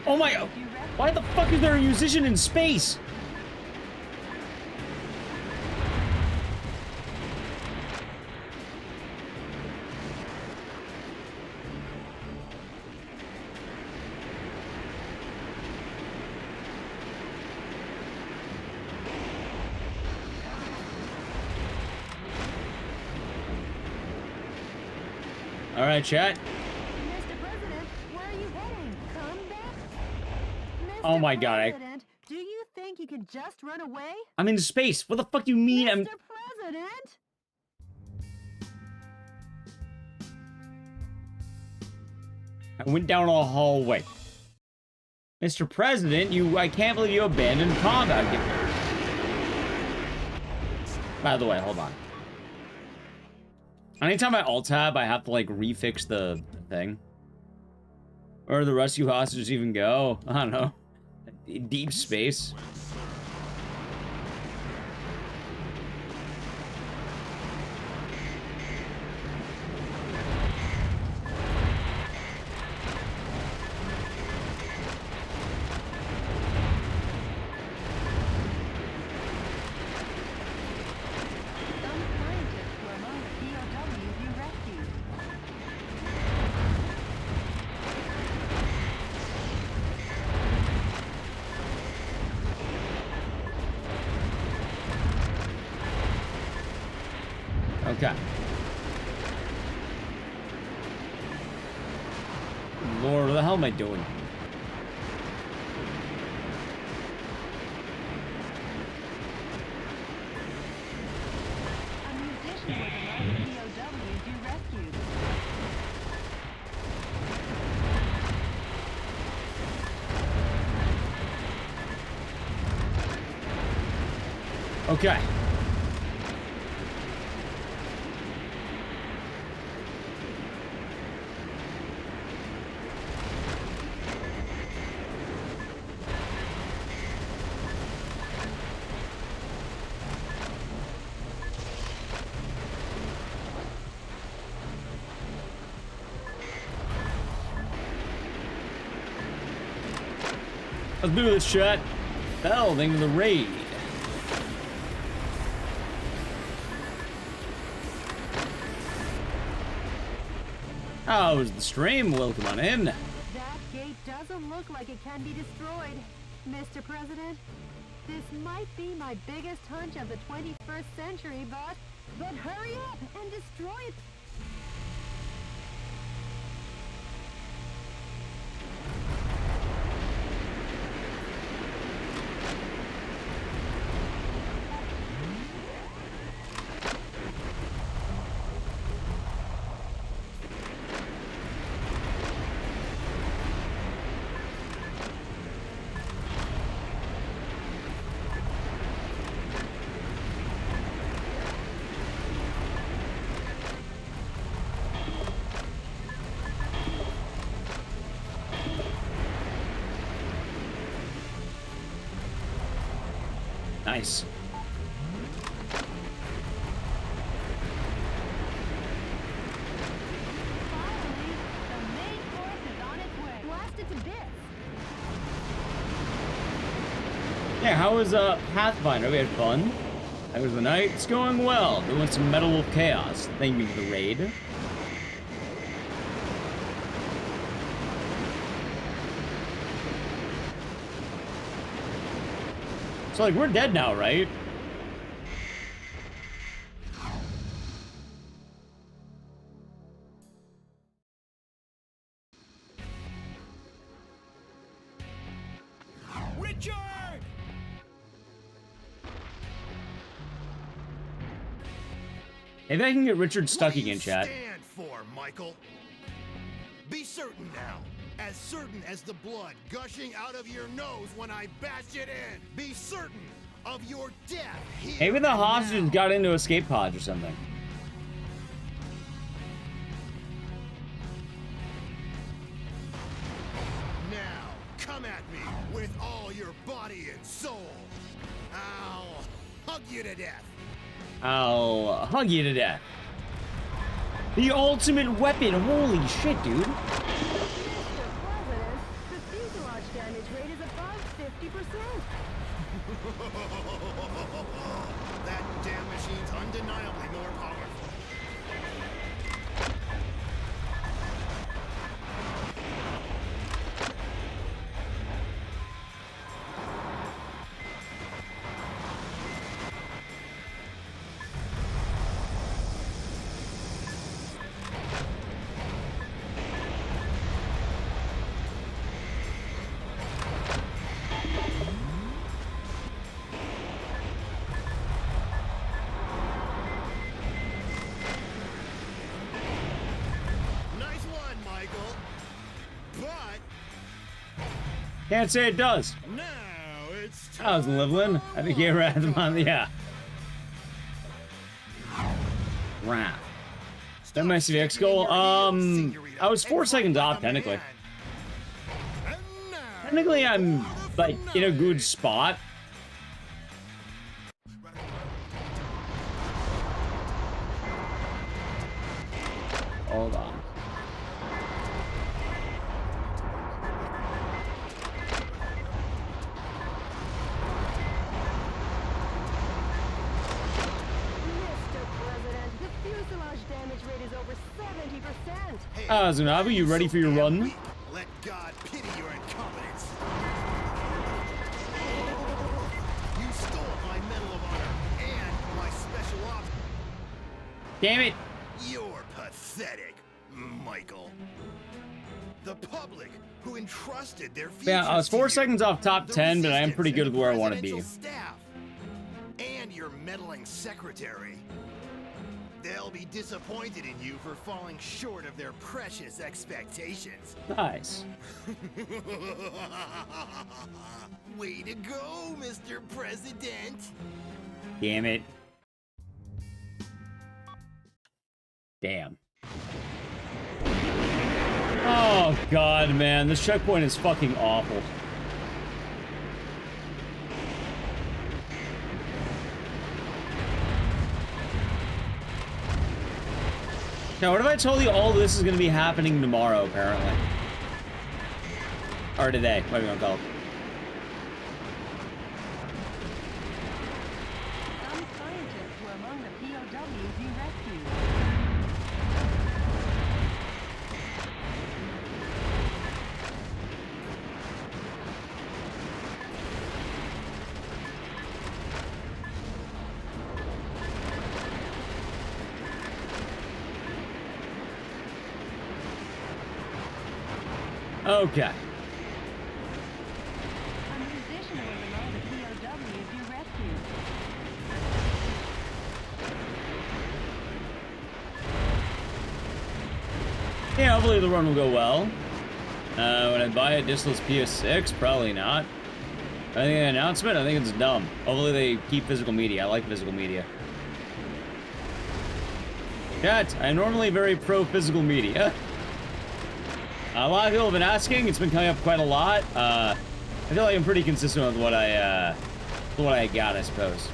Oh my... Why the fuck is there a musician in space? All right, chat. Mr. President, where are you heading? Come back. Mr. Oh my God, President, do you think you can just run away? I'm in space. What the fuck do you mean? Mr. President? I went down a hallway. Mr. President, I can't believe you abandoned combat. By the way, hold on. Anytime I alt-tab, I have to, like, refix the thing. Where do the rescue hostages even go? I don't know. Deep space. Okay. Lord, what the hell am I doing? A musician was among the POWs you rescued. Okay. Let's do this shit. Delving into the raid. How's the stream? Welcome on in. That gate doesn't look like it can be destroyed, Mr. President. This might be my biggest hunch of the 21st century, but hurry up and destroy it. Nice. Finally, the main course is on its way. Blasted to bits. Yeah, how was Pathfinder? We had fun. How was the night? It's going well. Doing some Metal Wolf Chaos. Thank you for the raid. So, like, we're dead now, right? Richard! Maybe I can get Richard stuck again, chat. Stand for, Michael. Be certain now. As certain as the blood gushing out of your nose when I bash it in. Be certain of your death here. Maybe the hostages got into escape pods or something. Now, come at me with all your body and soul. I'll hug you to death. I'll hug you to death. The ultimate weapon. Holy shit, dude. Mr. President, the fuselage damage rate is above 50%. That damn machine's undeniably more powerful. Can't say it does. Now it's I was Livlin. I think you read them on the Wow. That my CVX goal. I was 4 seconds off technically. Technically, I'm like in a good spot. Hold on. Zunabu, you ready for your run? Let God pity your incompetence. You stole my Medal of Honor and my special ops. Damn it. You're pathetic, Michael. The public who entrusted their future. Yeah, I was 4 seconds off top 10, but I am pretty good with where I want to be. Staff and your meddling secretary. They'll be disappointed in you for falling short of their precious expectations. Nice. Way to go, Mr. President. Damn it. Damn. Oh, God, man. This checkpoint is fucking awful. Now, what if I told you all this is going to be happening tomorrow, apparently? Or today, whatever you want to call it. Some scientists were among the POWs you rescued. Okay. A musician was among the POWs you rescued. Yeah, hopefully the run will go well. When I buy a diskless PS6, probably not. I think the announcement, I think it's dumb. Hopefully they keep physical media. I like physical media. Chat, I'm normally very pro physical media. A lot of people have been asking. It's been coming up quite a lot. I feel like I'm pretty consistent with what I What I got, I suppose.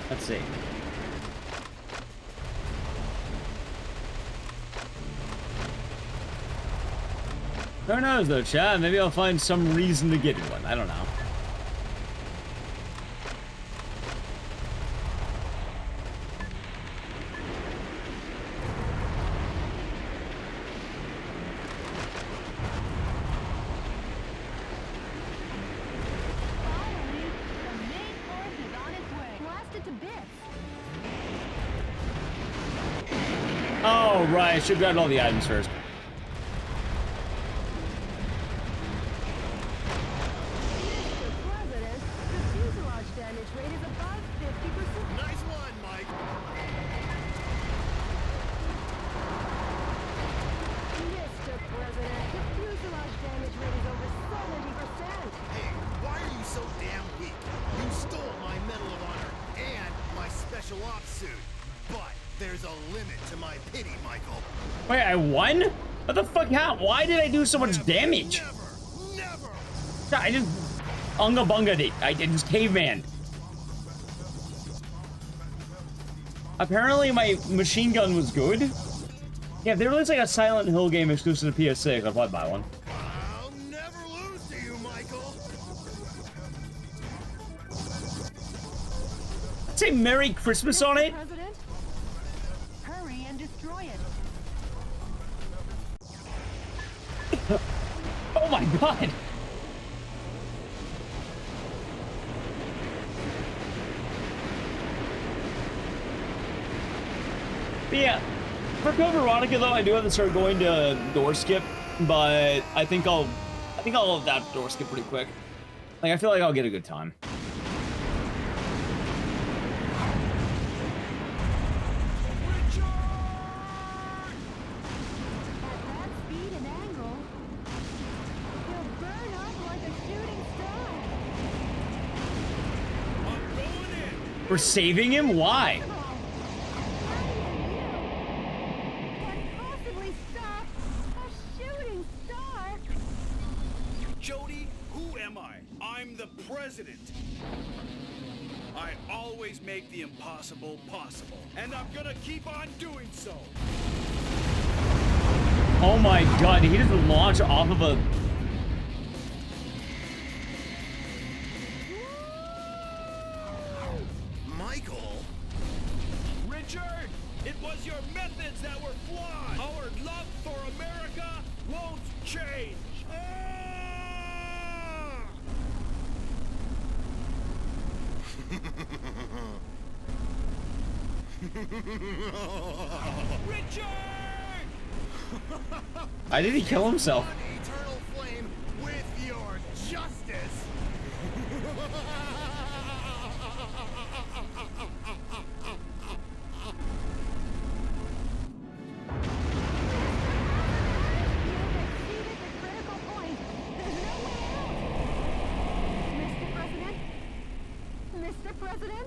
Let's see. Who knows though, chat? Maybe I'll find some reason to get one. I don't know. Oh, right. I should grab all the items first. Wait, I won? What the fuck? How? Why did I do so much damage? I just unga bunga'd it. I just caveman. Apparently my machine gun was good. Yeah, if they release like a Silent Hill game exclusive to PS6, I'll probably buy one. I'll never lose to you, Michael. I'd say Merry Christmas on it. President, hurry and destroy it. Oh my god! But yeah, for Veronica though, I do have to start going to door skip, but I think I'll adapt door skip pretty quick. Like I feel like I'll get a good time. We're saving him? Why? Jody, who am I? I'm the president. I always make the impossible possible, and I'm gonna keep on doing so. Oh my god, he just launched off of a... Richard, it was your methods that were flawed. Our love for America won't change. Richard! Why did he kill himself? Eternal flame with your justice.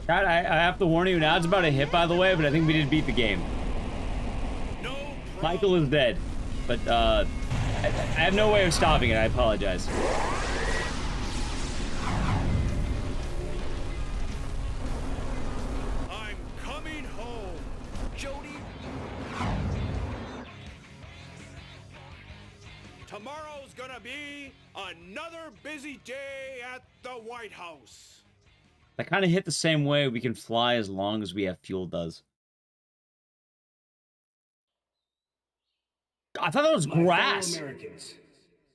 God, I have to warn you, now it's about a hit, by the way, but I think we did beat the game. Michael is dead, but I have no way of stopping it. I apologize. I'm coming home, Jody. Tomorrow's gonna be another busy day at the White House. That kind of hit the same way. We can fly as long as we have fuel does. I thought that was grass. My fellow Americans,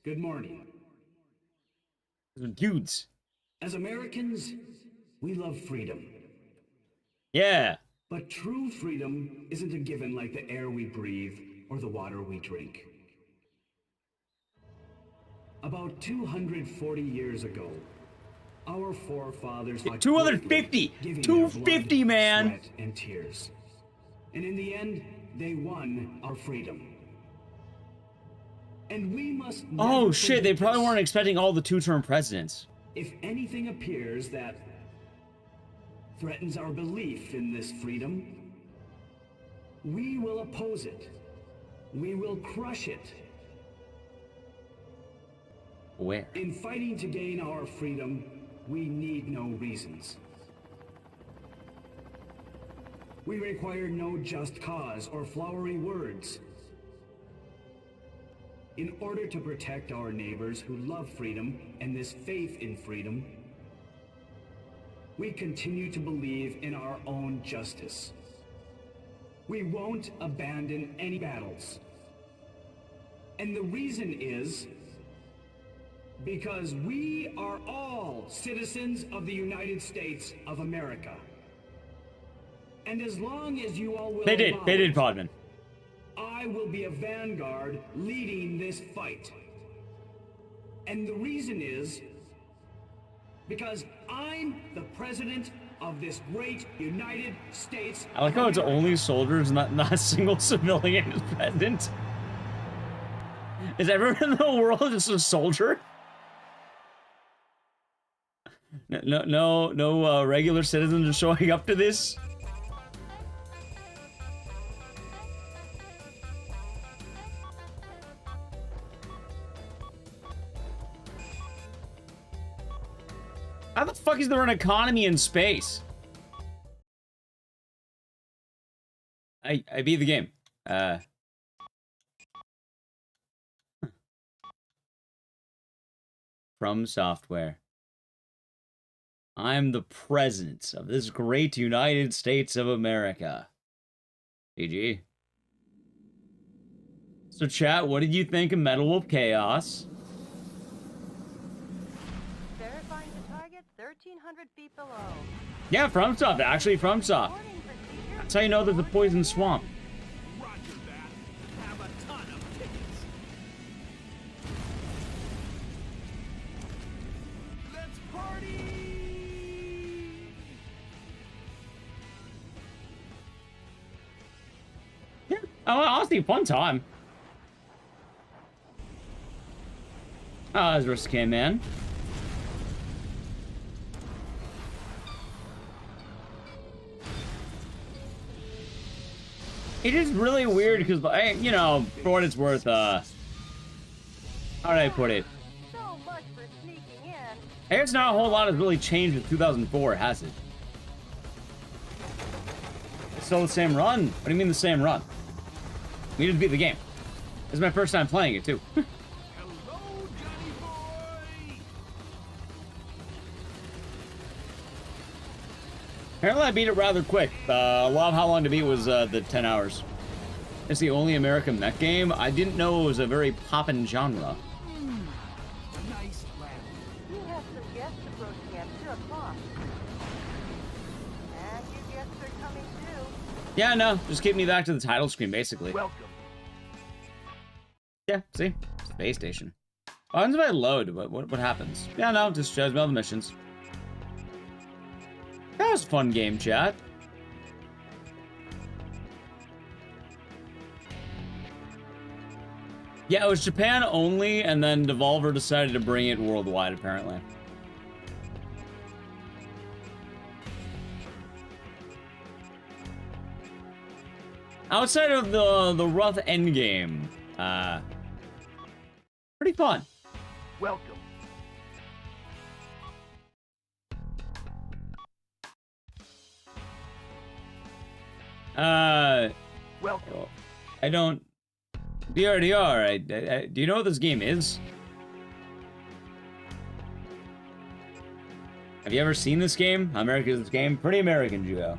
good morning. Dudes. As Americans, we love freedom. Yeah. But true freedom isn't a given like the air we breathe or the water we drink. About 240 years ago, Our forefathers fought 250! bravely, giving 250, their blood, man! sweat, and tears. And in the end, they won our freedom. And we must Oh shit, they forget probably this. weren't expecting all the two-term presidents. If anything appears that threatens our belief in this freedom, we will oppose it. We will crush it. Where? In fighting to gain our freedom, we need no reasons. We require no just cause or flowery words. In order to protect our neighbors who love freedom and this faith in freedom, we continue to believe in our own justice. We won't abandon any battles. And the reason is because we are all citizens of the United States of America. And as long as you all will They did, allow Podman. I will be a vanguard leading this fight. And the reason is because I'm the president of this great United States. I like how it's only soldiers, not a single civilian is president. Is everyone in the world just a soldier? No regular citizens are showing up to this? How the fuck is there an economy in space? I beat the game. From Software. I'm the president of this great United States of America. GG. So chat, what did you think of Metal Wolf Chaos? Verifying the target 1,300 feet below. Yeah, FromSoft, actually FromSoft. That's how you know there's a poison swamp. Roger that. Have a ton of tickets. Let's party! Yeah, honestly, fun time. Oh, that's risky, man. It is really weird because, you know, for what it's worth, how did I put it? So much for sneaking in. I guess not a whole lot has really changed in 2004, has it? It's still the same run. What do you mean the same run? We just beat the game. This is my first time playing it, too. Hello, Johnny boy! Apparently I beat it rather quick. A lot of how long to beat was the 10 hours. It's the only American mech game. I didn't know it was a very poppin' genre. Nice lad. You have some guests approaching at 2 o'clock. And you guests are coming too. Yeah, no, just get me back to the title screen, basically. Welcome. Yeah, see? Space station. What happens if I load? What happens? Yeah, no, just shows me all the missions. That was a fun game, chat. Yeah, it was Japan only, and then Devolver decided to bring it worldwide, apparently. Outside of the rough endgame, pretty fun. Welcome. Welcome. I don't... BRDR, do you know what this game is? Have you ever seen this game? How American is this game? Pretty American, Jugo.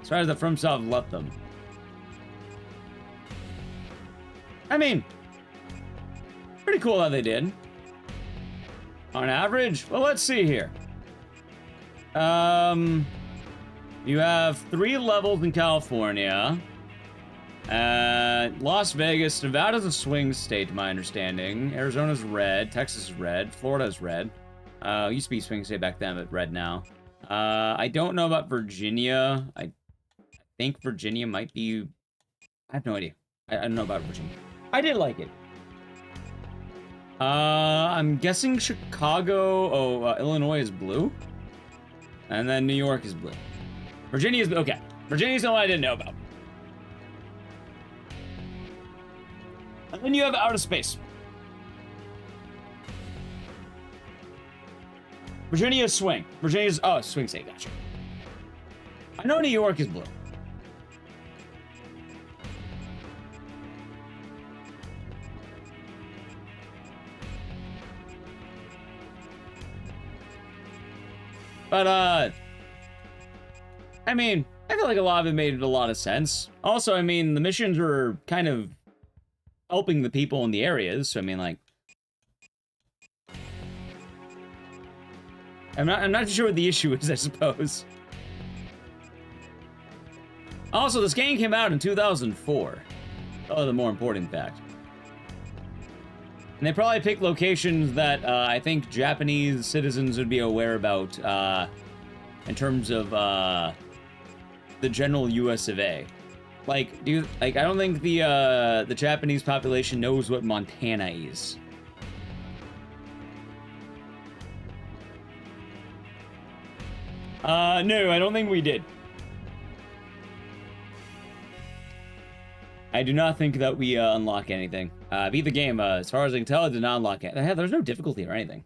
As far as the FromSoft left them. I mean, pretty cool how they did. On average, well, let's see here. You have 3 levels in California. Las Vegas, Nevada's a swing state, to my understanding. Arizona's red. Texas is red. Florida's red. Used to be swing state back then, but red now. I don't know about Virginia. I think Virginia might be... I have no idea. I don't know about Virginia. I did like it. I'm guessing Chicago... Oh, Illinois is blue. And then New York is blue. Virginia is... Okay. Virginia's the one I didn't know about. And then you have outer space. Virginia's swing. Virginia's... Oh, swing state. Gotcha. I know New York is blue. But, I mean, I feel like a lot of it made a lot of sense. Also, I mean, the missions were kind of helping the people in the areas, so I mean, like... I'm not sure what the issue is, I suppose. Also, this game came out in 2004. Oh, the more important fact. And they probably picked locations that I think Japanese citizens would be aware about in terms of the general US of A. Like, I don't think the Japanese population knows what Montana is. No, I don't think we did. I do not think that we unlock anything. Beat the game, as far as I can tell, I did not unlock it. There's no difficulty or anything.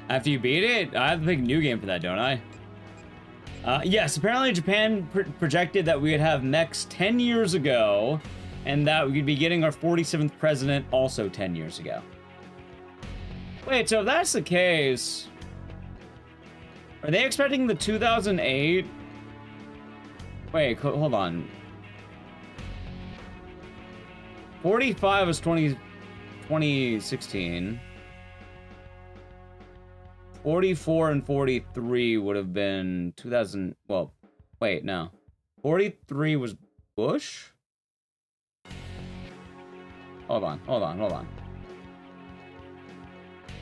After you beat it, I have to pick a new game for that, don't I? Yes, apparently Japan projected that we would have mechs 10 years ago, and that we'd be getting our 47th president also 10 years ago. Wait, so if that's the case... Are they expecting the 2008? Wait, hold on. 45 was 2016. 44 and 43 would have been 2000... Well, wait, no. 43 was Bush? Hold on.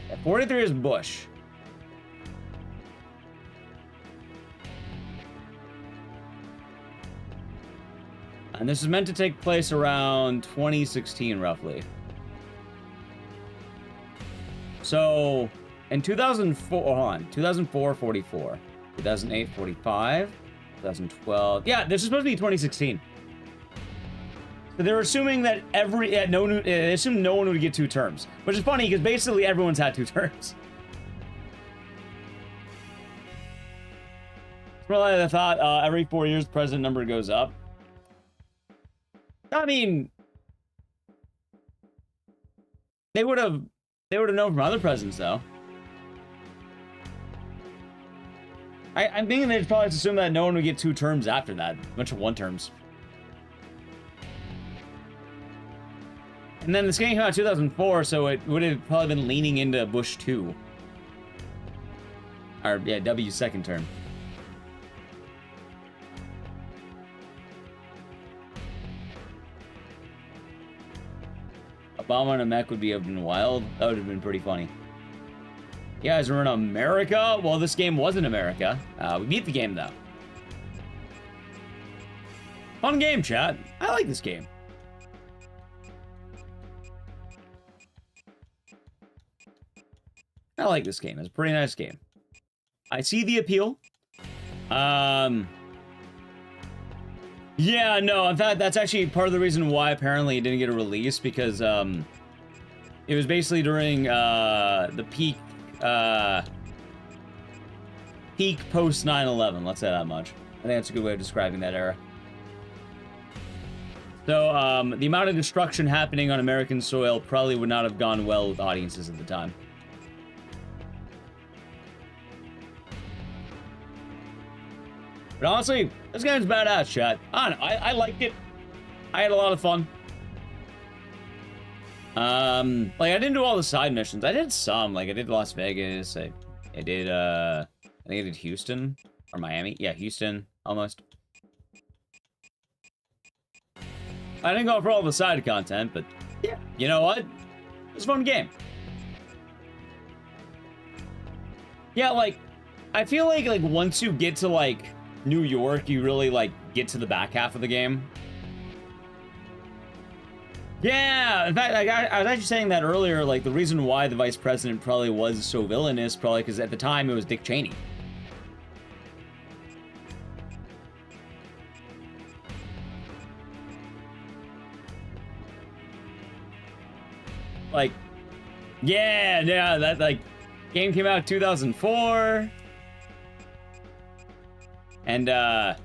Yeah, 43 is Bush. And this is meant to take place around 2016, roughly. So, in 2004, hold on, 2004, 44. 2008, 45. 2012. Yeah, this is supposed to be 2016. So they're assuming that they assume no one would get 2 terms. Which is funny, because basically everyone's had 2 terms. It's more like I thought every 4 years the president number goes up. I mean, they would have known from other presidents, though. I'm thinking they'd probably assume that no one would get 2 terms after that. A bunch of 1 terms. And then this game came out in 2004, so it would have probably been leaning into Bush 2. Or, yeah, W's second term. Obama and a mech would have been wild. That would have been pretty funny. You guys were in America? Well, this game was in America. We beat the game, though. Fun game, chat. I like this game. I like this game. It's a pretty nice game. I see the appeal. Yeah, no, in fact, that's actually part of the reason why apparently it didn't get a release, because it was basically during the peak post 9/11. Let's say that much. I think that's a good way of describing that era. So the amount of destruction happening on American soil probably would not have gone well with audiences at the time. But honestly, this game's badass, chat. I don't know, I liked it. I had a lot of fun. Like, I didn't do all the side missions. I did some. Like, I did Las Vegas. I did, I think I did Houston. Or Miami. Yeah, Houston. Almost. I didn't go for all the side content, but yeah, you know what? It was a fun game. Yeah, like, I feel like once you get to, like, New York, you really, like, get to the back half of the game. Yeah, in fact, like, I was actually saying that earlier, like, the reason why the vice president probably was so villainous, probably because at the time it was Dick Cheney. Like, yeah, that, like, game came out in 2004. And,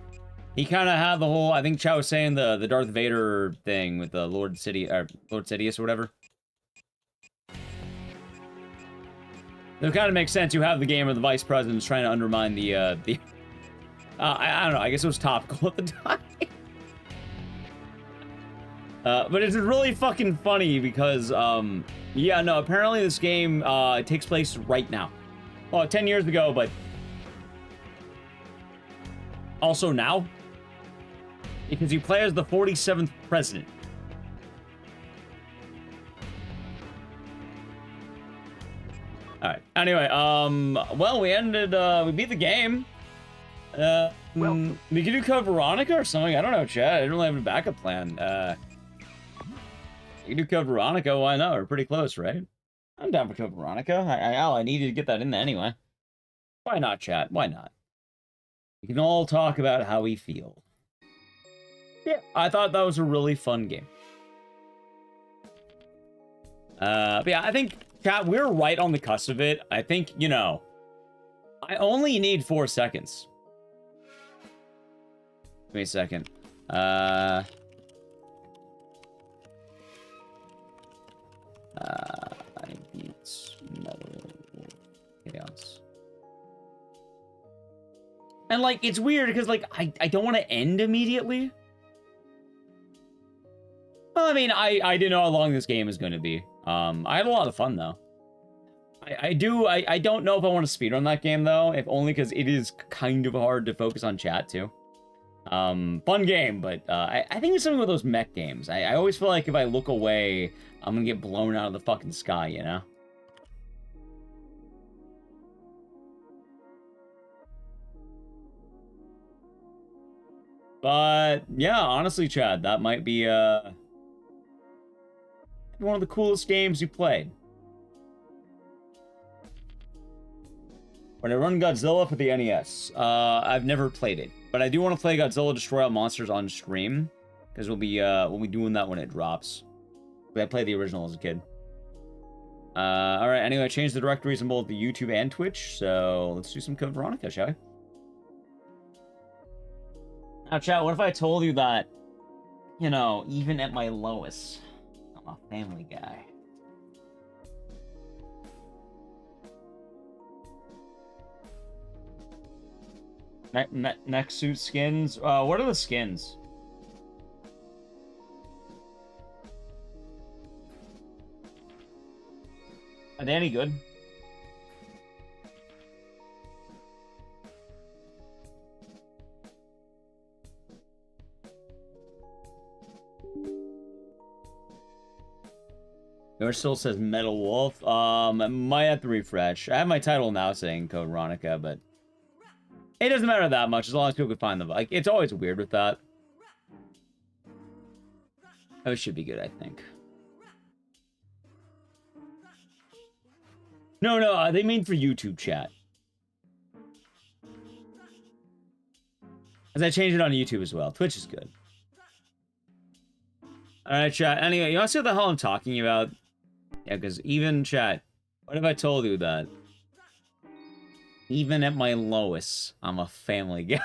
he kind of had the whole, I think Chow was saying the Darth Vader thing with the Lord Sidious or whatever. It kind of makes sense. You have the game where the vice president's trying to undermine the I don't know, I guess it was topical at the time. But it's really fucking funny because, yeah, no, apparently this game, it takes place right now. Well, 10 years ago, but also now. Because you play as the 47th president. Alright, anyway, well, we beat the game. We can do Code Veronica or something, I don't know, chat, I didn't really have a backup plan. You can do Code Veronica, why not? We're pretty close, right? I'm down for Code Veronica. I needed to get that in there anyway. Why not, chat? Why not? We can all talk about how we feel. Yeah, I thought that was a really fun game. But yeah, I think, chat, we're right on the cusp of it. I think, you know, I only need 4 seconds. Give me a second. I beat Metal Chaos. And, like, it's weird because, like, I don't want to end immediately. Well, I mean, I didn't know how long this game is going to be. I had a lot of fun, though. I don't know if I want to speedrun that game, though, if only because it is kind of hard to focus on chat, too. Fun game, but I think it's something with those mech games. I always feel like if I look away, I'm gonna get blown out of the fucking sky, you know? But, yeah, honestly, Chad, that might be, one of the coolest games you played. When I run Godzilla for the NES, I've never played it, but I do want to play Godzilla Destroy All Monsters on stream, because we'll be doing that when it drops. I played the original as a kid. Alright, anyway, I changed the directories on both the YouTube and Twitch, so let's do some Code Veronica, shall we? Now, chat, what if I told you that, you know, even at my lowest, I'm a family guy. Next suit skins? What are the skins? Are they any good? Yours still says Metal Wolf. I might have to refresh. I have my title now saying Code Veronica, but it doesn't matter that much as long as people can find them. Like, it's always weird with that. Oh, it should be good, I think. No, they mean for YouTube chat. As I changed it on YouTube as well. Twitch is good. Alright, chat. Anyway, you want to see what the hell I'm talking about? Yeah, because even chat, what if I told you that? Even at my lowest, I'm a family guy.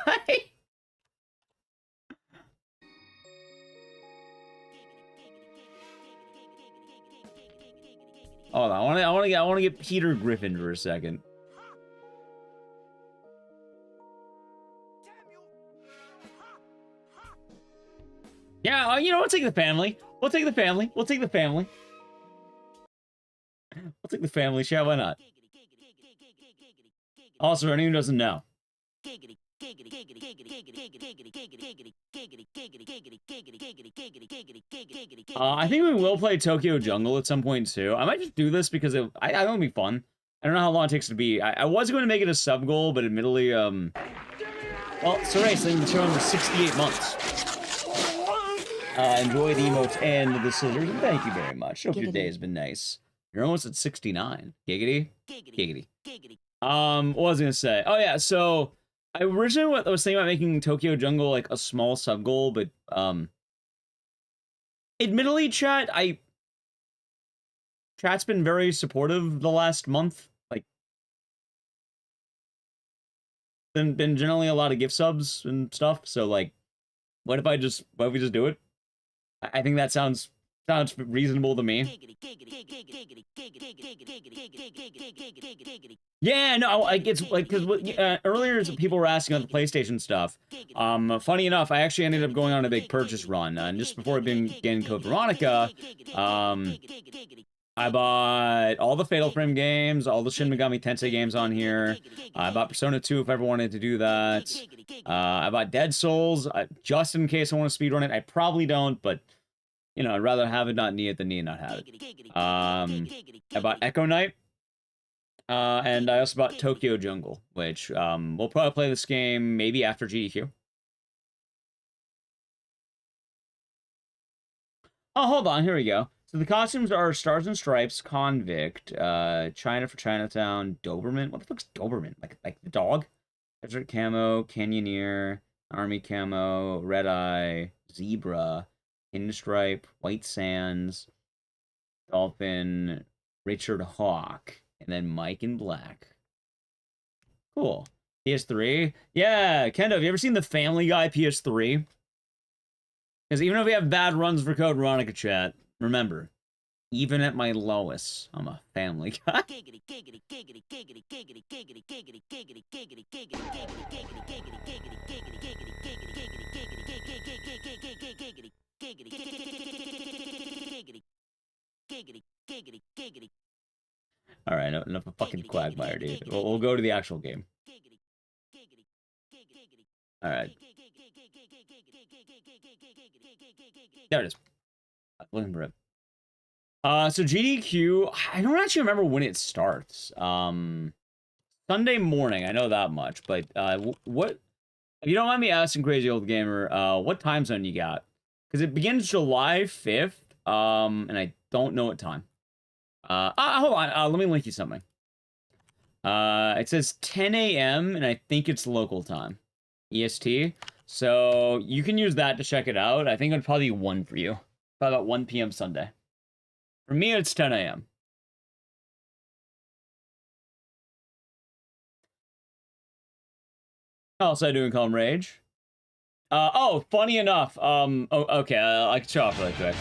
Hold on, I want to get Peter Griffin for a second. Yeah, you know, we'll take the family. We'll take the family. We'll take the family. the family chat. Why not? Also, for anyone who doesn't know. I think we will play Tokyo Jungle at some point too. I might just do this because I think it'll be fun. I don't know how long it takes to be. I was going to make it a sub goal, but admittedly, well, Saray saying the show for 68 months. Enjoy the emotes and the scissors. Thank you very much. Hope your day has been nice. You're almost at 69. Giggity. Giggity. What was I gonna say? Oh yeah, so I originally was thinking about making Tokyo Jungle like a small sub goal, but admittedly, chat's been very supportive the last month. Like, been generally a lot of gift subs and stuff. So like, what if we just do it? I think that sounds reasonable to me. Yeah, no, like it's like because earlier people were asking on the PlayStation stuff. Funny enough, I actually ended up going on a big purchase run, and just before I began Code Veronica, I bought all the Fatal Frame games, all the Shin Megami Tensei games on here. I bought Persona 2 if I ever wanted to do that. I bought Dead Souls just in case I want to speedrun it. I probably don't, but you know, I'd rather have it not need it than need not have it. I bought Echo Knight. And I also bought Tokyo Jungle, which we'll probably play this game maybe after GDQ. Oh, hold on, here we go. So the costumes are Stars and Stripes, Convict, China for Chinatown, Doberman. What the fuck's Doberman? Like the dog? Desert Camo, Canyoneer, Army Camo, Red Eye, Zebra, Pinstripe, White Sands, Dolphin, Richard Hawk, and then Mike in Black. Cool. PS3? Yeah, Kendo, have you ever seen the Family Guy PS3? Because even if we have bad runs for Code Veronica chat, remember, even at my lowest, I'm a Family Guy. Alright, enough of fucking Quagmire, dude. We'll go to the actual game. Alright. There it is. Looking for it. So GDQ, I don't actually remember when it starts. Sunday morning, I know that much, but what, if you don't mind me asking, Crazy Old Gamer, what time zone you got? Because it begins July 5th, and I don't know what time. Hold on, let me link you something. It says 10 a.m. and I think it's local time, EST. So you can use that to check it out. I think it'd probably be 1 for you. Probably about 1 p.m. Sunday. For me, it's 10 a.m. How else I doing, Calm Rage? Oh, funny enough. Okay, I can show off really quick.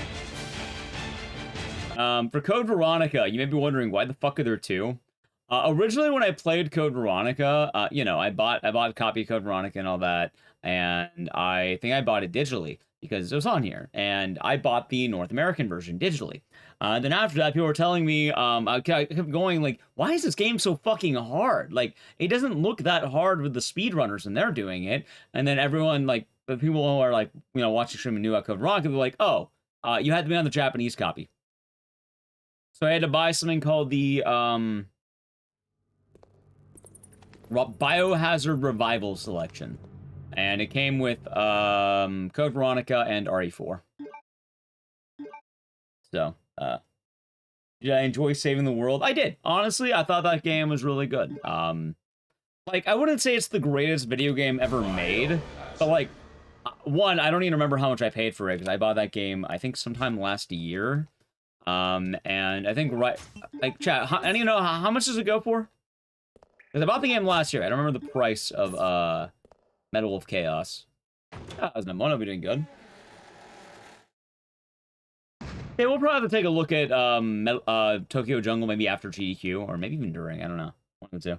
For Code Veronica, you may be wondering why the fuck are there 2? Originally, when I played Code Veronica, you know, I bought a copy of Code Veronica and all that, and I think I bought it digitally because it was on here, and I bought the North American version digitally. Then after that, people were telling me, I kept going like, why is this game so fucking hard? Like, it doesn't look that hard with the speedrunners and they're doing it. And then everyone, like, the people who are like, you know, watching stream and knew about Code Veronica, they're like, oh, you had to be on the Japanese copy. So I had to buy something called the Biohazard Revival Selection. And it came with Code Veronica and RE4. So, did I enjoy saving the world? I did. Honestly, I thought that game was really good. Like, I wouldn't say it's the greatest video game ever made, but like, one, I don't even remember how much I paid for it, because I bought that game, I think, sometime last year. And I think, right, like, chat, I don't even know, how much does it go for? Because I bought the game last year. I don't remember the price of, Metal Wolf Chaos. That was Mono be doing good. Okay, we'll probably have to take a look at, Tokyo Jungle maybe after GDQ, or maybe even during, I don't know. 1 or 2.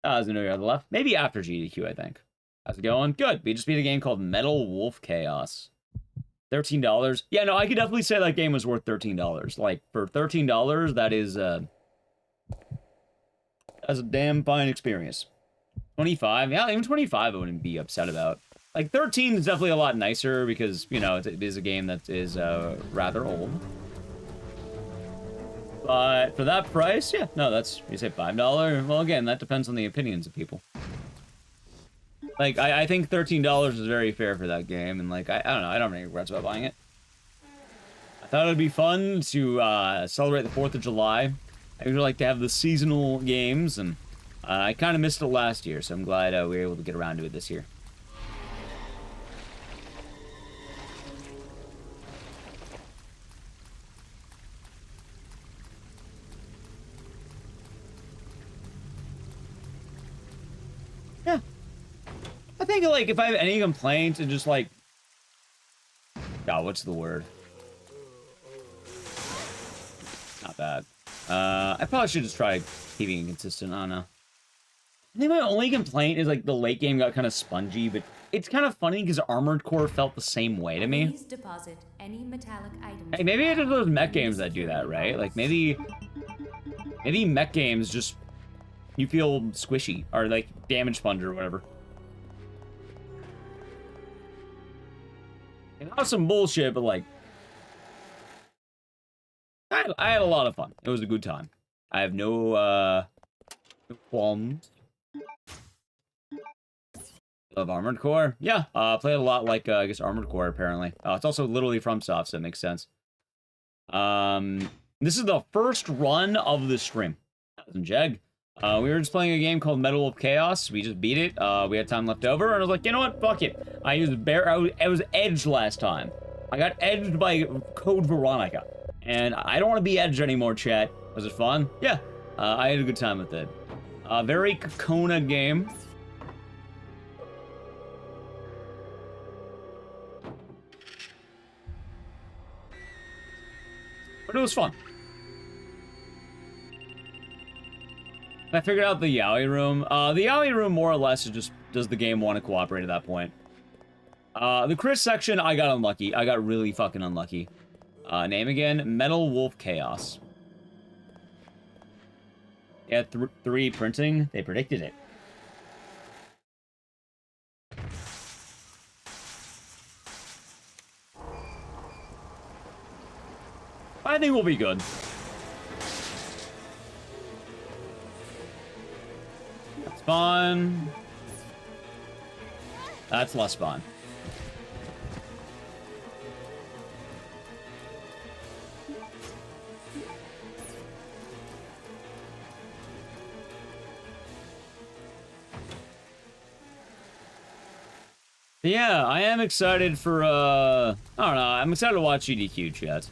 There's no on the left. Maybe after GDQ, I think. How's it going? Good. We just beat a game called Metal Wolf Chaos. $13. Yeah, no, I could definitely say that game was worth $13. Like, for $13, that is That's a damn fine experience. 25, yeah, even 25 I wouldn't be upset about. Like, 13 is definitely a lot nicer because, you know, it is a game that is rather old. But for that price, yeah, no, that's, you say $5? Well, again, that depends on the opinions of people. Like, I think $13 is very fair for that game, and, like, I don't know, I don't have any regrets about buying it. I thought it would be fun to celebrate the 4th of July. I usually like to have the seasonal games, and I kind of missed it last year, so I'm glad we were able to get around to it this year. Yeah. I think, like, if I have any complaints, and just, like... God, what's the word? Not bad. I probably should just try keeping it consistent. I don't know. I think my only complaint is, like, the late game got kind of spongy, but it's kind of funny because Armored Core felt the same way to me. Please deposit any metallic items. Hey, maybe it's just those mech games that do that, right? Like, maybe mech games just, you feel squishy, or, like, damage sponge or whatever. And that was some bullshit, but, like, I had a lot of fun. It was a good time. I have no qualms. Love Armored Core. Yeah, played a lot like, I guess, Armored Core, apparently. It's also literally FromSoft, so it makes sense. This is the first run of the stream. Jag. We were just playing a game called Medal of Chaos. We just beat it. We had time left over, and I was like, you know what? Fuck it. I was edged last time. I got edged by Code Veronica. And I don't want to be edged anymore, chat. Was it fun? Yeah. I had a good time with it. Very Kokona game. But it was fun. I figured out the Yaoi room. The Yaoi room, more or less, is just, does the game want to cooperate at that point? The Chris section, I got unlucky. I got really fucking unlucky. Name again, Metal Wolf Chaos. Yeah, 3 printing, they predicted it. I think we'll be good. That's fun. That's less fun. Yeah, I am excited for, I don't know, I'm excited to watch GDQ, chat.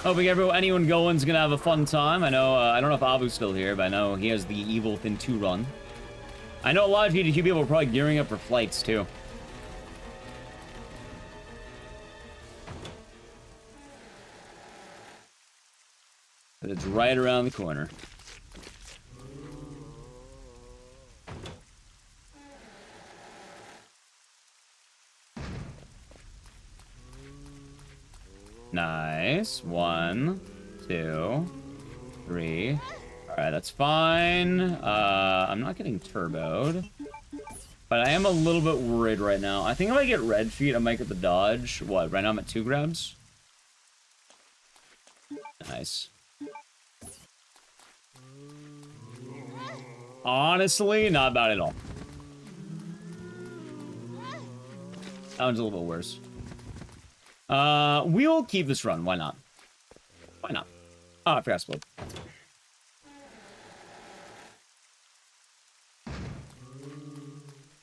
Hoping anyone going's gonna have a fun time. I know, I don't know if Abu's still here, but I know he has the Evil Thin 2 run. I know a lot of GDQ people are probably gearing up for flights, too. But it's right around the corner. Nice. 1, 2, 3. Alright, that's fine. I'm not getting turboed. But I am a little bit worried right now. I think if I get red feet, I might get the dodge. What, right now I'm at 2 grabs? Nice. Honestly, not bad at all. That one's a little bit worse. We'll keep this run. Why not? Why not? Oh, I forgot split.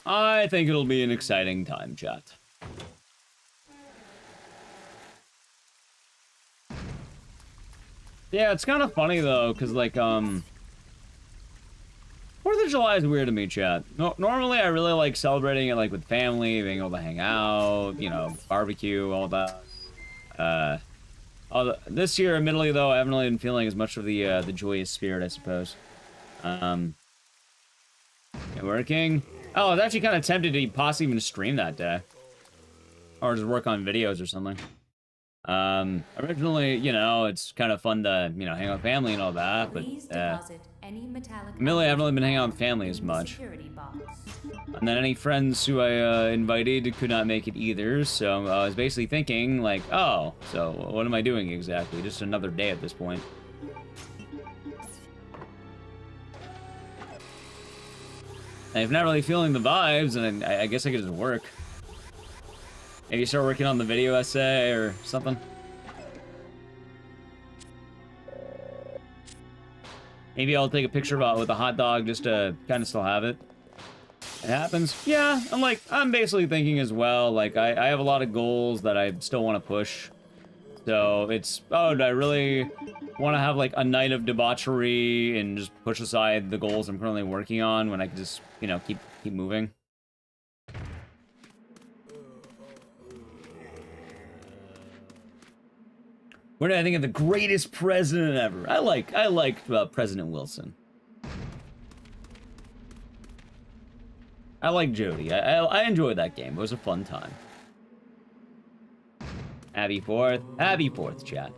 I think it'll be an exciting time, chat. Yeah, it's kind of funny, though, because, like, 4th of July is weird to me, chat. Normally, I really like celebrating it, like, with family, being able to hang out, you know, barbecue, all that. This year, admittedly, though, I haven't really been feeling as much of the joyous spirit, I suppose. Working? Oh, I was actually kind of tempted to possibly even stream that day. Or just work on videos or something. Originally, you know, it's kind of fun to, you know, hang out with family and all that, but, Any metallic. Admittedly, I haven't really been hanging out with family as much. Security box. And then any friends who I invited could not make it either, so I was basically thinking, like, oh, so what am I doing exactly? Just another day at this point. And if not really feeling the vibes, then I guess I could just work. Maybe start working on the video essay or something. Maybe I'll take a picture with a hot dog just to kind of still have it. It happens. Yeah, I'm basically thinking as well, like, I have a lot of goals that I still want to push. So it's, oh, do I really want to have, like, a night of debauchery and just push aside the goals I'm currently working on when I can just, you know, keep moving? What did I think of the greatest president ever? I like President Wilson. I like Jody. I enjoyed that game. It was a fun time. Happy 4th. Happy 4th, chat.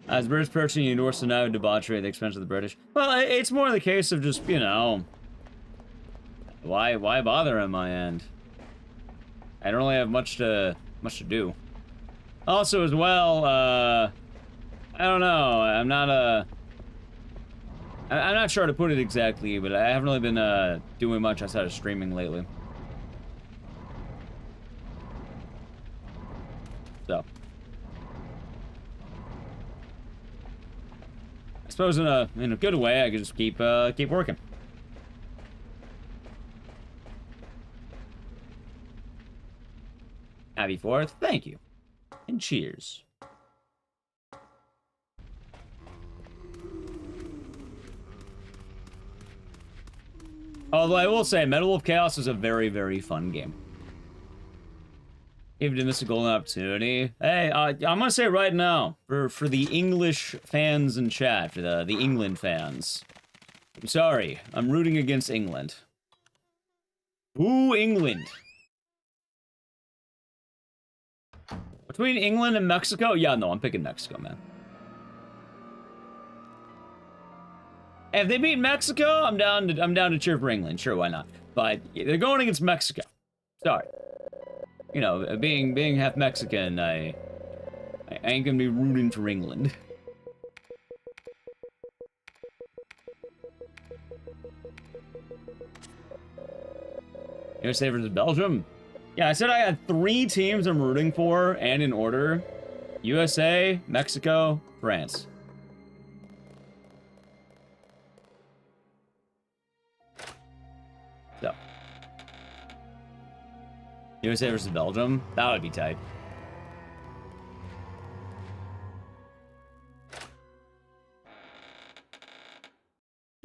As British person, you endorse the now debauchery at the expense of the British. Well, it's more the case of just, you know, why bother on my end? I don't really have much to do. Also, as well, I don't know. I'm not sure how to put it exactly, but I haven't really been doing much outside of streaming lately. So, I suppose in a good way, I could just keep working. Happy 4th. Thank you. And cheers. Although I will say, Metal Wolf Chaos is a very, very fun game. If you missed a golden opportunity. Hey, I'm gonna say right now, for the English fans in chat, for the England fans. I'm sorry, I'm rooting against England. Ooh, England. Between England and Mexico? Yeah, no, I'm picking Mexico, man. If they beat Mexico, I'm down to cheer for England. Sure, why not? But they're going against Mexico. Sorry. You know, being half Mexican, I ain't gonna be rooting for England. USA versus Belgium? Yeah, I said I had 3 teams I'm rooting for, and in order. USA, Mexico, France. So. USA versus Belgium? That would be tight.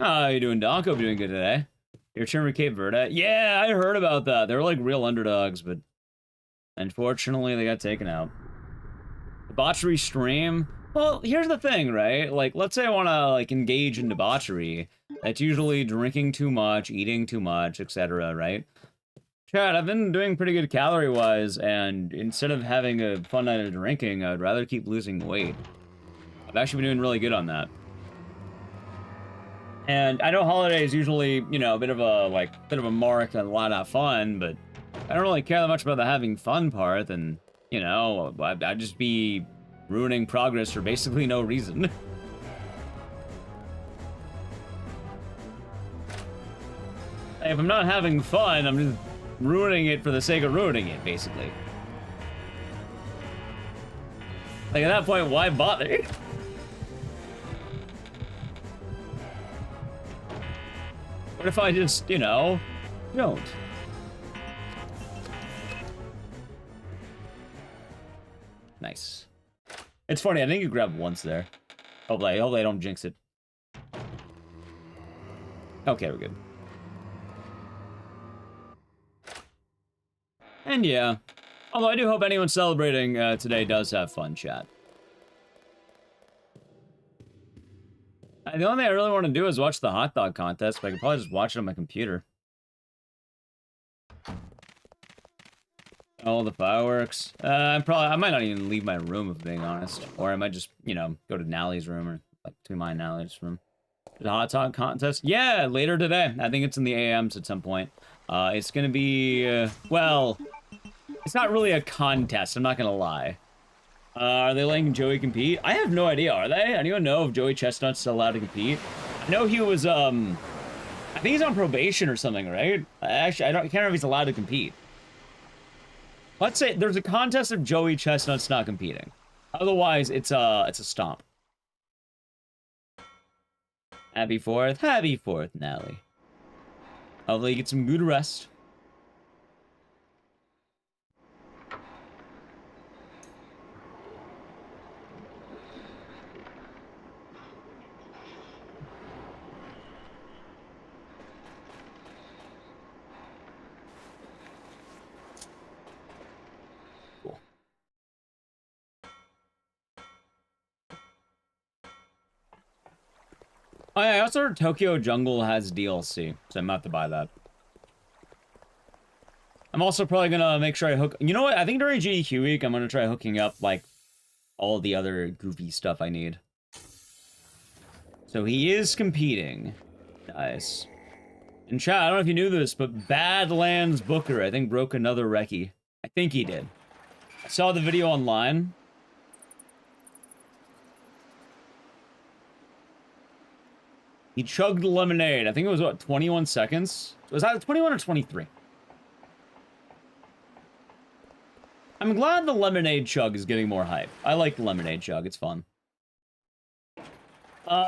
How you doing, Doc? Hope you're doing good today. You're cheering for Cape Verde? Yeah, I heard about that. They're like real underdogs, but unfortunately they got taken out. Debauchery stream? Well, here's the thing, right? Like, let's say I want to, like, engage in debauchery. That's usually drinking too much, eating too much, etc., right? Chad, I've been doing pretty good calorie-wise, and instead of having a fun night of drinking, I'd rather keep losing weight. I've actually been doing really good on that. And I know holidays usually, you know, a bit of a mark and a lot of fun, but I don't really care that much about the having fun part, and, you know, I'd just be ruining progress for basically no reason. If I'm not having fun, I'm just ruining it for the sake of ruining it, basically. Like, at that point, why bother? What if I just, you know, don't? Nice. It's funny, I think you grabbed once there. Hopefully I don't jinx it. Okay, we're good. And yeah. Although I do hope anyone celebrating today does have fun, chat. The only thing I really want to do is watch the hot dog contest, but I could probably just watch it on my computer. All the fireworks. I might not even leave my room, if I'm being honest. Or I might just, you know, go to Nally's room, or like between my and Nally's room. The hot dog contest? Yeah, later today. I think it's in the AMs at some point. It's gonna be, well, it's not really a contest, I'm not gonna lie. Are they letting Joey compete? I have no idea, are they? Anyone know if Joey Chestnut's still allowed to compete? I know he was, I think he's on probation or something, right? Actually, I can't remember if he's allowed to compete. Let's say there's a contest if Joey Chestnut's not competing. Otherwise, it's a stomp. Happy 4th. Happy 4th, Nally. Hopefully you get some good rest. Oh yeah, I also heard Tokyo Jungle has DLC, so I'm about to buy that. I'm also probably gonna make sure I hook... You know what? I think during GDQ week, I'm gonna try hooking up, like, all the other goofy stuff I need. So he is competing. Nice. And chat, I don't know if you knew this, but Badlands Booker, I think, broke another recce. I think he did. I saw the video online. He chugged lemonade. I think it was, what, 21 seconds? Was that 21 or 23? I'm glad the lemonade chug is getting more hype. I like the lemonade chug. It's fun.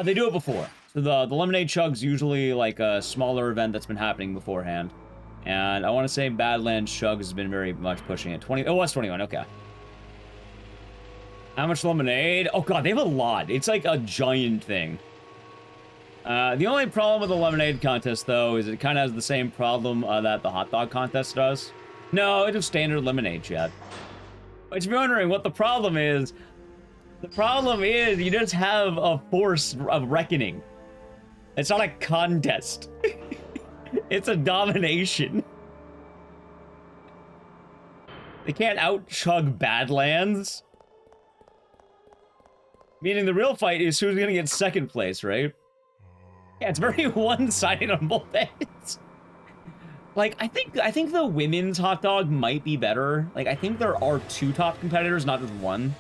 They do it before. So the lemonade chug's usually like a smaller event that's been happening beforehand. And I want to say Badlands Chug has been very much pushing it. 20. Oh, that's 21. Okay. How much lemonade? Oh, God, they have a lot. It's like a giant thing. The only problem with the lemonade contest, though, is it kind of has the same problem that the hot dog contest does. No, it's just standard lemonade, chat. But if you're wondering what the problem is you just have a force of reckoning. It's not a contest. It's a domination. They can't out-chug Badlands. Meaning the real fight is who's gonna get second place, right? Yeah, it's very one-sided on both ends. Like, I think the women's hot dog might be better. Like, I think there are 2 top competitors, not just 1.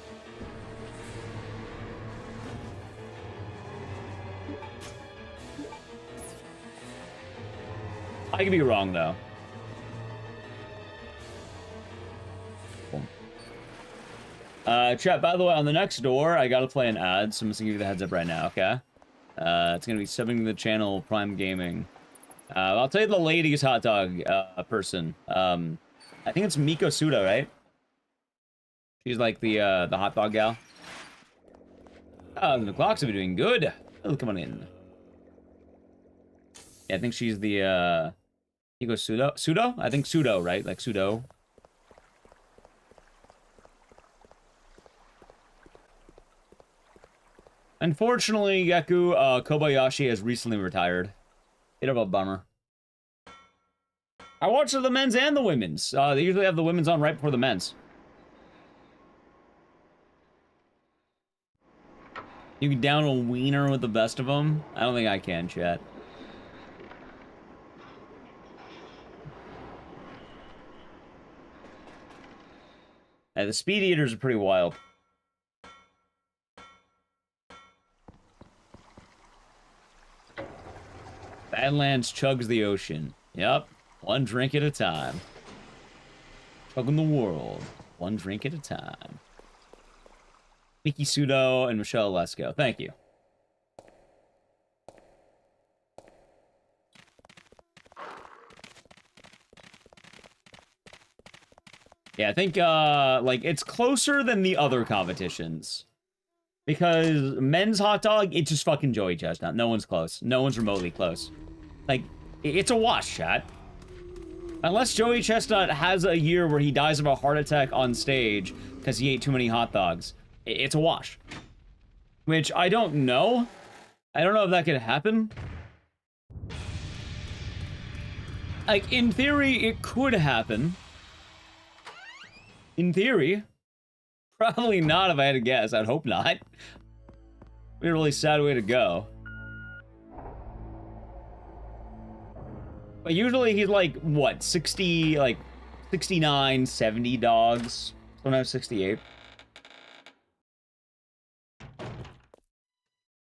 I could be wrong, though. Cool. Chat, by the way, on the next door, I gotta play an ad, so I'm just gonna give you the heads up right now, okay? It's gonna be subbing to the channel, Prime Gaming. I'll tell you the ladies hot dog person. I think it's Miko Suda, right? She's like the hot dog gal. The clocks have been doing good. Oh, come on in. Yeah, I think she's the Miko Sudo. Sudo? I think Sudo, right? Like Sudo. Unfortunately, Yaku Kobayashi has recently retired. Bit of a bummer. I watched the men's and the women's. They usually have the women's on right before the men's. You can down a wiener with the best of them? I don't think I can, chat. Yeah, the speed eaters are pretty wild. Badlands chugs the ocean. Yep. One drink at a time. Chugging the world. One drink at a time. Miki Sudo and Michelle Lesko. Thank you. Yeah, I think, like, it's closer than the other competitions. Because men's hot dog, it's just fucking Joey Chestnut. No one's close. No one's remotely close. Like, it's a wash, chat. Unless Joey Chestnut has a year where he dies of a heart attack on stage because he ate too many hot dogs, it's a wash. Which, I don't know. I don't know if that could happen. Like, in theory, it could happen. In theory. Probably not if I had to guess. I'd hope not. Be a really sad way to go. But usually he's like, what, 60, like 69, 70 dogs. Sometimes 68.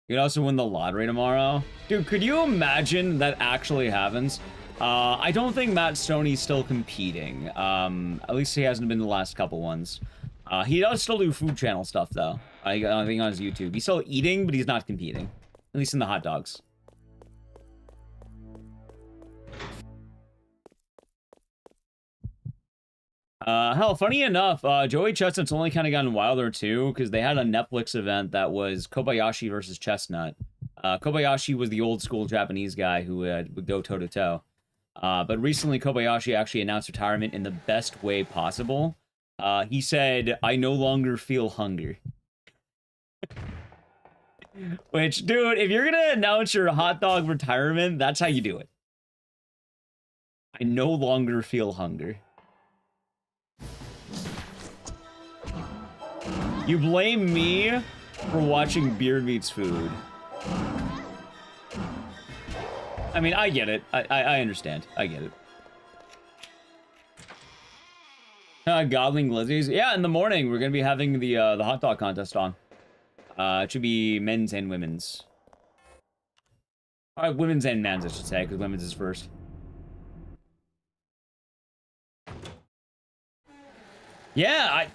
You could also win the lottery tomorrow. Dude, could you imagine that actually happens? I don't think Matt Stoney's still competing. At least he hasn't been the last couple ones. He does still do food channel stuff, though. I think on his YouTube. He's still eating, but he's not competing. At least in the hot dogs. Hell, funny enough, Joey Chestnut's only kind of gotten wilder, too, because they had a Netflix event that was Kobayashi versus Chestnut. Kobayashi was the old school Japanese guy who would go toe-to-toe. But recently, Kobayashi actually announced retirement in the best way possible. He said, "I no longer feel hunger." Which, dude, if you're gonna announce your hot dog retirement, that's how you do it. I no longer feel hunger. You blame me for watching Beard Meets Food. I mean, I get it. I understand. I get it. Godling Glizzies. Yeah, in the morning, we're going to be having the hot dog contest on. It should be men's and women's. All right, women's and men's, I should say, because women's is first. Yeah, I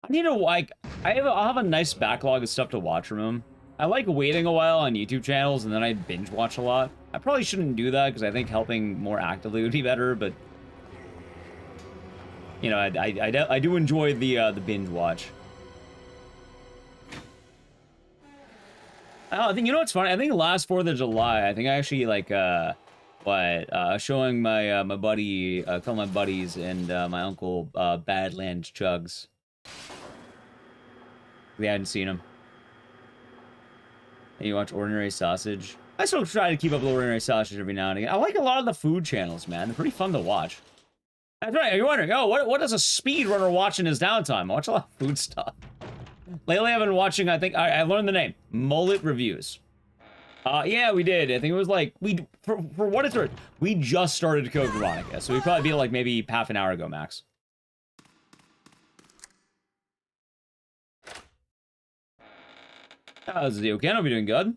need to, like, I'll have a nice backlog of stuff to watch from him. I like waiting a while on YouTube channels, and then I binge watch a lot. I probably shouldn't do that, because I think helping more actively would be better, but... You know, I do enjoy the binge watch. Oh, I think, you know what's funny? I think last 4th of July, I think I actually, like, showing my, my buddy, a couple of my buddies and, my uncle, Badlands Chugs. We hadn't seen him. And you watch Ordinary Sausage? I still try to keep up with Ordinary Sausage every now and again. I like a lot of the food channels, man. They're pretty fun to watch. That's right. You're wondering, oh, what does a speedrunner watch in his downtime? I watch a lot of food stuff. Lately, I've been watching, I think, I learned the name. Mullet Reviews. Yeah, we did. I think it was like, for what it's worth, we just started Code Veronica. So we'd probably be like maybe half an hour ago, max. How's the okay? I'll be doing good.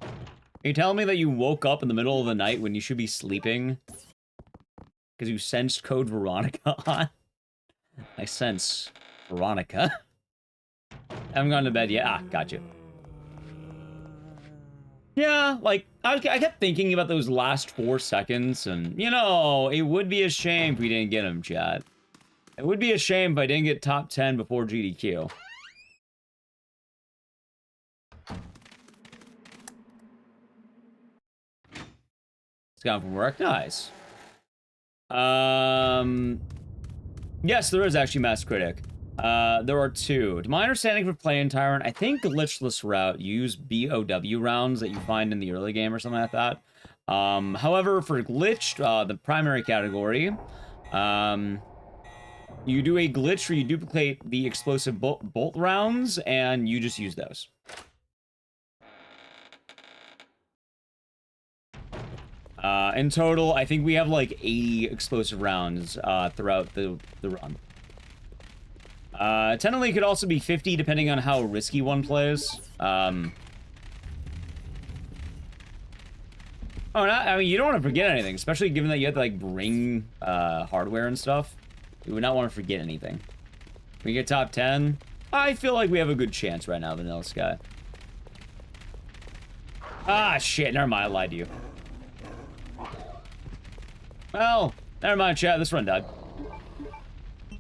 Are you telling me that you woke up in the middle of the night when you should be sleeping? Because you sensed Code Veronica on? I sense Veronica. Haven't gone to bed yet. Ah, gotcha. Yeah, like, I kept thinking about those last 4 seconds, and, you know, it would be a shame if we didn't get them, chat. It would be a shame if I didn't get top 10 before GDQ. It's gone from work. Nice. Yes, there is actually Mass Critic. There are 2. To my understanding for Playing Tyrant, I think glitchless route, you use BOW rounds that you find in the early game or something like that. However, for glitched, the primary category, you do a glitch where you duplicate the explosive bolt rounds, and you just use those. In total, I think we have like 80 explosive rounds throughout the run. Technically, it could also be 50 depending on how risky one plays. Oh, I mean, you don't want to forget anything, especially given that you have to like bring hardware and stuff. You would not want to forget anything. We get top 10. I feel like we have a good chance right now, Vanilla Sky. Ah, shit. Never mind. I lied to you. Well, never mind, chat. This run died.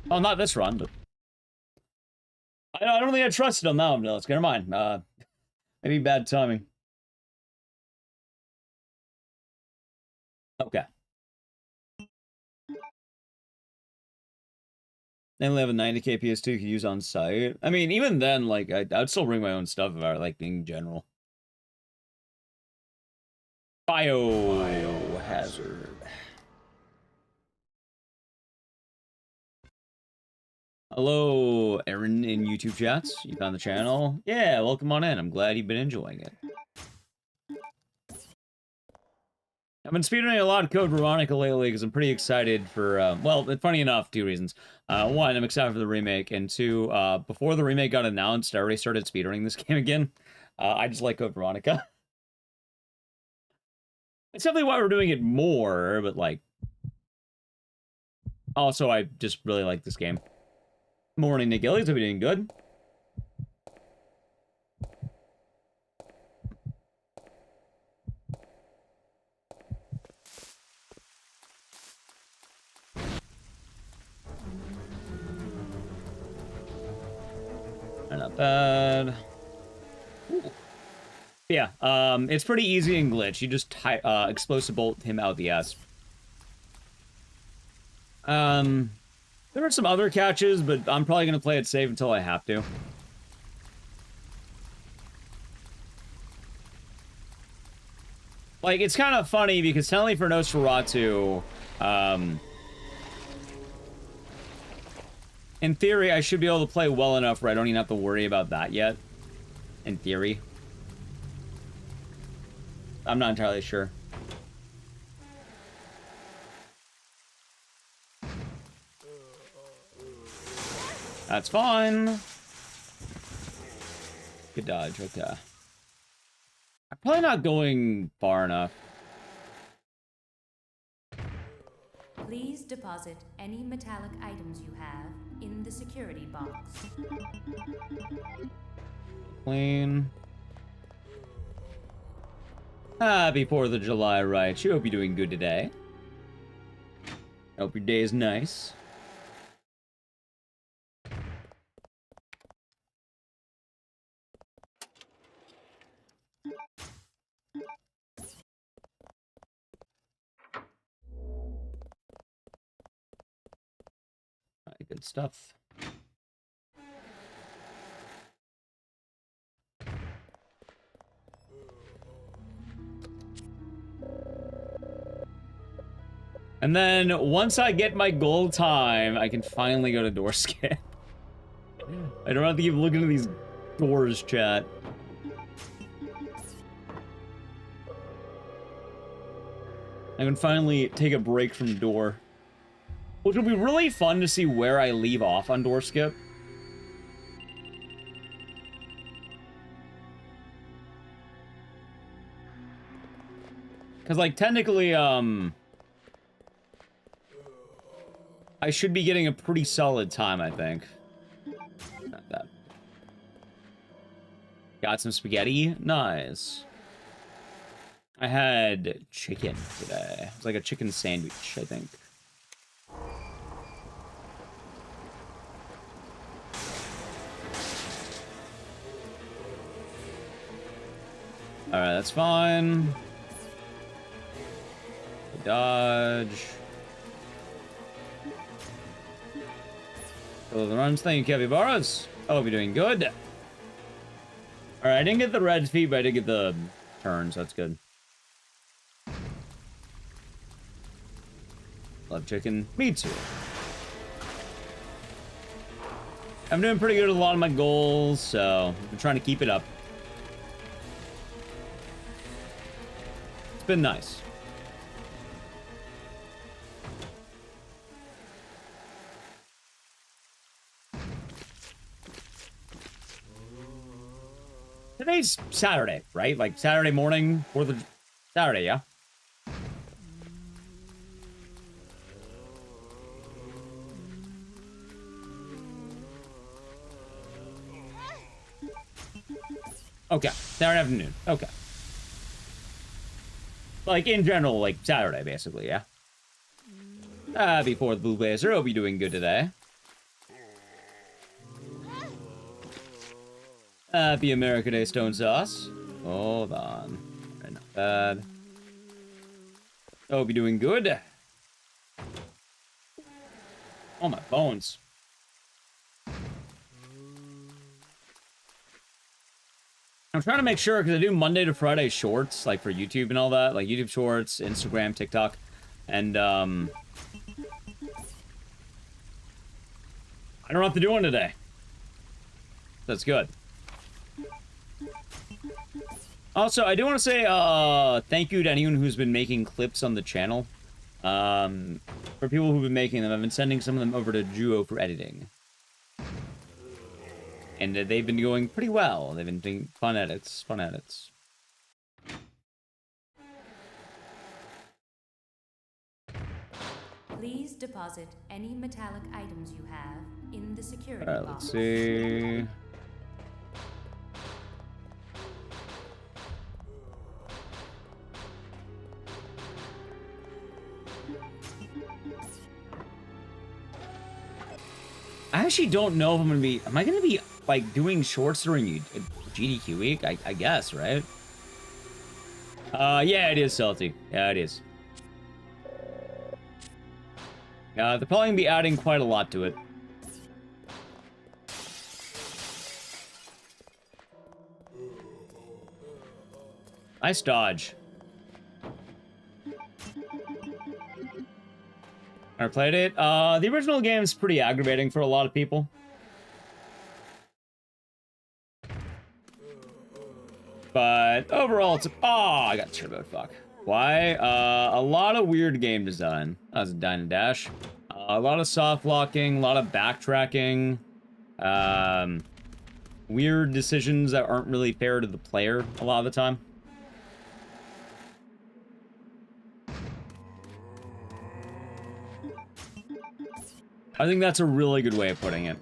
Well, not this run, but... I don't think I trusted on that one, Vanilla Sky. Never mind. Maybe bad timing. Okay. They only have a 90k PS2 you can use on site. I mean, even then, like, I'd still bring my own stuff if I like in general. Biohazard. Hello, Aaron in YouTube chats. You found the channel? Yeah, welcome on in. I'm glad you've been enjoying it. I've been speedrunning a lot of Code Veronica lately because I'm pretty excited for, well, funny enough, 2 reasons. One, I'm excited for the remake, and 2, before the remake got announced, I already started speedrunning this game again. I just like Code Veronica. It's definitely why we're doing it more, but, like, also, I just really like this game. Morning, Nick Gillies. Hope you're doing good. Not bad. Ooh. Yeah, it's pretty easy in Glitch. You just explosive bolt him out the ass. There are some other catches, but I'm probably gonna play it safe until I have to. Like, it's kind of funny because technically for Nosferatu, in theory, I should be able to play well enough where I don't even have to worry about that yet. In theory. I'm not entirely sure. That's fine. Good dodge, okay. I'm probably not going far enough. Please deposit any metallic items you have in the security box. Clean. Happy 4th of July, right? You hope you're doing good today. Hope your day is nice. Alright, good stuff. And then, once I get my goal time, I can finally go to door scan. I don't have to keep looking at these doors, chat. I can finally take a break from the door. Which will be really fun to see where I leave off on door skip. Because, like, technically, I should be getting a pretty solid time, I think. Not bad. Got some spaghetti? Nice. I had chicken today. It's like a chicken sandwich, I think. Alright, that's fine. Dodge. Follow the runs. Thank you, capybaras. I hope you're doing good. Alright, I didn't get the red feet, but I did get the turns. So that's good. Love chicken. Me too. I'm doing pretty good with a lot of my goals, so I'm trying to keep it up. It's been nice. Today's Saturday, right? Like Saturday morning, 4th of Saturday, yeah? Okay, Saturday afternoon. Okay. Like, in general, like, Saturday, basically, yeah? Before the Blue Blazer, hope you're doing good today. Happy America Day, Stone Sauce. Hold on. Right, not bad. Hope you're doing good. Oh, my bones. I'm trying to make sure, because I do Monday to Friday shorts, like for YouTube and all that, like YouTube shorts, Instagram, TikTok, and I don't have to do one today. That's good. Also, I do want to say thank you to anyone who's been making clips on the channel. For people who've been making them, I've been sending some of them over to Duo for editing. And they've been going pretty well. They've been doing fun edits, Please deposit any metallic items you have in the security Alright, box. let's see. I actually don't know if I'm gonna be... Am I gonna be, like, doing shorts during GDQ week? I guess, right? Yeah, it is, Salty. Yeah, it is. They're probably gonna be adding quite a lot to it. Nice dodge. I played it. The original game is pretty aggravating for a lot of people. But overall, it's... Oh, I got turbo. Fuck. Why? A lot of weird game design. That was a dine and dash. A lot of soft locking, a lot of backtracking. Weird decisions that aren't really fair to the player a lot of the time. I think that's a really good way of putting it.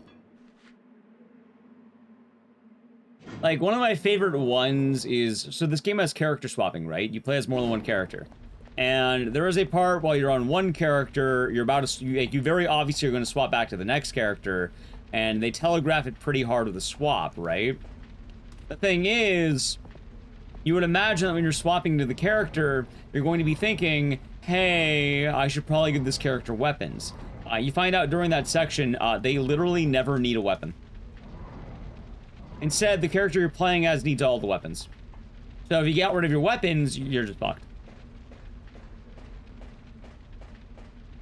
Like, one of my favorite ones is... So this game has character swapping, right? You play as more than one character. And there is a part while you're on one character, you're about to... You very obviously are going to swap back to the next character. And they telegraph it pretty hard with a swap, right? The thing is... You would imagine that when you're swapping to the character, you're going to be thinking, hey, I should probably give this character weapons. You find out during that section, they literally never need a weapon. Instead, the character you're playing as needs all the weapons. So if you get rid of your weapons, you're just fucked.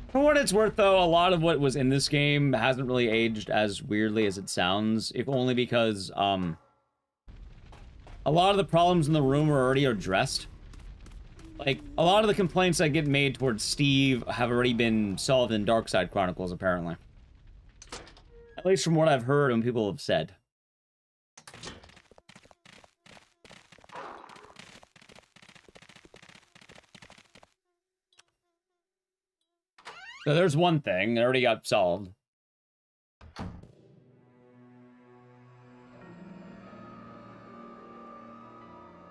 For what it's worth, though, a lot of what was in this game hasn't really aged as weirdly as it sounds, if only because, a lot of the problems in the room are already addressed. Like, a lot of the complaints that get made towards Steve have already been solved in Darkside Chronicles, apparently. At least from what I've heard and people have said. So there's one thing that already got solved.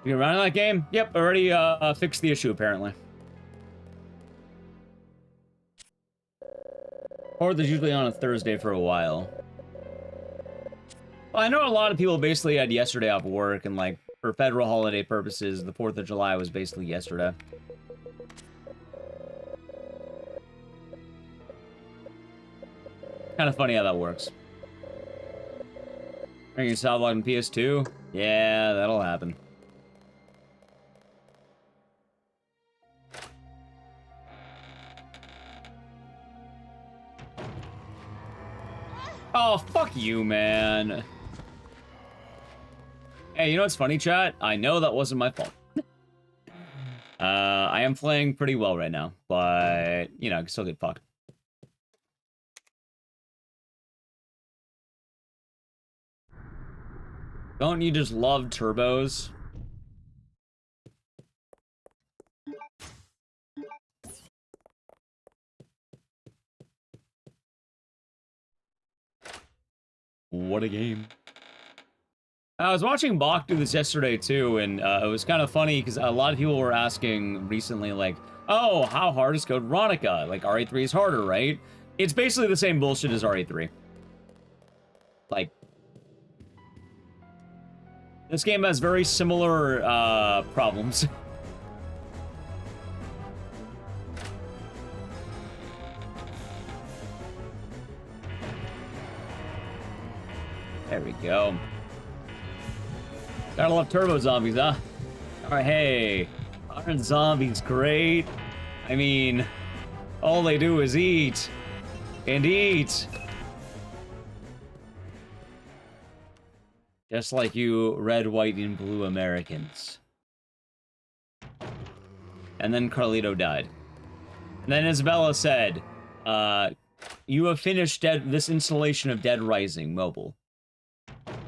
You can run that game? Yep, already fixed the issue, apparently. Fourth is usually on a Thursday for a while. Well, I know a lot of people basically had yesterday off work, and, like, for federal holiday purposes, the 4th of July was basically yesterday. Kind of funny how that works. Are you solve on PS2? Yeah, that'll happen. Oh, fuck you, man. Hey, you know what's funny, chat? I know that wasn't my fault. I am playing pretty well right now, but, you know, I can still get fucked. Don't you just love turbos? What a game. I was watching Bach do this yesterday too, and it was kind of funny because a lot of people were asking recently, like, oh, how hard is Code Veronica? Like, RE3 is harder, right? It's basically the same bullshit as RE3. Like, this game has very similar problems. There we go. Gotta love turbo zombies, huh? Alright, hey. Iron zombies, great. I mean, all they do is eat. And eat. Just like you red, white, and blue Americans. And then Carlito died. And then Isabella said, you have finished this installation of Dead Rising mobile.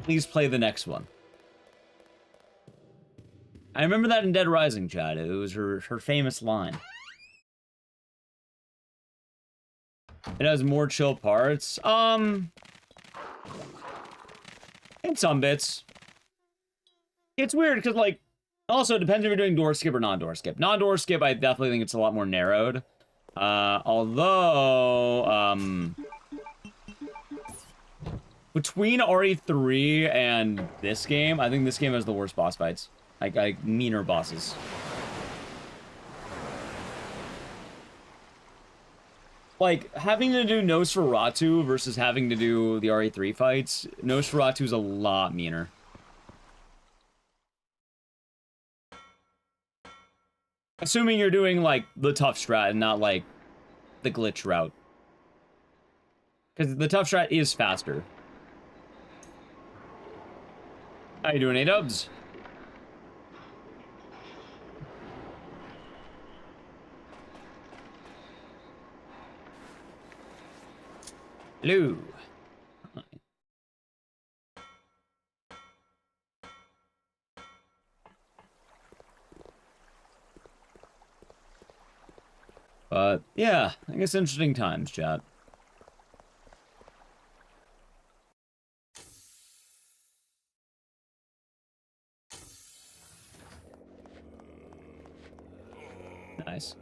Please play the next one. I remember that in Dead Rising, Chad. It was her famous line. It has more chill parts. In some bits. It's weird, because, like, also, it depends if you're doing door skip or non-door skip. Non-door skip, I definitely think it's a lot more narrowed. Although, between RE3 and this game, I think this game has the worst boss fights. Like meaner bosses. Like, having to do Nosferatu versus having to do the RE3 fights, Nosferatu's a lot meaner. Assuming you're doing, like, the tough strat and not, like, the glitch route. Because the tough strat is faster. How you doing, A-dubs? Hello. But, yeah, I guess interesting times, chat. Nice.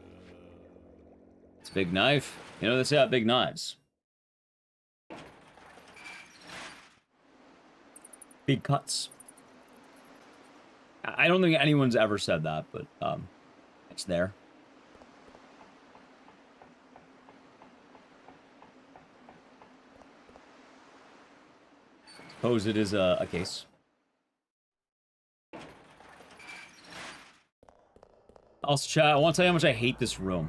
It's a big knife. You know, they say about big knives. Big cuts. I don't think anyone's ever said that, but, it's there. Suppose it is a case. Also, chat, I want to tell you how much I hate this room.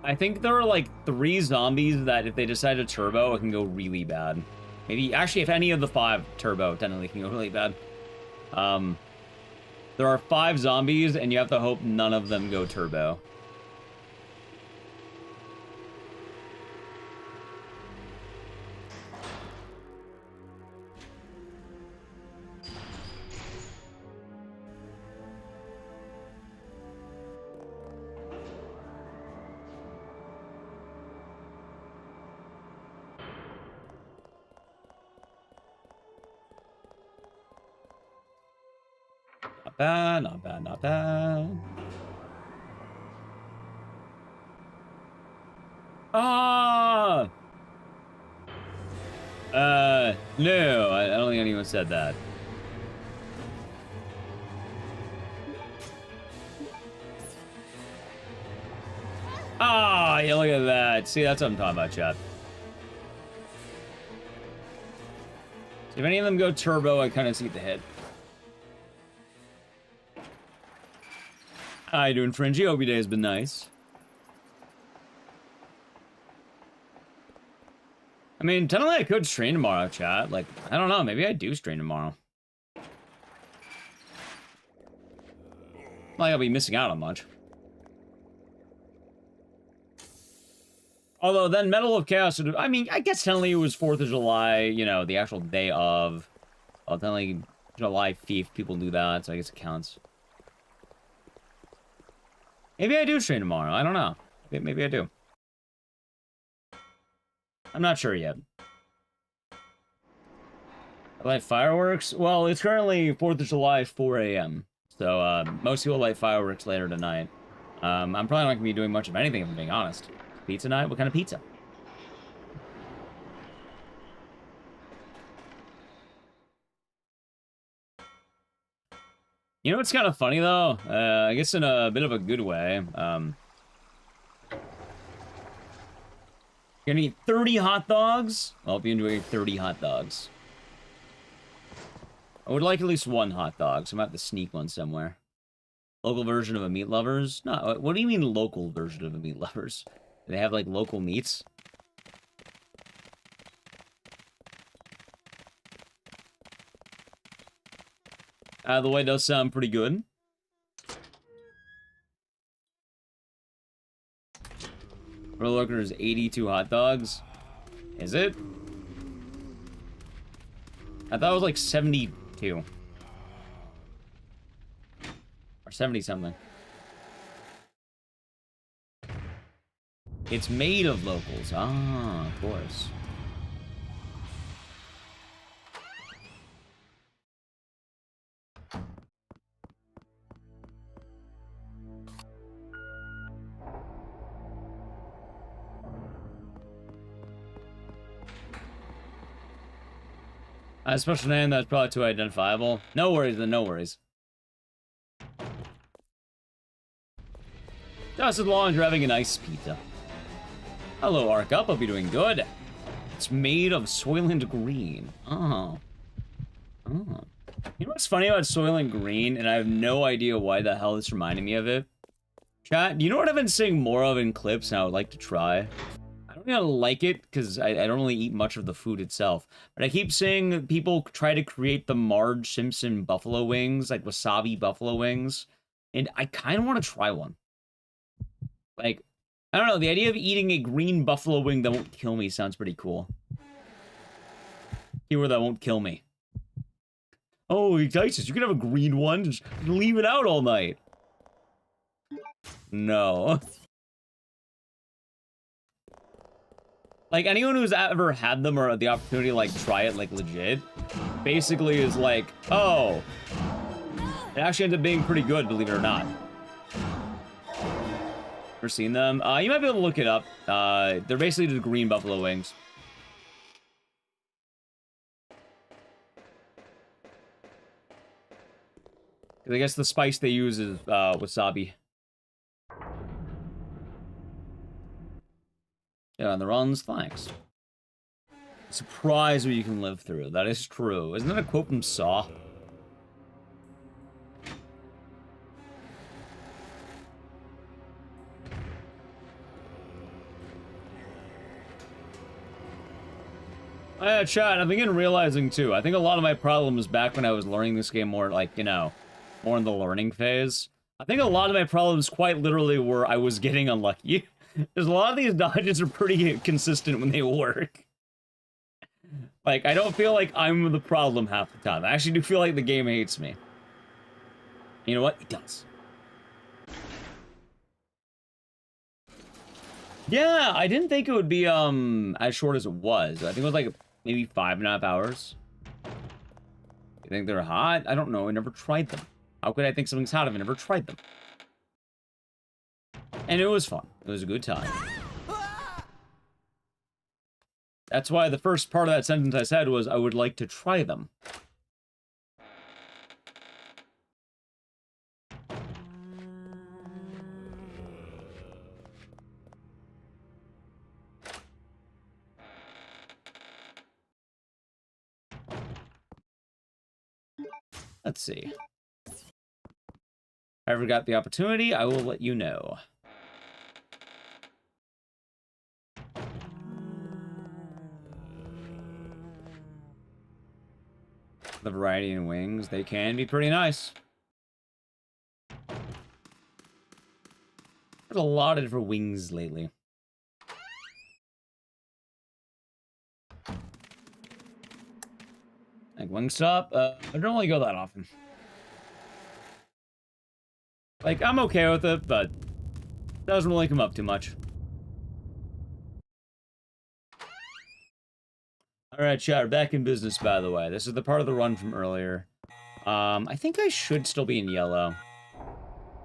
I think there are like 3 zombies that if they decide to turbo, it can go really bad. Maybe, actually, if any of the 5 turbo, technically can go really bad. There are 5 zombies, and you have to hope none of them go turbo. Not bad, not bad, not bad. Ah! No, I don't think anyone said that. Ah, yeah, look at that. See, that's what I'm talking about, chat. So if any of them go turbo, I kind of see the hit. How you doing, Fringy? Hope your day has been nice. I mean, technically I could stream tomorrow, chat. Like, I don't know. Maybe I do stream tomorrow. Like, I'll be missing out on much. Although, then Medal of Chaos would have, I mean, I guess technically it was 4th of July, you know, the actual day of. Well, technically, July 5th, people do that, so I guess it counts. Maybe I do stream tomorrow. I don't know. Maybe I do. I'm not sure yet. I light fireworks? Well, it's currently 4th of July, 4 a.m. So, most people light fireworks later tonight. I'm probably not going to be doing much of anything, if I'm being honest. Pizza night? What kind of pizza? You know what's kind of funny, though? I guess in a bit of a good way. You're gonna eat 30 hot dogs? I hope you enjoy 30 hot dogs. I would like at least one hot dog, so I'm going to have to sneak one somewhere. Local version of a Meat Lovers? No, what do you mean local version of a Meat Lovers? Do they have, like, local meats? The way does sound pretty good. We're looking, there's 82 hot dogs. Is it? I thought it was like 72. Or 70-something. It's made of locals. Ah, of course. A special name that's probably too identifiable. No worries, then no worries. Just as long as you're having a nice pizza. Hello, Ark Up. Hope you're doing good. It's made of Soylent Green. Oh. Oh. You know what's funny about Soylent Green? And I have no idea why the hell this reminded me of it. Chat, do you know what I've been seeing more of in clips and I would like to try? I don't really like it because I don't really eat much of the food itself. But I keep seeing people try to create the Marge Simpson buffalo wings, like wasabi buffalo wings. And I kind of want to try one. Like, I don't know, the idea of eating a green buffalo wing that won't kill me sounds pretty cool. Keyword that won't kill me. Oh, Ecdycis, you can have a green one, just leave it out all night. No. Like, anyone who's ever had them or the opportunity to, like, try it, like, legit, basically is like, oh, it actually ends up being pretty good, believe it or not. Ever seen them? You might be able to look it up. They're basically the green buffalo wings. I guess the spice they use is wasabi. Yeah, on the runs, thanks. Surprise what you can live through. That is true. Isn't that a quote from Saw? Chat, I've been realizing too. I think a lot of my problems back when I was learning this game more, like, you know, more in the learning phase. I think a lot of my problems quite literally were I was getting unlucky. Because a lot of these dodges are pretty consistent when they work. Like, I don't feel like I'm the problem half the time. I actually do feel like the game hates me. You know what? It does. Yeah, I didn't think it would be, as short as it was. I think it was like maybe 5.5 hours. You think they're hot? I don't know. I never tried them. How could I think something's hot if I never tried them? And it was fun. It was a good time. That's why the first part of that sentence I said was, I would like to try them. Let's see. If I ever got the opportunity, I will let you know. The variety in wings, they can be pretty nice. There's a lot of different wings lately. Like Wingstop, I don't really go that often. Like, I'm okay with it, but it doesn't really come up too much. Alright, chat, we're back in business, by the way. This is the part of the run from earlier. I think I should still be in yellow.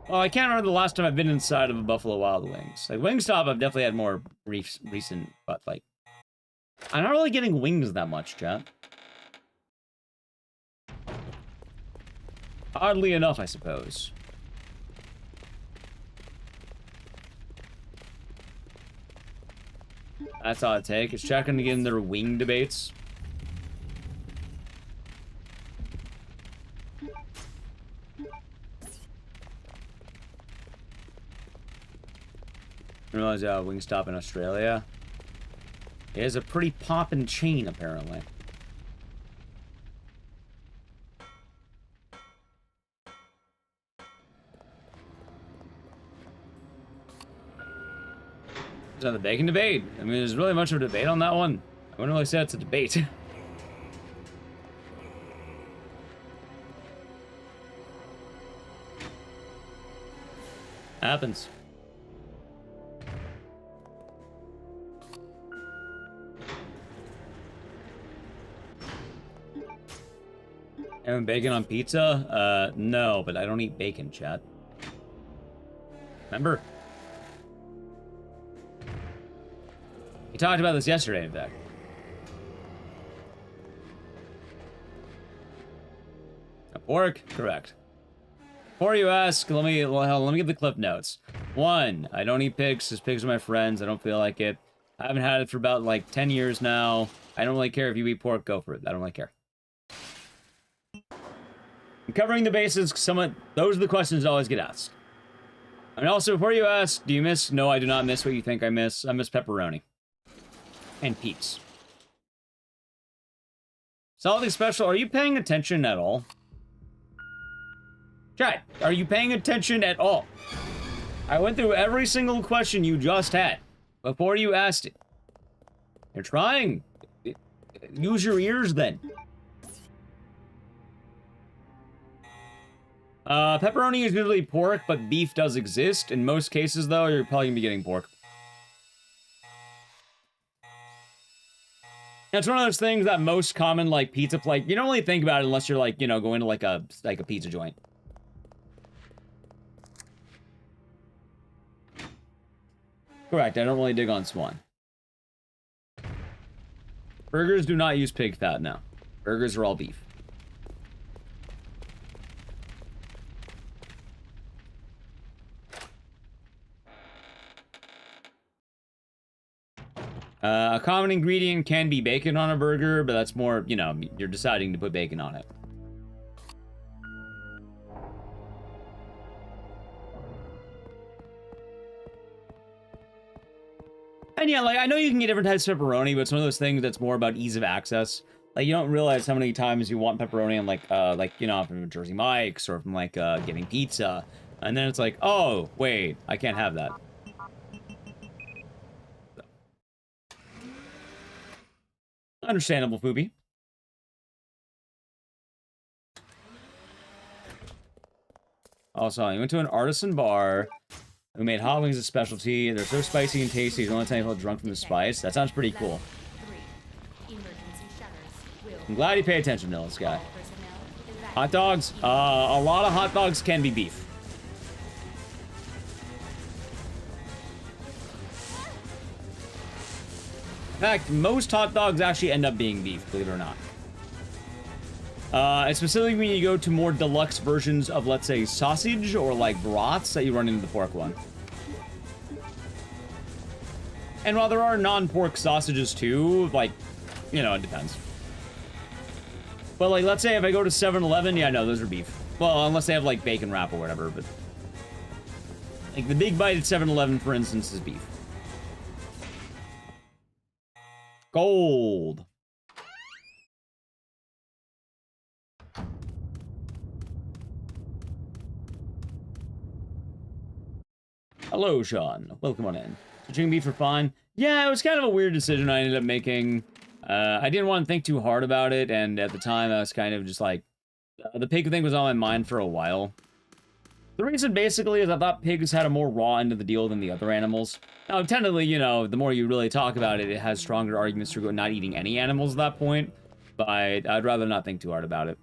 Well, I can't remember the last time I've been inside of a Buffalo Wild Wings. Like, Wingstop, I've definitely had more recent, but, like, I'm not really getting wings that much, chat. Oddly enough, I suppose. That's all I take. It's checking to get in their wing debates. didn't realize Wingstop in Australia. It is a pretty poppin' chain, apparently. It's not the bacon debate. I mean, there's really much of a debate on that one. I wouldn't really say it's a debate. Happens. Having bacon on pizza? No, but I don't eat bacon, chat. Remember? We talked about this yesterday, in fact. A pork? Correct. Before you ask, let me get the clip notes. 1, I don't eat pigs, because pigs are my friends. I don't feel like it. I haven't had it for about, like, 10 years now. I don't really care if you eat pork, go for it. I don't really care. I'm covering the bases, those are the questions that always get asked. And also, before you ask, do you miss? No, I do not miss what you think I miss. I miss pepperoni. And Pete's. Something special. Are you paying attention at all? Chat, are you paying attention at all? I went through every single question you just had before you asked it. You're trying. Use your ears then. Pepperoni is usually pork, but beef does exist. In most cases, though, you're probably gonna be getting pork. It's one of those things that most common, like, pizza, like, you don't really think about it unless you're, like, you know, going to, like a pizza joint. Correct, I don't really dig on Swan. Burgers do not use pig fat now. Burgers are all beef. A common ingredient can be bacon on a burger, but that's more, you know, you're deciding to put bacon on it. And yeah, like, I know you can get different types of pepperoni, but it's one of those things that's more about ease of access. Like, you don't realize how many times you want pepperoni on, like, you know, from Jersey Mike's or from, like, getting pizza. And then it's like, oh, wait, I can't have that. Understandable, Foobie. Also, you went to an artisan bar who made hot wings a specialty. They're so spicy and tasty, you don't want to feel drunk from the spice. That sounds pretty cool. I'm glad you pay attention to this guy. Hot dogs? A lot of hot dogs can be beef. In fact, most hot dogs actually end up being beef, believe it or not. It's specifically when you go to more deluxe versions of, let's say, sausage or, like, brats that you run into the pork one. And while there are non-pork sausages, too, like, you know, it depends. But, like, let's say if I go to 7-Eleven, yeah, no, those are beef. Well, unless they have, like, bacon wrap or whatever, but... like, the Big Bite at 7-Eleven, for instance, is beef. Gold. Hello, Sean. Welcome on in. Switching beef for fun. Yeah, it was kind of a weird decision I ended up making. I didn't want to think too hard about it, and at the time I was kind of just like... the pig thing was on my mind for a while. The reason, basically, is I thought pigs had a more raw end of the deal than the other animals. Now, technically, you know, the more you really talk about it, it has stronger arguments for not eating any animals at that point. But I'd rather not think too hard about it.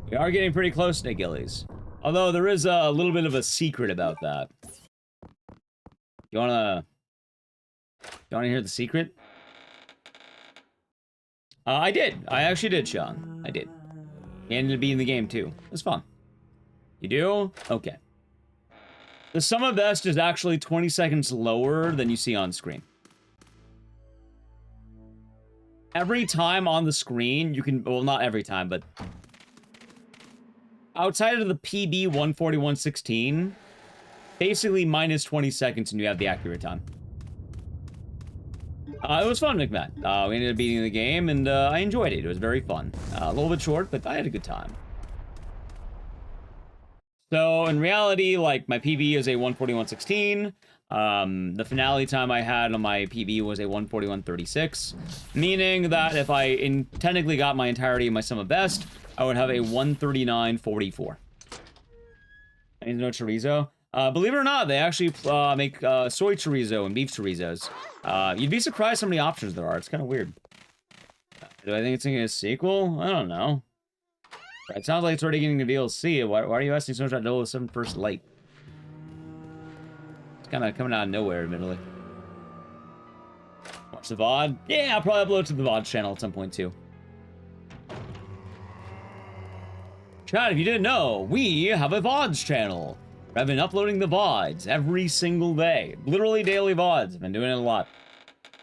We are getting pretty close to Ecdycis. Although, there is a little bit of a secret about that. You wanna hear the secret? I did. I actually did, Sean. I did. He ended up being in the game, too. It was fun. You do? Okay. The sum of best is actually 20 seconds lower than you see on screen. every time on the screen, you can, well, not every time, but outside of the PB 141.16, basically minus 20 seconds and you have the accurate time. It was fun, McMahon. We ended up beating the game, and I enjoyed it. It was very fun. A little bit short, but I had a good time. So, in reality, like, my PB is a 141.16. The finale time I had on my PB was a 141.36, meaning that if I technically got my entirety of my sum of best, I would have a 139.44. And no chorizo. Believe it or not, they actually make soy chorizo and beef chorizos. You'd be surprised how many options there are. It's kind of weird. Do I think it's going to get a sequel? I don't know. It sounds like it's already getting a DLC. Why are you asking so much about 007 First Light? It's kind of coming out of nowhere, admittedly. Watch the VOD? Yeah, I'll probably upload to the VOD channel at some point, too. Chat, if you didn't know, we have a VODs channel. I've been uploading the VODs every single day. Literally daily VODs. I've been doing it a lot.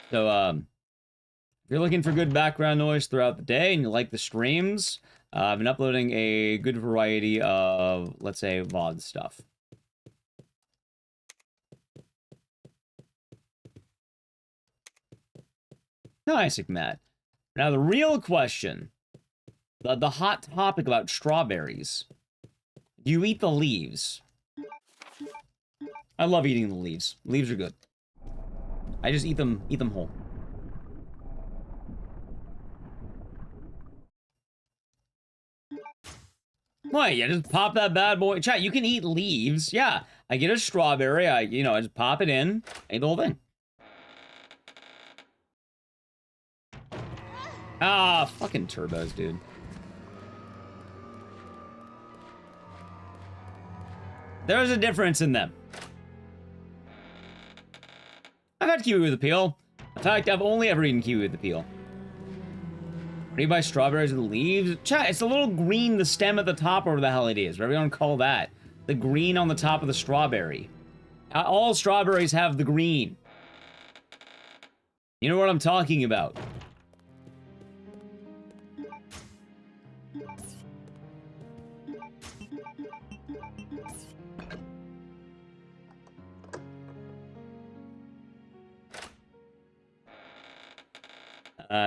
So, if you're looking for good background noise throughout the day and you like the streams, I've been uploading a good variety of, let's say, VOD stuff. Nice, Matt. Now, the real question, the hot topic about strawberries. Do you eat the leaves? I love eating the leaves. Leaves are good. I just eat them whole. What? You just pop that bad boy. Chat, you can eat leaves. Yeah. I get a strawberry. I just pop it in. I eat the whole thing. Ah, fucking turbos, dude. There's a difference in them. I've had kiwi with a peel. In fact, I've only ever eaten kiwi with the peel. What do you buy strawberries with the leaves? Chat, it's the little green, the stem at the top, or whatever the hell it is. Whatever you want to call that. The green on the top of the strawberry. All strawberries have the green. You know what I'm talking about.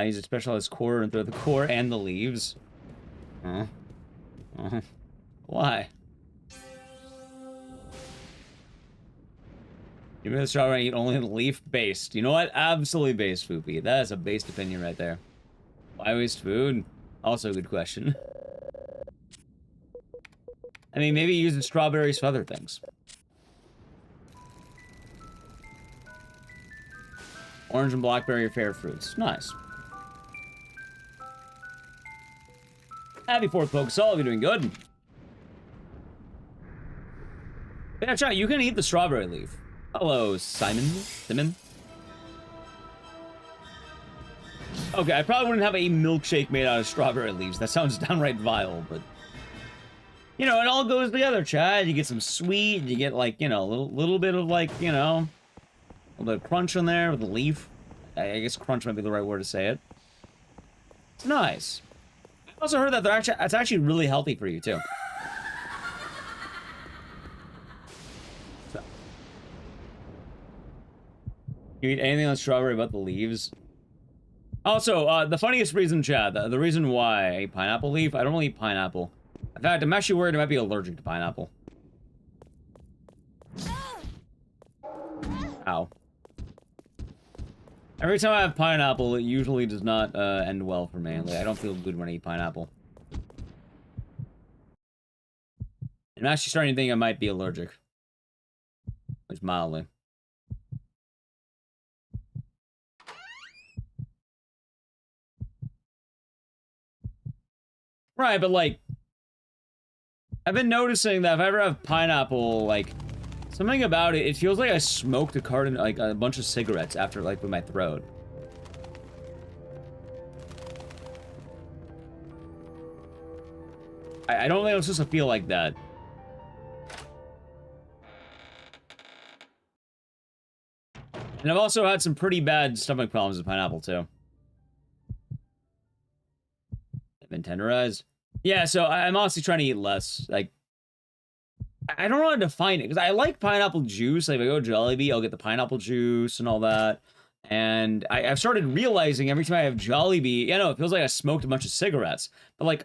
He's a specialized core and throw the core and the leaves. Why? You made the strawberry eat only the leaf based. You know what? Absolutely based, Foopy. That is a based opinion right there. Why waste food? Also a good question. I mean, maybe use the strawberries for other things. Orange and blackberry are fair fruits. Nice. Happy 4th Pokesol, you're doing good. Yeah, chat, you can eat the strawberry leaf. Hello, Simon? Okay, I probably wouldn't have a milkshake made out of strawberry leaves. That sounds downright vile, but... You know, it all goes together, chat. You get some sweet, you get, like, you know, a little bit of, like, you know... A little bit of crunch in there with the leaf. I guess crunch might be the right word to say it. It's nice. I also heard that it's actually really healthy for you, too. So. You eat anything on strawberry but the leaves? Also, the funniest reason, Chad, the reason why I eat pineapple leaf, I don't really eat pineapple. In fact, I'm actually worried I might be allergic to pineapple. Ow. Every time I have pineapple, it usually does not end well for me. Like, I don't feel good when I eat pineapple. I'm actually starting to think I might be allergic. At least mildly. Right, but like... I've been noticing that if I ever have pineapple, like... Something about it, it feels like I smoked a carton, like a bunch of cigarettes after, like, with my throat. I don't think I'm supposed to feel like that. And I've also had some pretty bad stomach problems with pineapple, too. Been tenderized. Yeah, so I'm honestly trying to eat less. Like, I don't know how to define it, because I like pineapple juice. Like, if I go Jollibee, I'll get the pineapple juice and all that. And I've started realizing every time I have Jollibee, you know, it feels like I smoked a bunch of cigarettes. But, like...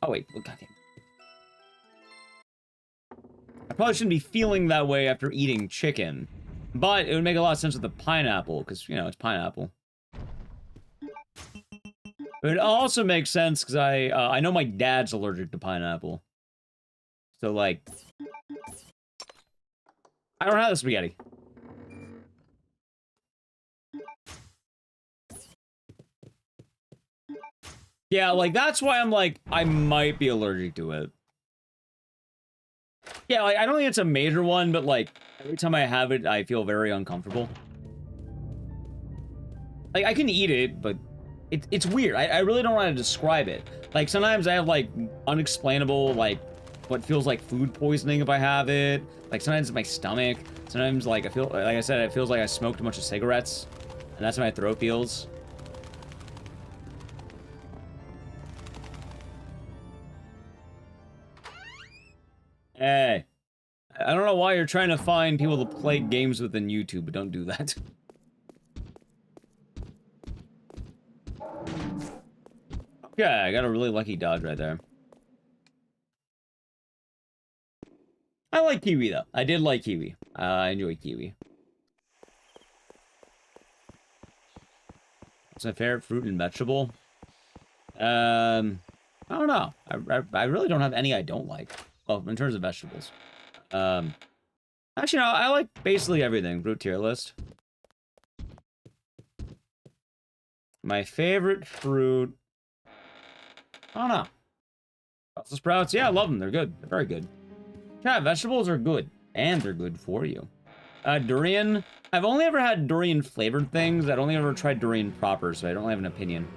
Oh, wait. Oh, goddamn. I probably shouldn't be feeling that way after eating chicken. But it would make a lot of sense with the pineapple, because, you know, it's pineapple. But it also makes sense because I know my dad's allergic to pineapple. So, like... I don't have the spaghetti. Yeah, like, that's why I'm like, I might be allergic to it. Yeah, like, I don't think it's a major one, but, like, every time I have it, I feel very uncomfortable. Like, I can eat it, but it's weird. I really don't know how to describe it. Like, sometimes I have, like, unexplainable, like, what feels like food poisoning if I have it. Like, sometimes it's my stomach. Sometimes, like, I feel, like I said, it feels like I smoked a bunch of cigarettes. And that's how my throat feels. Hey. I don't know why you're trying to find people to play games with in YouTube, but don't do that. Okay, I got a really lucky dodge right there. I like kiwi, though. I did like kiwi. I enjoy kiwi. What's my favorite fruit and vegetable? I don't know. I really don't have any I don't like. Well, in terms of vegetables. Actually, no, I like basically everything. Fruit tier list. My favorite fruit... I don't know. Brussels sprouts, yeah, I love them. They're good. They're very good. Yeah, vegetables are good. And they're good for you. Durian. I've only ever had durian flavored things. I've only ever tried durian proper, so I don't have an opinion.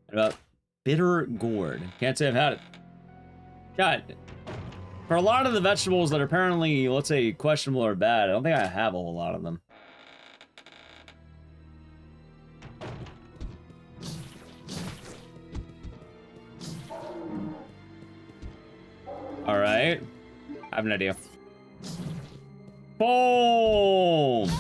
What about bitter gourd? Can't say I've had it. God. For a lot of the vegetables that are apparently, let's say, questionable or bad, I don't think I have a whole lot of them. Alright. I have an idea. Boom!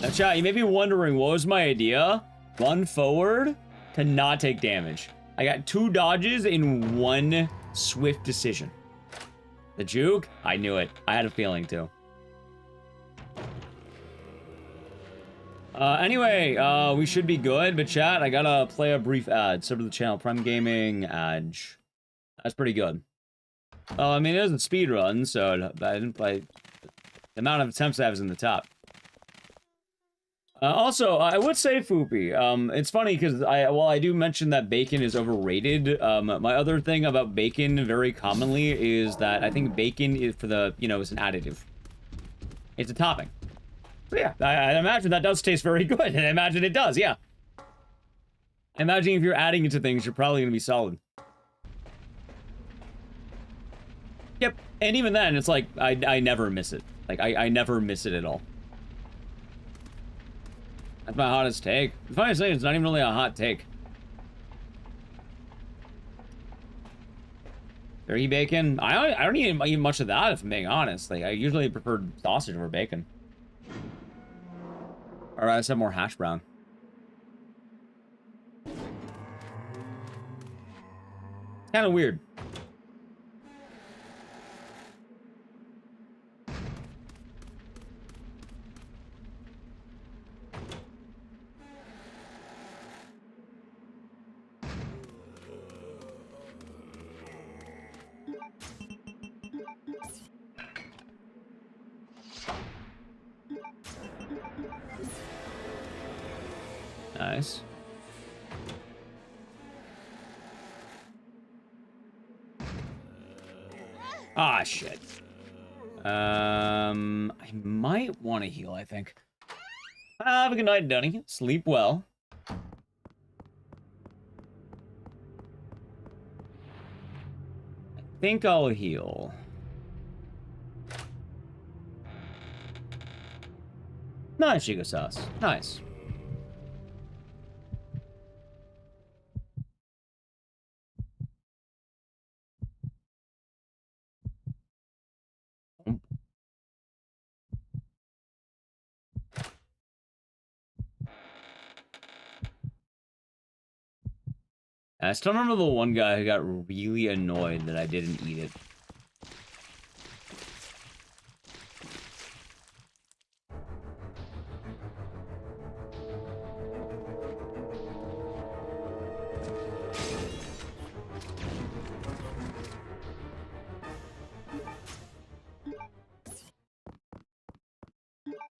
Now, chat, you may be wondering, what was my idea? Run forward to not take damage. I got 2 dodges in 1 swift decision. The juke? I knew it. I had a feeling, too. Anyway, we should be good, but chat, I gotta play a brief ad. Sub to the channel, Prime Gaming, Edge. That's pretty good. Well, I mean, it isn't speedrun, so I didn't play... The amount of attempts I have is in the top. Also, I would say, Foopy, it's funny because while I do mention that bacon is overrated, my other thing about bacon very commonly is that I think bacon is for the, you know, it's an additive. It's a topping. But yeah, I imagine that does taste very good, and I imagine it does, yeah. I imagine if you're adding it to things, you're probably going to be solid. Yep, and even then, it's like, I never miss it. Like, I never miss it at all. That's my hottest take. The funniest thing, it's not even really a hot take. Turkey bacon? I don't even eat much of that, if I'm being honest. Like, I usually prefer sausage over bacon. Alright, let's have more hash brown. Kind of weird. Nice. Ah, shit. I might want to heal, I think. Have a good night, Dunny. Sleep well. I think I'll heal. Nice, Chico sauce. Nice. I still remember the one guy who got really annoyed that I didn't eat it.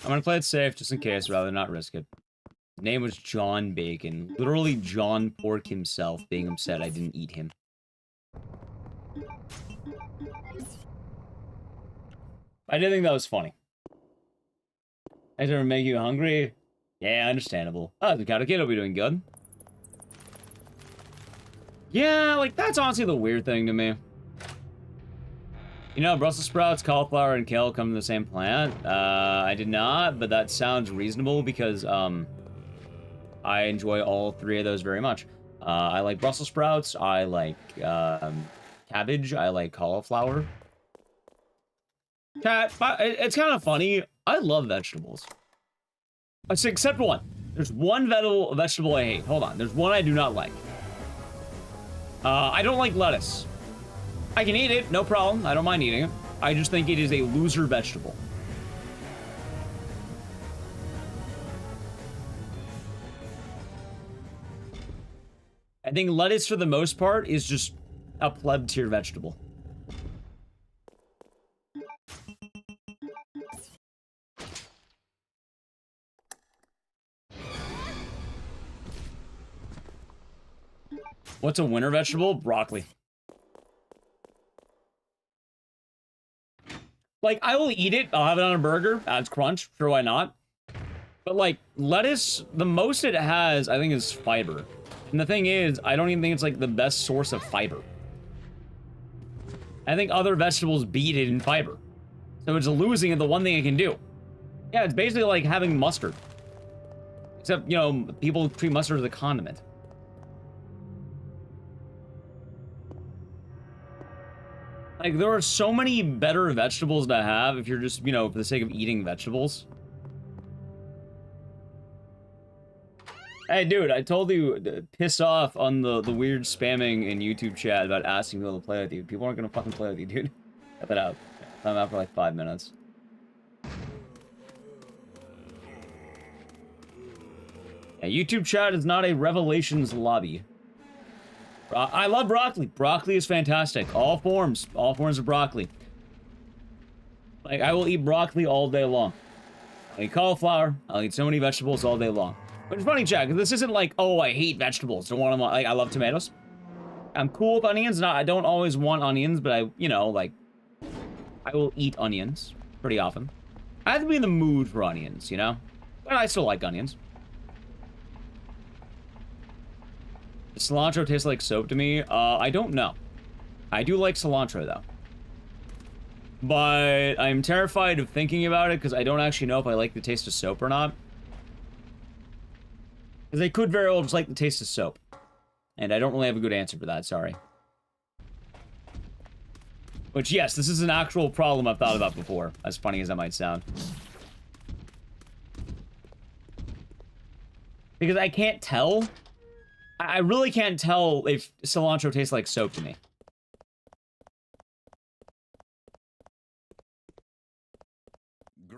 I'm gonna play it safe just in case, rather not risk it. His name was John Bacon. Literally John Pork himself being upset I didn't eat him. I did think that was funny. I didn't make you hungry? Yeah, understandable. Oh, the Kid will be doing good. Yeah, like, that's honestly the weird thing to me. You know, Brussels sprouts, cauliflower, and kale come from the same plant. I did not, but that sounds reasonable because, I enjoy all three of those very much. I like Brussels sprouts, I like, cabbage, I like cauliflower. Chat, it's kind of funny. I love vegetables. Except one. There's one vegetable I hate. Hold on. There's one I do not like. I don't like lettuce. I can eat it, no problem. I don't mind eating it. I just think it is a loser vegetable. I think lettuce, for the most part, is just a pleb tier vegetable. What's a winter vegetable? Broccoli. Like, I will eat it. I'll have it on a burger. Adds crunch. Sure, why not? But, like, lettuce, the most it has, I think, is fiber. And the thing is, I don't even think it's, like, the best source of fiber. I think other vegetables beat it in fiber. So it's losing the one thing it can do. Yeah, it's basically like having mustard. Except, you know, people treat mustard as a condiment. Like, there are so many better vegetables to have if you're just, you know, for the sake of eating vegetables. Hey, dude, I told you to piss off on the weird spamming in YouTube chat about asking people to play with you. People aren't gonna fucking play with you, dude. Cut that out. I'm out for like 5 minutes. Yeah, YouTube chat is not a Revelations lobby. I love broccoli. Broccoli is fantastic. All forms of broccoli. Like, I will eat broccoli all day long. I'll eat cauliflower. I'll eat so many vegetables all day long. But it's funny, Jack, this isn't like, oh, I hate vegetables. Don't want them, like, I love tomatoes. I'm cool with onions. I don't always want onions, but I, you know, like, I will eat onions pretty often. I have to be in the mood for onions, you know? But I still like onions. Does cilantro taste like soap to me? I don't know. I do like cilantro, though. But I'm terrified of thinking about it because I don't actually know if I like the taste of soap or not. Because they could very well just like the taste of soap. And I don't really have a good answer for that, sorry. Which, yes, this is an actual problem I've thought about before, as funny as that might sound. Because I can't tell. I really can't tell if cilantro tastes like soap to me.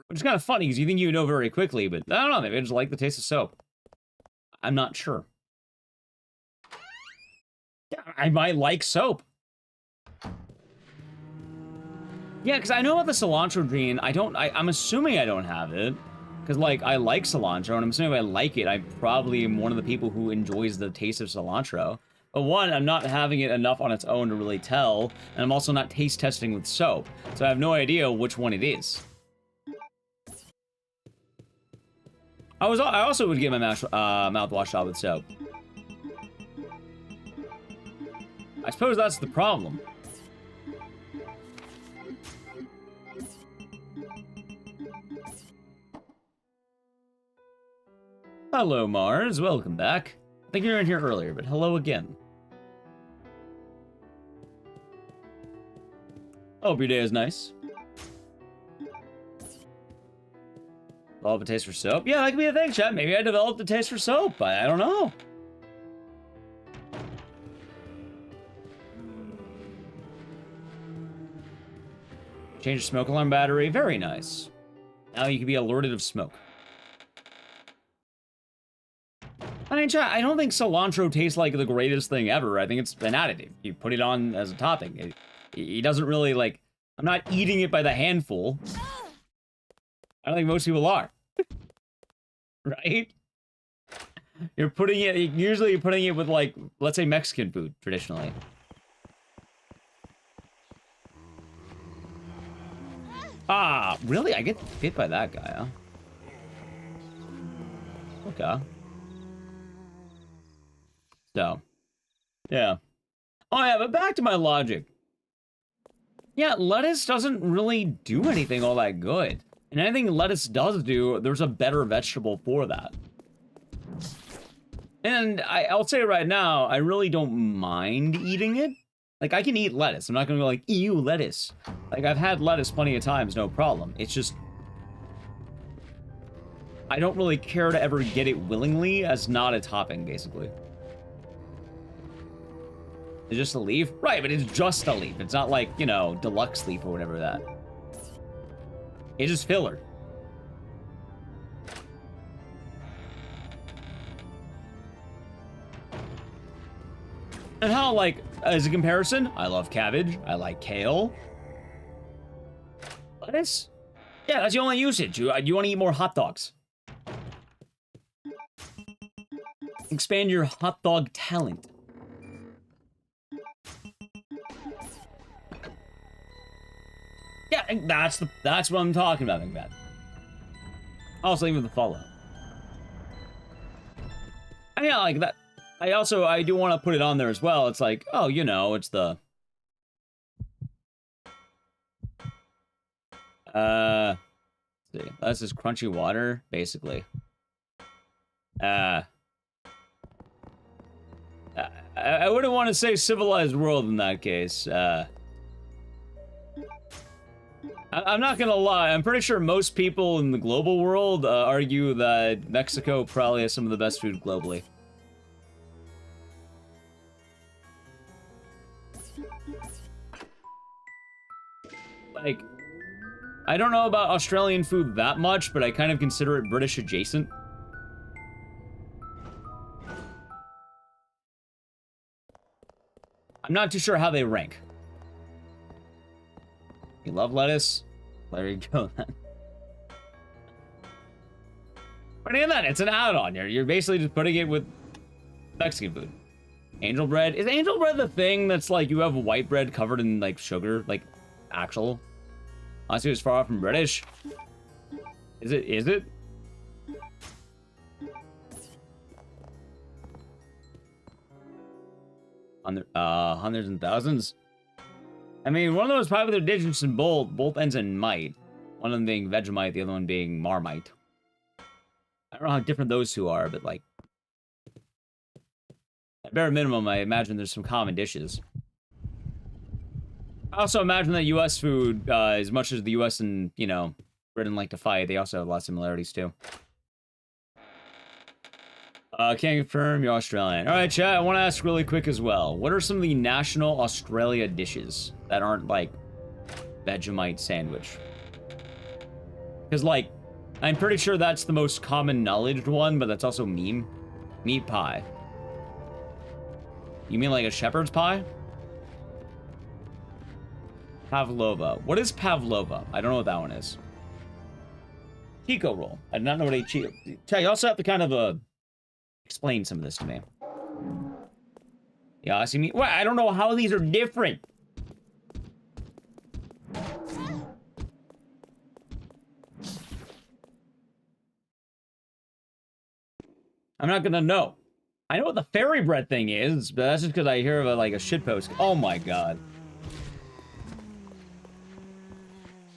Which is kind of funny, because you think you know very quickly, but I don't know, maybe I just like the taste of soap. I'm not sure. Yeah, I might like soap. Yeah, because I know about the cilantro gene. I'm assuming I don't have it. Because, like, I like cilantro, and I'm assuming if I like it, I probably am one of the people who enjoys the taste of cilantro. But one, I'm not having it enough on its own to really tell, and I'm also not taste testing with soap. So I have no idea which one it is. I also would get my mouthwash out with soap. I suppose that's the problem. Hello, Mars. Welcome back. I think you were in here earlier, but hello again. Hope your day is nice. Develop a taste for soap? Yeah, that could be a thing, chat. Maybe I developed a taste for soap. I don't know. Change the smoke alarm battery. Very nice. Now you can be alerted of smoke. I mean, chat, I don't think cilantro tastes like the greatest thing ever. I think it's an additive. You put it on as a topping. It doesn't really, like... I'm not eating it by the handful. I don't think most people are. Right? You're putting it... Usually you're putting it with, like, let's say Mexican food, traditionally. Ah, really? I get hit by that guy, huh? Okay. So, yeah. Oh yeah, but back to my logic. Yeah, lettuce doesn't really do anything all that good. And anything lettuce does do, there's a better vegetable for that. And I'll say right now, I really don't mind eating it. Like, I can eat lettuce. I'm not gonna go like, ew, lettuce. Like, I've had lettuce plenty of times, no problem. It's just... I don't really care to ever get it willingly as not a topping, basically. It's just a leaf? Right, but it's just a leaf. It's not like, you know, deluxe leaf or whatever that. It's just filler. And how, like, as a comparison, I love cabbage. I like kale. Lettuce? Yeah, that's the only usage. You want to eat more hot dogs. Expand your hot dog talent. Yeah, that's what I'm talking about, Macbeth. Also, even the follow. I mean, like that. I do want to put it on there as well. It's like, oh, you know, it's the... let's see. That's just crunchy water, basically. I wouldn't want to say civilized world in that case. I'm not gonna lie. I'm pretty sure most people in the global world argue that Mexico probably has some of the best food globally. Like, I don't know about Australian food that much, but I kind of consider it British adjacent. I'm not too sure how they rank. You love lettuce? There you go, then. But in that, it's an add-on. You're basically just putting it with Mexican food. Angel bread. Is angel bread the thing that's like you have white bread covered in like sugar? Like actual? Honestly, it's far off from British. Is it? Hundreds and thousands? I mean, one of those popular digits in both ends in might. One of them being Vegemite, the other one being Marmite. I don't know how different those two are, but like... At bare minimum, I imagine there's some common dishes. I also imagine that U.S. food, as much as the U.S. and, you know, Britain like to fight, they also have a lot of similarities, too. Can't confirm you're Australian. Alright, chat, I want to ask really quick as well. What are some of the national Australia dishes that aren't, like, Vegemite sandwich? Because, like, I'm pretty sure that's the most common knowledge one, but that's also meme. Meat pie. You mean like a shepherd's pie? Pavlova. What is pavlova? I don't know what that one is. Chico roll. I do not know what a Chico... You also have to kind of, explain some of this to me. Yeah, I see me. Well, I don't know how these are different. I'm not gonna know. I know what the fairy bread thing is, but that's just because I hear of like a shitpost. Oh my god.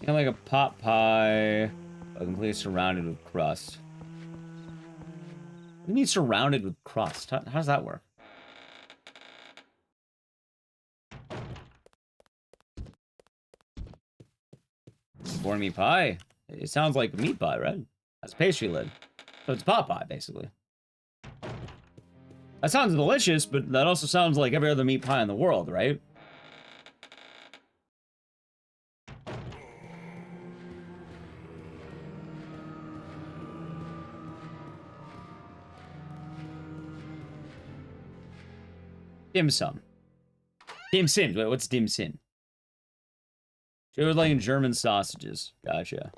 You know, like a pot pie, but completely surrounded with crust. What do you mean surrounded with crust? How does that work? Corned meat pie. It sounds like meat pie, right? That's a pastry lid. So it's pot pie, basically. That sounds delicious, but that also sounds like every other meat pie in the world, right? Dim sum. Dim sim. Wait, what's dim sim? It was like German sausages. Gotcha.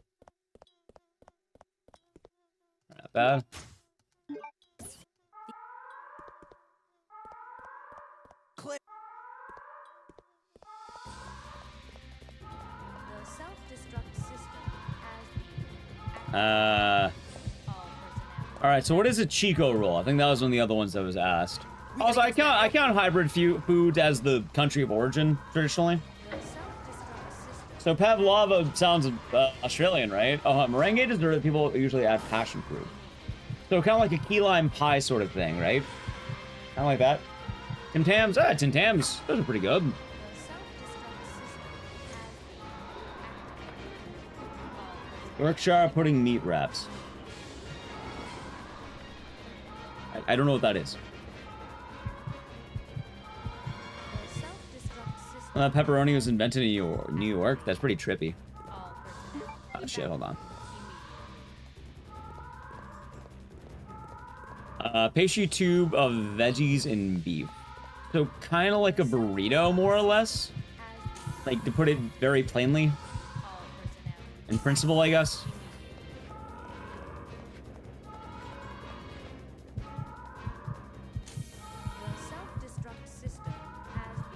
Not bad. All right. So what is a Chico roll? I think that was one of the other ones that was asked. Also, I count hybrid food as the country of origin traditionally. So pavlova sounds Australian, right? Oh, merengue is where people usually add passion fruit. So kind of like a key lime pie sort of thing, right? Kind of like that. Tim Tams, Tim Tams, those are pretty good. Yorkshire pudding meat wraps. I don't know what that is. Pepperoni was invented in New York. That's pretty trippy. Oh shit, hold on. Pastry tube of veggies and beef. So kind of like a burrito, more or less. Like, to put it very plainly. In principle, I guess.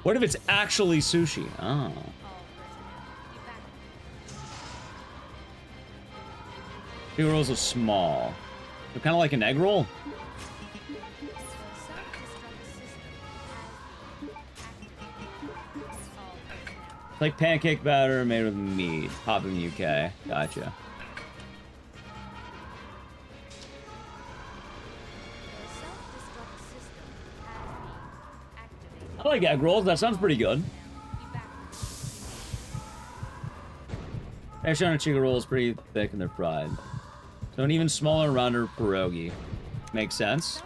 What if it's actually sushi? Oh. Egg rolls are small. They're kind of like an egg roll. It's like pancake batter made with meat. Pop in the UK. Gotcha. I like egg rolls. That sounds pretty good. Actually, on a chicken roll is pretty thick and they're fried. So an even smaller, rounder pierogi. Makes sense.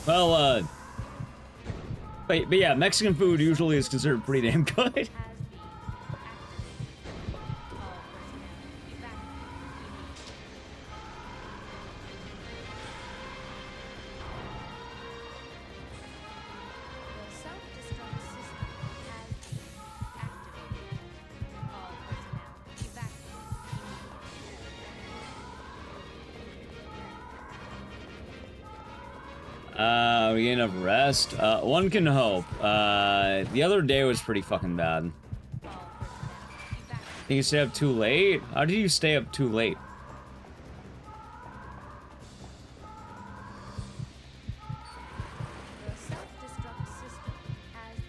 Well, but yeah, Mexican food usually is considered pretty damn good. We get enough rest. One can hope. The other day was pretty fucking bad. Think you stay up too late? How did you stay up too late?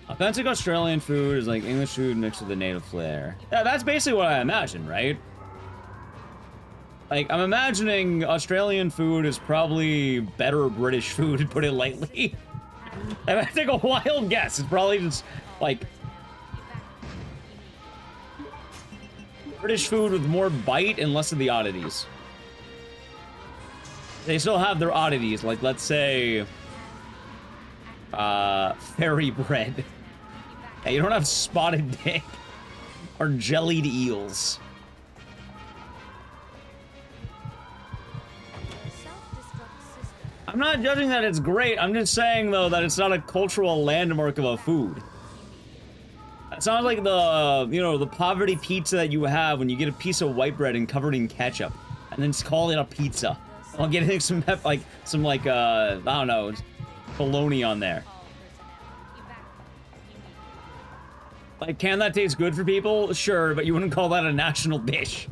Authentic Australian food is like English food mixed with a native flair. Yeah, that's basically what I imagine, right? Like, I'm imagining Australian food is probably better British food, to put it lightly. I take a wild guess. It's probably just, like, British food with more bite and less of the oddities. They still have their oddities, like, let's say, fairy bread. Yeah, you don't have spotted dick or jellied eels. I'm not judging that it's great. I'm just saying, though, that it's not a cultural landmark of a food. It sounds like the, you know, the poverty pizza that you have when you get a piece of white bread and covered in ketchup, and then just call it a pizza. I'll get some, I don't know, bologna on there. Like, can that taste good for people? Sure, but you wouldn't call that a national dish.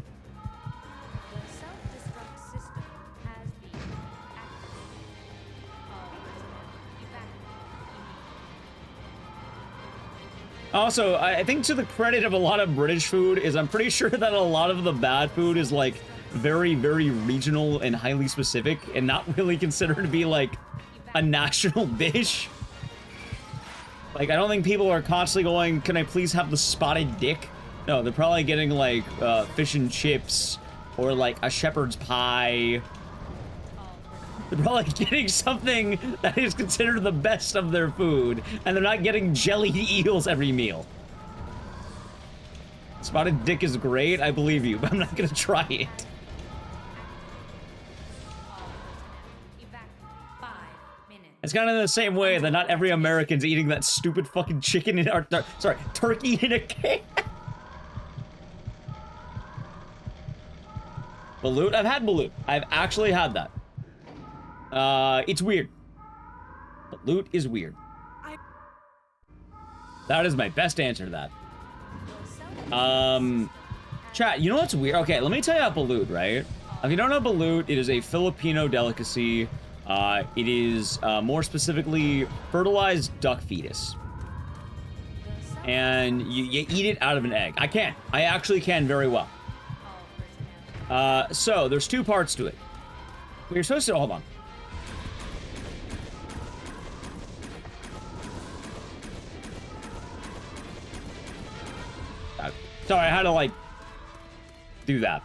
Also, I think to the credit of a lot of British food is I'm pretty sure that a lot of the bad food is like very, very regional and highly specific and not really considered to be like a national dish. Like, I don't think people are constantly going, can I please have the spotted dick? No, they're probably getting like fish and chips or like a shepherd's pie. They're probably getting something that is considered the best of their food, and they're not getting jelly eels every meal. Spotted dick is great, I believe you, but I'm not gonna try it. It's kind of in the same way that not every American's eating that stupid fucking chicken in our, sorry, turkey in a can. Balut? I've had balut. I've actually had that. It's weird. Balut is weird. That is my best answer to that. Chat, you know what's weird? Okay, let me tell you about balut, right? If you don't know balut, it is a Filipino delicacy. It is, more specifically, fertilized duck fetus. And you eat it out of an egg. I can. I actually can very well. So, there's two parts to it. You're supposed to, hold on. Sorry, I had to, like, do that.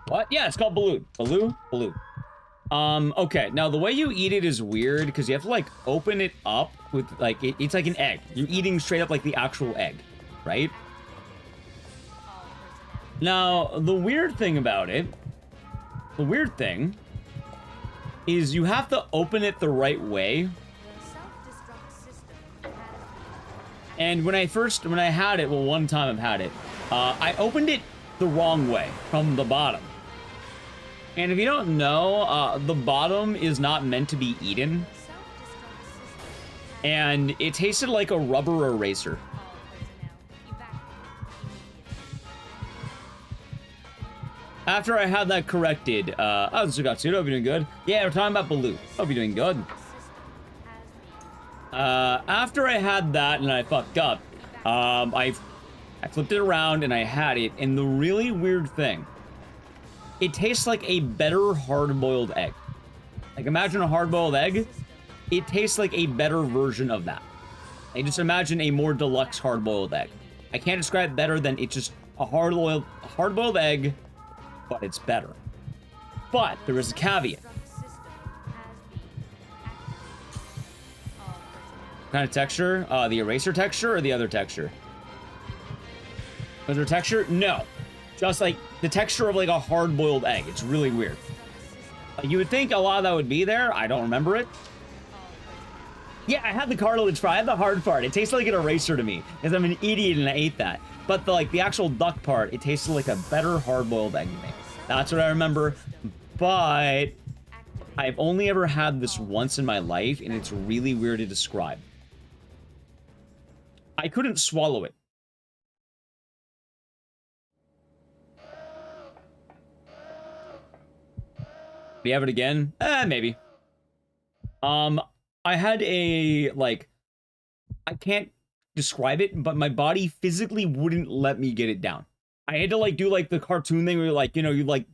What? Yeah, it's called balut. Balut. Okay, now the way you eat it is weird, because you have to, like, open it up with, like, it's like an egg. You're eating straight up like the actual egg, right? Now, the weird thing about it, is you have to open it the right way. And when I had it, well, one time I've had it, I opened it the wrong way, from the bottom. And if you don't know, the bottom is not meant to be eaten. And it tasted like a rubber eraser. After I had that corrected, oh, Zugatsudo, hope you're doing good. Yeah, we're talking about balut. Hope you're doing good. After I had that and I fucked up, I flipped it around and I had it, and the really weird thing, it tastes like a better hard-boiled egg. Like, imagine a hard-boiled egg, it tastes like a better version of that. Like, just imagine a more deluxe hard-boiled egg. I can't describe it better than it's just a hard-boiled egg, but it's better. But there is a caveat. What kind of texture? The eraser texture or the other texture? Was there texture? No. Just like the texture of like a hard-boiled egg. It's really weird. You would think a lot of that would be there. I don't remember it. Yeah, I had the cartilage part. I had the hard part. It tasted like an eraser to me because I'm an idiot and I ate that. But the actual duck part, it tasted like a better hard-boiled egg to me. That's what I remember. But I've only ever had this once in my life, and it's really weird to describe. I couldn't swallow it. Do you have it again? Maybe. I had a, like, I can't describe it, but my body physically wouldn't let me get it down. I had to, like, do, like, the cartoon thing where you're, like, you know, you, like,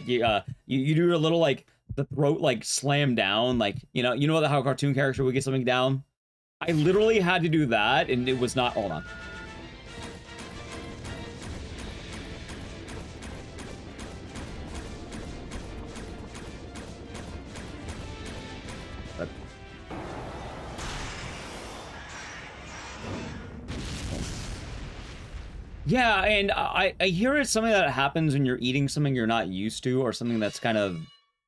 you do a little, like, the throat, like, slam down, like, you know how a cartoon character would get something down? I literally had to do that, and it was not, hold on. Yeah, and I hear it's something that happens when you're eating something you're not used to, or something that's kind of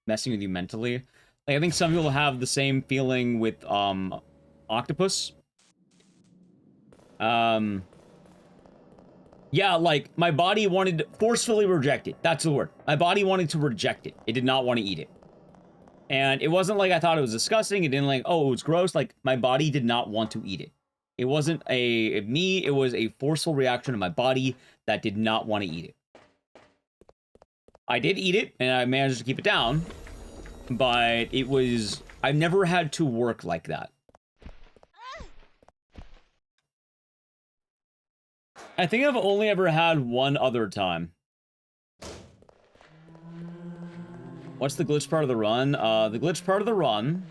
messing with you mentally. Like, I think some people have the same feeling with, octopus. Yeah, like, my body wanted to forcefully reject it. That's the word. My body wanted to reject it. It did not want to eat it. And it wasn't like I thought it was disgusting. It didn't like, oh, it was gross. Like, my body did not want to eat it. It wasn't me, it was a forceful reaction of my body that did not want to eat it. I did eat it, and I managed to keep it down, but it was, I've never had to work like that. I think I've only ever had one other time. What's the glitch part of the run? The glitch part of the run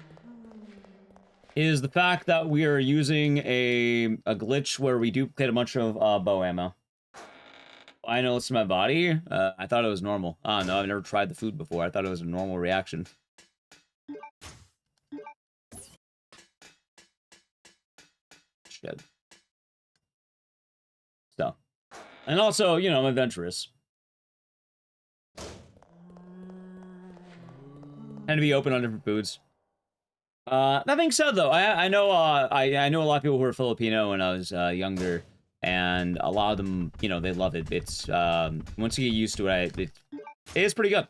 is the fact that we are using a glitch where we duplicate a bunch of bow ammo. I know it's my body. I thought it was normal. Oh no, I've never tried the food before. I thought it was a normal reaction. Shit. So, and also, you know, I'm adventurous. And to be open on different foods. That being said, though, I know I know a lot of people who are Filipino when I was younger, and a lot of them, you know, they love it. It's once you get used to it, it is pretty good.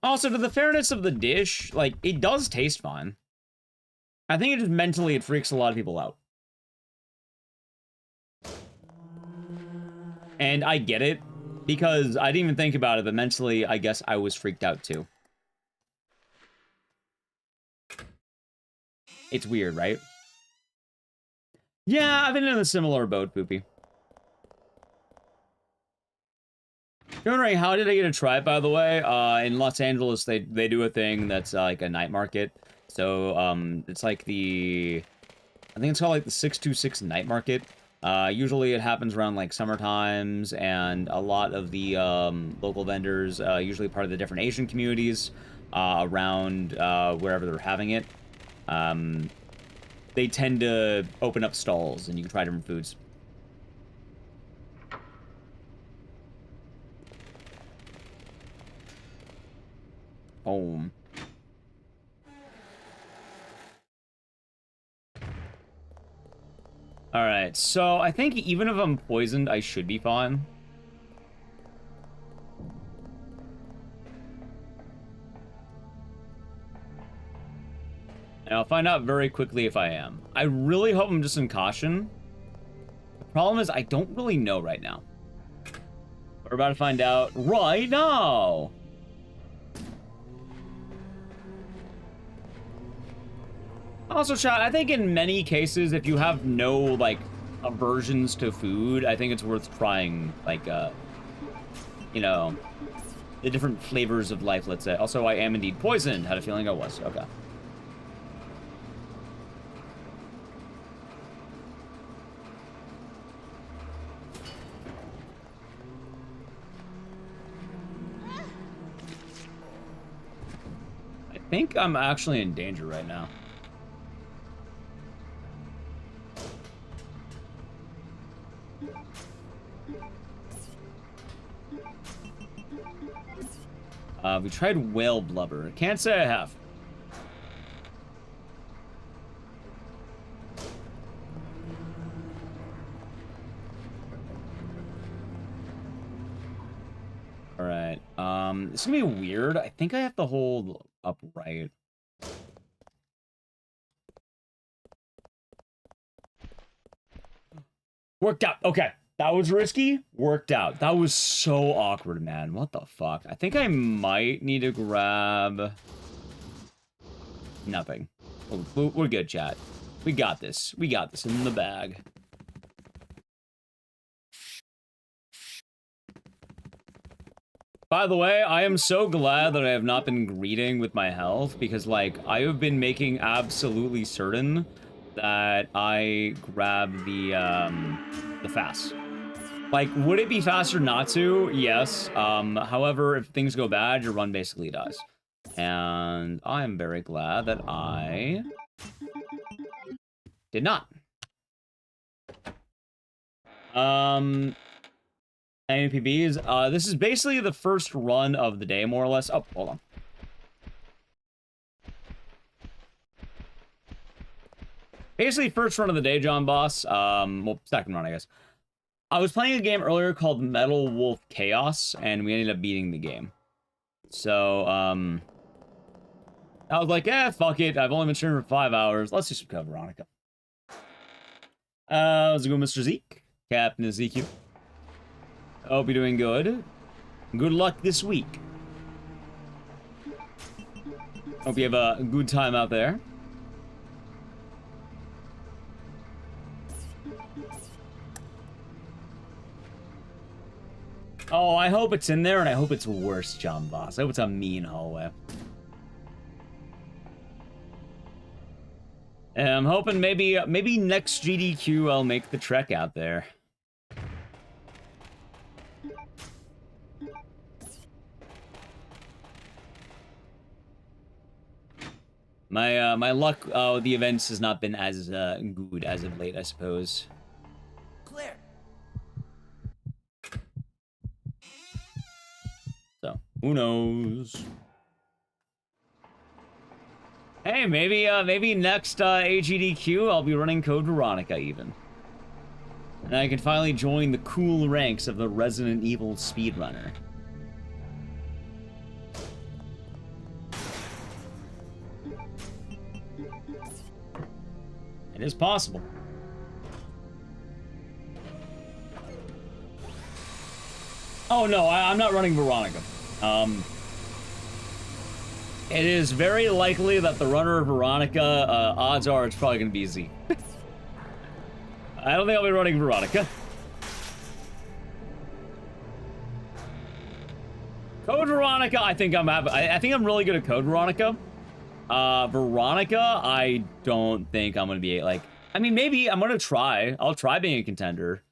Also, to the fairness of the dish, like, it does taste fine. I think it just mentally it freaks a lot of people out. And I get it, because I didn't even think about it, but mentally, I guess I was freaked out too. It's weird, right? Yeah, I've been in a similar boat, Poopy. You're wondering, how did I get to try it, by the way? In Los Angeles, they do a thing that's like a night market. So, it's like the... I think it's called like the 626 night market. Usually it happens around like summer times, and a lot of the local vendors, usually part of the different Asian communities around wherever they're having it, they tend to open up stalls and you can try different foods. Home. Alright, so I think even if I'm poisoned, I should be fine. And I'll find out very quickly if I am. I really hope I'm just in caution. The problem is I don't really know right now. We're about to find out right now. Also, chat, I think in many cases, if you have no, like, aversions to food, I think it's worth trying, like, you know, the different flavors of life, let's say. Also, I am indeed poisoned. Had a feeling I was. Okay. I think I'm actually in danger right now. We tried whale blubber. Can't say I have. All right. This is gonna be weird. I think I have to hold upright. Worked out. Okay. That was risky. Worked out. That was so awkward, man. What the fuck? I think I might need to grab... Nothing. We're good, chat. We got this. We got this in the bag. By the way, I am so glad that I have not been greeting with my health, because, like, I have been making absolutely certain that I grab the fast. Like, would it be faster not to? Yes. However, if things go bad, your run basically dies. And I am very glad that I did not. AMPBs. This is basically the first run of the day, more or less. Oh, hold on. Basically, first run of the day, John Boss. Well, second run, I guess. I was playing a game earlier called Metal Wolf Chaos, and we ended up beating the game. So, I was like, fuck it. I've only been streaming for 5 hours. Let's do some cover, Veronica. How's it going, Mr. Zeke? Captain Ezekiel. Hope you're doing good. Good luck this week. Hope you have a good time out there. Oh, I hope it's in there, and I hope it's worse, John Boss. I hope it's a mean hallway. And I'm hoping maybe next GDQ I'll make the trek out there. My luck with the events has not been as good as of late, I suppose. Clear. So, who knows? Hey, maybe next AGDQ I'll be running Code Veronica even. And I can finally join the cool ranks of the Resident Evil speedrunner. It is possible. Oh no, I'm not running Veronica. It is very likely that the runner of Veronica, odds are it's probably going to be Z. I don't think I'll be running Veronica. Code Veronica, I think I'm really good at Code Veronica. Veronica, I don't think I'm gonna be like. I mean, maybe I'm gonna try. I'll try being a contender.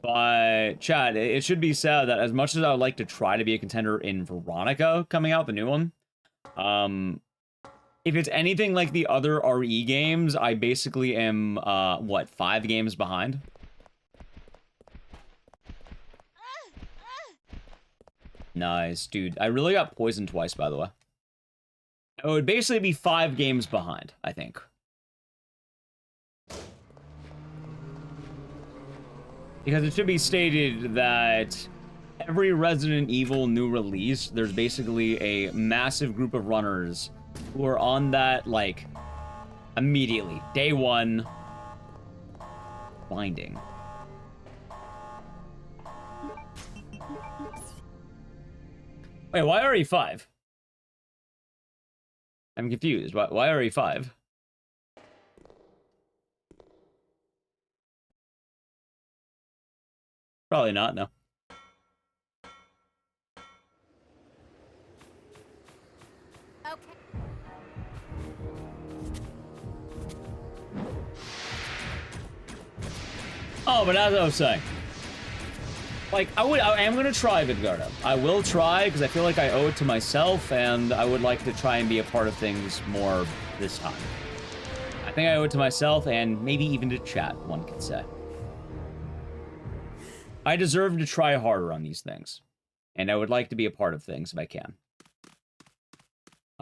But Chad, it should be said that as much as I would like to try to be a contender in Veronica coming out, the new one, if it's anything like the other RE games, I basically am what, 5 games behind? Nice, dude. I really got poisoned twice, by the way. It would basically be 5 games behind, I think. Because it should be stated that every Resident Evil new release, there's basically a massive group of runners who are on that, like, immediately. Day 1. Binding. Wait, why RE5? I'm confused. Why RE5? Probably not, no. Okay. Oh, but as I was saying, like, I am gonna try Vidgarda. I will try, because I feel like I owe it to myself, and I would like to try and be a part of things more this time. I think I owe it to myself, and maybe even to chat, one could say. I deserve to try harder on these things, and I would like to be a part of things if I can.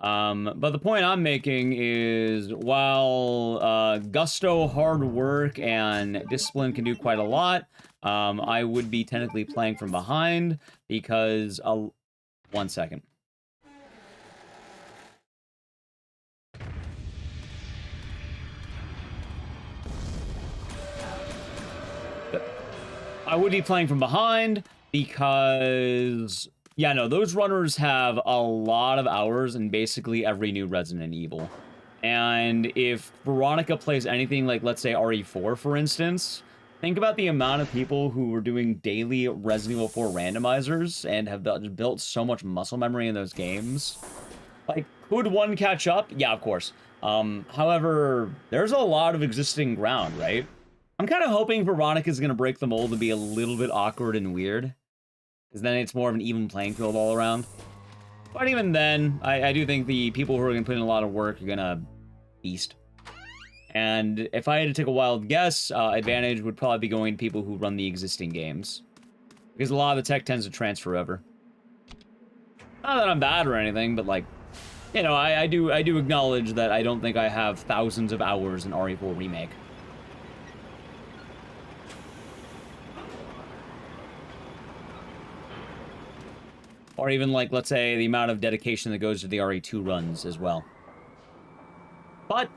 But the point I'm making is, while gusto, hard work, and discipline can do quite a lot, I would be technically playing from behind because one second. I would be playing from behind because, yeah, no, those runners have a lot of hours in basically every new Resident Evil. And if Veronica plays anything like, let's say, RE4, for instance, think about the amount of people who were doing daily Resident Evil 4 randomizers and have built so much muscle memory in those games. Like, could one catch up? Yeah, of course. However, there's a lot of existing ground, right? I'm kind of hoping Veronica's going to break the mold and be a little bit awkward and weird. Because then it's more of an even playing field all around. But even then, I do think the people who are going to put in a lot of work are going to beast. And if I had to take a wild guess, advantage would probably be going to people who run the existing games. Because a lot of the tech tends to transfer over. Not that I'm bad or anything, but like, you know, I do acknowledge that I don't think I have thousands of hours in RE4 Remake. Or even, like, let's say, the amount of dedication that goes to the RE2 runs as well. But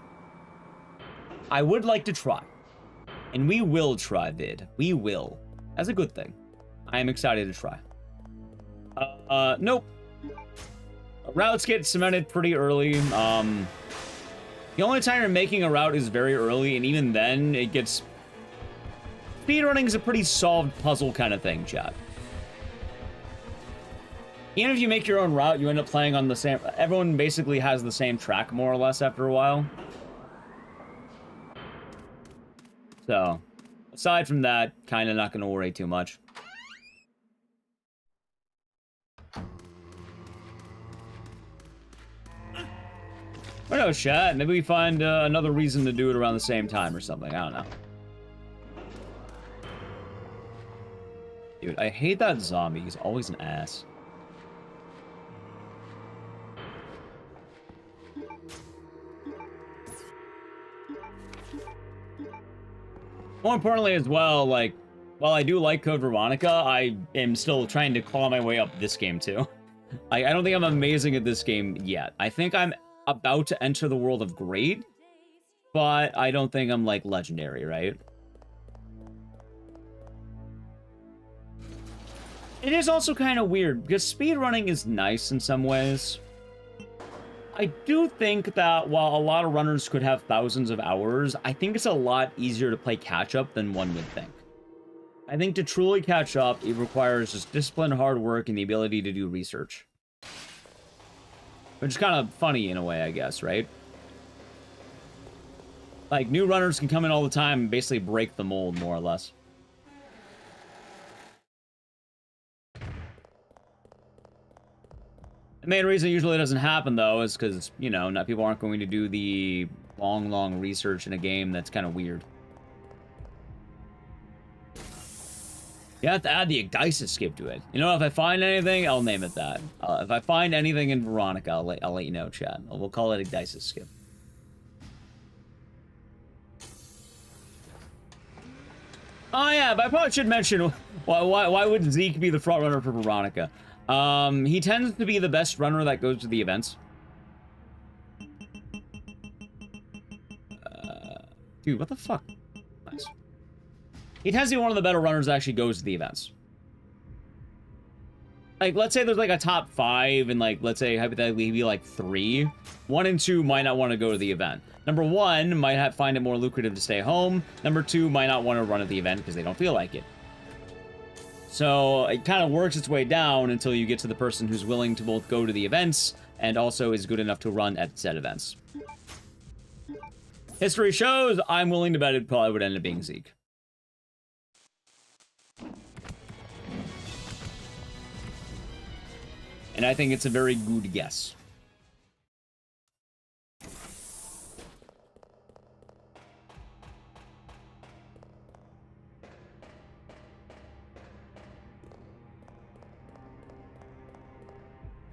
I would like to try. And we will try, Vid. We will. That's a good thing. I am excited to try. Nope. Routes get cemented pretty early. The only time you're making a route is very early, and even then, it gets... Speedrunning is a pretty solved puzzle kind of thing, chat. Even if you make your own route, you end up playing on the same... Everyone basically has the same track, more or less, after a while. So, aside from that, kind of not going to worry too much. Who knows, chat? Maybe we find another reason to do it around the same time or something. I don't know. Dude, I hate that zombie. He's always an ass. More importantly as well, like, while I do like Code Veronica, I am still trying to claw my way up this game too. I don't think I'm amazing at this game yet. I think I'm about to enter the world of great, but I don't think I'm, like, legendary, right? It is also kind of weird, because speedrunning is nice in some ways. I do think that while a lot of runners could have thousands of hours, I think it's a lot easier to play catch-up than one would think. I think to truly catch up, it requires just discipline, hard work, and the ability to do research. Which is kind of funny in a way, I guess, right? Like, new runners can come in all the time and basically break the mold, more or less. The main reason it usually doesn't happen, though, is because, you know, not people aren't going to do the long research in a game that's kind of weird. You have to add the Ecdycis skip to it. You know, if I find anything, I'll name it that. If I find anything in Veronica, I'll let you know, chat. We'll call it Ecdycis skip. Oh yeah, but I probably should mention why would Zeke be the front runner for Veronica? He tends to be the best runner that goes to the events. Dude, what the fuck? Nice. He tends to be one of the better runners that actually goes to the events. Like, let's say there's like a top 5, and like, let's say hypothetically he'd be like 3. 1 and 2 might not want to go to the event. Number 1 might find it more lucrative to stay home. Number 2 might not want to run at the event because they don't feel like it. So it kind of works its way down until you get to the person who's willing to both go to the events and also is good enough to run at said events. History shows I'm willing to bet it probably would end up being Zeke. And I think it's a very good guess.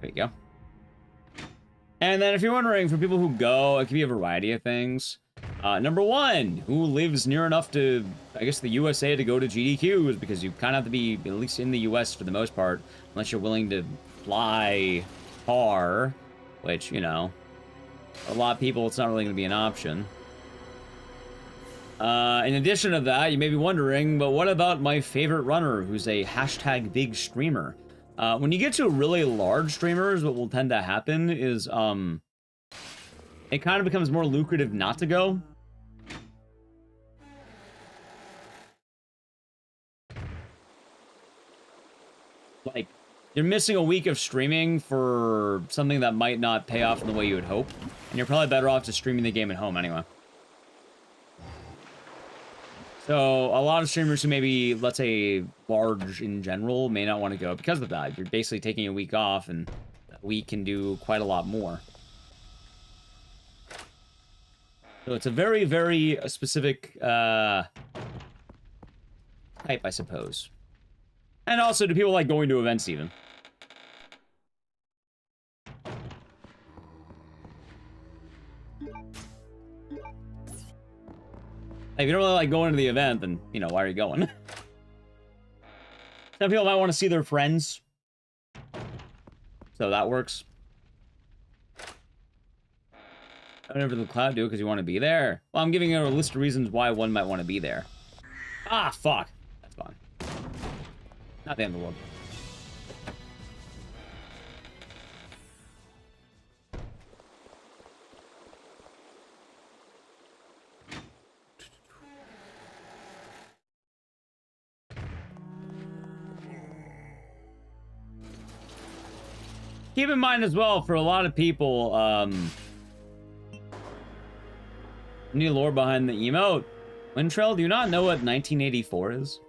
There you go. And then if you're wondering, for people who go, it can be a variety of things. Number 1, who lives near enough to, I guess, the USA to go to GDQs, because you kind of have to be at least in the US for the most part, unless you're willing to fly far, which, you know, a lot of people, it's not really going to be an option. In addition to that, you may be wondering, but what about my favorite runner, who's a hashtag big streamer? When you get to really large streamers, what will tend to happen is, it kind of becomes more lucrative not to go. Like, you're missing a week of streaming for something that might not pay off in the way you would hope. And you're probably better off just streaming the game at home anyway. So, a lot of streamers who may be, let's say, large in general, may not want to go because of that. You're basically taking a week off, and a week can do quite a lot more. So it's a very, very specific type, I suppose. And also, do people like going to events even? Like, if you don't really like going to the event, then, you know, why are you going? Some people might want to see their friends. So that works. Whatever the cloud do, because you want to be there. Well, I'm giving you a list of reasons why one might want to be there. Ah, fuck. That's fine. Not the end of the world. Keep in mind as well, for a lot of people, any lore behind the emote. Wintrail, do you not know what 1984 is?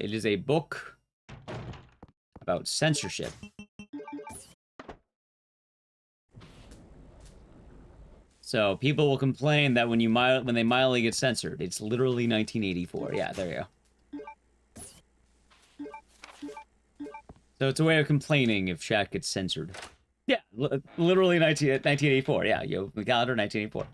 It is a book about censorship. So people will complain that when they mildly get censored, it's literally 1984. Yeah, there you go. So it's a way of complaining if chat gets censored. Yeah, literally 1984. Yeah, yo, the calendar 1984.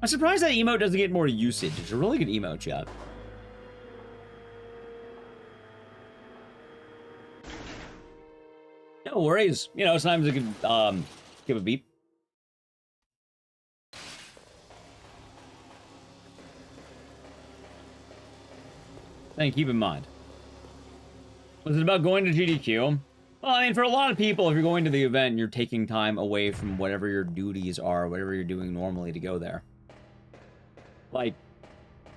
I'm surprised that emote doesn't get more usage. It's a really good emote, chat. No worries. You know, sometimes it can give a beep. Thing to keep in mind. Was it about going to GDQ? Well, I mean, for a lot of people, if you're going to the event, you're taking time away from whatever your duties are, whatever you're doing normally to go there. Like,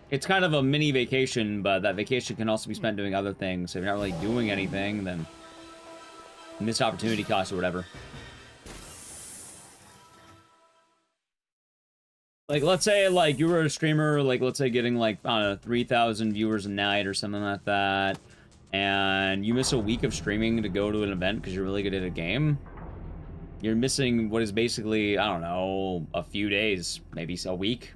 it's kind of a mini vacation, but that vacation can also be spent doing other things. So if you're not really doing anything, then missed opportunity cost or whatever. Like, let's say, like, you were a streamer, like, let's say getting, like, I don't know, 3,000 viewers a night or something like that, and you miss a week of streaming to go to an event because you're really good at a game. You're missing what is basically, I don't know, a few days, maybe a week.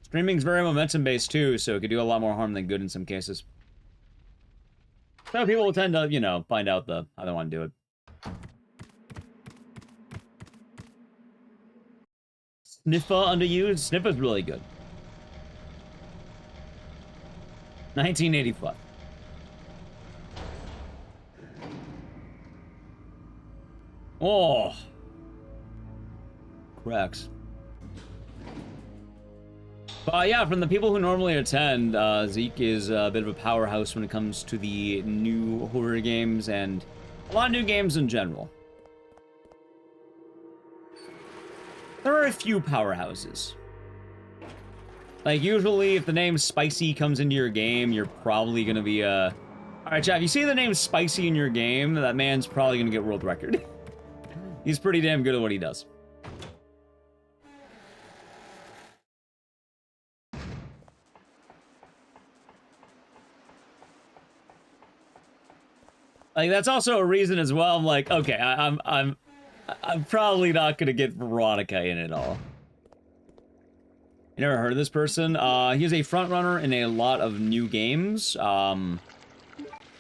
Streaming's very momentum-based, too, so it could do a lot more harm than good in some cases. So people will tend to, you know, find out how they want to do it. Sniffer underused? Sniffer's really good. 1985. Oh. Cracks. But yeah, from the people who normally attend, Zeke is a bit of a powerhouse when it comes to the new horror games and a lot of new games in general. There are a few powerhouses. Like, usually, if the name Spicy comes into your game, you're probably gonna be a... Alright, chat, if you see the name Spicy in your game, that man's probably gonna get world record. He's pretty damn good at what he does. Like, that's also a reason as well. I'm like, okay, I'm probably not gonna get Veronica in it all. You never heard of this person? He's a frontrunner in a lot of new games.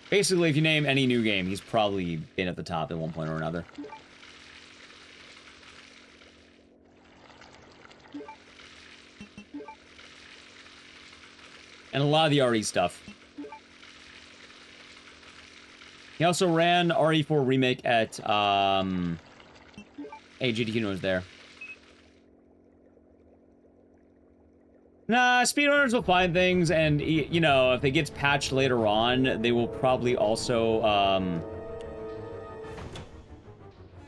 Basically, if you name any new game, he's probably been at the top at one point or another. And a lot of the RE stuff. He also ran RE4 Remake at, Hey, GDQ was there. Nah, speedrunners will find things, and, you know, if it gets patched later on, they will probably also,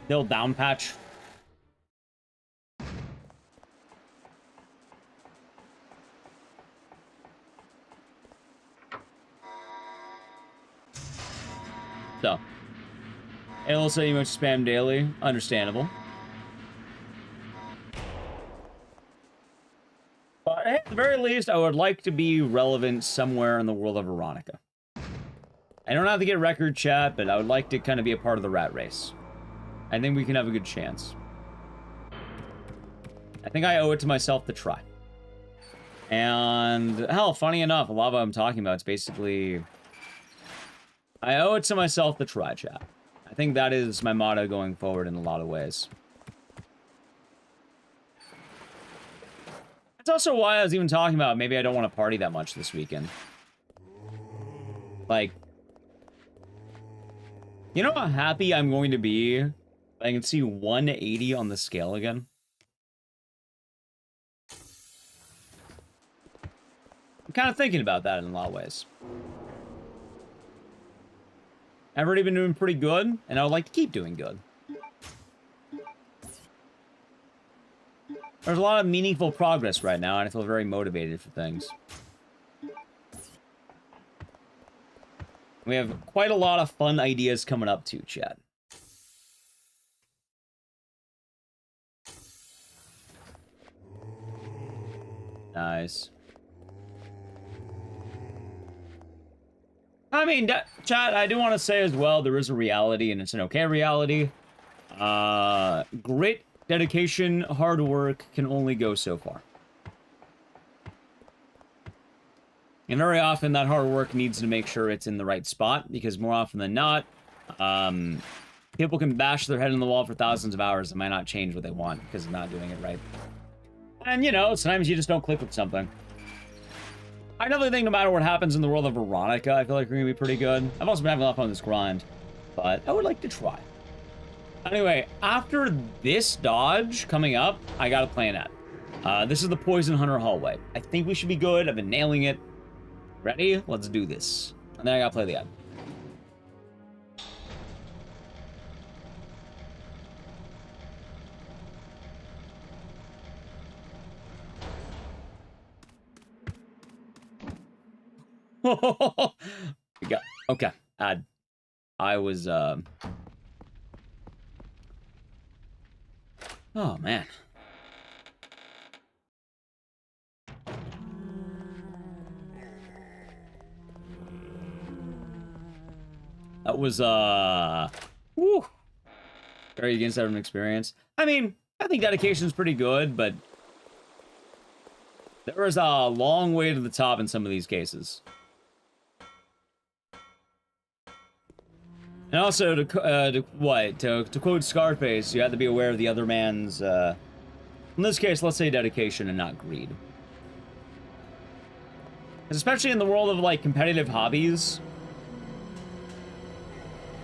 they'll down patch. So, it'll say you much spam daily. Understandable. But at the very least, I would like to be relevant somewhere in the world of Veronica. I don't have to get record chat, but I would like to kind of be a part of the rat race. I think we can have a good chance. I think I owe it to myself to try. And, hell, funny enough, a lot of what I'm talking about is basically... I owe it to myself to try, chat. I think that is my motto going forward in a lot of ways. That's also why I was even talking about maybe I don't want to party that much this weekend. Like, you know how happy I'm going to be if I can see 180 on the scale again? I'm kind of thinking about that in a lot of ways. I've already been doing pretty good, and I would like to keep doing good. There's a lot of meaningful progress right now, and I feel very motivated for things. We have quite a lot of fun ideas coming up too, chat. Nice. I mean, chat, I do want to say as well, there is a reality, and it's an okay reality. Grit, dedication, hard work can only go so far. And very often, that hard work needs to make sure it's in the right spot, because more often than not, people can bash their head in the wall for thousands of hours and might not change what they want, because they're not doing it right. And, you know, sometimes you just don't click with something. I definitely think no matter what happens in the world of Veronica, I feel like we're going to be pretty good. I've also been having a lot of fun with this grind, but I would like to try. Anyway, after this dodge coming up, I got a plan at. This is the Poison Hunter hallway. I think we should be good. I've been nailing it. Ready? Let's do this. And then I gotta play the ad. We got, okay, ad. I was, oh, man. That was, woo. Very against every experience. I mean, I think dedication's pretty good, but there is a long way to the top in some of these cases. And also, to quote Scarface, you have to be aware of the other man's, in this case, let's say dedication and not greed. Especially in the world of, like, competitive hobbies,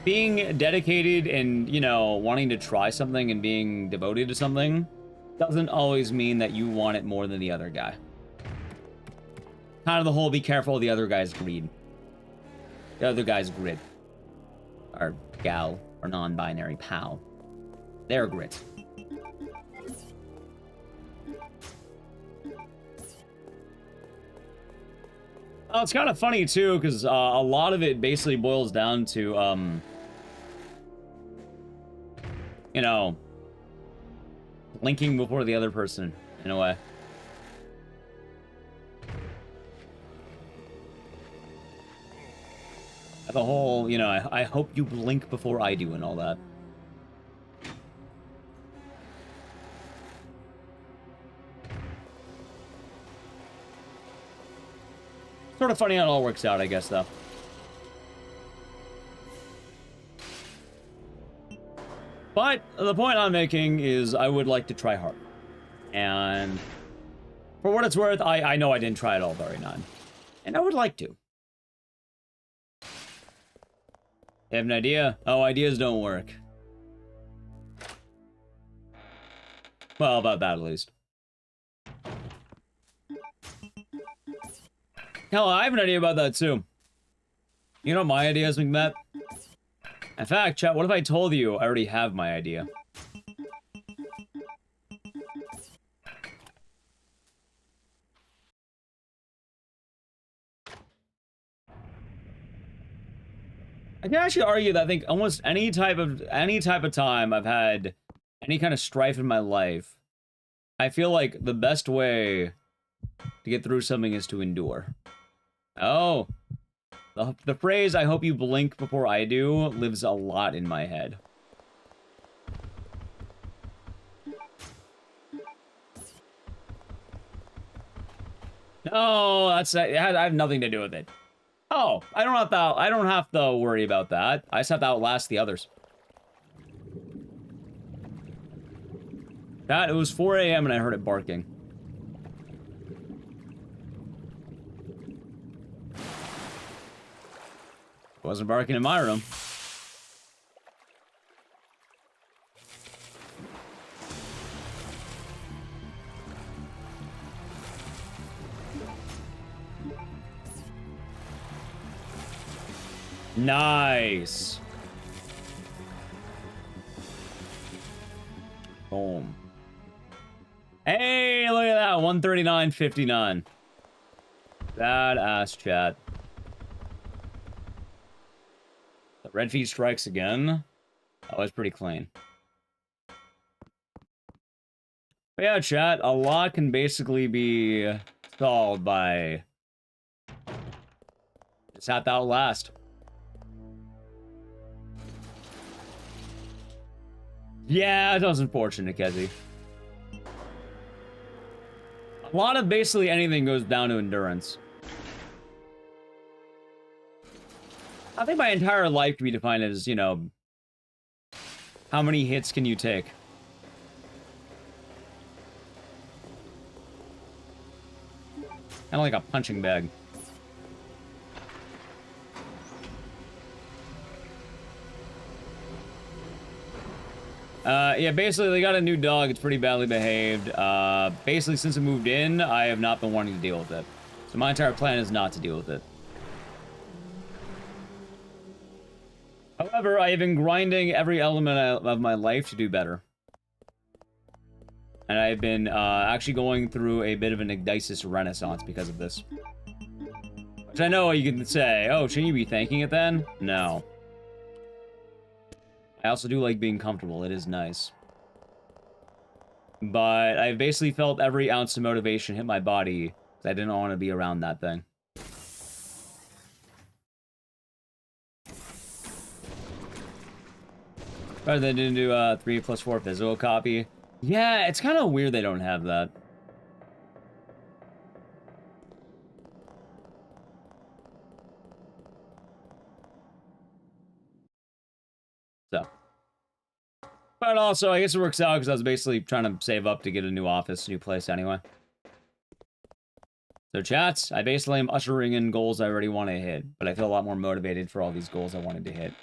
being dedicated and, you know, wanting to try something and being devoted to something doesn't always mean that you want it more than the other guy. Kind of the whole be careful of the other guy's greed. The other guy's grit. Or gal, or non-binary pal. Their grit. Oh, it's kind of funny too, because a lot of it basically boils down to, you know, blinking before the other person, in a way. The whole, you know, I hope you blink before I do and all that. Sort of funny how it all works out, I guess, though. But the point I'm making is I would like to try hard. And for what it's worth, I know I didn't try it all very none. And I would like to. You have an idea? Oh, ideas don't work. Well, about that at least. Hell, I have an idea about that too. You know what my idea is, McMatt? In fact, chat, what if I told you I already have my idea? I can actually argue that I think almost any type of time I've had any kind of strife in my life, I feel like the best way to get through something is to endure. Oh, the phrase "I hope you blink before I do" lives a lot in my head. No, I have nothing to do with it. Oh, I don't have to worry about that. I just have to outlast the others. It was 4 a.m. and I heard it barking. It wasn't barking in my room. Nice. Boom. Hey, look at that. 139.59. Badass, chat. The red feed strikes again. That was pretty clean. But yeah, chat, a lot can basically be solved by just have to outlast. Yeah, that was unfortunate, Kezzy. A lot of basically anything goes down to endurance. I think my entire life can be defined as, you know, how many hits can you take? Kind of like a punching bag. Yeah, basically, they got a new dog. It's pretty badly behaved. Basically, since it moved in, I have not been wanting to deal with it. So my entire plan is not to deal with it. However, I have been grinding every element of my life to do better. And I've been actually going through a bit of an Ecdycis renaissance because of this. Which I know you can say, oh, shouldn't you be thanking it then? No. I also do like being comfortable. It is nice. But I've basically felt every ounce of motivation hit my body because I didn't want to be around that thing. Rather than didn't do 3+4 physical copy. Yeah, it's kind of weird they don't have that. So. But also, I guess it works out because I was basically trying to save up to get a new office, new place anyway. So chats, I basically am ushering in goals I already want to hit, but I feel a lot more motivated for all these goals I wanted to hit.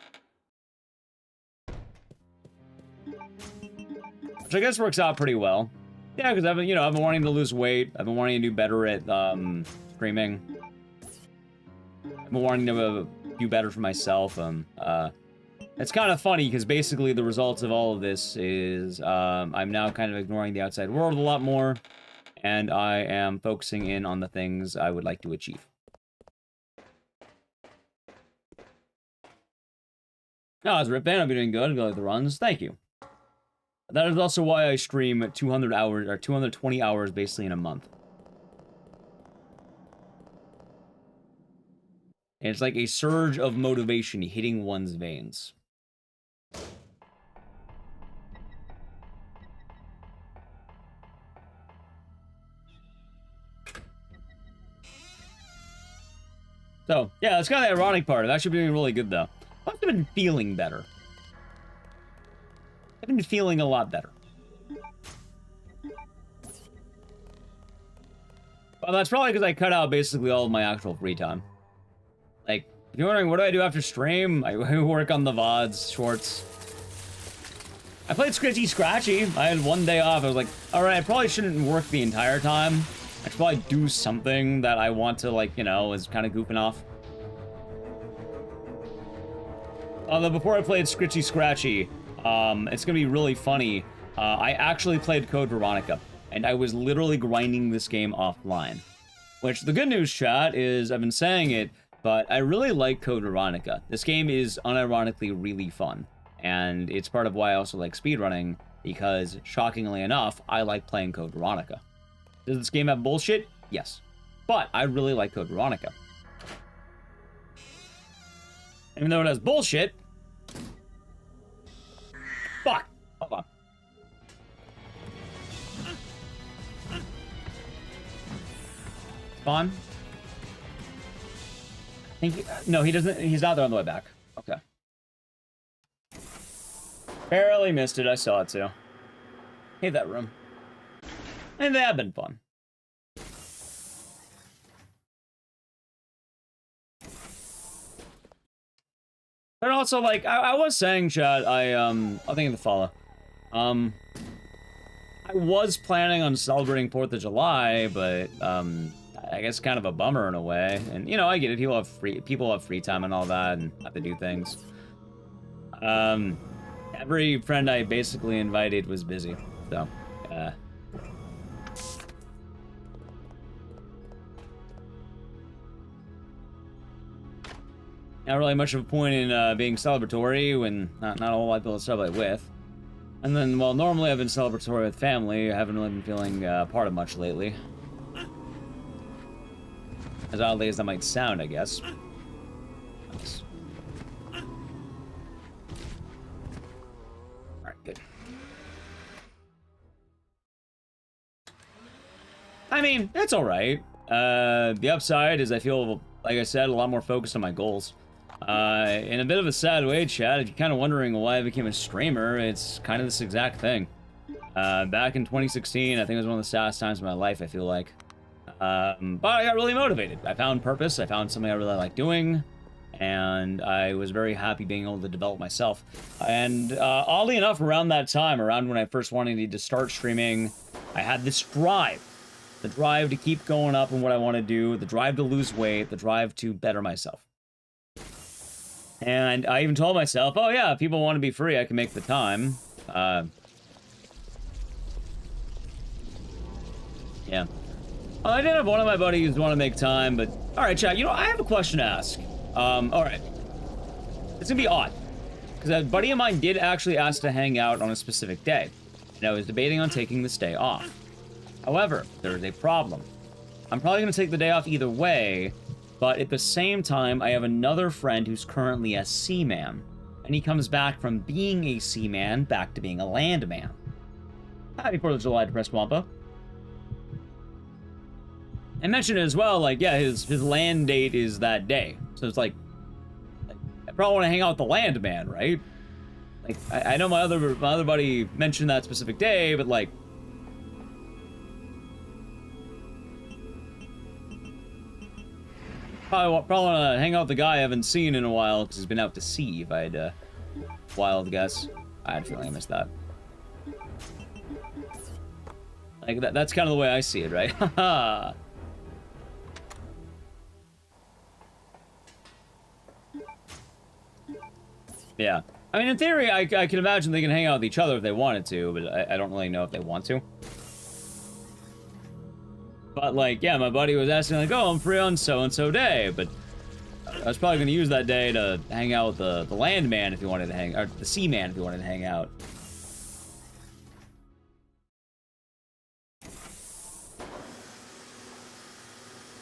Which I guess works out pretty well. Yeah, because I've been wanting to lose weight. I've been wanting to do better at streaming. I've been wanting to do better for myself. It's kind of funny because basically the results of all of this is I'm now kind of ignoring the outside world a lot more, and I am focusing in on the things I would like to achieve. No, as a Rip fan, I've been doing good. I like the runs. Thank you. That is also why I stream 200 hours or 220 hours basically in a month. And it's like a surge of motivation hitting one's veins. So, yeah, that's kind of the ironic part. I've actually been doing really good, though. I've been feeling better. I've been feeling a lot better. Well, that's probably because I cut out basically all of my actual free time. Like, if you're wondering what do I do after stream, I work on the VODs, shorts. I played Scritchy Scratchy. I had one day off. I was like, alright, I probably shouldn't work the entire time. I should probably do something that I want to, like, you know, is kind of goofing off. Although before I played Scritchy Scratchy, it's gonna be really funny. I actually played Code Veronica, and I was literally grinding this game offline. Which, the good news, chat, is I've been saying it, but I really like Code Veronica. This game is unironically really fun, and it's part of why I also like speedrunning, because, shockingly enough, I like playing Code Veronica. Does this game have bullshit? Yes. But I really like Code Veronica. Even though it has bullshit... Fuck! Hold on. Spawn? I think no, he doesn't. He's not there on the way back. Okay. Barely missed it. I saw it too. Hate that room. And they have been fun. But also, like, I was saying, chat, I'll think of the follow. I was planning on celebrating 4th of July, but, I guess kind of a bummer in a way. And, you know, I get it. People have free time and all that and have to do things. Every friend I basically invited was busy. So, not really much of a point in being celebratory when not a whole lot of people to celebrate with. And then, well, normally I've been celebratory with family. I haven't really been feeling part of much lately. As oddly as that might sound, I guess. Alright, good. I mean, it's alright. The upside is I feel, like I said, a lot more focused on my goals. In a bit of a sad way, Chad, if you're kind of wondering why I became a streamer, it's kind of this exact thing. Back in 2016, I think it was one of the saddest times of my life, I feel like. But I got really motivated. I found purpose, I found something I really like doing, and I was very happy being able to develop myself. And oddly enough, around that time, around when I first wanted to start streaming, I had this drive. The drive to keep going up in what I want to do, the drive to lose weight, the drive to better myself. And I even told myself, oh yeah, if people want to be free, I can make the time. Yeah. Well, I did have one of my buddies want to make time, but... Alright, chat, you know, I have a question to ask. Alright. It's gonna be odd. Because a buddy of mine did actually ask to hang out on a specific day. And I was debating on taking this day off. However, there is a problem. I'm probably gonna take the day off either way, but at the same time, I have another friend who's currently a seaman. And he comes back from being a seaman back to being a landman. Happy 4th of July, Depressed Wampa. I mentioned it as well, like, yeah, his land date is that day. So it's like, I probably want to hang out with the landman, right? Like, I know my other buddy mentioned that specific day, but like, probably want to hang out with the guy I haven't seen in a while because he's been out to sea, if I had a wild guess. I had a feeling I missed that. Like, that's kind of the way I see it, right? Haha. Yeah. I mean, in theory, I can imagine they can hang out with each other if they wanted to, but I don't really know if they want to. But, like, yeah, my buddy was asking, like, oh, I'm free on so-and-so day, but I was probably going to use that day to hang out with the landman if you wanted to hang, or the seaman if you wanted to hang out.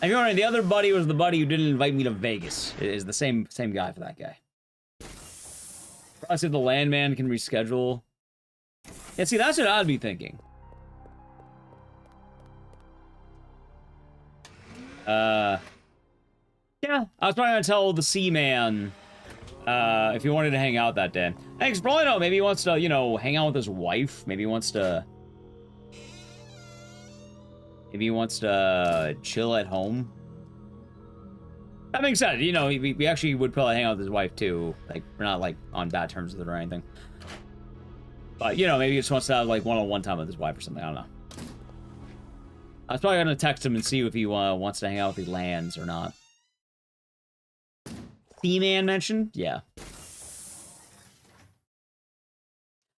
If you're wondering, the other buddy was the buddy who didn't invite me to Vegas. It is the same guy for that guy. I said the landman can reschedule. Yeah, see, that's what I'd be thinking. Yeah, I was probably gonna tell the seaman, if he wanted to hang out that day. Hey, 'cause probably no, maybe he wants to, you know, hang out with his wife. Maybe he wants to chill at home. That makes sense. You know, we actually would probably hang out with his wife, too. Like, we're not, like, on bad terms with it or anything. But, you know, maybe he just wants to have, like, one-on-one time with his wife or something. I don't know. I was probably going to text him and see if he wants to hang out with the lands or not. Seaman mentioned? Yeah.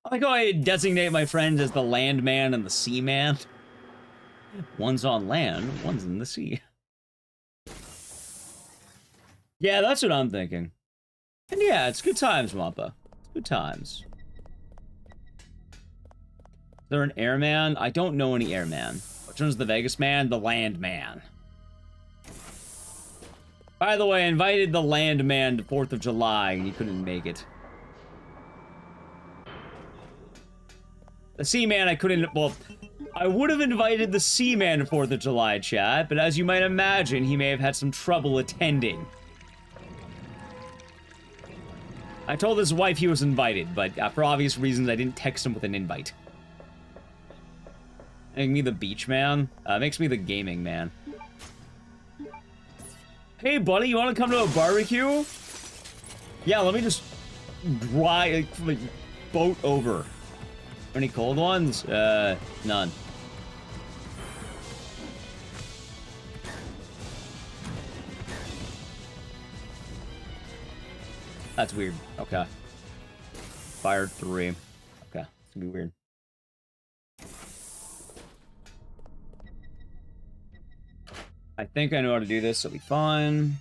I like how I designate my friends as the landman and the seaman. One's on land, one's in the sea. Yeah, that's what I'm thinking. And yeah, it's good times, Wampa. It's good times. Is there an airman? I don't know any airman. Which one's the Vegas man? The land man. By the way, I invited the land man to 4th of July, and he couldn't make it. The seaman, I couldn't... Well, I would have invited the seaman to 4th of July, chat, but as you might imagine, he may have had some trouble attending. I told his wife he was invited, but for obvious reasons, I didn't text him with an invite. Making me the beach man? Makes me the gaming man. Hey, buddy, you want to come to a barbecue? Yeah, let me just like, boat over. Any cold ones? None. That's weird. Okay. Fired 3. Okay. It's gonna be weird. I think I know how to do this. It'll be fine.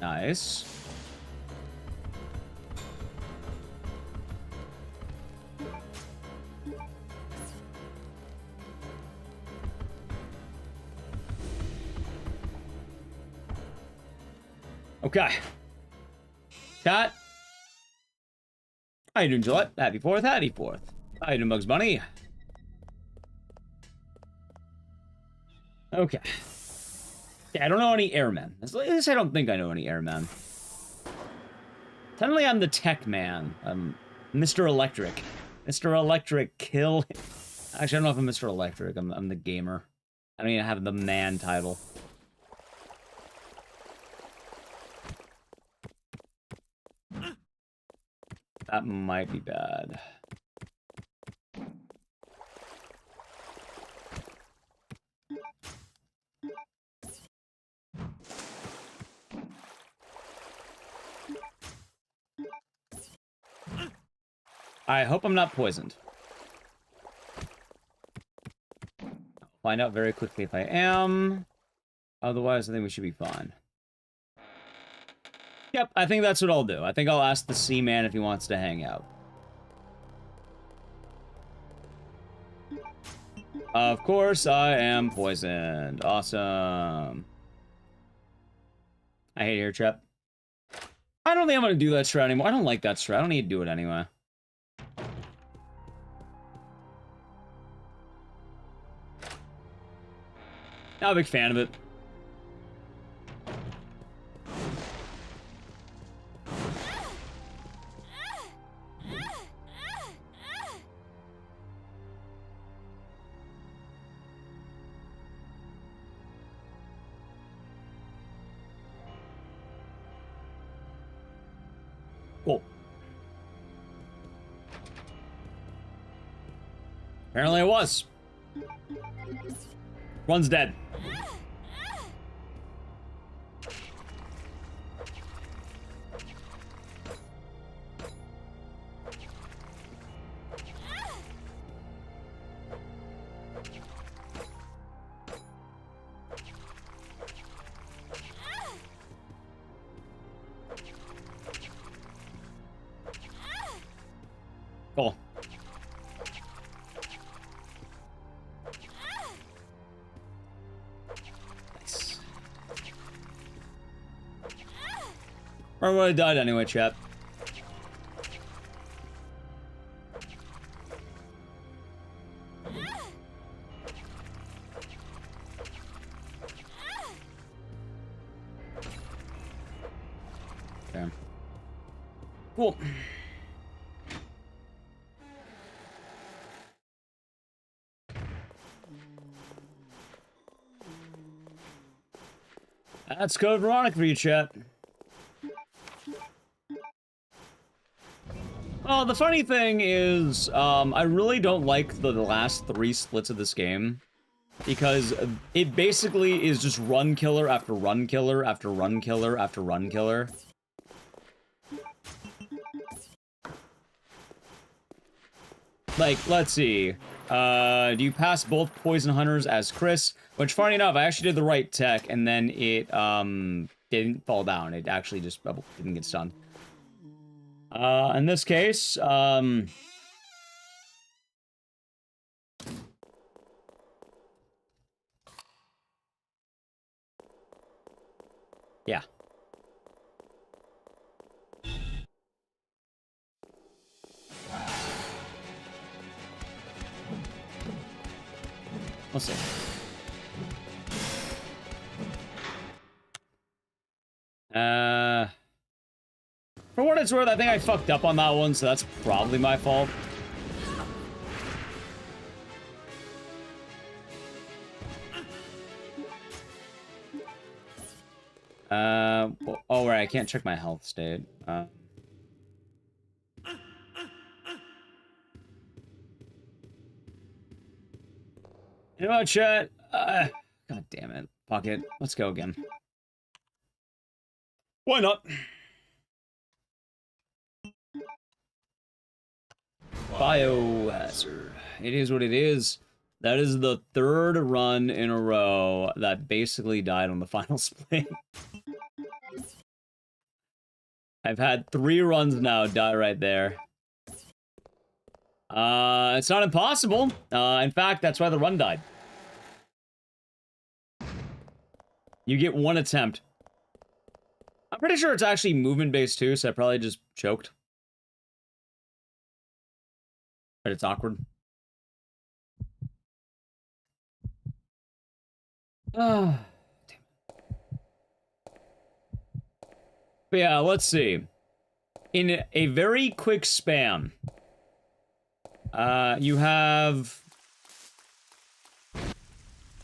Nice. Okay. Chat. How you doing, Gillette? Happy 4th, happy 4th. How you doing, Bugs Bunny? Okay. Yeah, I don't know any airmen. At least I don't think I know any airmen. Suddenly I'm the tech man. I'm Mr. Electric. Mr. Electric, kill him. Actually, I don't know if I'm Mr. Electric. I'm the gamer. I don't even have the man title. That might be bad. I hope I'm not poisoned. I'll find out very quickly if I am. Otherwise, I think we should be fine. Yep, I think that's what I'll do. I think I'll ask the Seaman if he wants to hang out. Of course, I am poisoned. Awesome. I hate air trap. I don't think I'm going to do that strat anymore. I don't like that strat. I don't need to do it anyway. Not a big fan of it. Cool. Apparently it was. One's dead. Cool. Nice. Or would have died anyway, chap. Okay. Cool. That's code Veronica for you, chat. Well, the funny thing is, I really don't like the last 3 splits of this game. Because it basically is just run killer after run killer after run killer after run killer. Like, let's see. Do you pass both poison hunters as Chris? Which, funny enough, I actually did the right tech, and then it, didn't fall down. It actually just didn't get stunned. In this case, yeah. We'll see. For what it's worth, I think I fucked up on that one, so that's probably my fault. Well, oh, right, I can't check my health state. You know what, chat? God damn it. Fuck it. Let's go again. Why not? Biohazard. It is what it is. That is the third run in a row that basically died on the final split. I've had 3 runs now die right there. It's not impossible. In fact, that's why the run died. You get 1 attempt. I'm pretty sure it's actually movement-based too, so I probably just choked. But it's awkward. Damn. But yeah, let's see. In a very quick span, you have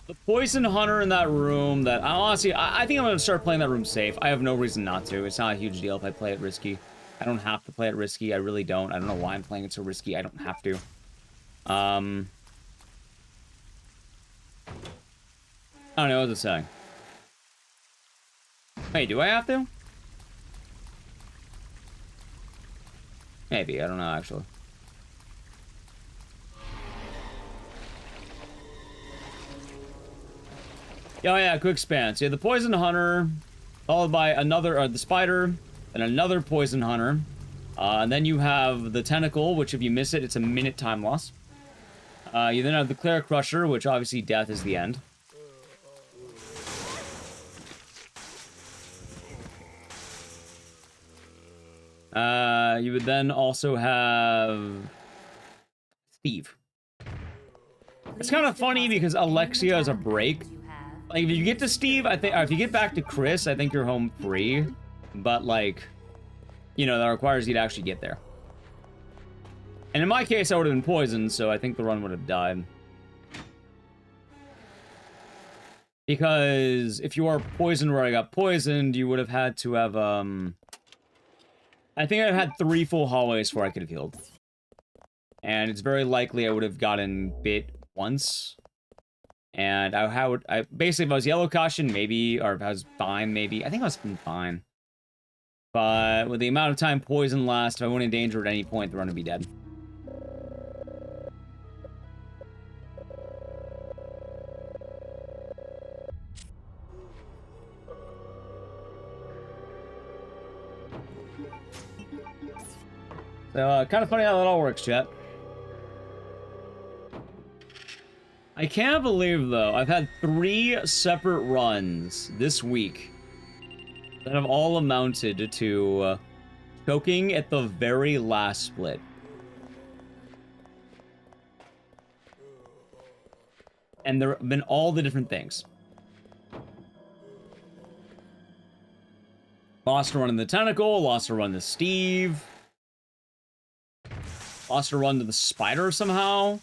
the poison hunter in that room that, honestly, I think I'm going to start playing that room safe. I have no reason not to. It's not a huge deal if I play it risky. I don't have to play it risky. I really don't. I don't know why I'm playing it so risky. I don't have to. I don't know what to say. Hey, do I have to? Maybe. I don't know, actually. Oh yeah, quick span. So you have the poison hunter, followed by another, the spider, and another poison hunter. And then you have the tentacle, which if you miss it, it's a minute time loss. You then have the Claire Crusher, which obviously death is the end. You would then also have Steve. It's kind of funny because Alexia is a break. Like, if you get to Steve, I think, or if you get back to Chris, I think you're home free. But, like, you know, that requires you to actually get there. And in my case, I would have been poisoned, so I think the run would have died. Because if you are poisoned where I got poisoned, you would have had to have, I think I had 3 full hallways before I could have healed. And it's very likely I would have gotten bit once. And I basically, if I was yellow caution, maybe, or if I was fine, maybe. I think I was fine. But with the amount of time poison lasts, if I went in danger at any point, the run would be dead. So, kind of funny how that all works, chat. I can't believe, though, I've had 3 separate runs this week that have all amounted to choking at the very last split. And there have been all the different things. Lost a run in the tentacle, lost a run to Steve. Lost a run to the spider somehow.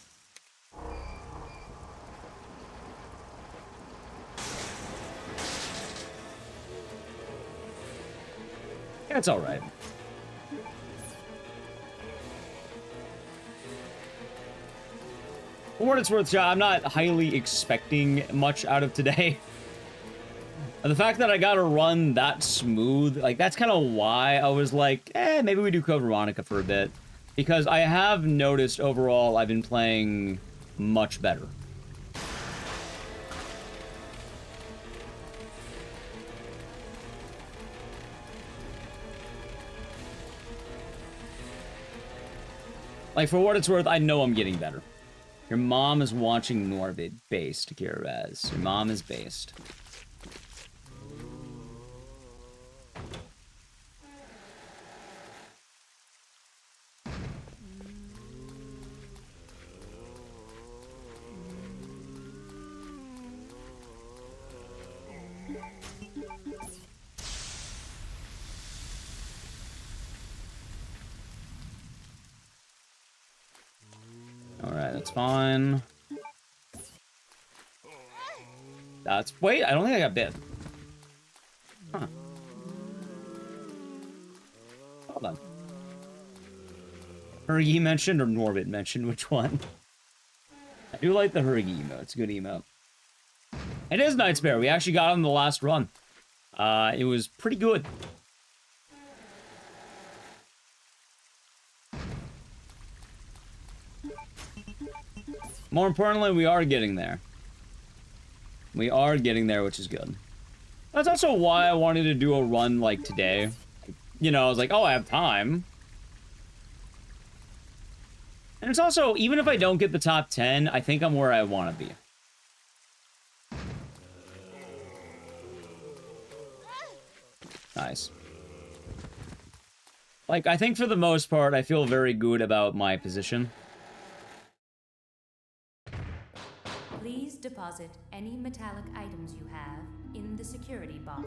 Yeah, it's alright. For what it's worth, I'm not highly expecting much out of today. And the fact that I got a run that smooth, like, that's kind of why I was like, maybe we do Code Veronica for a bit. Because I have noticed overall I've been playing much better. Like, for what it's worth, I know I'm getting better. Your mom is watching Norvid based, Kiraz. Your mom is based. Alright, that's fine. Wait, I don't think I got bit. Huh. Hold on. Fergie mentioned or Norbit mentioned? Which one? I do like the Hurricane emote. It's a good emote. It is Night Spare. We actually got on the last run. It was pretty good. More importantly, we are getting there. We are getting there, which is good. That's also why I wanted to do a run like today. You know, I was like, oh, I have time. And it's also, even if I don't get the top 10, I think I'm where I want to be. Nice. Like, I think for the most part, I feel very good about my position. Please deposit any metallic items you have in the security box.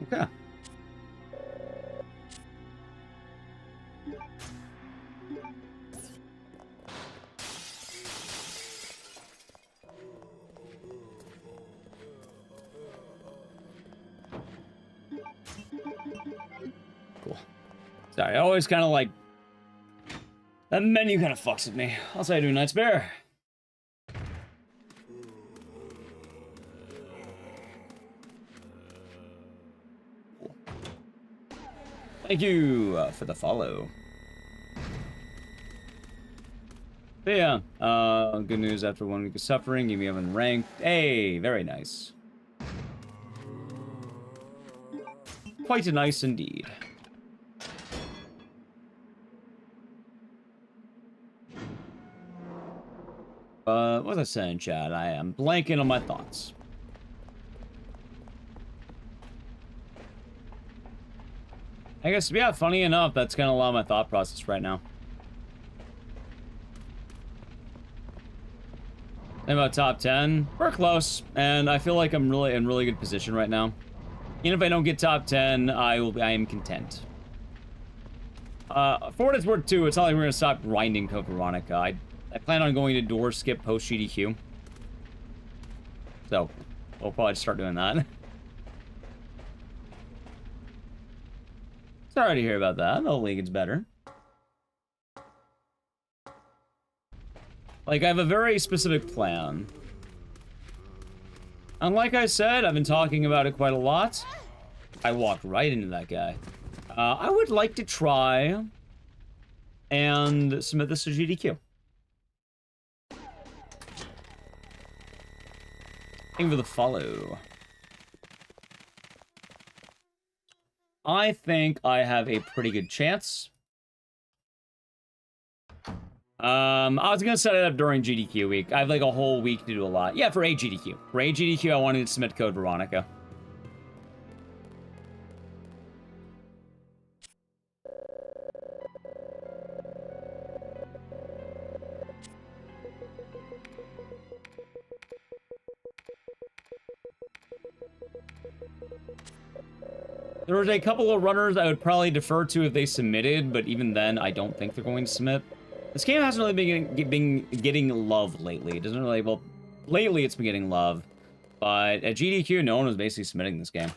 Okay. Cool. Sorry, I always kind of like... That menu kind of fucks with me. I'll say I do Night Spare. Cool. Thank you for the follow. But yeah, good news after 1 week of suffering, you haven't ranked. Hey, very nice. Quite nice indeed. What was I saying, Chad? I am blanking on my thoughts. I guess, yeah, funny enough, that's kind of a lot of my thought process right now. Think about top 10. We're close, and I feel like I'm really in really good position right now. Even if I don't get top 10, I am content. For what it's worth, too, it's not like we're gonna stop grinding Code Veronica. I plan on going to door skip post GDQ. So, we'll probably start doing that. Sorry to hear about that. The league gets better. Like, I have a very specific plan. And like I said, I've been talking about it quite a lot. I walked right into that guy. I would like to try and submit this to GDQ. Thank you for the follow. I think I have a pretty good chance. I was gonna set it up during GDQ week. I have like a whole week to do a lot. Yeah, for GDQ. For GDQ, I wanted to submit Code Veronica. There was a couple of runners I would probably defer to if they submitted, but even then, I don't think they're going to submit. This game hasn't really been getting love lately. It doesn't really, well, lately it's been getting love. But at GDQ, no one was basically submitting this game.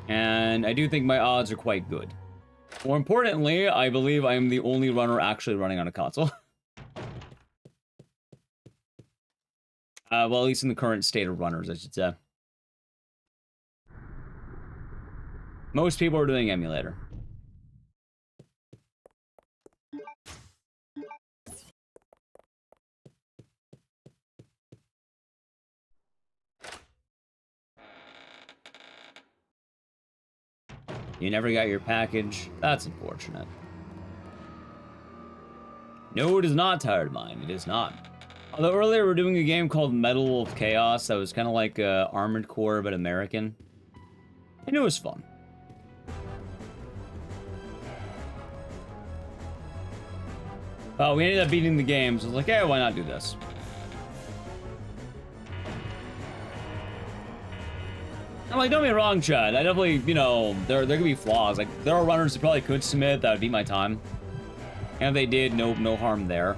And I do think my odds are quite good. More importantly, I believe I am the only runner actually running on a console. Well, at least in the current state of runners, I should say. Most people are doing emulator. You never got your package. That's unfortunate. No, it is not Tired Mind. It is not. Although earlier we were doing a game called Metal Wolf Chaos that was kind of like Armored Core but American. And it was fun. We ended up beating the game, so I was like, hey, why not do this? I'm like, don't get me wrong, Chad. I definitely, you know, there could be flaws. Like, there are runners who probably could submit that would beat my time. And if they did, no harm there.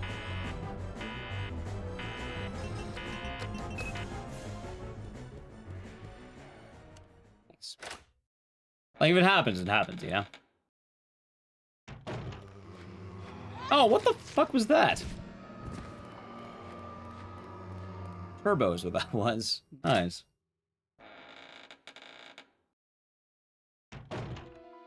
Like, if it happens, you know? Oh, what the fuck was that? Turbo is what that was. Nice.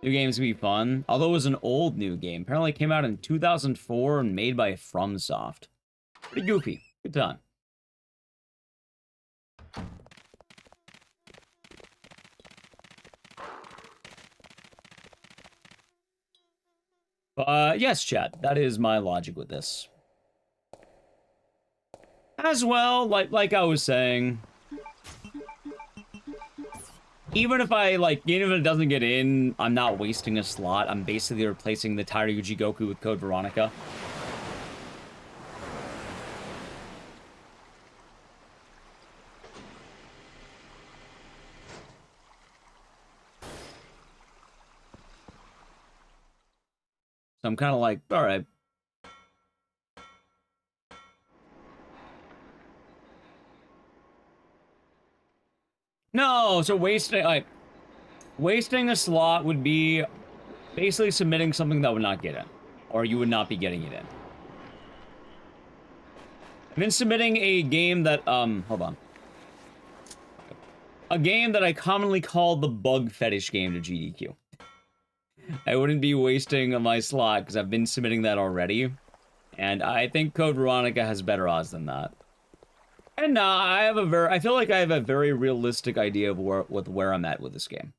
New games can be fun. Although it was an old new game. Apparently it came out in 2004 and made by FromSoft. Pretty goofy. Good time. Yes, chat. That is my logic with this. As well, like I was saying, even if it doesn't get in, I'm not wasting a slot. I'm basically replacing the Taryuji Goku with Code Veronica. So I'm kind of like, all right. No, so wasting a slot would be basically submitting something that would not get in, or you would not be getting it in. I've been submitting a game that hold on. A game that I commonly call the bug fetish game to GDQ. I wouldn't be wasting my slot because I've been submitting that already, and I think Code Veronica has better odds than that. And I feel like I have a very realistic idea of where I'm at with this game.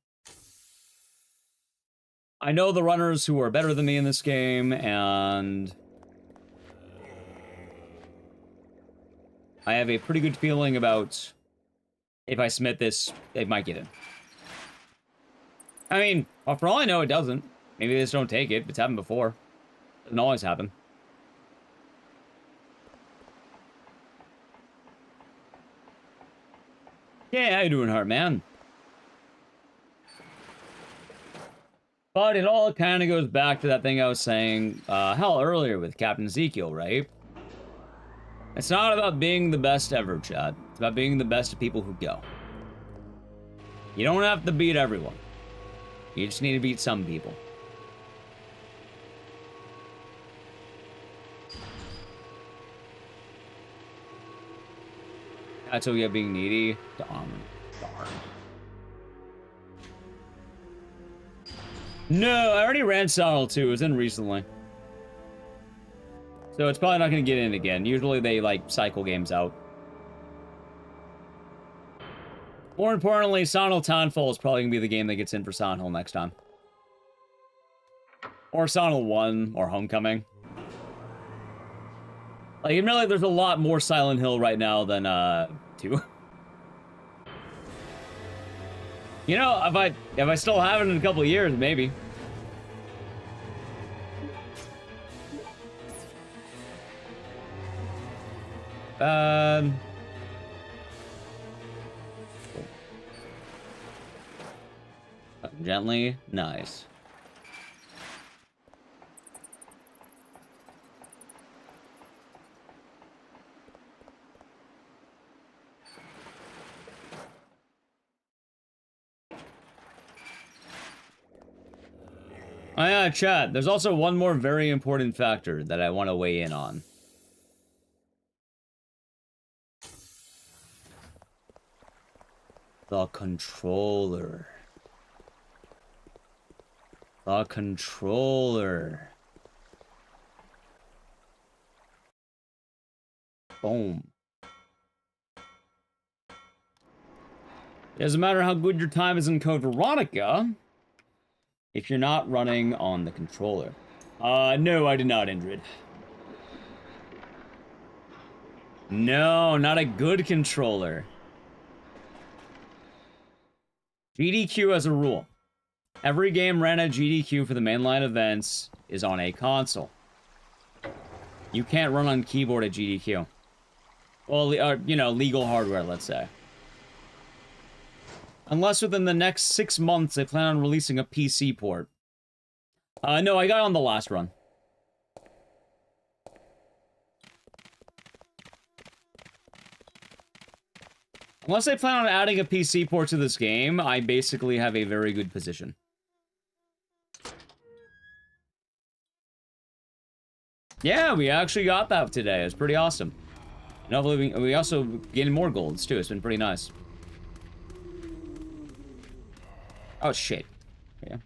I know the runners who are better than me in this game, and I have a pretty good feeling about if I submit this, it might get in. I mean, well, for all I know, it doesn't. Maybe they just don't take it. It's happened before. Doesn't always happen. Yeah, how you doing, Heartman? But it all kind of goes back to that thing I was saying, hell, earlier with Captain Ezekiel, right? It's not about being the best ever, Chad. It's about being the best of people who go. You don't have to beat everyone. You just need to beat some people. That's what we have being needy. Darn. No, I already ran Sonal 2. It was in recently. So it's probably not going to get in again. Usually they, like, cycle games out. More importantly, Sonal Townfall is probably going to be the game that gets in for Silent Hill next time. Or Sonal 1, or Homecoming. Like, admittedly, there's a lot more Silent Hill right now than, 2. You know, if I still have it in a couple of years, maybe. Gently, nice. Oh yeah, chat. There's also one more very important factor that I want to weigh in on. The controller. The controller. Boom. It doesn't matter how good your time is in Code Veronica if you're not running on the controller. No, I did not, Indrid. No, not a good controller. GDQ as a rule. Every game ran at GDQ for the mainline events is on a console. You can't run on keyboard at GDQ. Well, you know, legal hardware, let's say. Unless within the next 6 months they plan on releasing a PC port. No, I got on the last run. Unless they plan on adding a PC port to this game, I basically have a very good position. Yeah, we actually got that today. It's pretty awesome. And hopefully we also gained more golds too. It's been pretty nice. Oh shit. Yeah.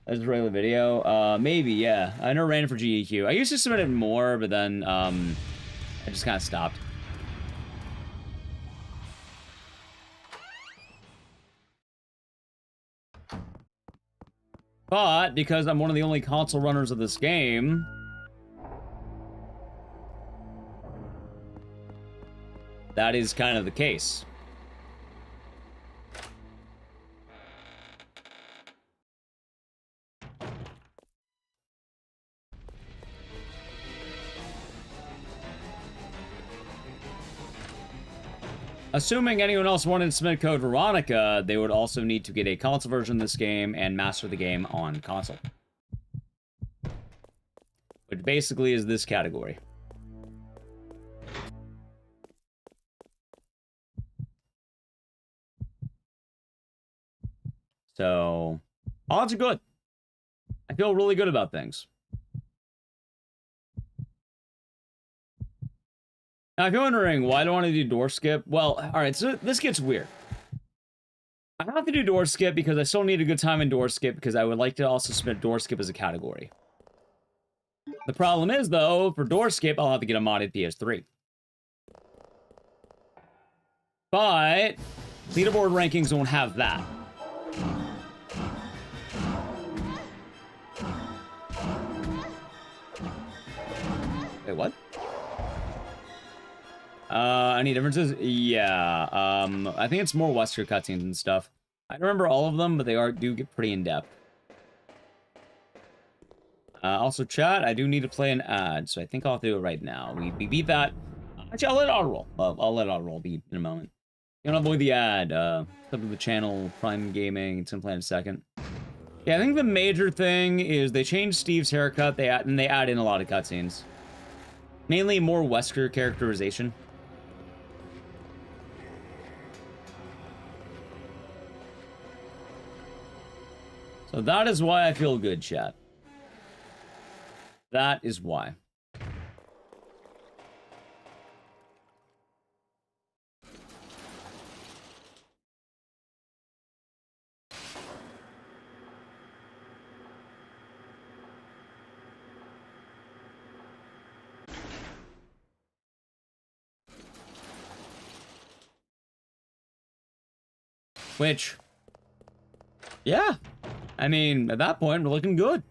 That's a regular video. Maybe, yeah. I never ran for GEQ. I used to submit it more, but then I just kind of stopped. But because I'm one of the only console runners of this game, that is kind of the case. Assuming anyone else wanted to submit code Veronica, they would also need to get a console version of this game and master the game on console. Which basically is this category. So, odds are good. I feel really good about things. Now, if you're wondering why I don't want to do door skip, well, alright, so this gets weird. I have to do door skip because I still need a good time in door skip because I would like to also submit door skip as a category. The problem is, though, for door skip, I'll have to get a modded PS3. But leaderboard rankings won't have that. Wait, what? Any differences? Yeah, I think it's more Wesker cutscenes and stuff. I don't remember all of them, but they do get pretty in-depth. Also, chat, I do need to play an ad, so I think I'll do it right now. We beat that. Actually, I'll let it auto-roll. I'll let it auto-roll beat in a moment. You don't avoid the ad. Up to the channel, Prime Gaming, it's gonna play in a second. Yeah, I think the major thing is they changed Steve's haircut, and they add in a lot of cutscenes. Mainly more Wesker characterization. So that is why I feel good, chat. That is why. Which, yeah, I mean, at that point, we're looking good.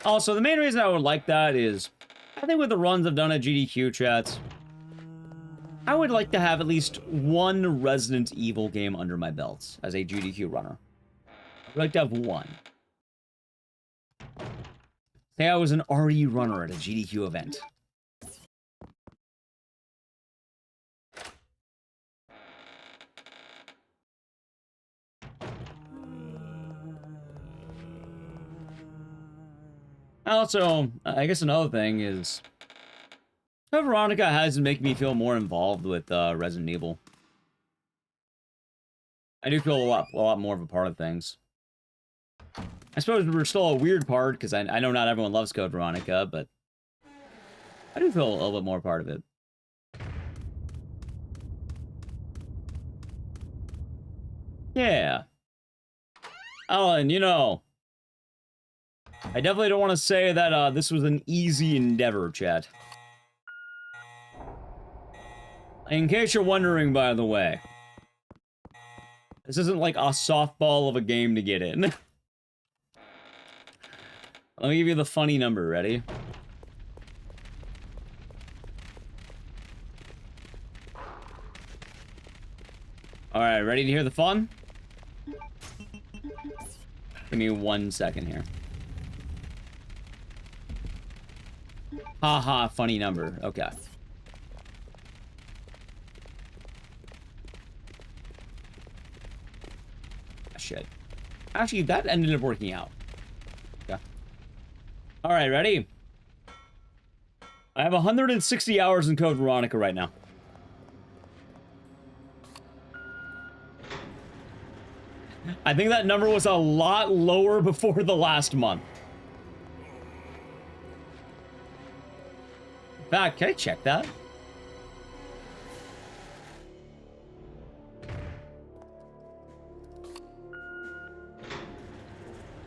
Also, the main reason I would like that is, I think with the runs I've done at GDQ chats, I would like to have at least one Resident Evil game under my belts as a GDQ runner. I'd like to have one. Say I was an RE runner at a GDQ event. Also, I guess another thing is, Veronica has to make me feel more involved with Resident Evil. I do feel a lot more of a part of things. I suppose we're still a weird part, because I know not everyone loves Code Veronica, but I do feel a little bit more part of it. Yeah. Oh, and you know, I definitely don't want to say that this was an easy endeavor, chat. In case you're wondering, by the way, this isn't like a softball of a game to get in. Let me give you the funny number, ready? Alright, ready to hear the fun? Give me 1 second here. Haha, funny number. Okay. Shit. Actually, that ended up working out. Okay. Alright, ready? I have 160 hours in Code Veronica right now. I think that number was a lot lower before the last month. In fact, can I check that?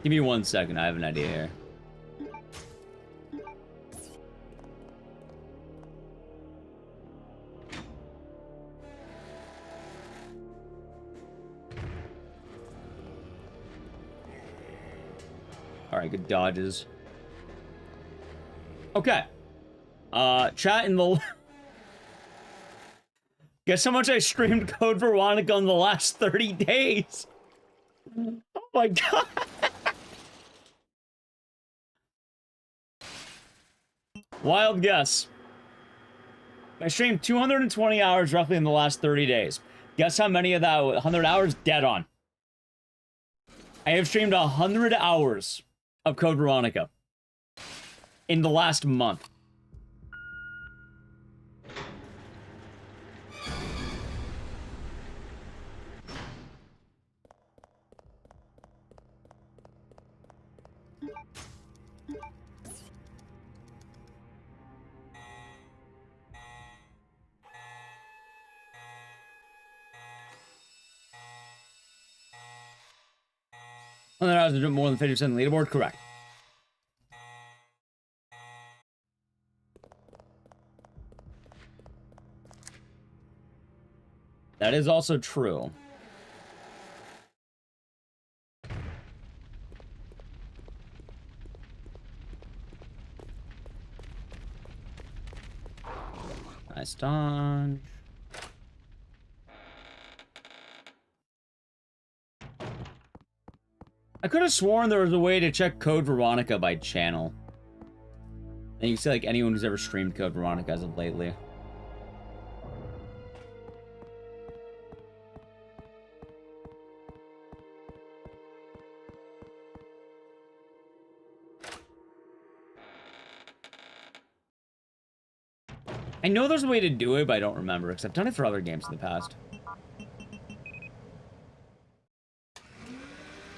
Give me 1 second, I have an idea here. Alright, good dodges. Okay. Chat in the... Guess how much I streamed Code Veronica in the last 30 days? Oh my god! Wild guess. I streamed 220 hours roughly in the last 30 days. Guess how many of that 100 hours? Dead on. I have streamed 100 hours of Code Veronica in the last month. $100 hours to do more than 50% leaderboard? Correct. That is also true. Nice dodge. I could have sworn there was a way to check Code Veronica by channel. And you can see like anyone who's ever streamed Code Veronica as of lately. I know there's a way to do it, but I don't remember, because I've done it for other games in the past.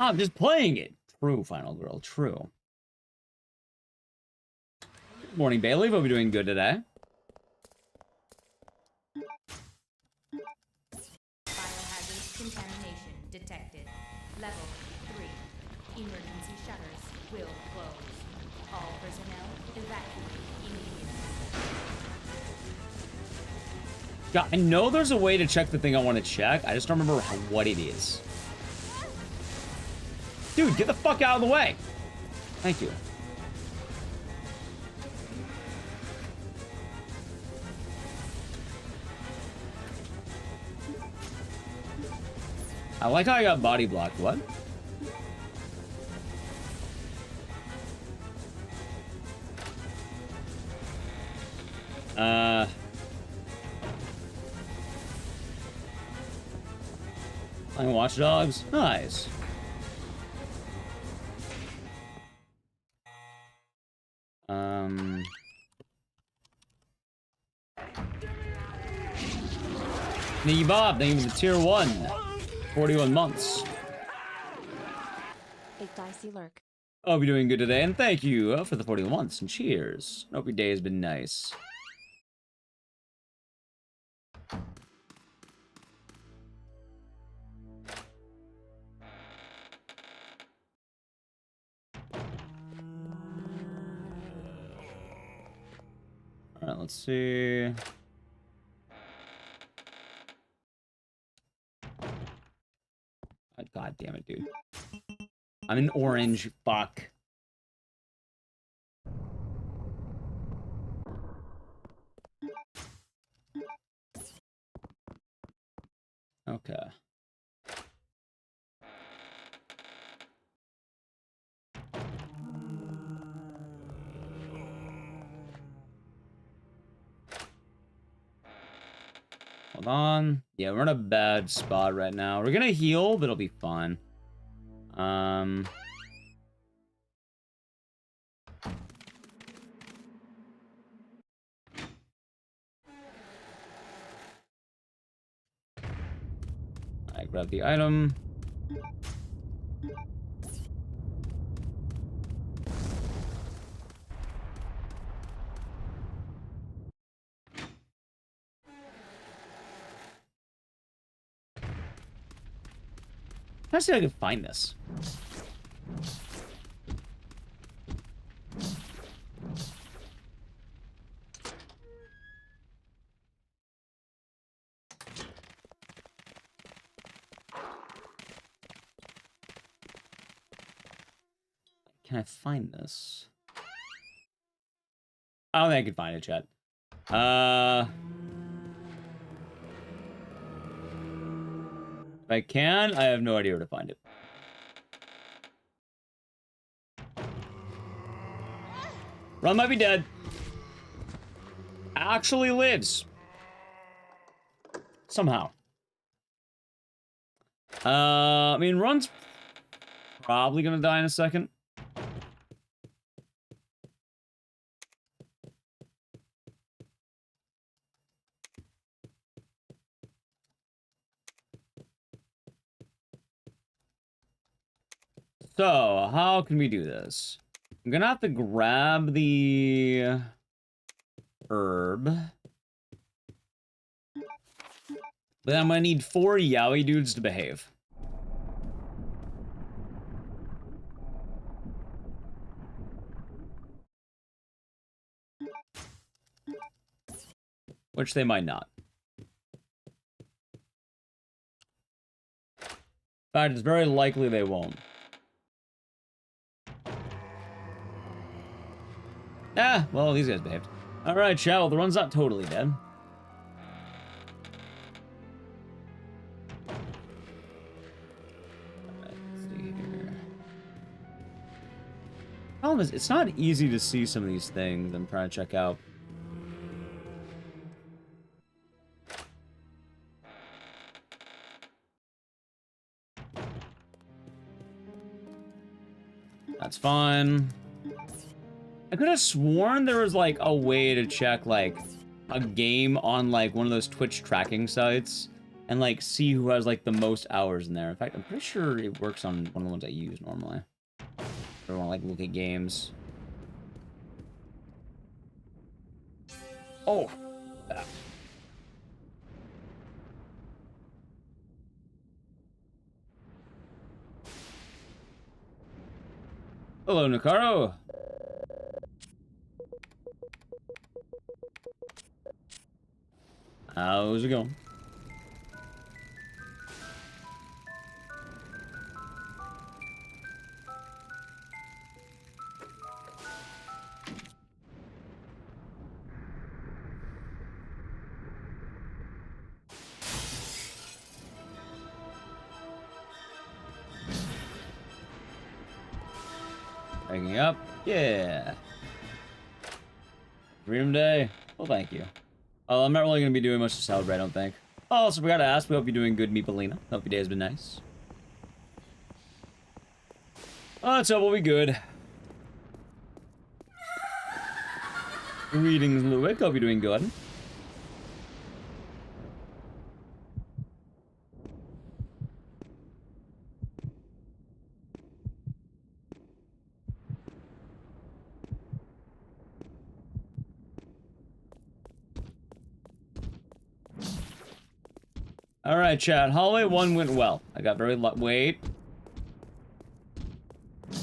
I'm just playing it. True, Final Girl, true. Good morning, Bailey. Hope you're doing good today. Biohazard contamination detected. Level 3. Emergency shutters will close. All personnel evacuate immediately. Yeah, I know there's a way to check the thing I want to check. I just don't remember what it is. Dude, get the fuck out of the way. Thank you. I like how I got body blocked. What? Playing Watch Dogs? Nice. Thank you, Bob. Thank you for the tier 1. 41 months. Ecdycis lurk. Hope you're doing good today, and thank you for the 41 months, and cheers. Hope your day has been nice. Alright, let's see. God damn it, dude. I'm in orange. Fuck. Okay. on. Yeah, we're in a bad spot right now. We're gonna heal, but it'll be fine. I grab the item. I see if I can find this. Can I find this? I don't think I can find it, chat. If I can, I have no idea where to find it. Ron might be dead. Actually lives. Somehow. I mean, Ron's probably gonna die in a second. So, how can we do this? I'm gonna have to grab the herb. But I'm gonna need 4 yaoi dudes to behave. Which they might not. In fact, it's very likely they won't. Ah, well, these guys behaved. Alright, chat, well, the run's not totally dead. Alright, let's see here. Problem is, it's not easy to see some of these things I'm trying to check out. That's fine. I could have sworn there was, like, a way to check, like, a game on, like, one of those Twitch tracking sites and, like, see who has, like, the most hours in there. In fact, I'm pretty sure it works on one of the ones I use normally. I don't want to, like, look at games. Oh. Ah. Hello, Nakaro. How's it going? Waking up? Yeah. Freedom Day? Well, thank you. I'm not really going to be doing much to celebrate, I don't think. Oh, so we gotta ask, we hope you're doing good, Meepolina. Hope your day has been nice. Oh, that's all, we'll be good. Greetings, Luick. Hope you're doing good. Alright, chat. Hallway 1 went well. I got very wait.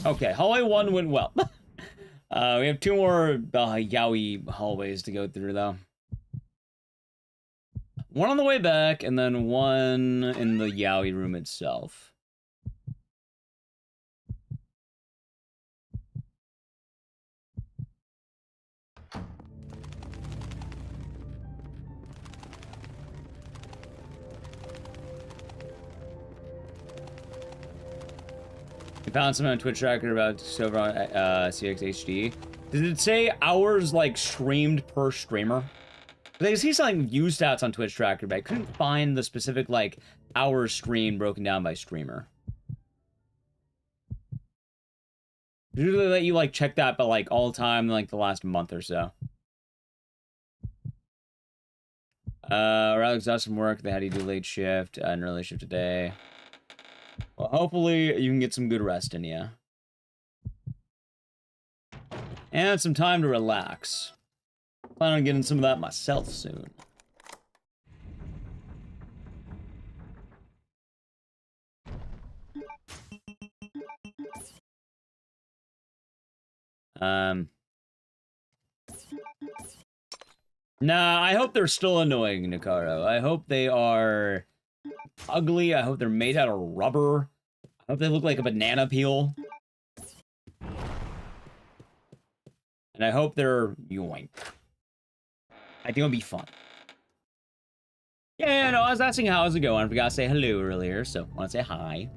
Okay, hallway 1 went well. We have 2 more yaoi hallways to go through, though. 1 on the way back, and then 1 in the yaoi room itself. I found something on Twitch Tracker about Silver on CXHD. Did it say hours, like, streamed per streamer? But I see something view stats on Twitch Tracker, but I couldn't find the specific, like, hour stream broken down by streamer. Usually they let you, like, check that, but, like, all the time, like, the last month or so. Rather exhausted from work. They had you do late shift and early shift today. Well, hopefully you can get some good rest in you. And some time to relax. Plan on getting some of that myself soon. Nah, I hope they're still annoying, Nikaro. I hope they are ugly. I hope they're made out of rubber. I hope they look like a banana peel. And I hope they're yoink. I think it'll be fun. Yeah, no, I was asking how's it going. I forgot to say hello earlier, so I want to say hi.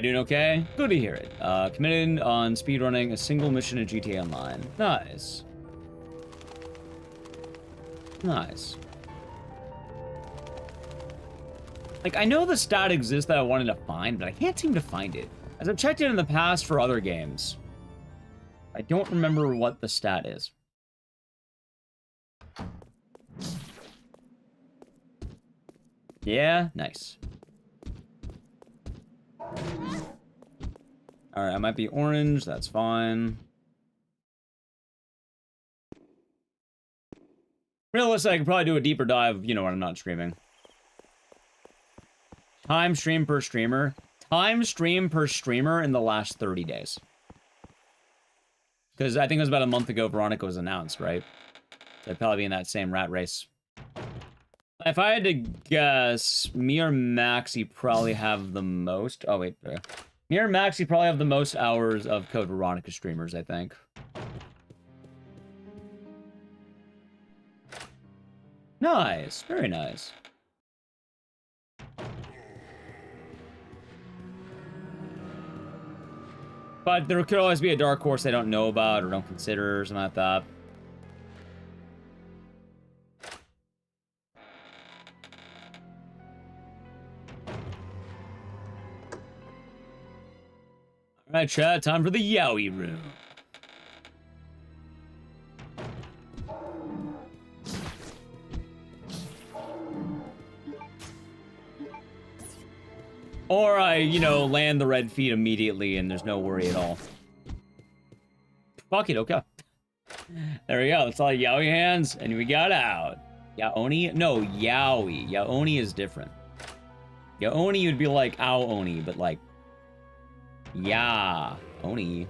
Doing okay? Good to hear it. Committed on speedrunning a single mission in GTA Online. Nice. Nice. Like, I know the stat exists that I wanted to find, but I can't seem to find it. As I've checked it in the past for other games, I don't remember what the stat is. Yeah, nice. Alright, I might be orange, that's fine. Realistically, I could probably do a deeper dive, you know, when I'm not streaming. Time stream per streamer. Time stream per streamer in the last 30 days. Because I think it was about a month ago Veronica was announced, right? So I'd probably be in that same rat race. If I had to guess, me or Maxie probably have the most... Oh, wait. Me or Maxie probably have the most hours of Code Veronica streamers, I think. Nice. Very nice. But there could always be a dark horse they don't know about or don't consider or something like that. Alright, chat, time for the Yowie room. Or I, you know, land the red feet immediately and there's no worry at all. Fuck it, okay. There we go, that's all Yowie hands, and we got out. Yaoni? No, Yowie. Yaoni is different. Yaoni would be like Ao Oni, but like... Yeah, Oni.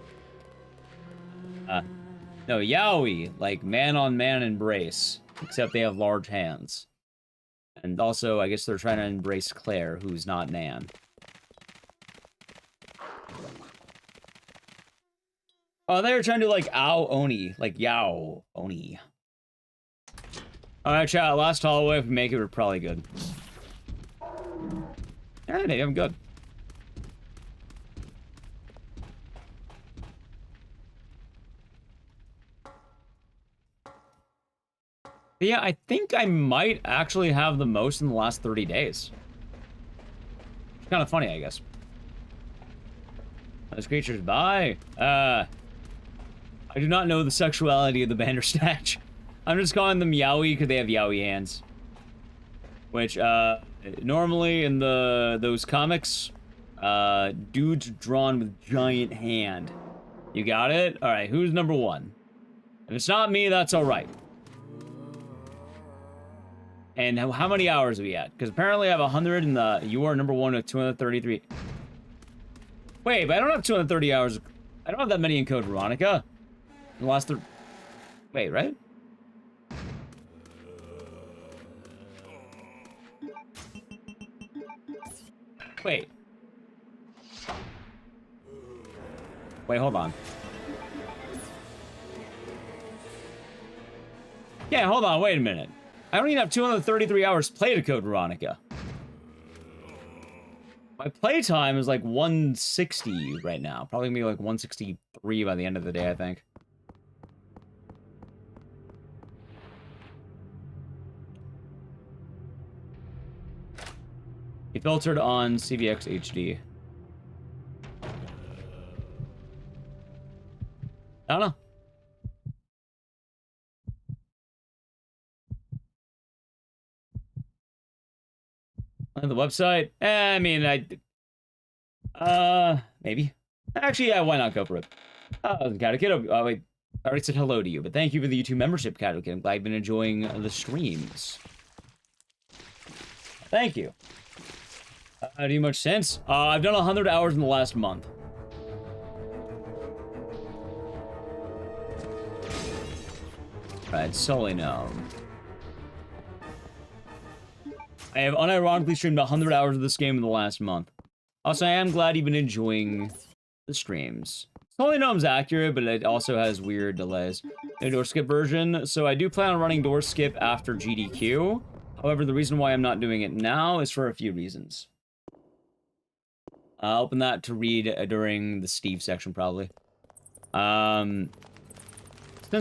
No, Yowie, like man-on-man embrace, except they have large hands. And also, I guess they're trying to embrace Claire, who's not Nan. Oh, they were trying to do like Ao Oni, like Yao Oni. Alright, chat, last hallway, if we make it, we're probably good. Alright, I'm good. But yeah, I think I might actually have the most in the last 30 days. It's kind of funny, I guess. Those creatures, bye. I do not know the sexuality of the Bandersnatch. I'm just calling them Yowie because they have Yowie hands. Which, normally in those comics, dudes drawn with giant hand. You got it? Alright, who's number one? If it's not me, that's alright. And how many hours are we at? Because apparently I have 100 and you are number one with 233. Wait, but I don't have 230 hours. I don't have that many in Code Veronica. In the last wait, right? Wait. Wait, hold on. Yeah, hold on, wait a minute. I don't even have 233 hours played of Code Veronica. My playtime is like 160 right now. Probably gonna be like 163 by the end of the day, I think. Be filtered on CVX HD. I don't know. On the website? I mean, maybe. Actually, yeah, why not go for it? Catokid, oh, wait. I already said hello to you, but thank you for the YouTube membership, Catokid. I'm glad you've been enjoying the streams. Thank you. Do you much sense? I've done 100 hours in the last month. Right, Sully now. I have unironically streamed 100 hours of this game in the last month. Also, I am glad you've been enjoying the streams. Sully Gnome's accurate, but it also has weird delays. The door skip version, so I do plan on running door skip after GDQ. However, the reason why I'm not doing it now is for a few reasons. I'll open that to read during the Steve section, probably. Since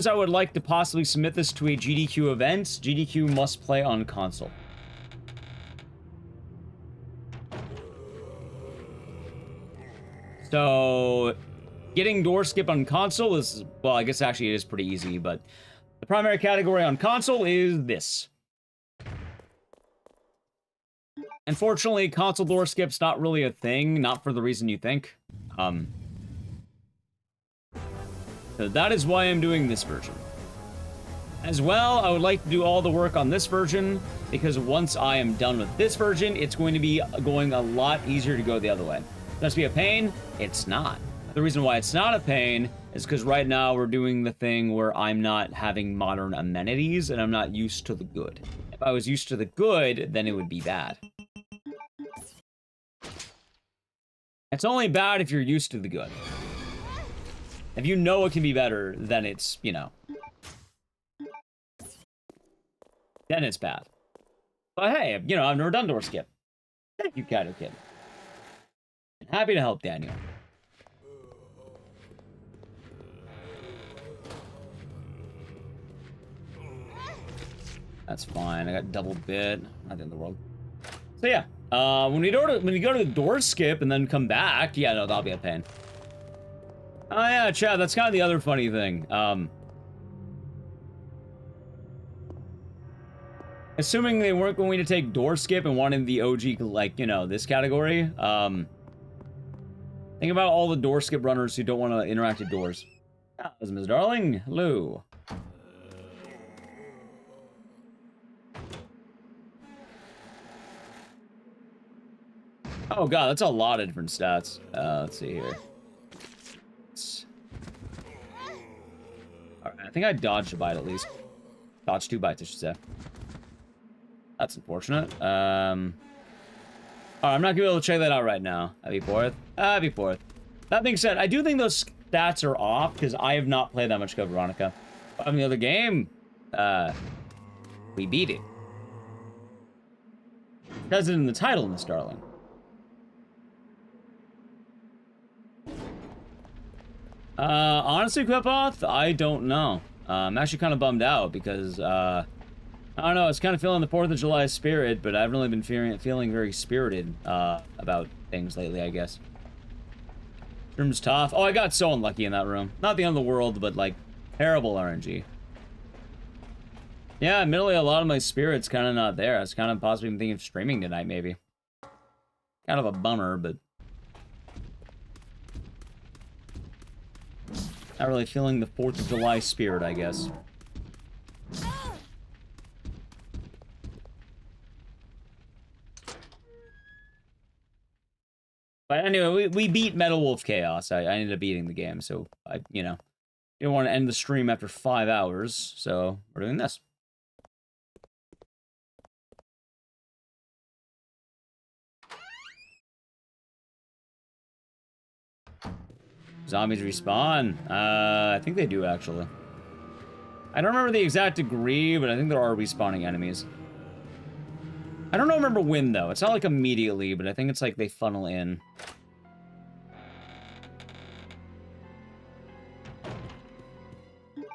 I would like to possibly submit this to a GDQ event, GDQ must play on console. So, getting door skip on console is, well, I guess actually it is pretty easy, but the primary category on console is this. Unfortunately, console door skip's not really a thing, not for the reason you think. So that is why I'm doing this version. As well, I would like to do all the work on this version, because once I am done with this version, it's going to be going a lot easier to go the other way. Must be a pain? It's not. The reason why it's not a pain is because right now we're doing the thing where I'm not having modern amenities and I'm not used to the good. If I was used to the good, then it would be bad. It's only bad if you're used to the good. If you know it can be better, then it's, you know. Then it's bad. But hey, you know, I've never done door skip. Thank you, Catokid. Happy to help, Daniel. That's fine. I got double bit. Not the end of the world. So yeah, when you go to the door skip and then come back, yeah, no, that'll be a pain. Oh yeah, Chad, that's kind of the other funny thing. Assuming they weren't going to take door skip and wanted the OG, like, you know, this category, think about all the door skip runners who don't want to interact with doors. Ah, this is Ms. Darling. Hello. Oh god, that's a lot of different stats. Let's see here. Alright, I think I dodged a bite at least. Dodged 2 bites, I should say. That's unfortunate. Alright, I'm not gonna be able to check that out right now. Happy 4th. Happy 4th. That being said, I do think those stats are off because I have not played that much Code Veronica. But on the other game, we beat it. It says it in the title, Miss Darling. Honestly, Quipoth, I don't know. I'm actually kind of bummed out because, I don't know, I was kind of feeling the 4th of July spirit, but I haven't really been feeling very spirited, about things lately, I guess. Room's tough. Oh, I got so unlucky in that room. Not the end of the world, but, like, terrible RNG. Yeah, admittedly, a lot of my spirit's kind of not there. I was kind of possibly thinking of streaming tonight, maybe. Kind of a bummer, but... not really feeling the 4th of July spirit, I guess. But anyway, we beat Metal Wolf Chaos. I ended up beating the game, so I, you know, didn't want to end the stream after 5 hours, so we're doing this. Zombies respawn. I think they do, actually. I don't remember the exact degree, but I think there are respawning enemies. I don't remember when, though. It's not, like, immediately, but I think it's, like, they funnel in.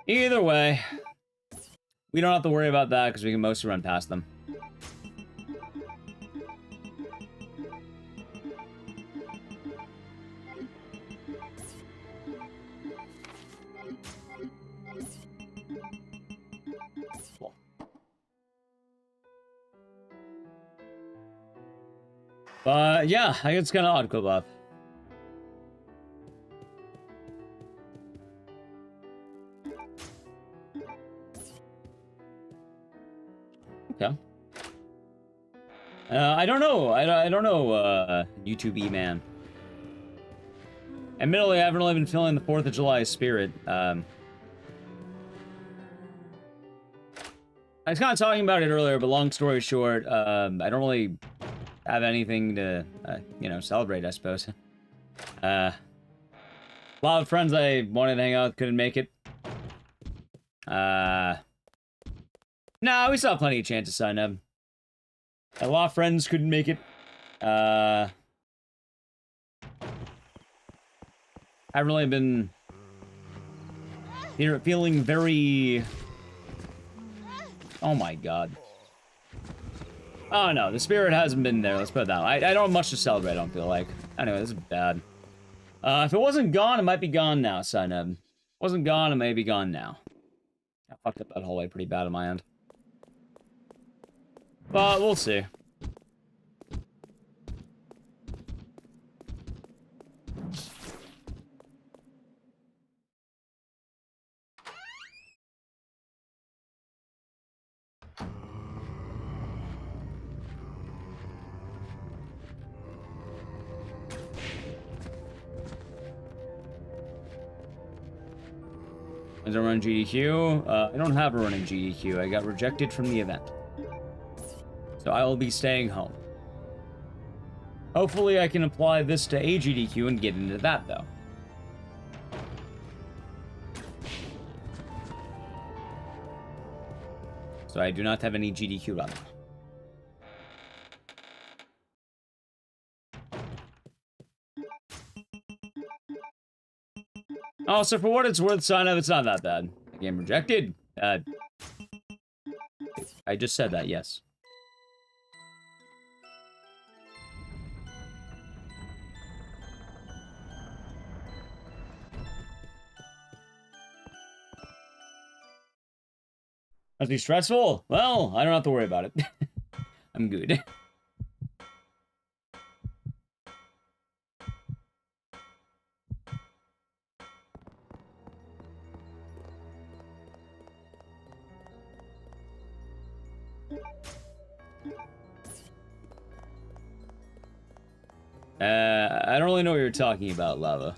Either way, we don't have to worry about that, because we can mostly run past them. But yeah, I guess it's kind of odd, Kobob. Okay. I don't know. I don't know, YouTube man. Admittedly, I haven't really been feeling the 4th of July spirit. I was kind of talking about it earlier, but long story short, I don't really have anything to, you know, celebrate, I suppose. A lot of friends I wanted to hang out with couldn't make it. Nah, we still have plenty of chances, sign up. A lot of friends couldn't make it. I've really been feeling very... Oh my god. Oh no, the spirit hasn't been there, let's put it that way. I don't have much to celebrate, I don't feel like. Anyway, this is bad. If it wasn't gone, it might be gone now, son. If it wasn't gone, it may be gone now. I fucked up that hallway pretty bad on my end. But we'll see. Is I run GDQ? I don't have a running GDQ. I got rejected from the event. So I will be staying home. Hopefully I can apply this to a GDQ and get into that, though. So I do not have any GDQ running. Oh, so for what it's worth, sign up, it's not that bad. Game rejected? I just said that, yes. Must be stressful? Well, I don't have to worry about it. I'm good. I don't really know what you're talking about, Lava.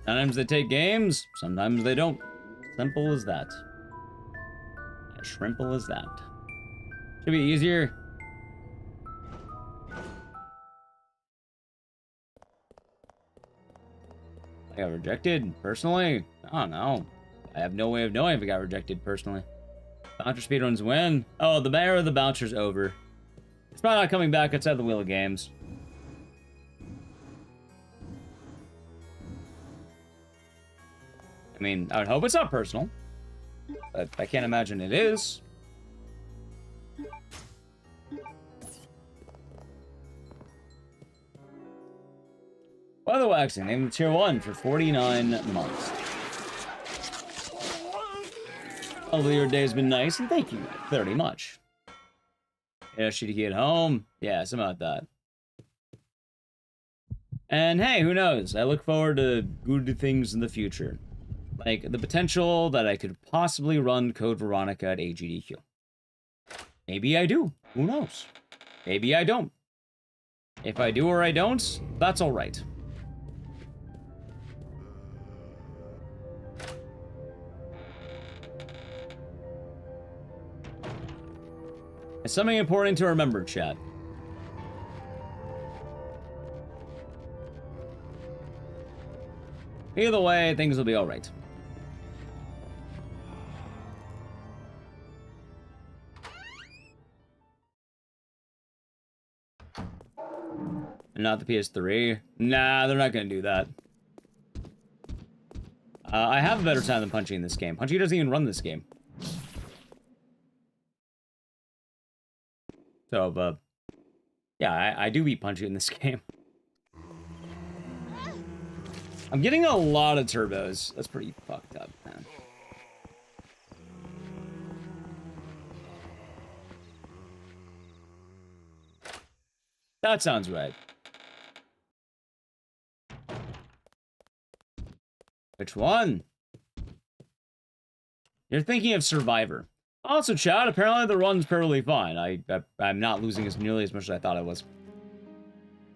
Sometimes they take games, sometimes they don't. Simple as that. As shrimple as that. Should be easier. I got rejected, personally? I don't know. I have no way of knowing if I got rejected, personally. Bouncer speedruns win. Oh, the mayor of the bouncer's over. It's probably not coming back outside the Wheel of Games. I mean, I would hope it's not personal. But I can't imagine it is. Weather waxing, named tier 1 for 49 months. Hopefully your day's been nice, and thank you very much. Yeah, should you get home? Yeah, something like that. And hey, who knows? I look forward to good things in the future. Like the potential that I could possibly run Code Veronica at AGDQ. Maybe I do. Who knows? Maybe I don't. If I do or I don't, that's alright. It's something important to remember, chat. Either way, things will be alright. And not the PS3. Nah, they're not gonna do that. I have a better time than Punchy in this game. Punchy doesn't even run this game. So, yeah, I do beat Punchy in this game. I'm getting a lot of turbos. That's pretty fucked up, man. That sounds right. Which one? You're thinking of Survivor. Also, Chad, apparently the run's perfectly fine. I'm not losing as nearly as much as I thought I was.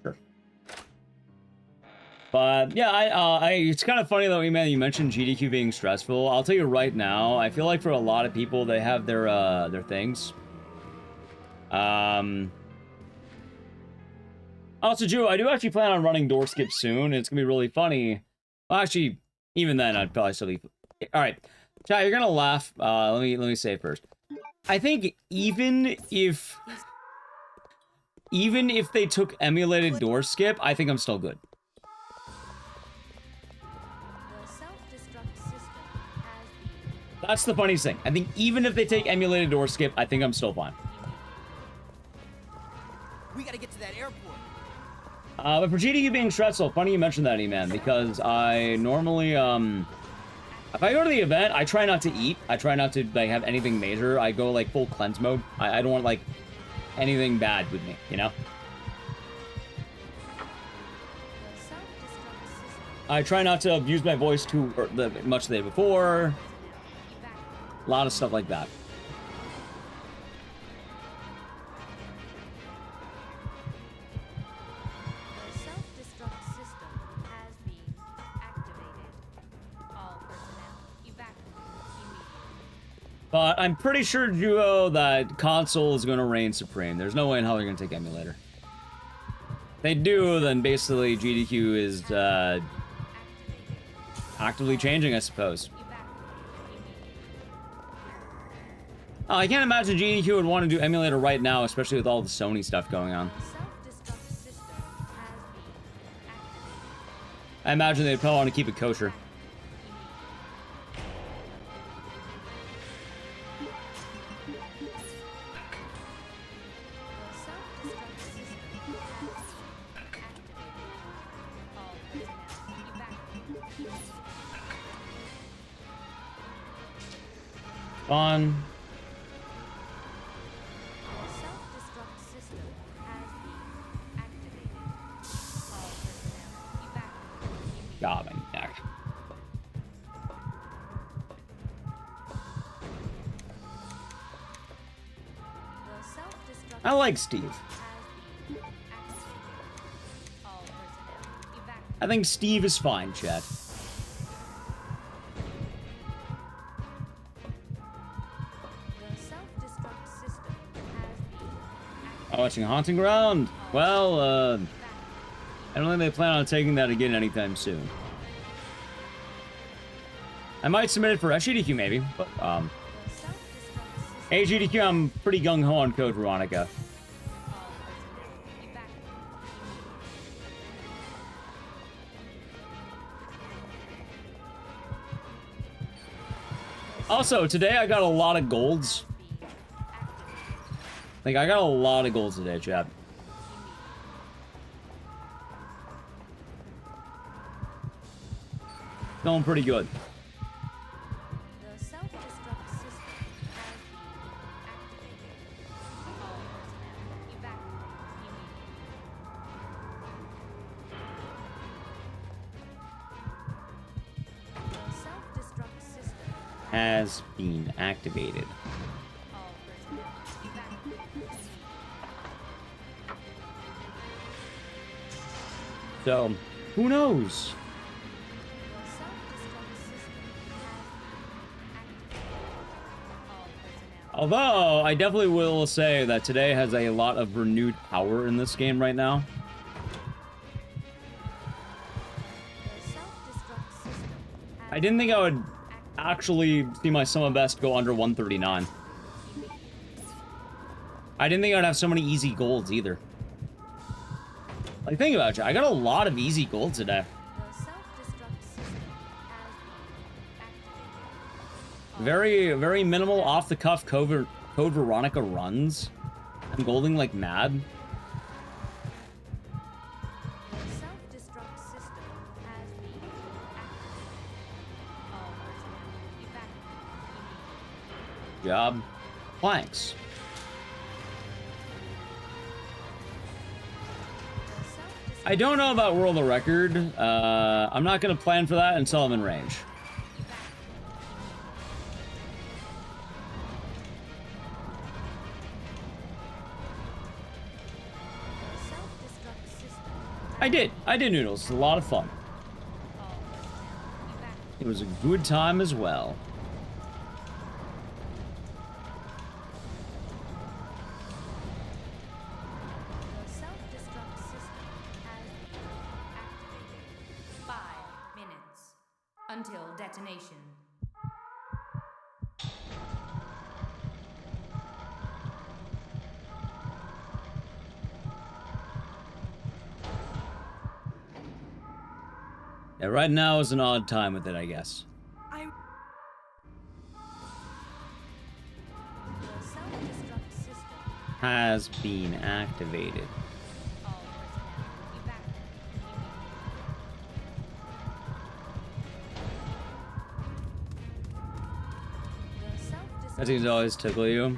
Sure. But yeah, it's kind of funny though, man. You mentioned GDQ being stressful. I'll tell you right now, I feel like for a lot of people, they have their things. Also, Joe, I do actually plan on running door skip soon. It's gonna be really funny. Well, actually, even then, I'd probably still be. All right, Chad, you're gonna laugh. Let me say it first. I think even if they took emulated door skip, I think I'm still good. That's the funniest thing. I think even if they take emulated door skip, I think I'm still fine. We gotta get to that airport. But for GDQ being stressful, funny you mentioned that, E-Man, because I normally, if I go to the event, I try not to eat. I try not to, like, have anything major. I go, like, full cleanse mode. I don't want, like, anything bad with me, you know? I try not to abuse my voice too much the day before. A lot of stuff like that. But I'm pretty sure, Duo, that console is going to reign supreme. There's no way in hell they're going to take emulator. If they do, then basically GDQ is actively changing, I suppose. I can't imagine GDQ would want to do emulator right now, especially with all the Sony stuff going on. I imagine they'd probably want to keep it kosher. On. God, my neck. I like Steve. I think Steve is fine, chat. Watching Haunting Ground. Well, I don't think they plan on taking that again anytime soon. I might submit it for SGDQ maybe, but AGDQ, I'm pretty gung-ho on Code Veronica. Also, today I got a lot of golds. Like, I got a lot of golds today, chat. Feeling pretty good. Has been activated. So, who knows? Although, I definitely will say that today has a lot of renewed power in this game right now. I didn't think I would actually see my sum of best go under 139. I didn't think I'd have so many easy golds either. Like, think about it, I got a lot of easy gold today. Very, very minimal off-the-cuff Code Veronica runs. I'm golding like mad. Job. Planks. I don't know about World of Record. I'm not going to plan for that until I'm in range. I did Noodles. It's a lot of fun. It was a good time as well. The self-destruct system has activated. 5 minutes until detonation. Yeah, right now is an odd time with it, I guess. The self-destruct system. Has been activated. All personnel evacuate immediately. That seems to always tickle you.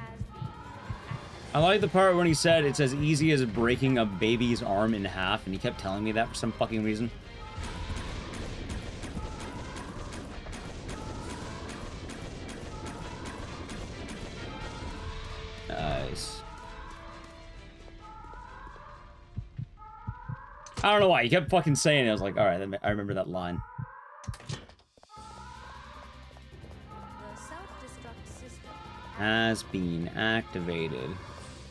I like the part when he said it's as easy as breaking a baby's arm in half, and he kept telling me that for some fucking reason. Nice. I don't know why. He kept fucking saying it. I was like, alright, I remember that line. The self-destruct system. Has been activated.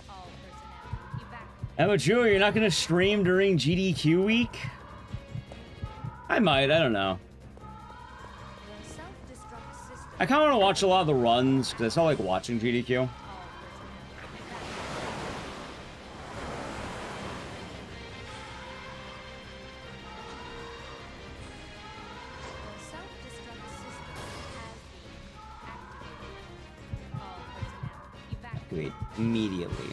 All personnel evacuate. How about you? You're not gonna stream during GDQ week? I might. I don't know. The self-destruct system. I kind of want to watch a lot of the runs because I still like watching GDQ. Wait, immediately.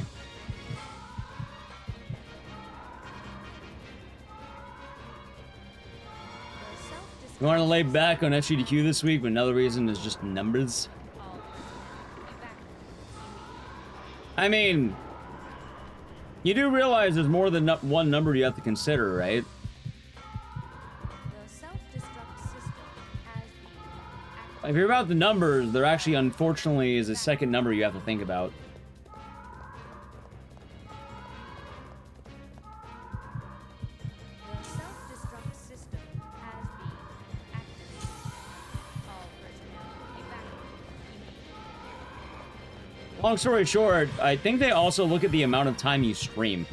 You want to lay back on SGDQ this week, but another reason is just numbers. I mean, you do realize there's more than one number you have to consider, right? If you're about the numbers, there actually, unfortunately, is a second number you have to think about. The self-destruct system has been activated. All personnel evacuate immediately. Long story short, I think they also look at the amount of time you stream.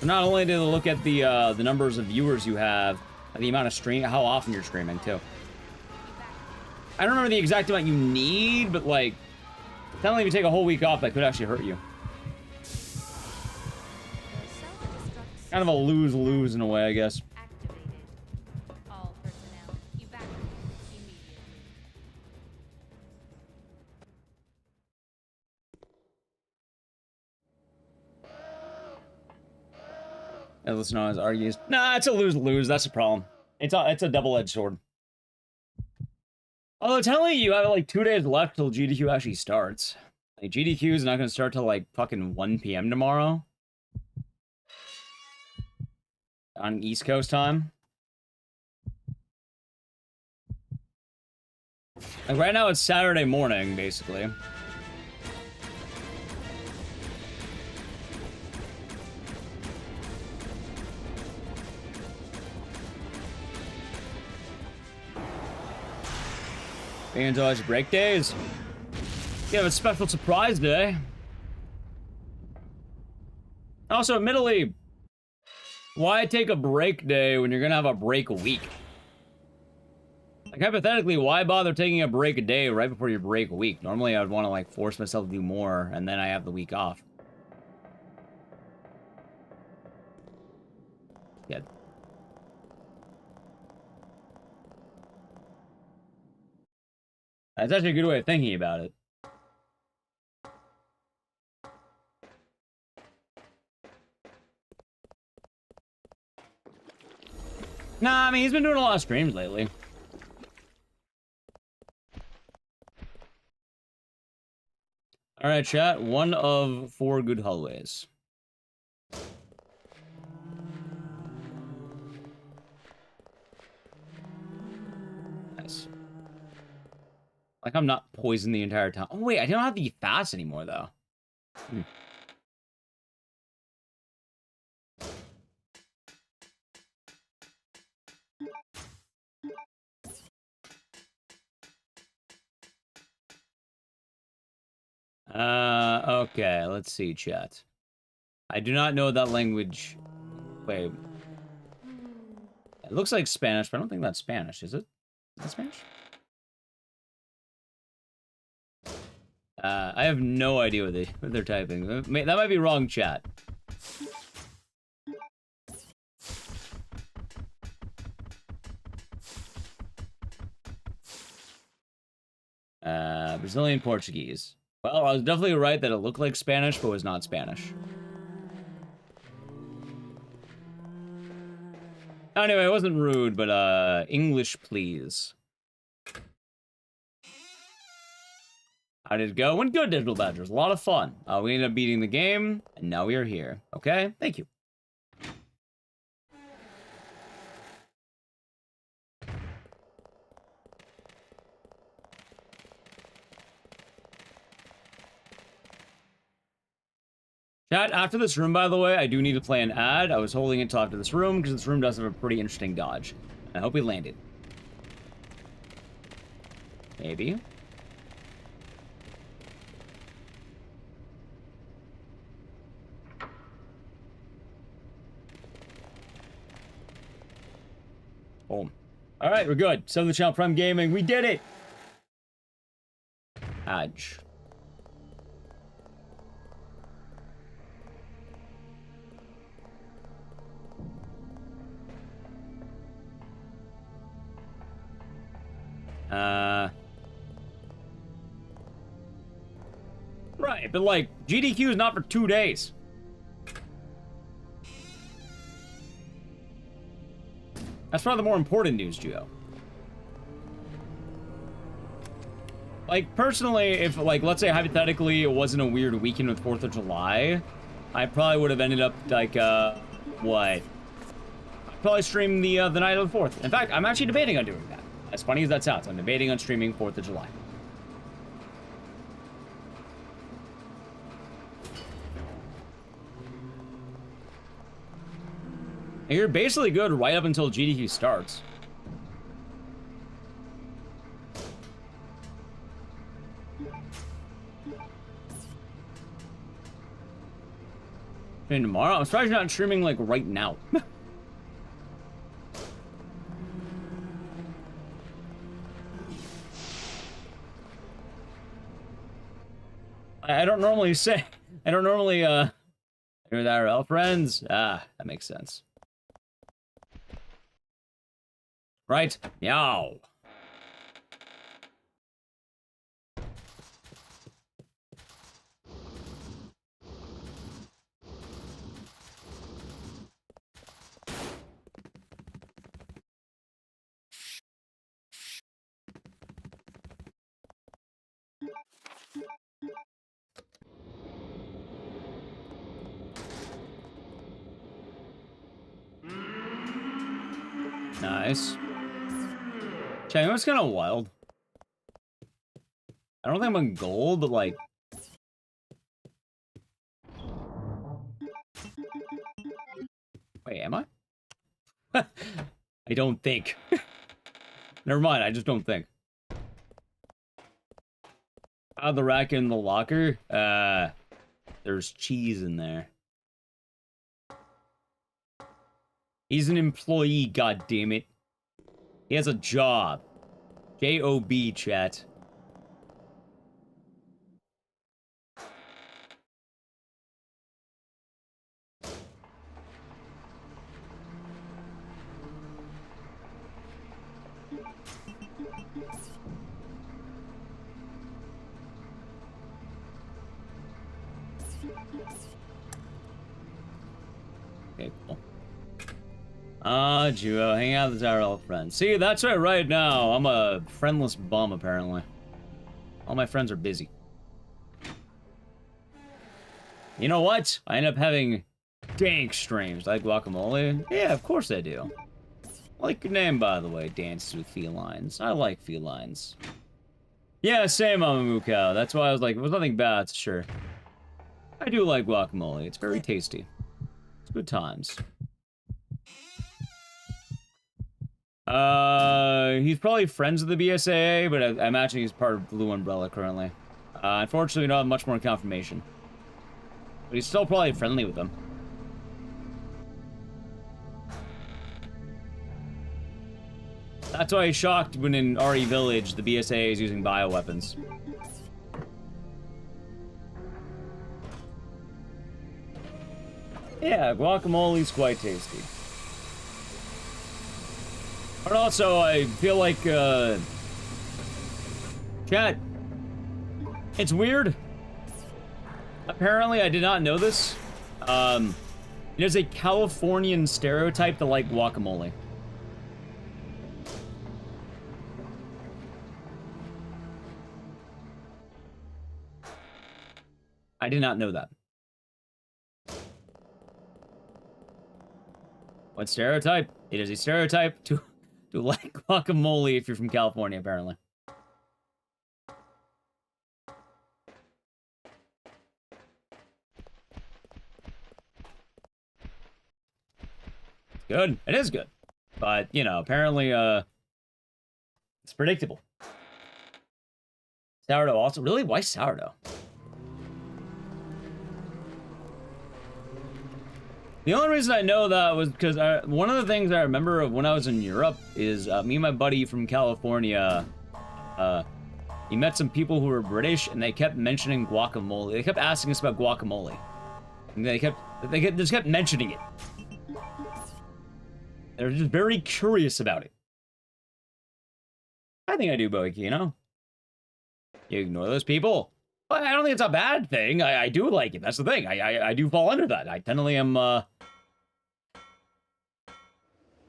So not only do they look at the numbers of viewers you have, but the amount of how often you're streaming too. I don't remember the exact amount you need, but like, telling if you take a whole week off, that could actually hurt you. Kind of a lose-lose in a way, I guess. Activated. All personnel evacuate immediately. As listen on as argues. Nah, it's a lose-lose. That's the problem. It's a double-edged sword. Although telling you have like 2 days left till GDQ actually starts. Like GDQ is not gonna start till like fucking 1 PM tomorrow. On East Coast time. Like right now it's Saturday morning, basically. And dodge break days. You have a special surprise day. Also, admittedly, why take a break day when you're gonna have a break week? Like, hypothetically, why bother taking a break a day right before your break week? Normally, I would want to, like, force myself to do more, and then I have the week off. Yeah. That's actually a good way of thinking about it. Nah, I mean, he's been doing a lot of streams lately. Alright, chat. 1 of 4 good hallways. Like I'm not poisoned the entire time. Oh wait, I don't have to eat fast anymore though. Okay, let's see, chat. I do not know that language. Wait. It looks like Spanish, but I don't think that's Spanish, is it? Is it Spanish? I have no idea what they're typing. That might be wrong, chat. Brazilian Portuguese. Well, I was definitely right that it looked like Spanish, but was not Spanish. Anyway, it wasn't rude, but English, please. How did it go? Went good, Digital Badgers. A lot of fun. We ended up beating the game, and now we are here. Okay? Thank you. Chat, after this room, by the way, I do need to play an ad. I was holding it till after this room, because this room does have a pretty interesting dodge. I hope we landed. Maybe. Boom. Alright, we're good. 7th channel Prime Gaming. We did it! Adge. Right, but like, GDQ is not for 2 days. That's probably the more important news, Gio. Like, personally, if, like, let's say hypothetically it wasn't a weird weekend with 4th of July, I probably would have ended up, like, what? I'd probably stream the night of the 4th. In fact, I'm actually debating on doing that. As funny as that sounds, I'm debating on streaming 4th of July. And you're basically good right up until GDQ starts. And tomorrow? I'm surprised you're not streaming, like, right now. I don't normally say... I don't normally, You're with IRL friends? Ah, that makes sense. Right? Meow. Nice. Okay, you know what's kind of wild? I don't think I'm on gold, but like... Wait, am I? I don't think. Never mind, I just don't think. Out of the rack in the locker, there's cheese in there. He's an employee, goddammit. He has a job. J-O-B, chat. Okay, cool. Duo, hang out with our old friends. See, that's right now. I'm a friendless bum, apparently. All my friends are busy. You know what? I end up having dank streams. Like guacamole? Yeah, of course I do. I like your name, by the way. Dances with felines. I like felines. Yeah, same Mukau. That's why I was like, it was nothing bad, sure. I do like guacamole. It's very tasty. It's good times. He's probably friends with the BSAA, but I imagine he's part of Blue Umbrella currently. Unfortunately, we don't have much more confirmation. But he's still probably friendly with them. That's why he's shocked when in RE Village, the BSAA is using bioweapons. Yeah, guacamole's quite tasty. But also, I feel like, chat, it's weird. Apparently, I did not know this. There's a Californian stereotype to like guacamole. I did not know that. What stereotype? It is a stereotype to like guacamole if you're from California, apparently. Good. It is good. But, you know, apparently, it's predictable. Sourdough also. Really? Why sourdough? The only reason I know that was because one of the things I remember of when I was in Europe is me and my buddy from California, he met some people who were British and they kept mentioning guacamole. They kept asking us about guacamole. And they just kept mentioning it. They're just very curious about it. I think I do, Boiki, you know? You ignore those people. But I don't think it's a bad thing. I do like it. That's the thing. I do fall under that. I tentatively am,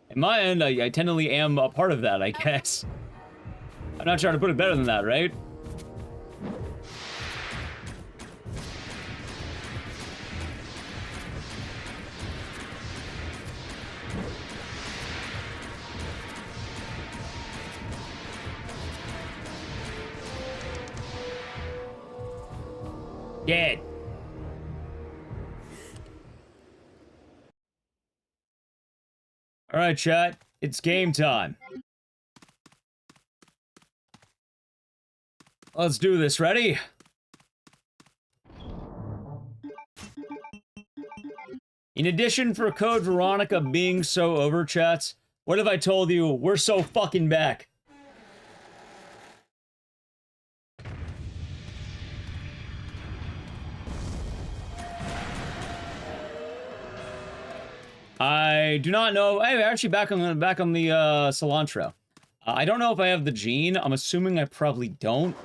in my end, I tentatively am a part of that, I guess. I'm not trying to put it better than that, right? Dead. All right, chat. It's game time. Let's do this. Ready? In addition for Code Veronica being so over, chats, what if I told you we're so fucking back? I do not know. Hey, actually, back on the cilantro. I don't know if I have the gene. I'm assuming I probably don't.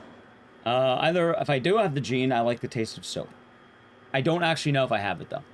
Either if I do have the gene, I like the taste of soap. I don't actually know if I have it though.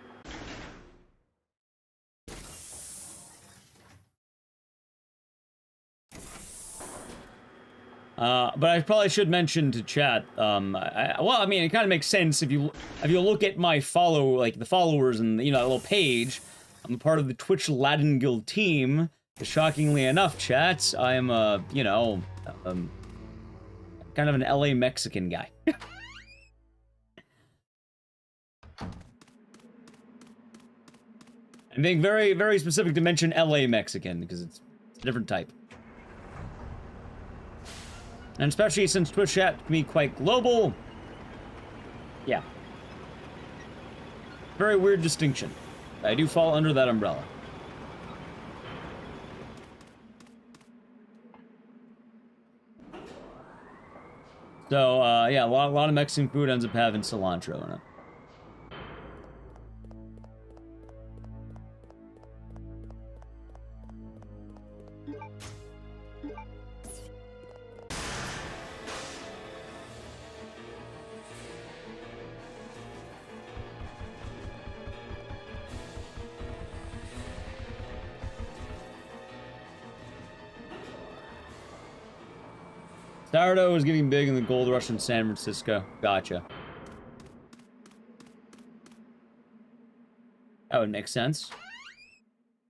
But I probably should mention to chat. Well, I mean, it kind of makes sense if you look at my the followers and you know that little page. I'm a part of the Twitch Latin Guild team. Shockingly enough, chats, I am you know, kind of an LA Mexican guy. I'm being very, very specific to mention LA Mexican because it's a different type. And especially since Twitch chat can be quite global. Yeah. Very weird distinction. I do fall under that umbrella. So, yeah, a lot of Mexican food ends up having cilantro in it. Sourdough is getting big in the gold rush in San Francisco. Gotcha. That would make sense.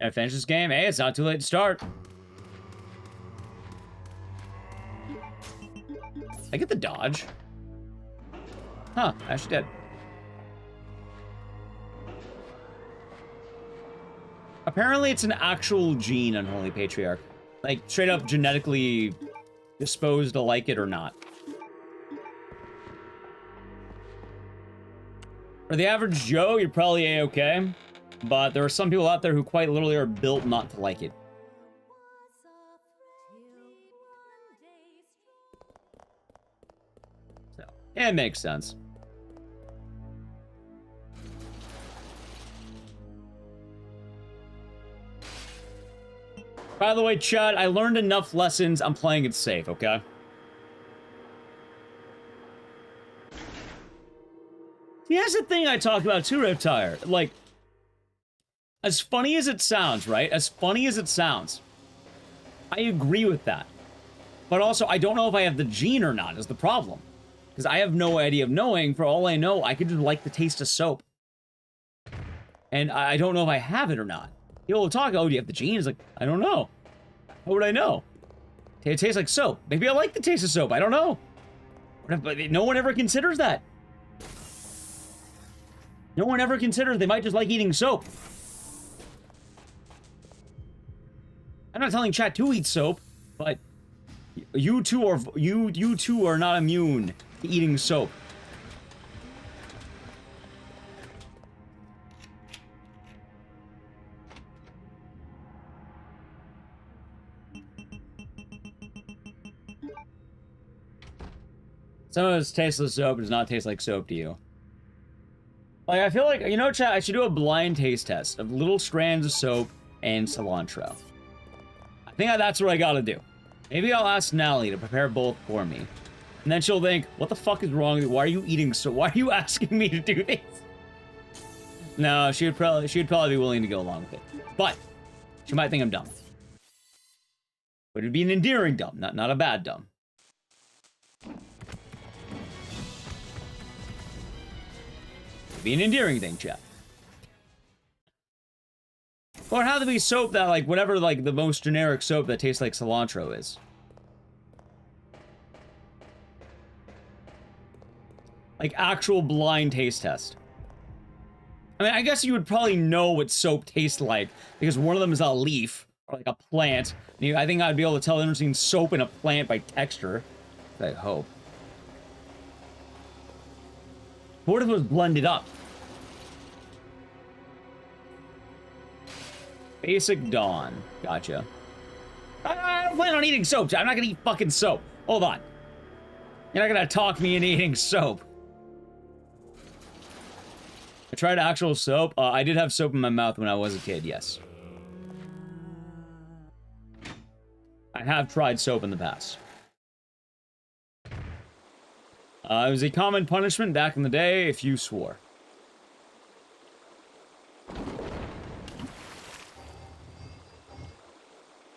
And I finish this game. Hey, it's not too late to start. I get the dodge. Huh, I actually did. Apparently it's an actual gene, Unholy Patriarch. Like, straight up genetically disposed to like it or not. For the average Joe, you're probably A-okay. But there are some people out there who quite literally are built not to like it. So, it makes sense. By the way, chat, I learned enough lessons. I'm playing it safe, okay? See, that's the thing I talk about too, Reptire. Like, as funny as it sounds, right? As funny as it sounds, I agree with that. But also, I don't know if I have the gene or not is the problem. Because I have no idea of knowing. For all I know, I could just like the taste of soap. And I don't know if I have it or not. People will talk, oh, do you have the gene? It's like, I don't know. How would I know? It tastes like soap. Maybe I like the taste of soap. I don't know. But no one ever considers that. No one ever considers they might just like eating soap. I'm not telling chat to eat soap, but you two are not immune to eating soap. Some of it's tasteless soap does not taste like soap to you. Like, I feel like, you know, chat, I should do a blind taste test of little strands of soap and cilantro. I think that's what I gotta do. Maybe I'll ask Nally to prepare both for me. And then she'll think, what the fuck is wrong with you? Why are you eating so? Why are you asking me to do this? No, she'd probably be willing to go along with it. But she might think I'm dumb. But it'd be an endearing dumb, not a bad dumb. It'd be an endearing thing, chat. Or it'd have to be soap that, like, whatever, like, the most generic soap that tastes like cilantro is. Like, actual blind taste test. I mean, I guess you would probably know what soap tastes like, because one of them is a leaf, or like a plant. I think I'd be able to tell the difference between soap and a plant by texture. I hope. What if it was blended up? Basic Dawn. Gotcha. I don't plan on eating soap. I'm not gonna eat fucking soap. Hold on. You're not gonna talk me into eating soap. I tried actual soap. I did have soap in my mouth when I was a kid, yes. I have tried soap in the past. It was a common punishment back in the day if you swore.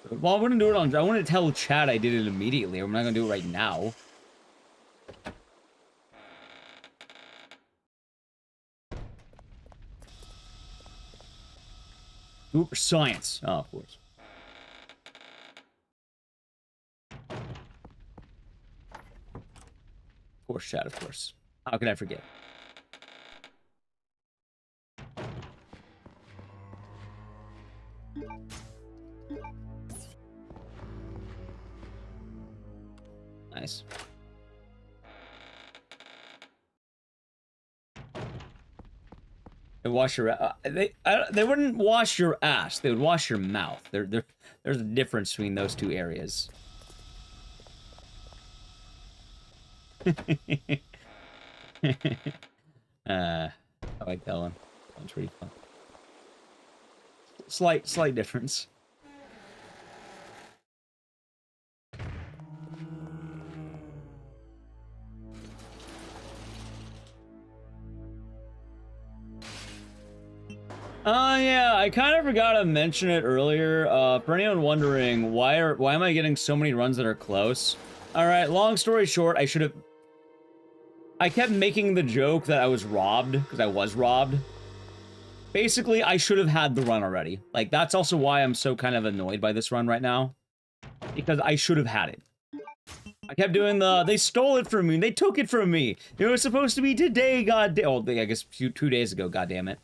Well, I wouldn't do it on... I wouldn't tell chat I did it immediately. I'm not gonna do it right now. Super science. Oh, of course. Of course, chat, of course. How could I forget? Nice. They wash your they wouldn't wash your ass. They would wash your mouth. There's a difference between those two areas. I like that one. That's pretty fun. Slight difference. Yeah, I kind of forgot to mention it earlier. For anyone wondering, why am I getting so many runs that are close? Alright, long story short, I kept making the joke that I was robbed, because I was robbed. Basically, I should have had the run already. Like, that's also why I'm so kind of annoyed by this run right now. Because I should have had it. I kept doing they stole it from me. They took it from me. It was supposed to be today, goddamn. Oh, I guess 2 days ago, goddammit.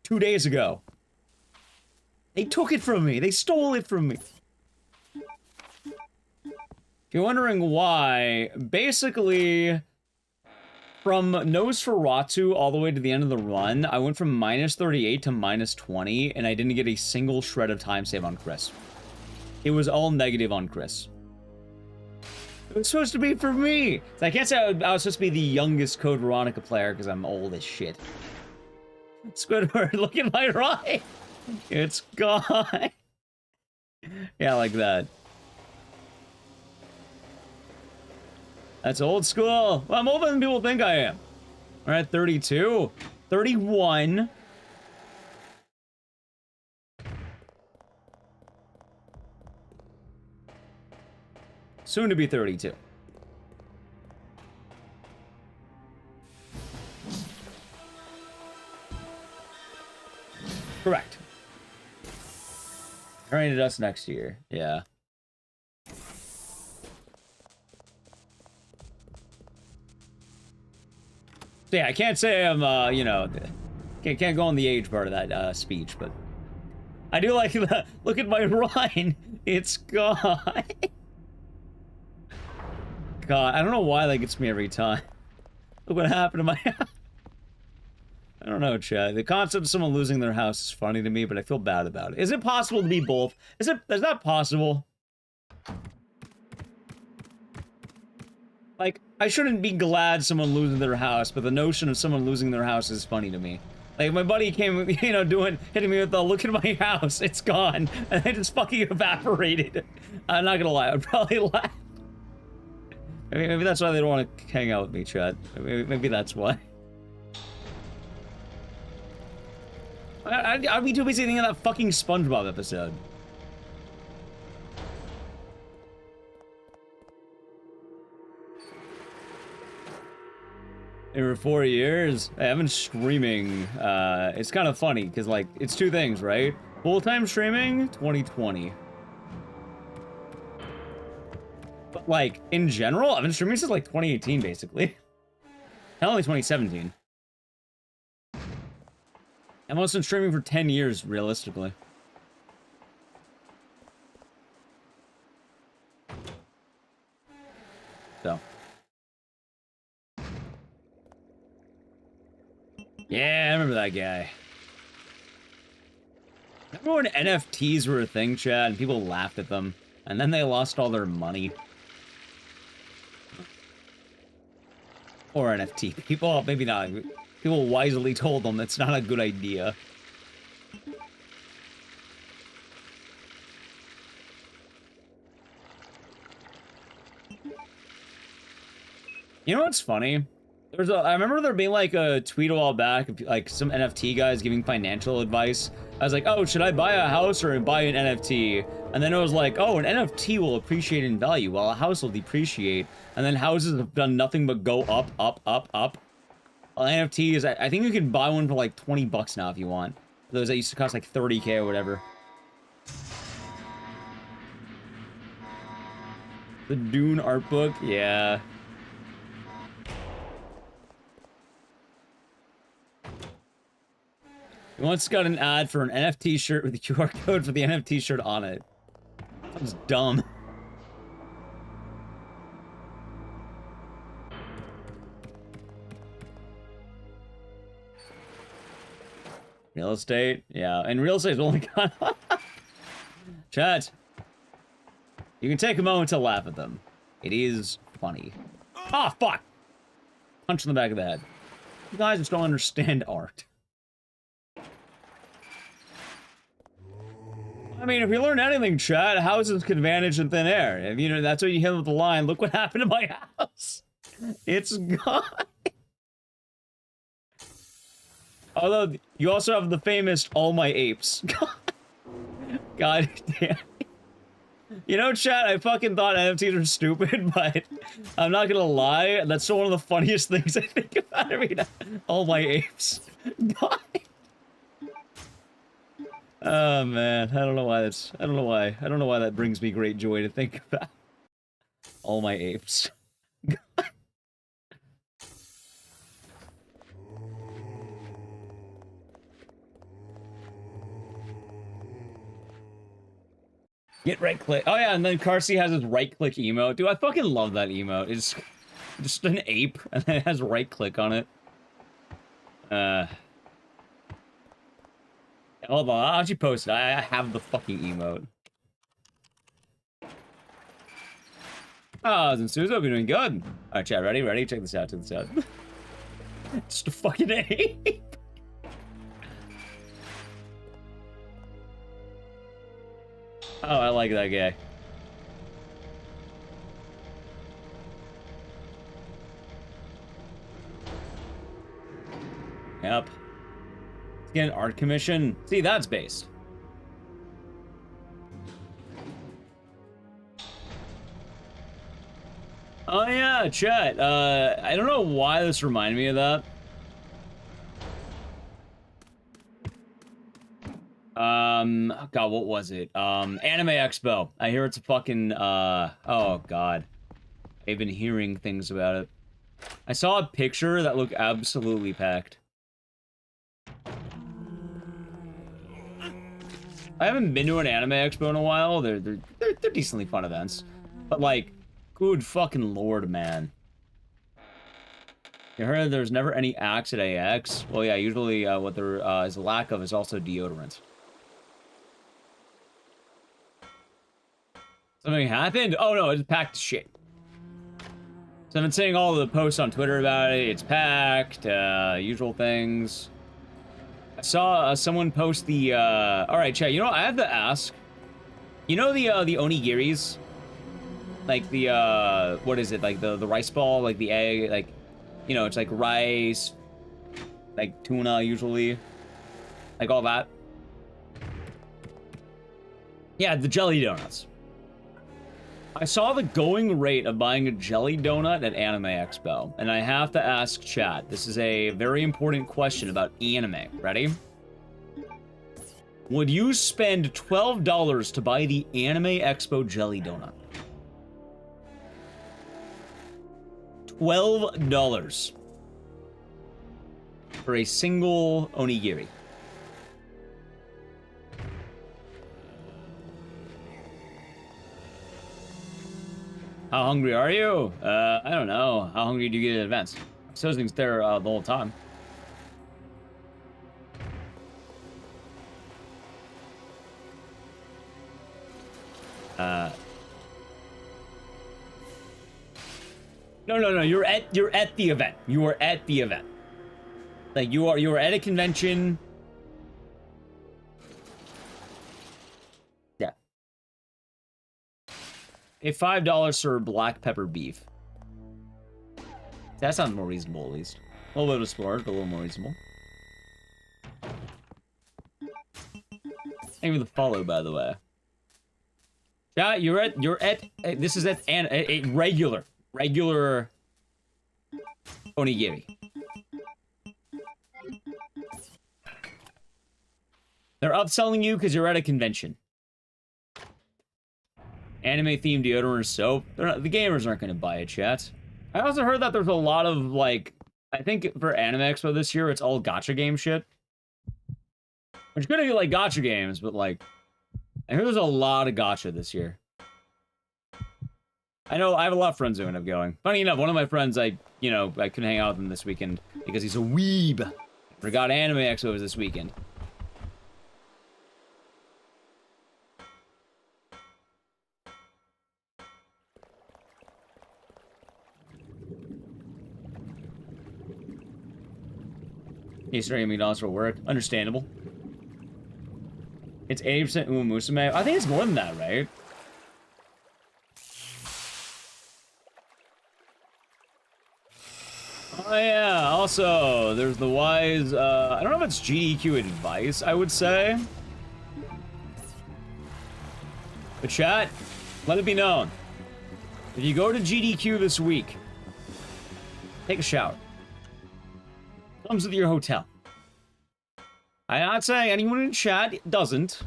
2 days ago. They took it from me. They stole it from me. If you're wondering why, basically, from Nosferatu all the way to the end of the run, I went from -38 to -20, and I didn't get a single shred of time save on Chris. It was all negative on Chris. It was supposed to be for me! So I can't say I was supposed to be the youngest Code Veronica player, because I'm old as shit. Squidward, look at my right! It's gone! Yeah, like that. That's old school. Well, I'm older than people think I am. Alright, 32. 31. Soon to be 32. Correct. Turning to us next year. Yeah. So yeah, I can't say I'm, you know, can't go on the age part of that speech, but I do like the look at my run. It's gone. God, I don't know why that gets me every time. Look what happened to my house. I don't know, Chad. The concept of someone losing their house is funny to me, but I feel bad about it. Is it possible to be both? Is that possible? Like, I shouldn't be glad someone losing their house, but the notion of someone losing their house is funny to me. Like, my buddy came, you know, hitting me with the, look at my house, it's gone, and I just fucking evaporated. I'm not gonna lie, I'd probably laugh. Maybe that's why they don't want to hang out with me, Chad. Maybe that's why. I'd be too busy thinking of that fucking SpongeBob episode. For 4 years, I've been streaming. It's kind of funny, because, like, it's two things, right? Full-time streaming, 2020. But, like, in general, I've been streaming since, like, 2018, basically. Hell, only 2017. I've also been streaming for 10 years, realistically. So. Yeah, I remember that guy. Remember when NFTs were a thing, Chad, and people laughed at them, and then they lost all their money? Or NFT people, maybe not. People wisely told them that's not a good idea. You know what's funny? I remember there being like a tweet a while back, like some NFT guys giving financial advice. I was like, oh, should I buy a house or buy an NFT? And then it was like, oh, an NFT will appreciate in value while a house will depreciate. And then houses have done nothing but go up, up, up, up. Well, NFTs, I think you can buy one for like 20 bucks now if you want. Those that used to cost like 30K or whatever. The Dune art book, yeah. We once got an ad for an NFT shirt with the QR code for the NFT shirt on it. That was dumb. Real estate? Yeah, and real estate's only gone up. Chat. You can take a moment to laugh at them. It is funny. Ah, fuck! Punch in the back of the head. You guys just don't understand art. I mean, if you learn anything, chat, houses can vanish in thin air. If you know, that's what you hit with the line, look what happened to my house. It's gone. Although, you also have the famous All My Apes. God damn. You know, chat, I fucking thought NFTs were stupid, but I'm not gonna lie, that's still one of the funniest things I think about every day. All My Apes. God. Oh man, I don't know why that brings me great joy to think about. all my apes. Get right click. Oh yeah, and then Carsey has his right click emote. Dude, I fucking love that emote. It's just an ape, and then it has right click on it. Hold on, I'll actually post it. I have the fucking emote. Oh, Zensuzo, hope you're doing good. Alright, chat, ready? Ready? Check this out, check this out. Just a fucking ape. Oh, I like that guy. Yep. Let's get an art commission. See, that's based. Oh yeah, chat. I don't know why this reminded me of that. God, what was it? Anime Expo. I hear it's a fucking, oh god. I've been hearing things about it. I saw a picture that looked absolutely packed. I haven't been to an Anime Expo in a while. They're decently fun events. But like, good fucking lord, man. You heard there's never any acts at AX? Well, yeah, usually what there is a lack of is also deodorant. Something happened? Oh no, it's packed to shit. So I've been seeing all the posts on Twitter about it. It's packed, usual things. I saw someone post the, alright, chat, you know what, I have to ask. You know the onigiris? Like the, what is it, like the rice ball, like the egg, like, you know, it's like rice, like tuna usually, like all that. Yeah, the jelly donuts. I saw the going rate of buying a jelly donut at Anime Expo, and I have to ask chat. This is a very important question about anime. Ready? Would you spend $12 to buy the Anime Expo jelly donut? $12 for a single onigiri. How hungry are you? I don't know. How hungry do you get in advance? So things there the whole time. No. You're at the event. You are at the event. Like you are at a convention. Yeah. A $5 for black pepper beef. That sounds more reasonable, at least. A little bit of splurge, but a little more reasonable. Thank you for the follow, by the way. Yeah, you're at. This is at a regular onigiri. They're upselling you because you're at a convention. Anime-themed deodorant or soap. The gamers aren't going to buy it, chat. I also heard that there's a lot of, like... I think for Anime Expo this year, it's all gacha game shit. Which could be, like, gacha games, but, like... I hear there's a lot of gacha this year. I know, I have a lot of friends who end up going. Funny enough, one of my friends, I couldn't hang out with him this weekend because he's a weeb. Forgot Anime Expo was this weekend. He's starting McDonald's for work. Understandable. It's 80% Uma Musume. I think it's more than that, right? Oh yeah, also, there's the wise, I don't know if it's GDQ advice, I would say. But chat, let it be known. If you go to GDQ this week, take a shower. Comes with your hotel. I'm not saying anyone in chat doesn't.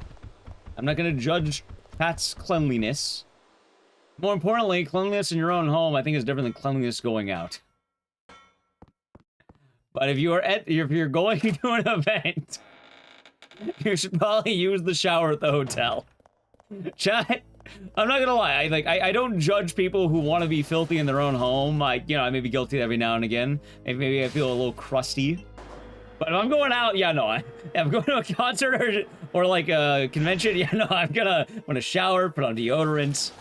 I'm not gonna judge Pat's cleanliness. More importantly, cleanliness in your own home, I think, is different than cleanliness going out. But if you're going to an event, you should probably use the shower at the hotel. Chat, I'm not gonna lie. I don't judge people who want to be filthy in their own home. I may be guilty every now and again. Maybe I feel a little crusty. But if I'm going out, yeah, no. If I'm going to a concert or like a convention, yeah, no. I'm gonna shower, put on deodorant,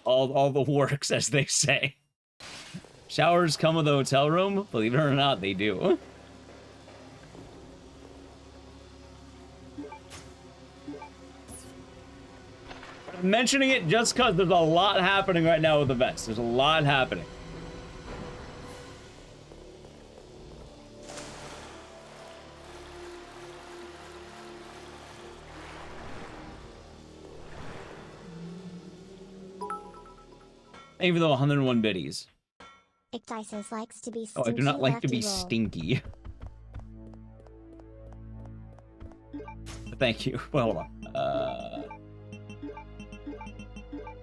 all the works, as they say. Showers come with a hotel room. Believe it or not, they do. I'm mentioning it just because there's a lot happening right now with events. There's a lot happening. Even though 101 biddies. Ecdycis likes to be stinky. Oh, I do not like to be roll. stinky. Thank you. Well, hold on.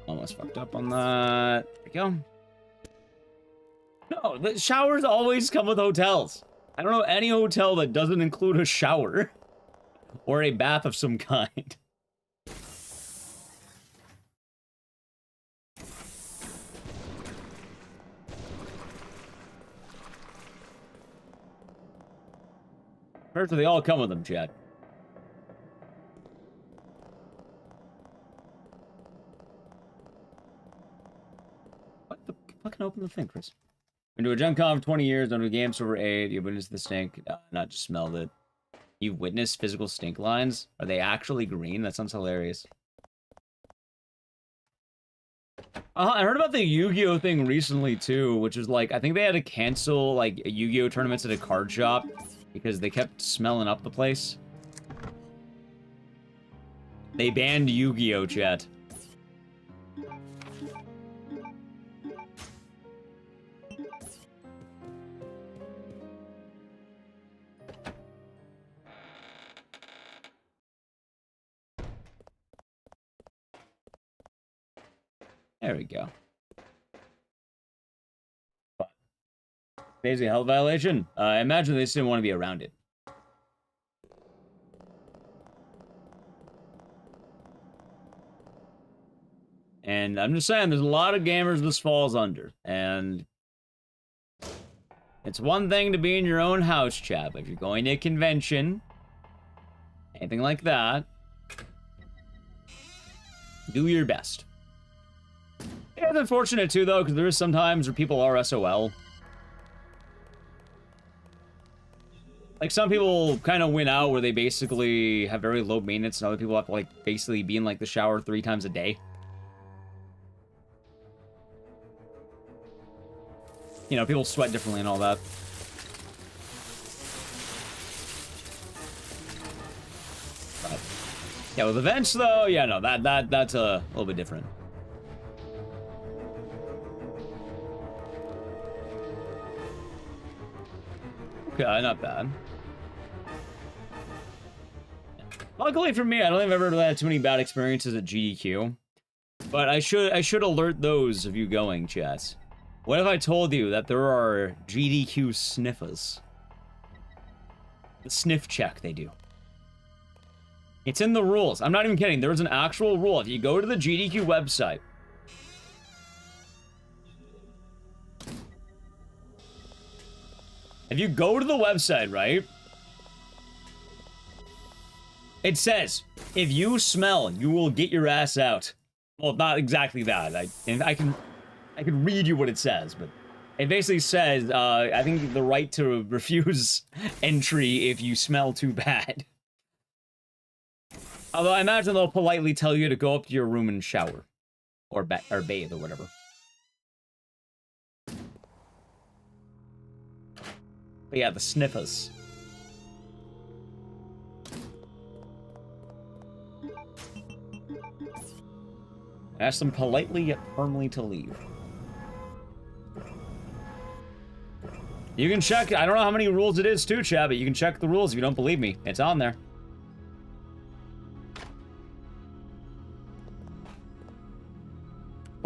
Almost fucked up on that. There we go. No, the showers always come with hotels. I don't know any hotel that doesn't include a shower. Or a bath of some kind. First, they all come with them, chat. What the fucking open the thing, Chris? Been to a Gen Con for 20 years, done a games over 8. You've witnessed the stink, not just smelled it. You've witnessed physical stink lines? Are they actually green? That sounds hilarious. I heard about the Yu-Gi-Oh thing recently too, which is like, I think they had to cancel like Yu-Gi-Oh tournaments at a card shop because they kept smelling up the place. They banned Yu-Gi-Oh, chat. There we go. Crazy health violation. I imagine they just didn't want to be around it. And I'm just saying, there's a lot of gamers this falls under. And it's one thing to be in your own house, chat. But if you're going to a convention, anything like that, do your best. Yeah, it's unfortunate too, though, because there is sometimes where people are SOL. Like, some people kind of win out where they basically have very low maintenance, and other people have to, like, basically be in, like, the shower 3 times a day. You know, people sweat differently and all that. But, yeah, with events, though, yeah, no, that's a little bit different. Okay, not bad. Luckily for me, I don't think I've ever had too many bad experiences at GDQ. But I should alert those of you going, chat. What if I told you that there are GDQ sniffers? The sniff check they do. It's in the rules. I'm not even kidding. There is an actual rule. If you go to the GDQ website, if you go to the website, right? It says, if you smell, you will get your ass out. Well, not exactly that. I can read you what it says, but it basically says, I think the right to refuse entry if you smell too bad. Although I imagine they'll politely tell you to go up to your room and shower. Or bathe or whatever. But yeah, the sniffers. Ask them politely yet firmly to leave. You can check, I don't know how many rules it is too, chat, but you can check the rules if you don't believe me. It's on there.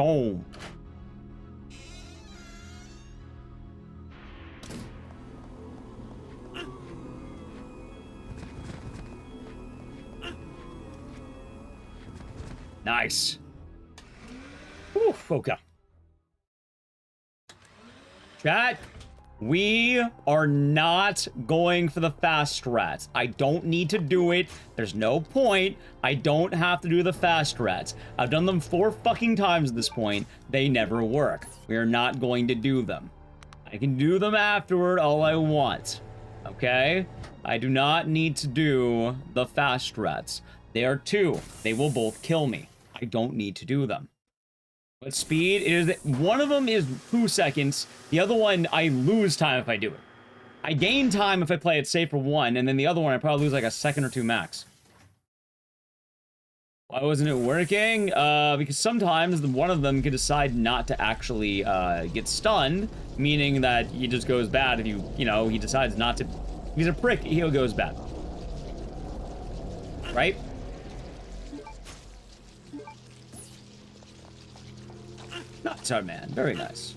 Boom. Nice. Oof, okay. Chat, we are not going for the fast strats. I don't need to do it. There's no point. I don't have to do the fast strats. I've done them 4 fucking times at this point. They never work. We are not going to do them. I can do them afterward all I want. Okay? I do not need to do the fast strats. They are 2. They will both kill me. I don't need to do them. But speed is, one of them is 2 seconds. The other one, I lose time if I do it. I gain time if I play it safe for 1, and then the other one, I probably lose like a second or 2 max. Why wasn't it working? Because sometimes one of them can decide not to actually get stunned, meaning that he just goes bad if you know, he decides not to. If he's a prick, he goes bad. Right? Nice, our man. Very nice.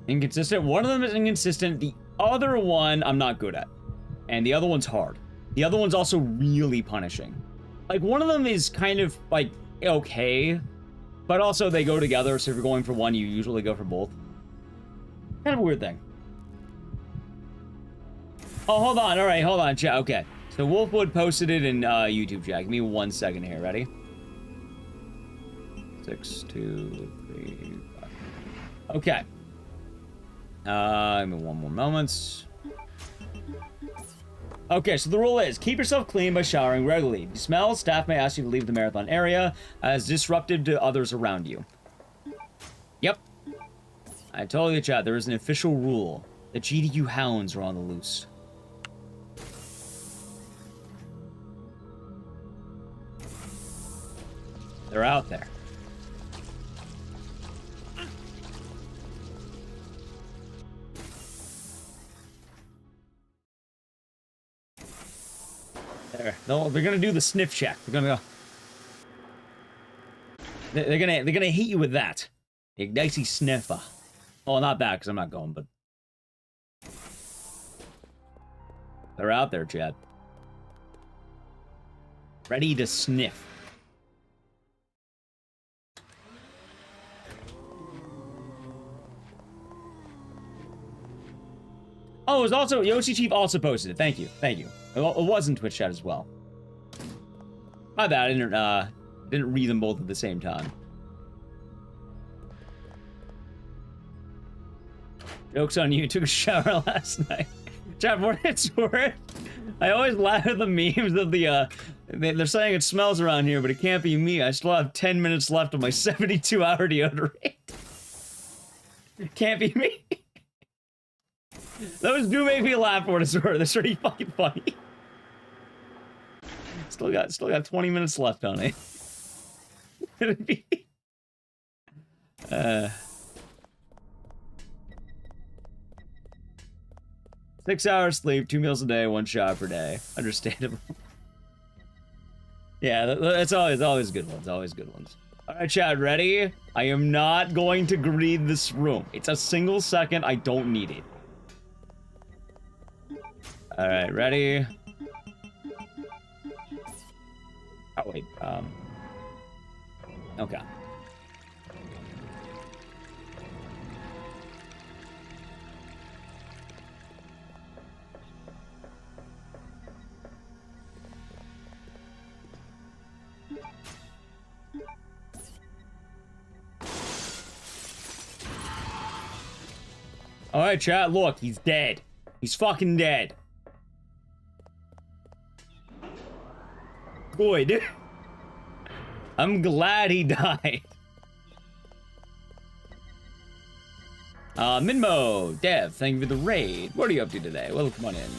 Inconsistent. One of them is inconsistent. The other one, I'm not good at. And the other one's hard. The other one's also really punishing. Like, one of them is kind of, like, okay. But also, they go together, so if you're going for one, you usually go for both. Kind of a weird thing. Oh, hold on. All right, hold on, chat. Okay. So Wolfwood posted it in YouTube chat. Give me 1 second here. Ready? 6, 2, 3, 5. Okay. Give me 1 more moment. Okay, so the rule is, keep yourself clean by showering regularly. If you smell, staff may ask you to leave the marathon area as disruptive to others around you. Yep. I told you, chat, there is an official rule. The GDU hounds are on the loose. They're out there. There. No, they're gonna do the sniff check. They're gonna go. They're gonna hit you with that. The Ecdycis sniffer. Oh, not that, because I'm not going, but they're out there, Chad. Ready to sniff. Oh, it was also, Yoshi Chief also posted it. Thank you. Thank you. It was in Twitch chat as well. My bad, I didn't read them both at the same time. Joke's on you, took a shower last night. Chat, for what it's worth, I always laugh at the memes of the, they're saying it smells around here, but it can't be me. I still have 10 minutes left of my 72-hour deodorant. Can't be me. Those do make me laugh for what it's worth. That's pretty fucking funny. Still got 20 minutes left on it. It'd be 6 hours sleep, 2 meals a day, 1 shower per day. Understandable. Yeah, that's always good ones. Always good ones. All right, Chad, ready? I am not going to greed this room. It's a single second. I don't need it. All right, ready? Oh, wait, okay. All right, chat, look, he's dead. He's fucking dead. Good. I'm glad he died. Minmo, Dev, thank you for the raid. What are you up to today? Well, come on in.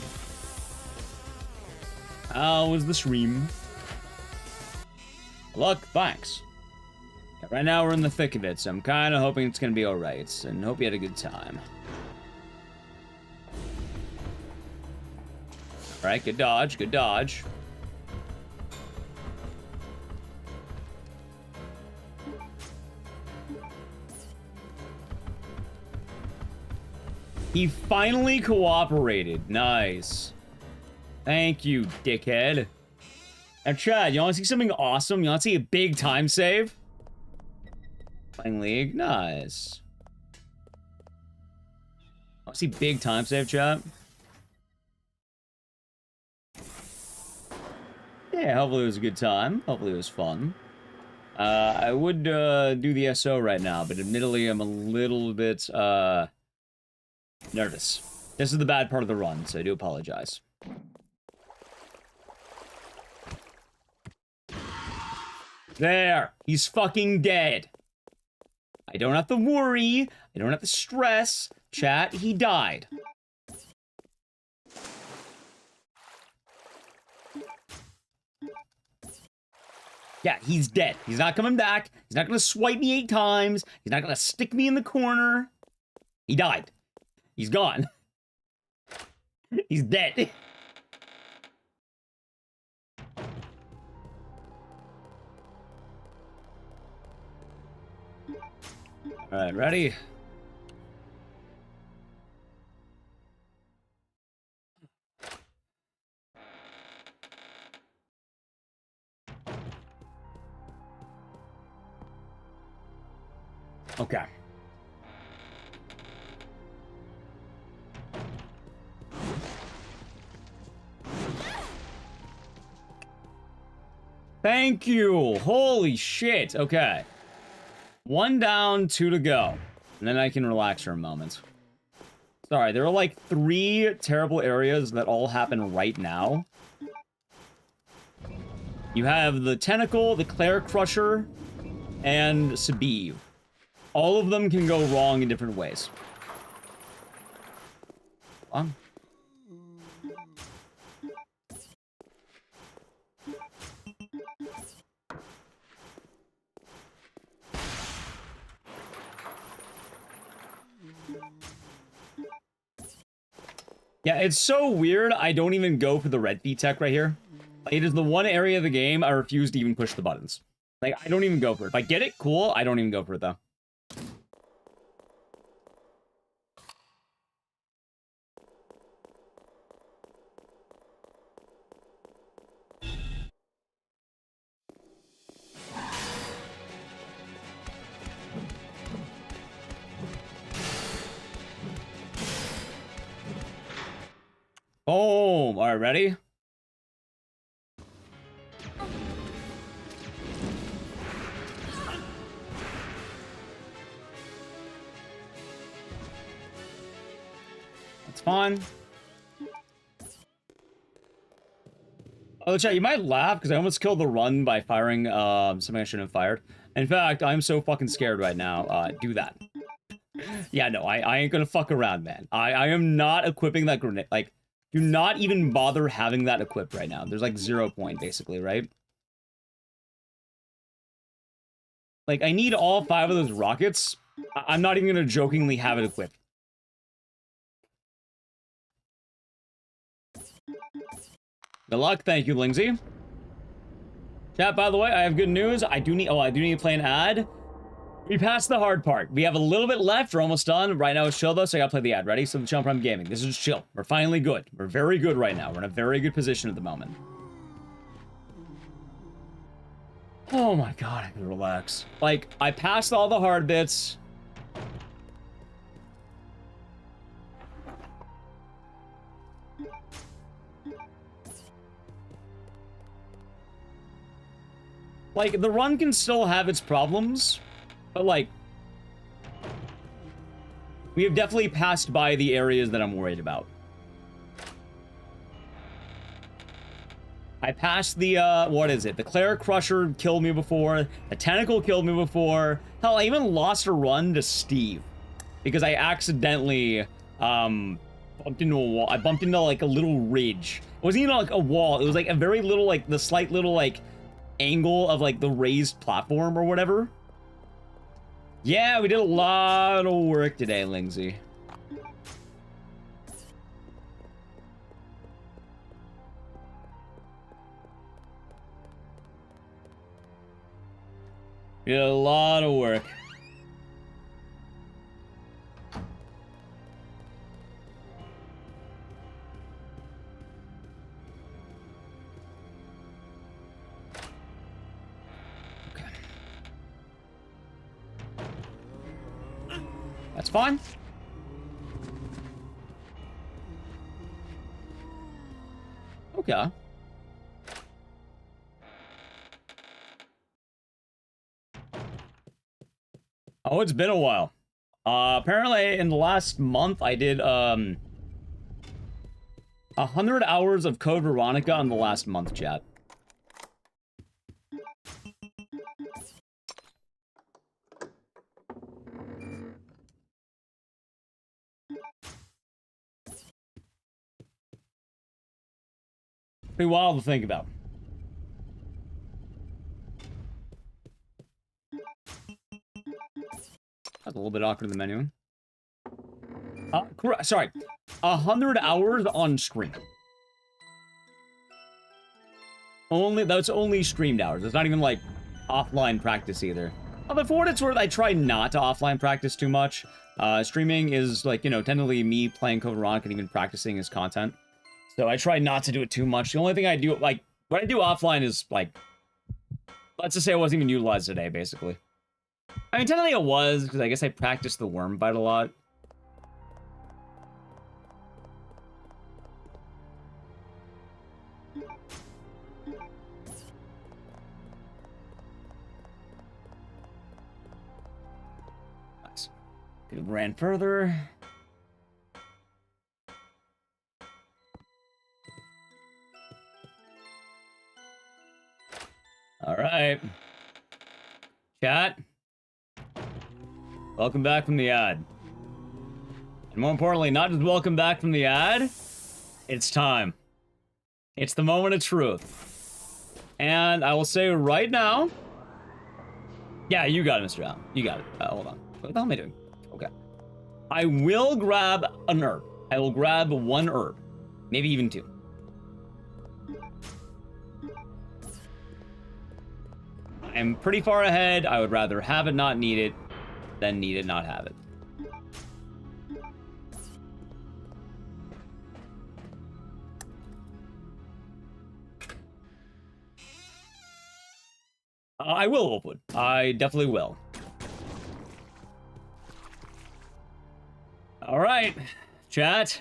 How was the stream? Look, thanks. Yeah, right now we're in the thick of it, so I'm kind of hoping it's going to be alright, and hope you had a good time. Alright, good dodge, good dodge. He finally cooperated. Nice. Thank you, dickhead. Now, Chad, you want to see something awesome? You want to see a big time save? Playing League? Nice. Want to see big time save, chat? Yeah, hopefully it was a good time. Hopefully it was fun. I would do the SO right now, but admittedly I'm a little bit nervous. This is the bad part of the run, so I do apologize. There! He's fucking dead. I don't have to worry. I don't have to stress. Chat, he died. Yeah, he's dead. He's not coming back. He's not gonna swipe me 8 times. He's not gonna stick me in the corner. He died. He's gone. He's dead. Alright, ready? Okay. Thank you. Holy shit. Okay. 1 down, 2 to go. And then I can relax for a moment. Sorry, there are like 3 terrible areas that all happen right now. You have the Tentacle, the Claire Crusher, and Sabib. All of them can go wrong in different ways. Yeah, it's so weird. I don't even go for the red feet tech right here. It is the one area of the game I refuse to even push the buttons. Like, I don't even go for it. If I get it, cool. I don't even go for it, though. Boom! Alright, ready? That's fine. Oh, chat, you might laugh because I almost killed the run by firing something I shouldn't have fired. In fact, I'm so fucking scared right now. Do that. Yeah, no, I ain't gonna fuck around, man. I am not equipping that grenade. Like, do not even bother having that equipped right now. There's like 0 point, basically, right? Like, I need all 5 of those rockets. I'm not even gonna jokingly have it equipped. Good luck. Thank you, Lindsay. Chat, by the way, I have good news. I do need to play an ad. We passed the hard part. We have a little bit left. We're almost done. Right now it's chill, though, so I gotta play the ad. Ready? So the Chump Prime Gaming. This is chill. We're finally good. We're very good right now. We're in a very good position at the moment. Oh my god, I can relax. Like, I passed all the hard bits. Like, the run can still have its problems, but, like, we have definitely passed by the areas that I'm worried about. I passed the, what is it? The Claire Crusher killed me before. The Tentacle killed me before. Hell, I even lost a run to Steve. Because I accidentally, bumped into a wall. I bumped into, like, a little ridge. It wasn't even, like, a wall. It was, like, a very little, like, the slight little, like, angle of, like, the raised platform or whatever. Yeah, we did a lot of work today, Lindsay. We did a lot of work. That's fine. Okay. Oh, it's been a while. Apparently in the last month I did 100 hours of Code Veronica in the last month, chat. Pretty wild to think about. That's a little bit awkward in the menu. Sorry. 100 hours on stream. That's only streamed hours. It's not even like offline practice either. But for what it's worth, I try not to offline practice too much. Streaming is like, you know, technically me playing Code Veronica and even practicing his content. So I try not to do it too much. The only thing I do, like, what I do offline is, like, let's just say I wasn't even utilized today, basically. I mean, technically it was, because I guess I practiced the worm bite a lot. Nice. Could have ran further. All right. Chat. Welcome back from the ad. And more importantly, not just welcome back from the ad, it's time. It's the moment of truth. And I will say right now... Yeah, you got it, Mr. Allen. You got it. Hold on. What the hell am I doing? Okay. I will grab an herb. I will grab one herb. Maybe even two. I'm pretty far ahead. I would rather have it not need it than need it not have it. I will, Wolfwood. I definitely will. All right, chat.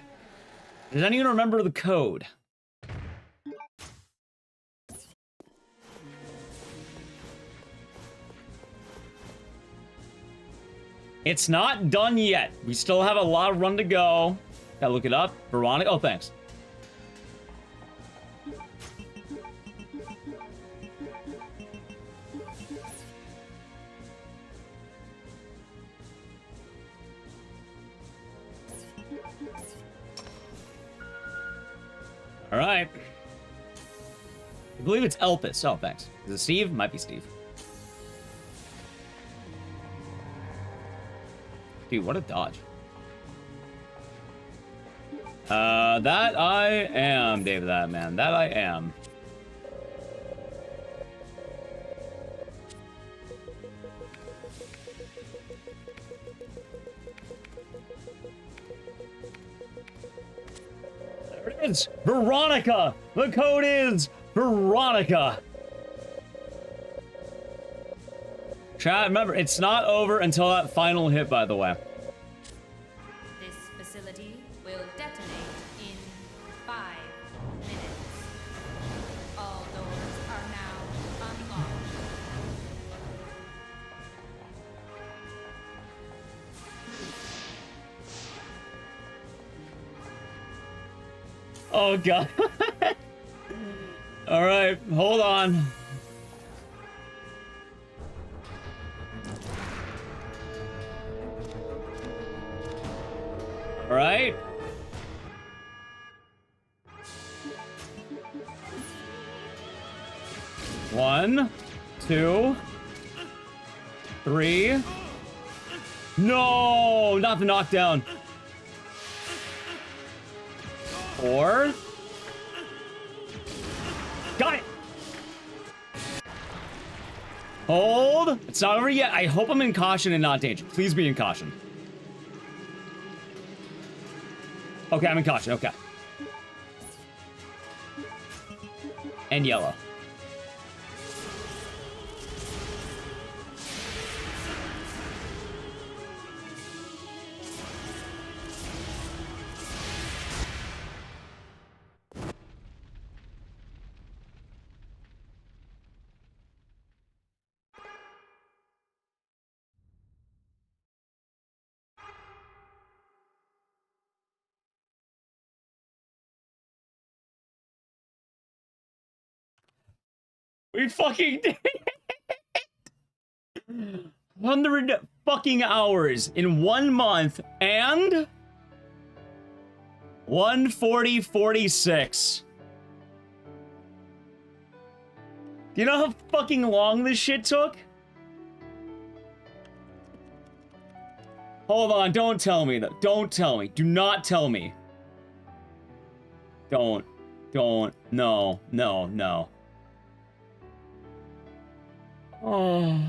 Does anyone remember the code? It's not done yet. We still have a lot of run to go. Gotta look it up. Veronica. Oh, thanks. All right. I believe it's Elpis. Oh, thanks. Is it Steve? Might be Steve. Dude, what a dodge. That I am, Dave, that man. That I am. There it is! Veronica! The code is Veronica! Chat, remember, it's not over until that final hit, by the way. This facility will detonate in 5 minutes. All doors are now unlocked. Oh, God. All right, hold on. All right. One, two, three. No, not the knockdown. 4. Got it. Hold. It's not over yet. I hope I'm in caution and not danger. Please be in caution. Okay, I'm in caution. Okay. And yellow. We fucking did it! 100 fucking hours in 1 month and 140.46. Do you know how fucking long this shit took? Hold on, don't tell me that. Don't tell me. Do not tell me. Don't. No. Oh.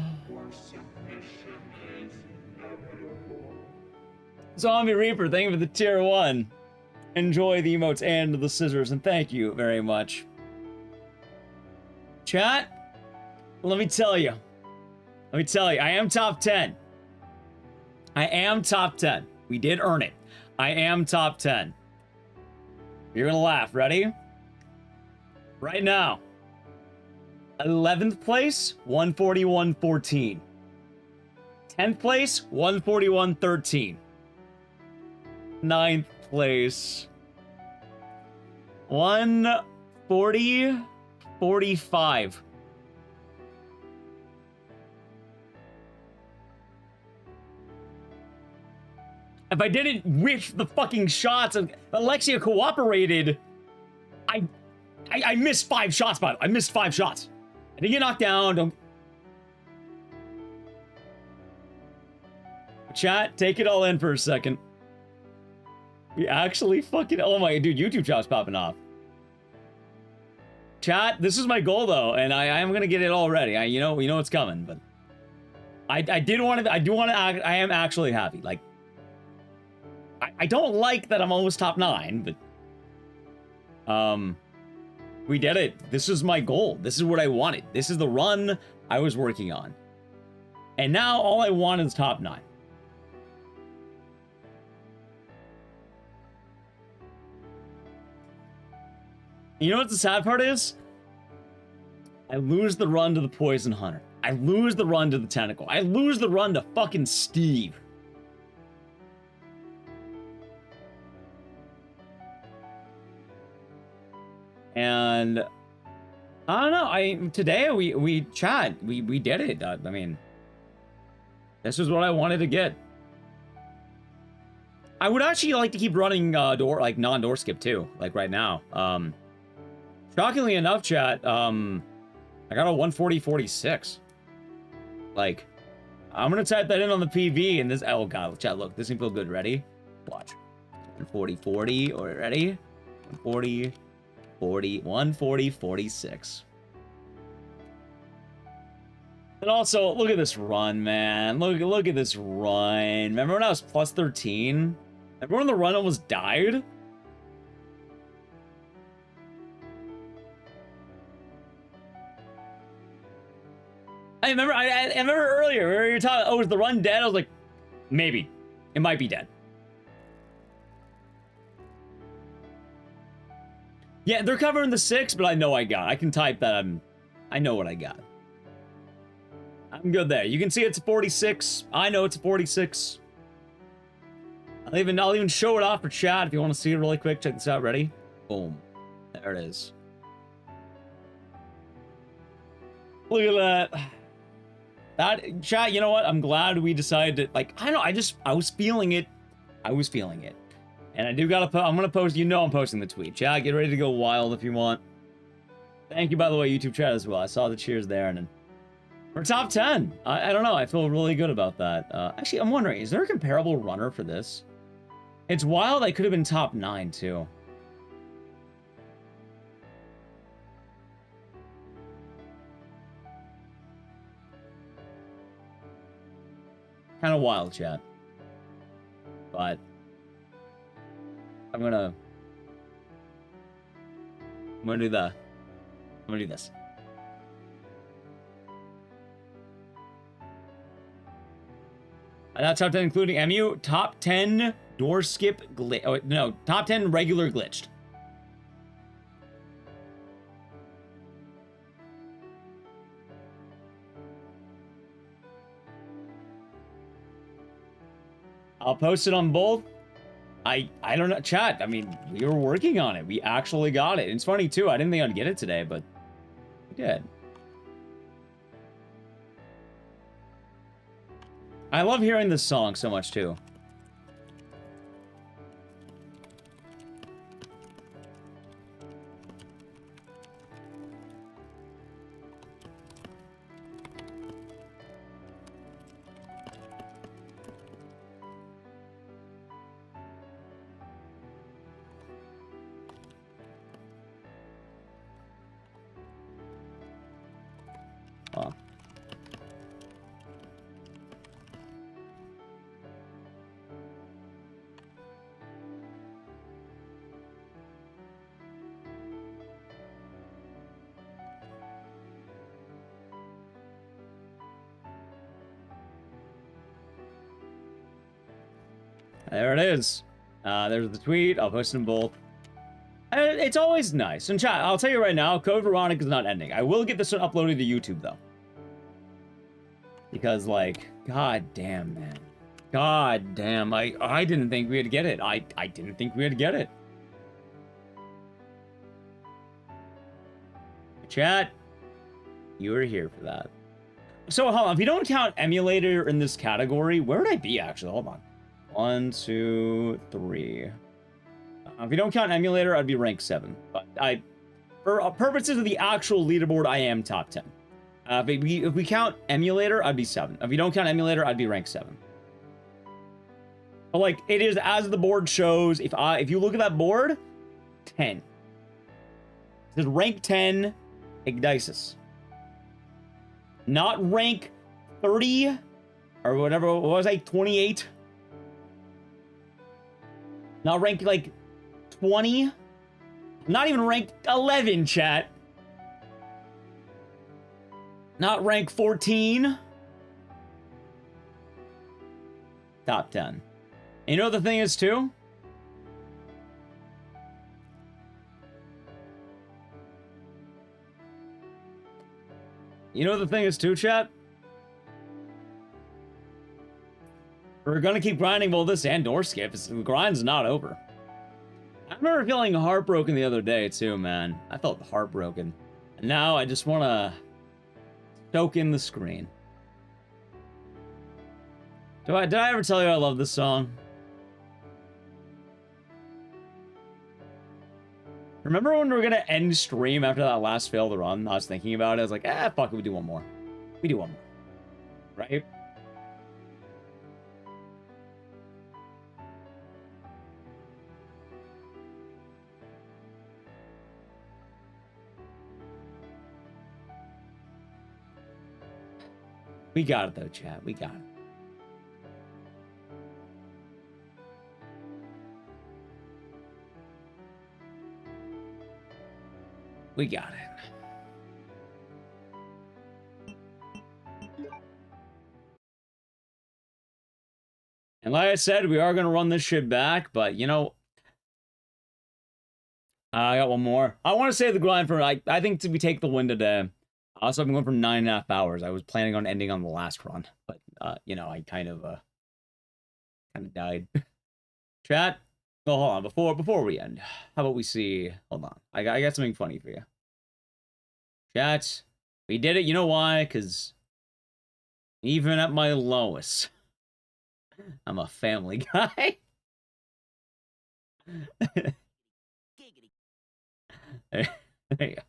Zombie Reaper, thank you for the tier 1. Enjoy the emotes and the scissors, and thank you very much. Chat, let me tell you, I am top 10. I am top 10. We did earn it. I am top 10. You're gonna laugh. Ready? Right now. 11th place, 141.14. 10th place, 141.13. 9th place, 140.45. If I didn't whiff the fucking shots and Alexia cooperated, I missed 5 shots, by the way. I missed 5 shots. I didn't get knocked down. Don't... Chat, take it all in for a second. We actually fucking... Oh my... Dude, YouTube chat's popping off. Chat, this is my goal, though, and I am gonna get it all ready. You know it's coming, but... I am actually happy. Like... I don't like that I'm almost top 9, but... We did it. This is my goal. This is what I wanted. This is the run I was working on. And now all I want is top 9. You know what the sad part is? I lose the run to the Poison Hunter. I lose the run to the Tentacle. I lose the run to fucking Steve. And I don't know. Today we chat. We did it. I mean, this is what I wanted to get. I would actually like to keep running non-door skip too, like right now. Shockingly enough, chat, I got a 140.46. Like, I'm gonna type that in on the PV and this. Oh god, chat, look, this can feel good. Ready? Watch. 140.40. Or ready? 140.46. And also, look at this run, man. Look at this run. Remember when I was plus 13? Remember when the run almost died? I remember earlier where you were talking, oh, is the run dead? I was like, maybe. It might be dead. Yeah, they're covering the 6, but I know I got. I can type that. I know what I got. I'm good there. You can see it's a 46. I know it's a 46. I'll even show it off for chat if you want to see it really quick. Check this out. Ready? Boom. There it is. Look at that. That chat, you know what? I'm glad we decided to, like, I don't know, I was feeling it. I was feeling it. And I do gotta I'm gonna post, I'm posting the tweet. Chat, get ready to go wild if you want. Thank you, by the way, YouTube chat as well. I saw the cheers there, and then we're top 10. I don't know, I feel really good about that. Actually, I'm wondering, is there a comparable runner for this? It's wild, I could have been top 9 too. Kind of wild, chat. But I'm gonna do this. Top 10 including MU. Top 10 door skip glitch. Oh, no, top 10 regular glitched. I'll post it on both. I don't know, chat. I mean, we were working on it. We actually got it. It's funny too. I didn't think I'd get it today, but we did. I love hearing this song so much, too. Oh. There it is. There's the tweet. I'll post them both. It's always nice. And chat, I'll tell you right now, Code Veronica is not ending. I will get this one uploaded to YouTube, though. Because, like, god damn, man. God damn, I didn't think we'd get it. I didn't think we'd get it. Chat, you were here for that. So, hold on. If you don't count emulator in this category, where would I be, actually? Hold on. 1, 2, 3. If you don't count emulator, I'd be rank 7. But for purposes of the actual leaderboard, I am top 10. If we count emulator, I'd be 7. If you don't count emulator, I'd be rank 7. But like, it is as the board shows. If you look at that board, 10. It says rank 10, Ecdycis. Not rank 30 or whatever. What was I? 28. Not ranked like 20. Not even ranked 11, chat. Not rank 14. Top 10. And you know what the thing is too? You know what the thing is too, chat? We're gonna keep grinding both this and door skip. The grind's not over. I remember feeling heartbroken the other day too, man. I felt heartbroken. And now I just wanna soak in the screen. Did I ever tell you I love this song? Remember when we were gonna end stream after that last failed run? I was thinking about it. I was like, fuck it, we do one more. We do one more. Right? We got it though, chat. We got it. We got it. And like I said, we are going to run this shit back, but you know, I got one more. I want to save the grind for, I think we take the win today. Also, I've been going for 9.5 hours. I was planning on ending on the last run, but, you know, I kind of died. Chat? Well, hold on. Before we end, how about we see... Hold on. I got something funny for you. Chat, we did it. You know why? Because even at my lowest, I'm a family guy. There you go.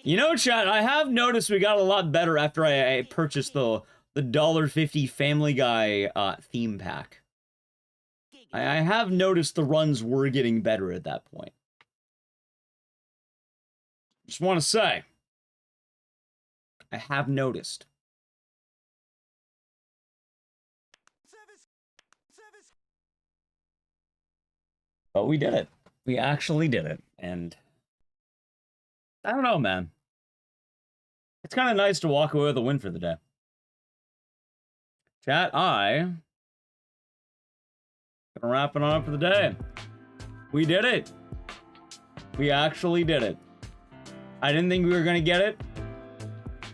You know, chat, I have noticed we got a lot better after I purchased the $1.50 Family Guy theme pack. I have noticed the runs were getting better at that point. Just want to say, I have noticed. But we did it. We actually did it. And I don't know, man. It's kind of nice to walk away with a win for the day. Chat, gonna wrap it on for the day. We did it. We actually did it. I didn't think we were gonna get it,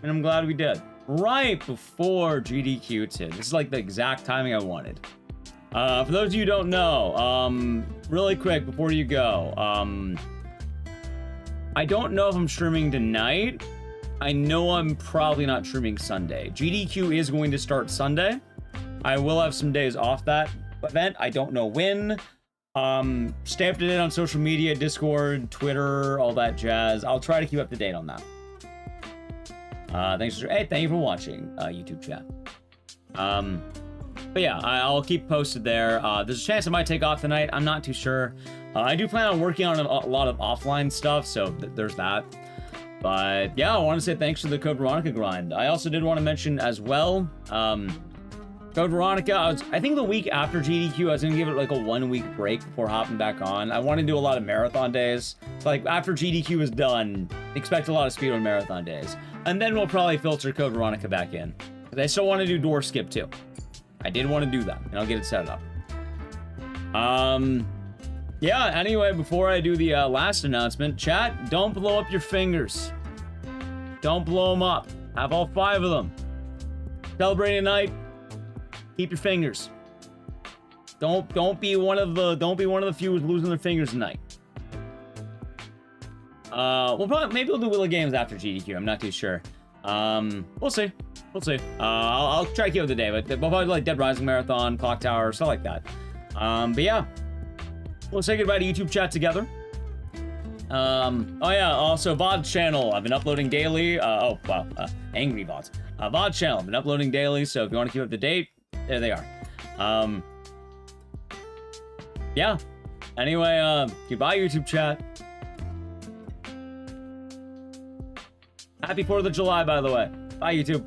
and I'm glad we did. Right before GDQ hit. This is like the exact timing I wanted. For those of you who don't know, really quick before you go, I don't know if I'm streaming tonight, I know I'm probably not streaming Sunday. GDQ is going to start Sunday. I will have some days off that event. I don't know when. Stay up to date on social media, Discord, Twitter, all that jazz. I'll try to keep up to date on that. Thank you for watching, YouTube chat. But yeah, I'll keep posted there. There's a chance I might take off tonight. I'm not too sure. I do plan on working on a lot of offline stuff, so there's that. But yeah, I want to say thanks for the Code Veronica grind. I also did want to mention as well, Code Veronica, I think the week after GDQ, I was going to give it like a 1-week break before hopping back on. I want to do a lot of marathon days. So like after GDQ is done, expect a lot of speedrun marathon days. And then we'll probably filter Code Veronica back in. Because I still want to do door skip too. I did want to do that, and I'll get it set up. Yeah, anyway, before I do the last announcement, chat, don't blow up your fingers. Don't blow them up. Have all 5 of them. Celebrating tonight. Keep your fingers. Don't be one of the few who's losing their fingers tonight. Maybe we'll do Wheel of Games after GDQ. I'm not too sure. We'll see. We'll see. I'll try to keep up the day, but we'll probably do like Dead Rising Marathon, Clock Tower, stuff like that. But yeah, we'll say goodbye to YouTube chat together. Oh yeah, also VOD channel. I've been uploading daily. Angry VODs. VOD channel. I've been uploading daily, so if you want to keep up to date, there they are. Yeah. Anyway, goodbye YouTube chat. Happy 4th of July, by the way. Bye, YouTube.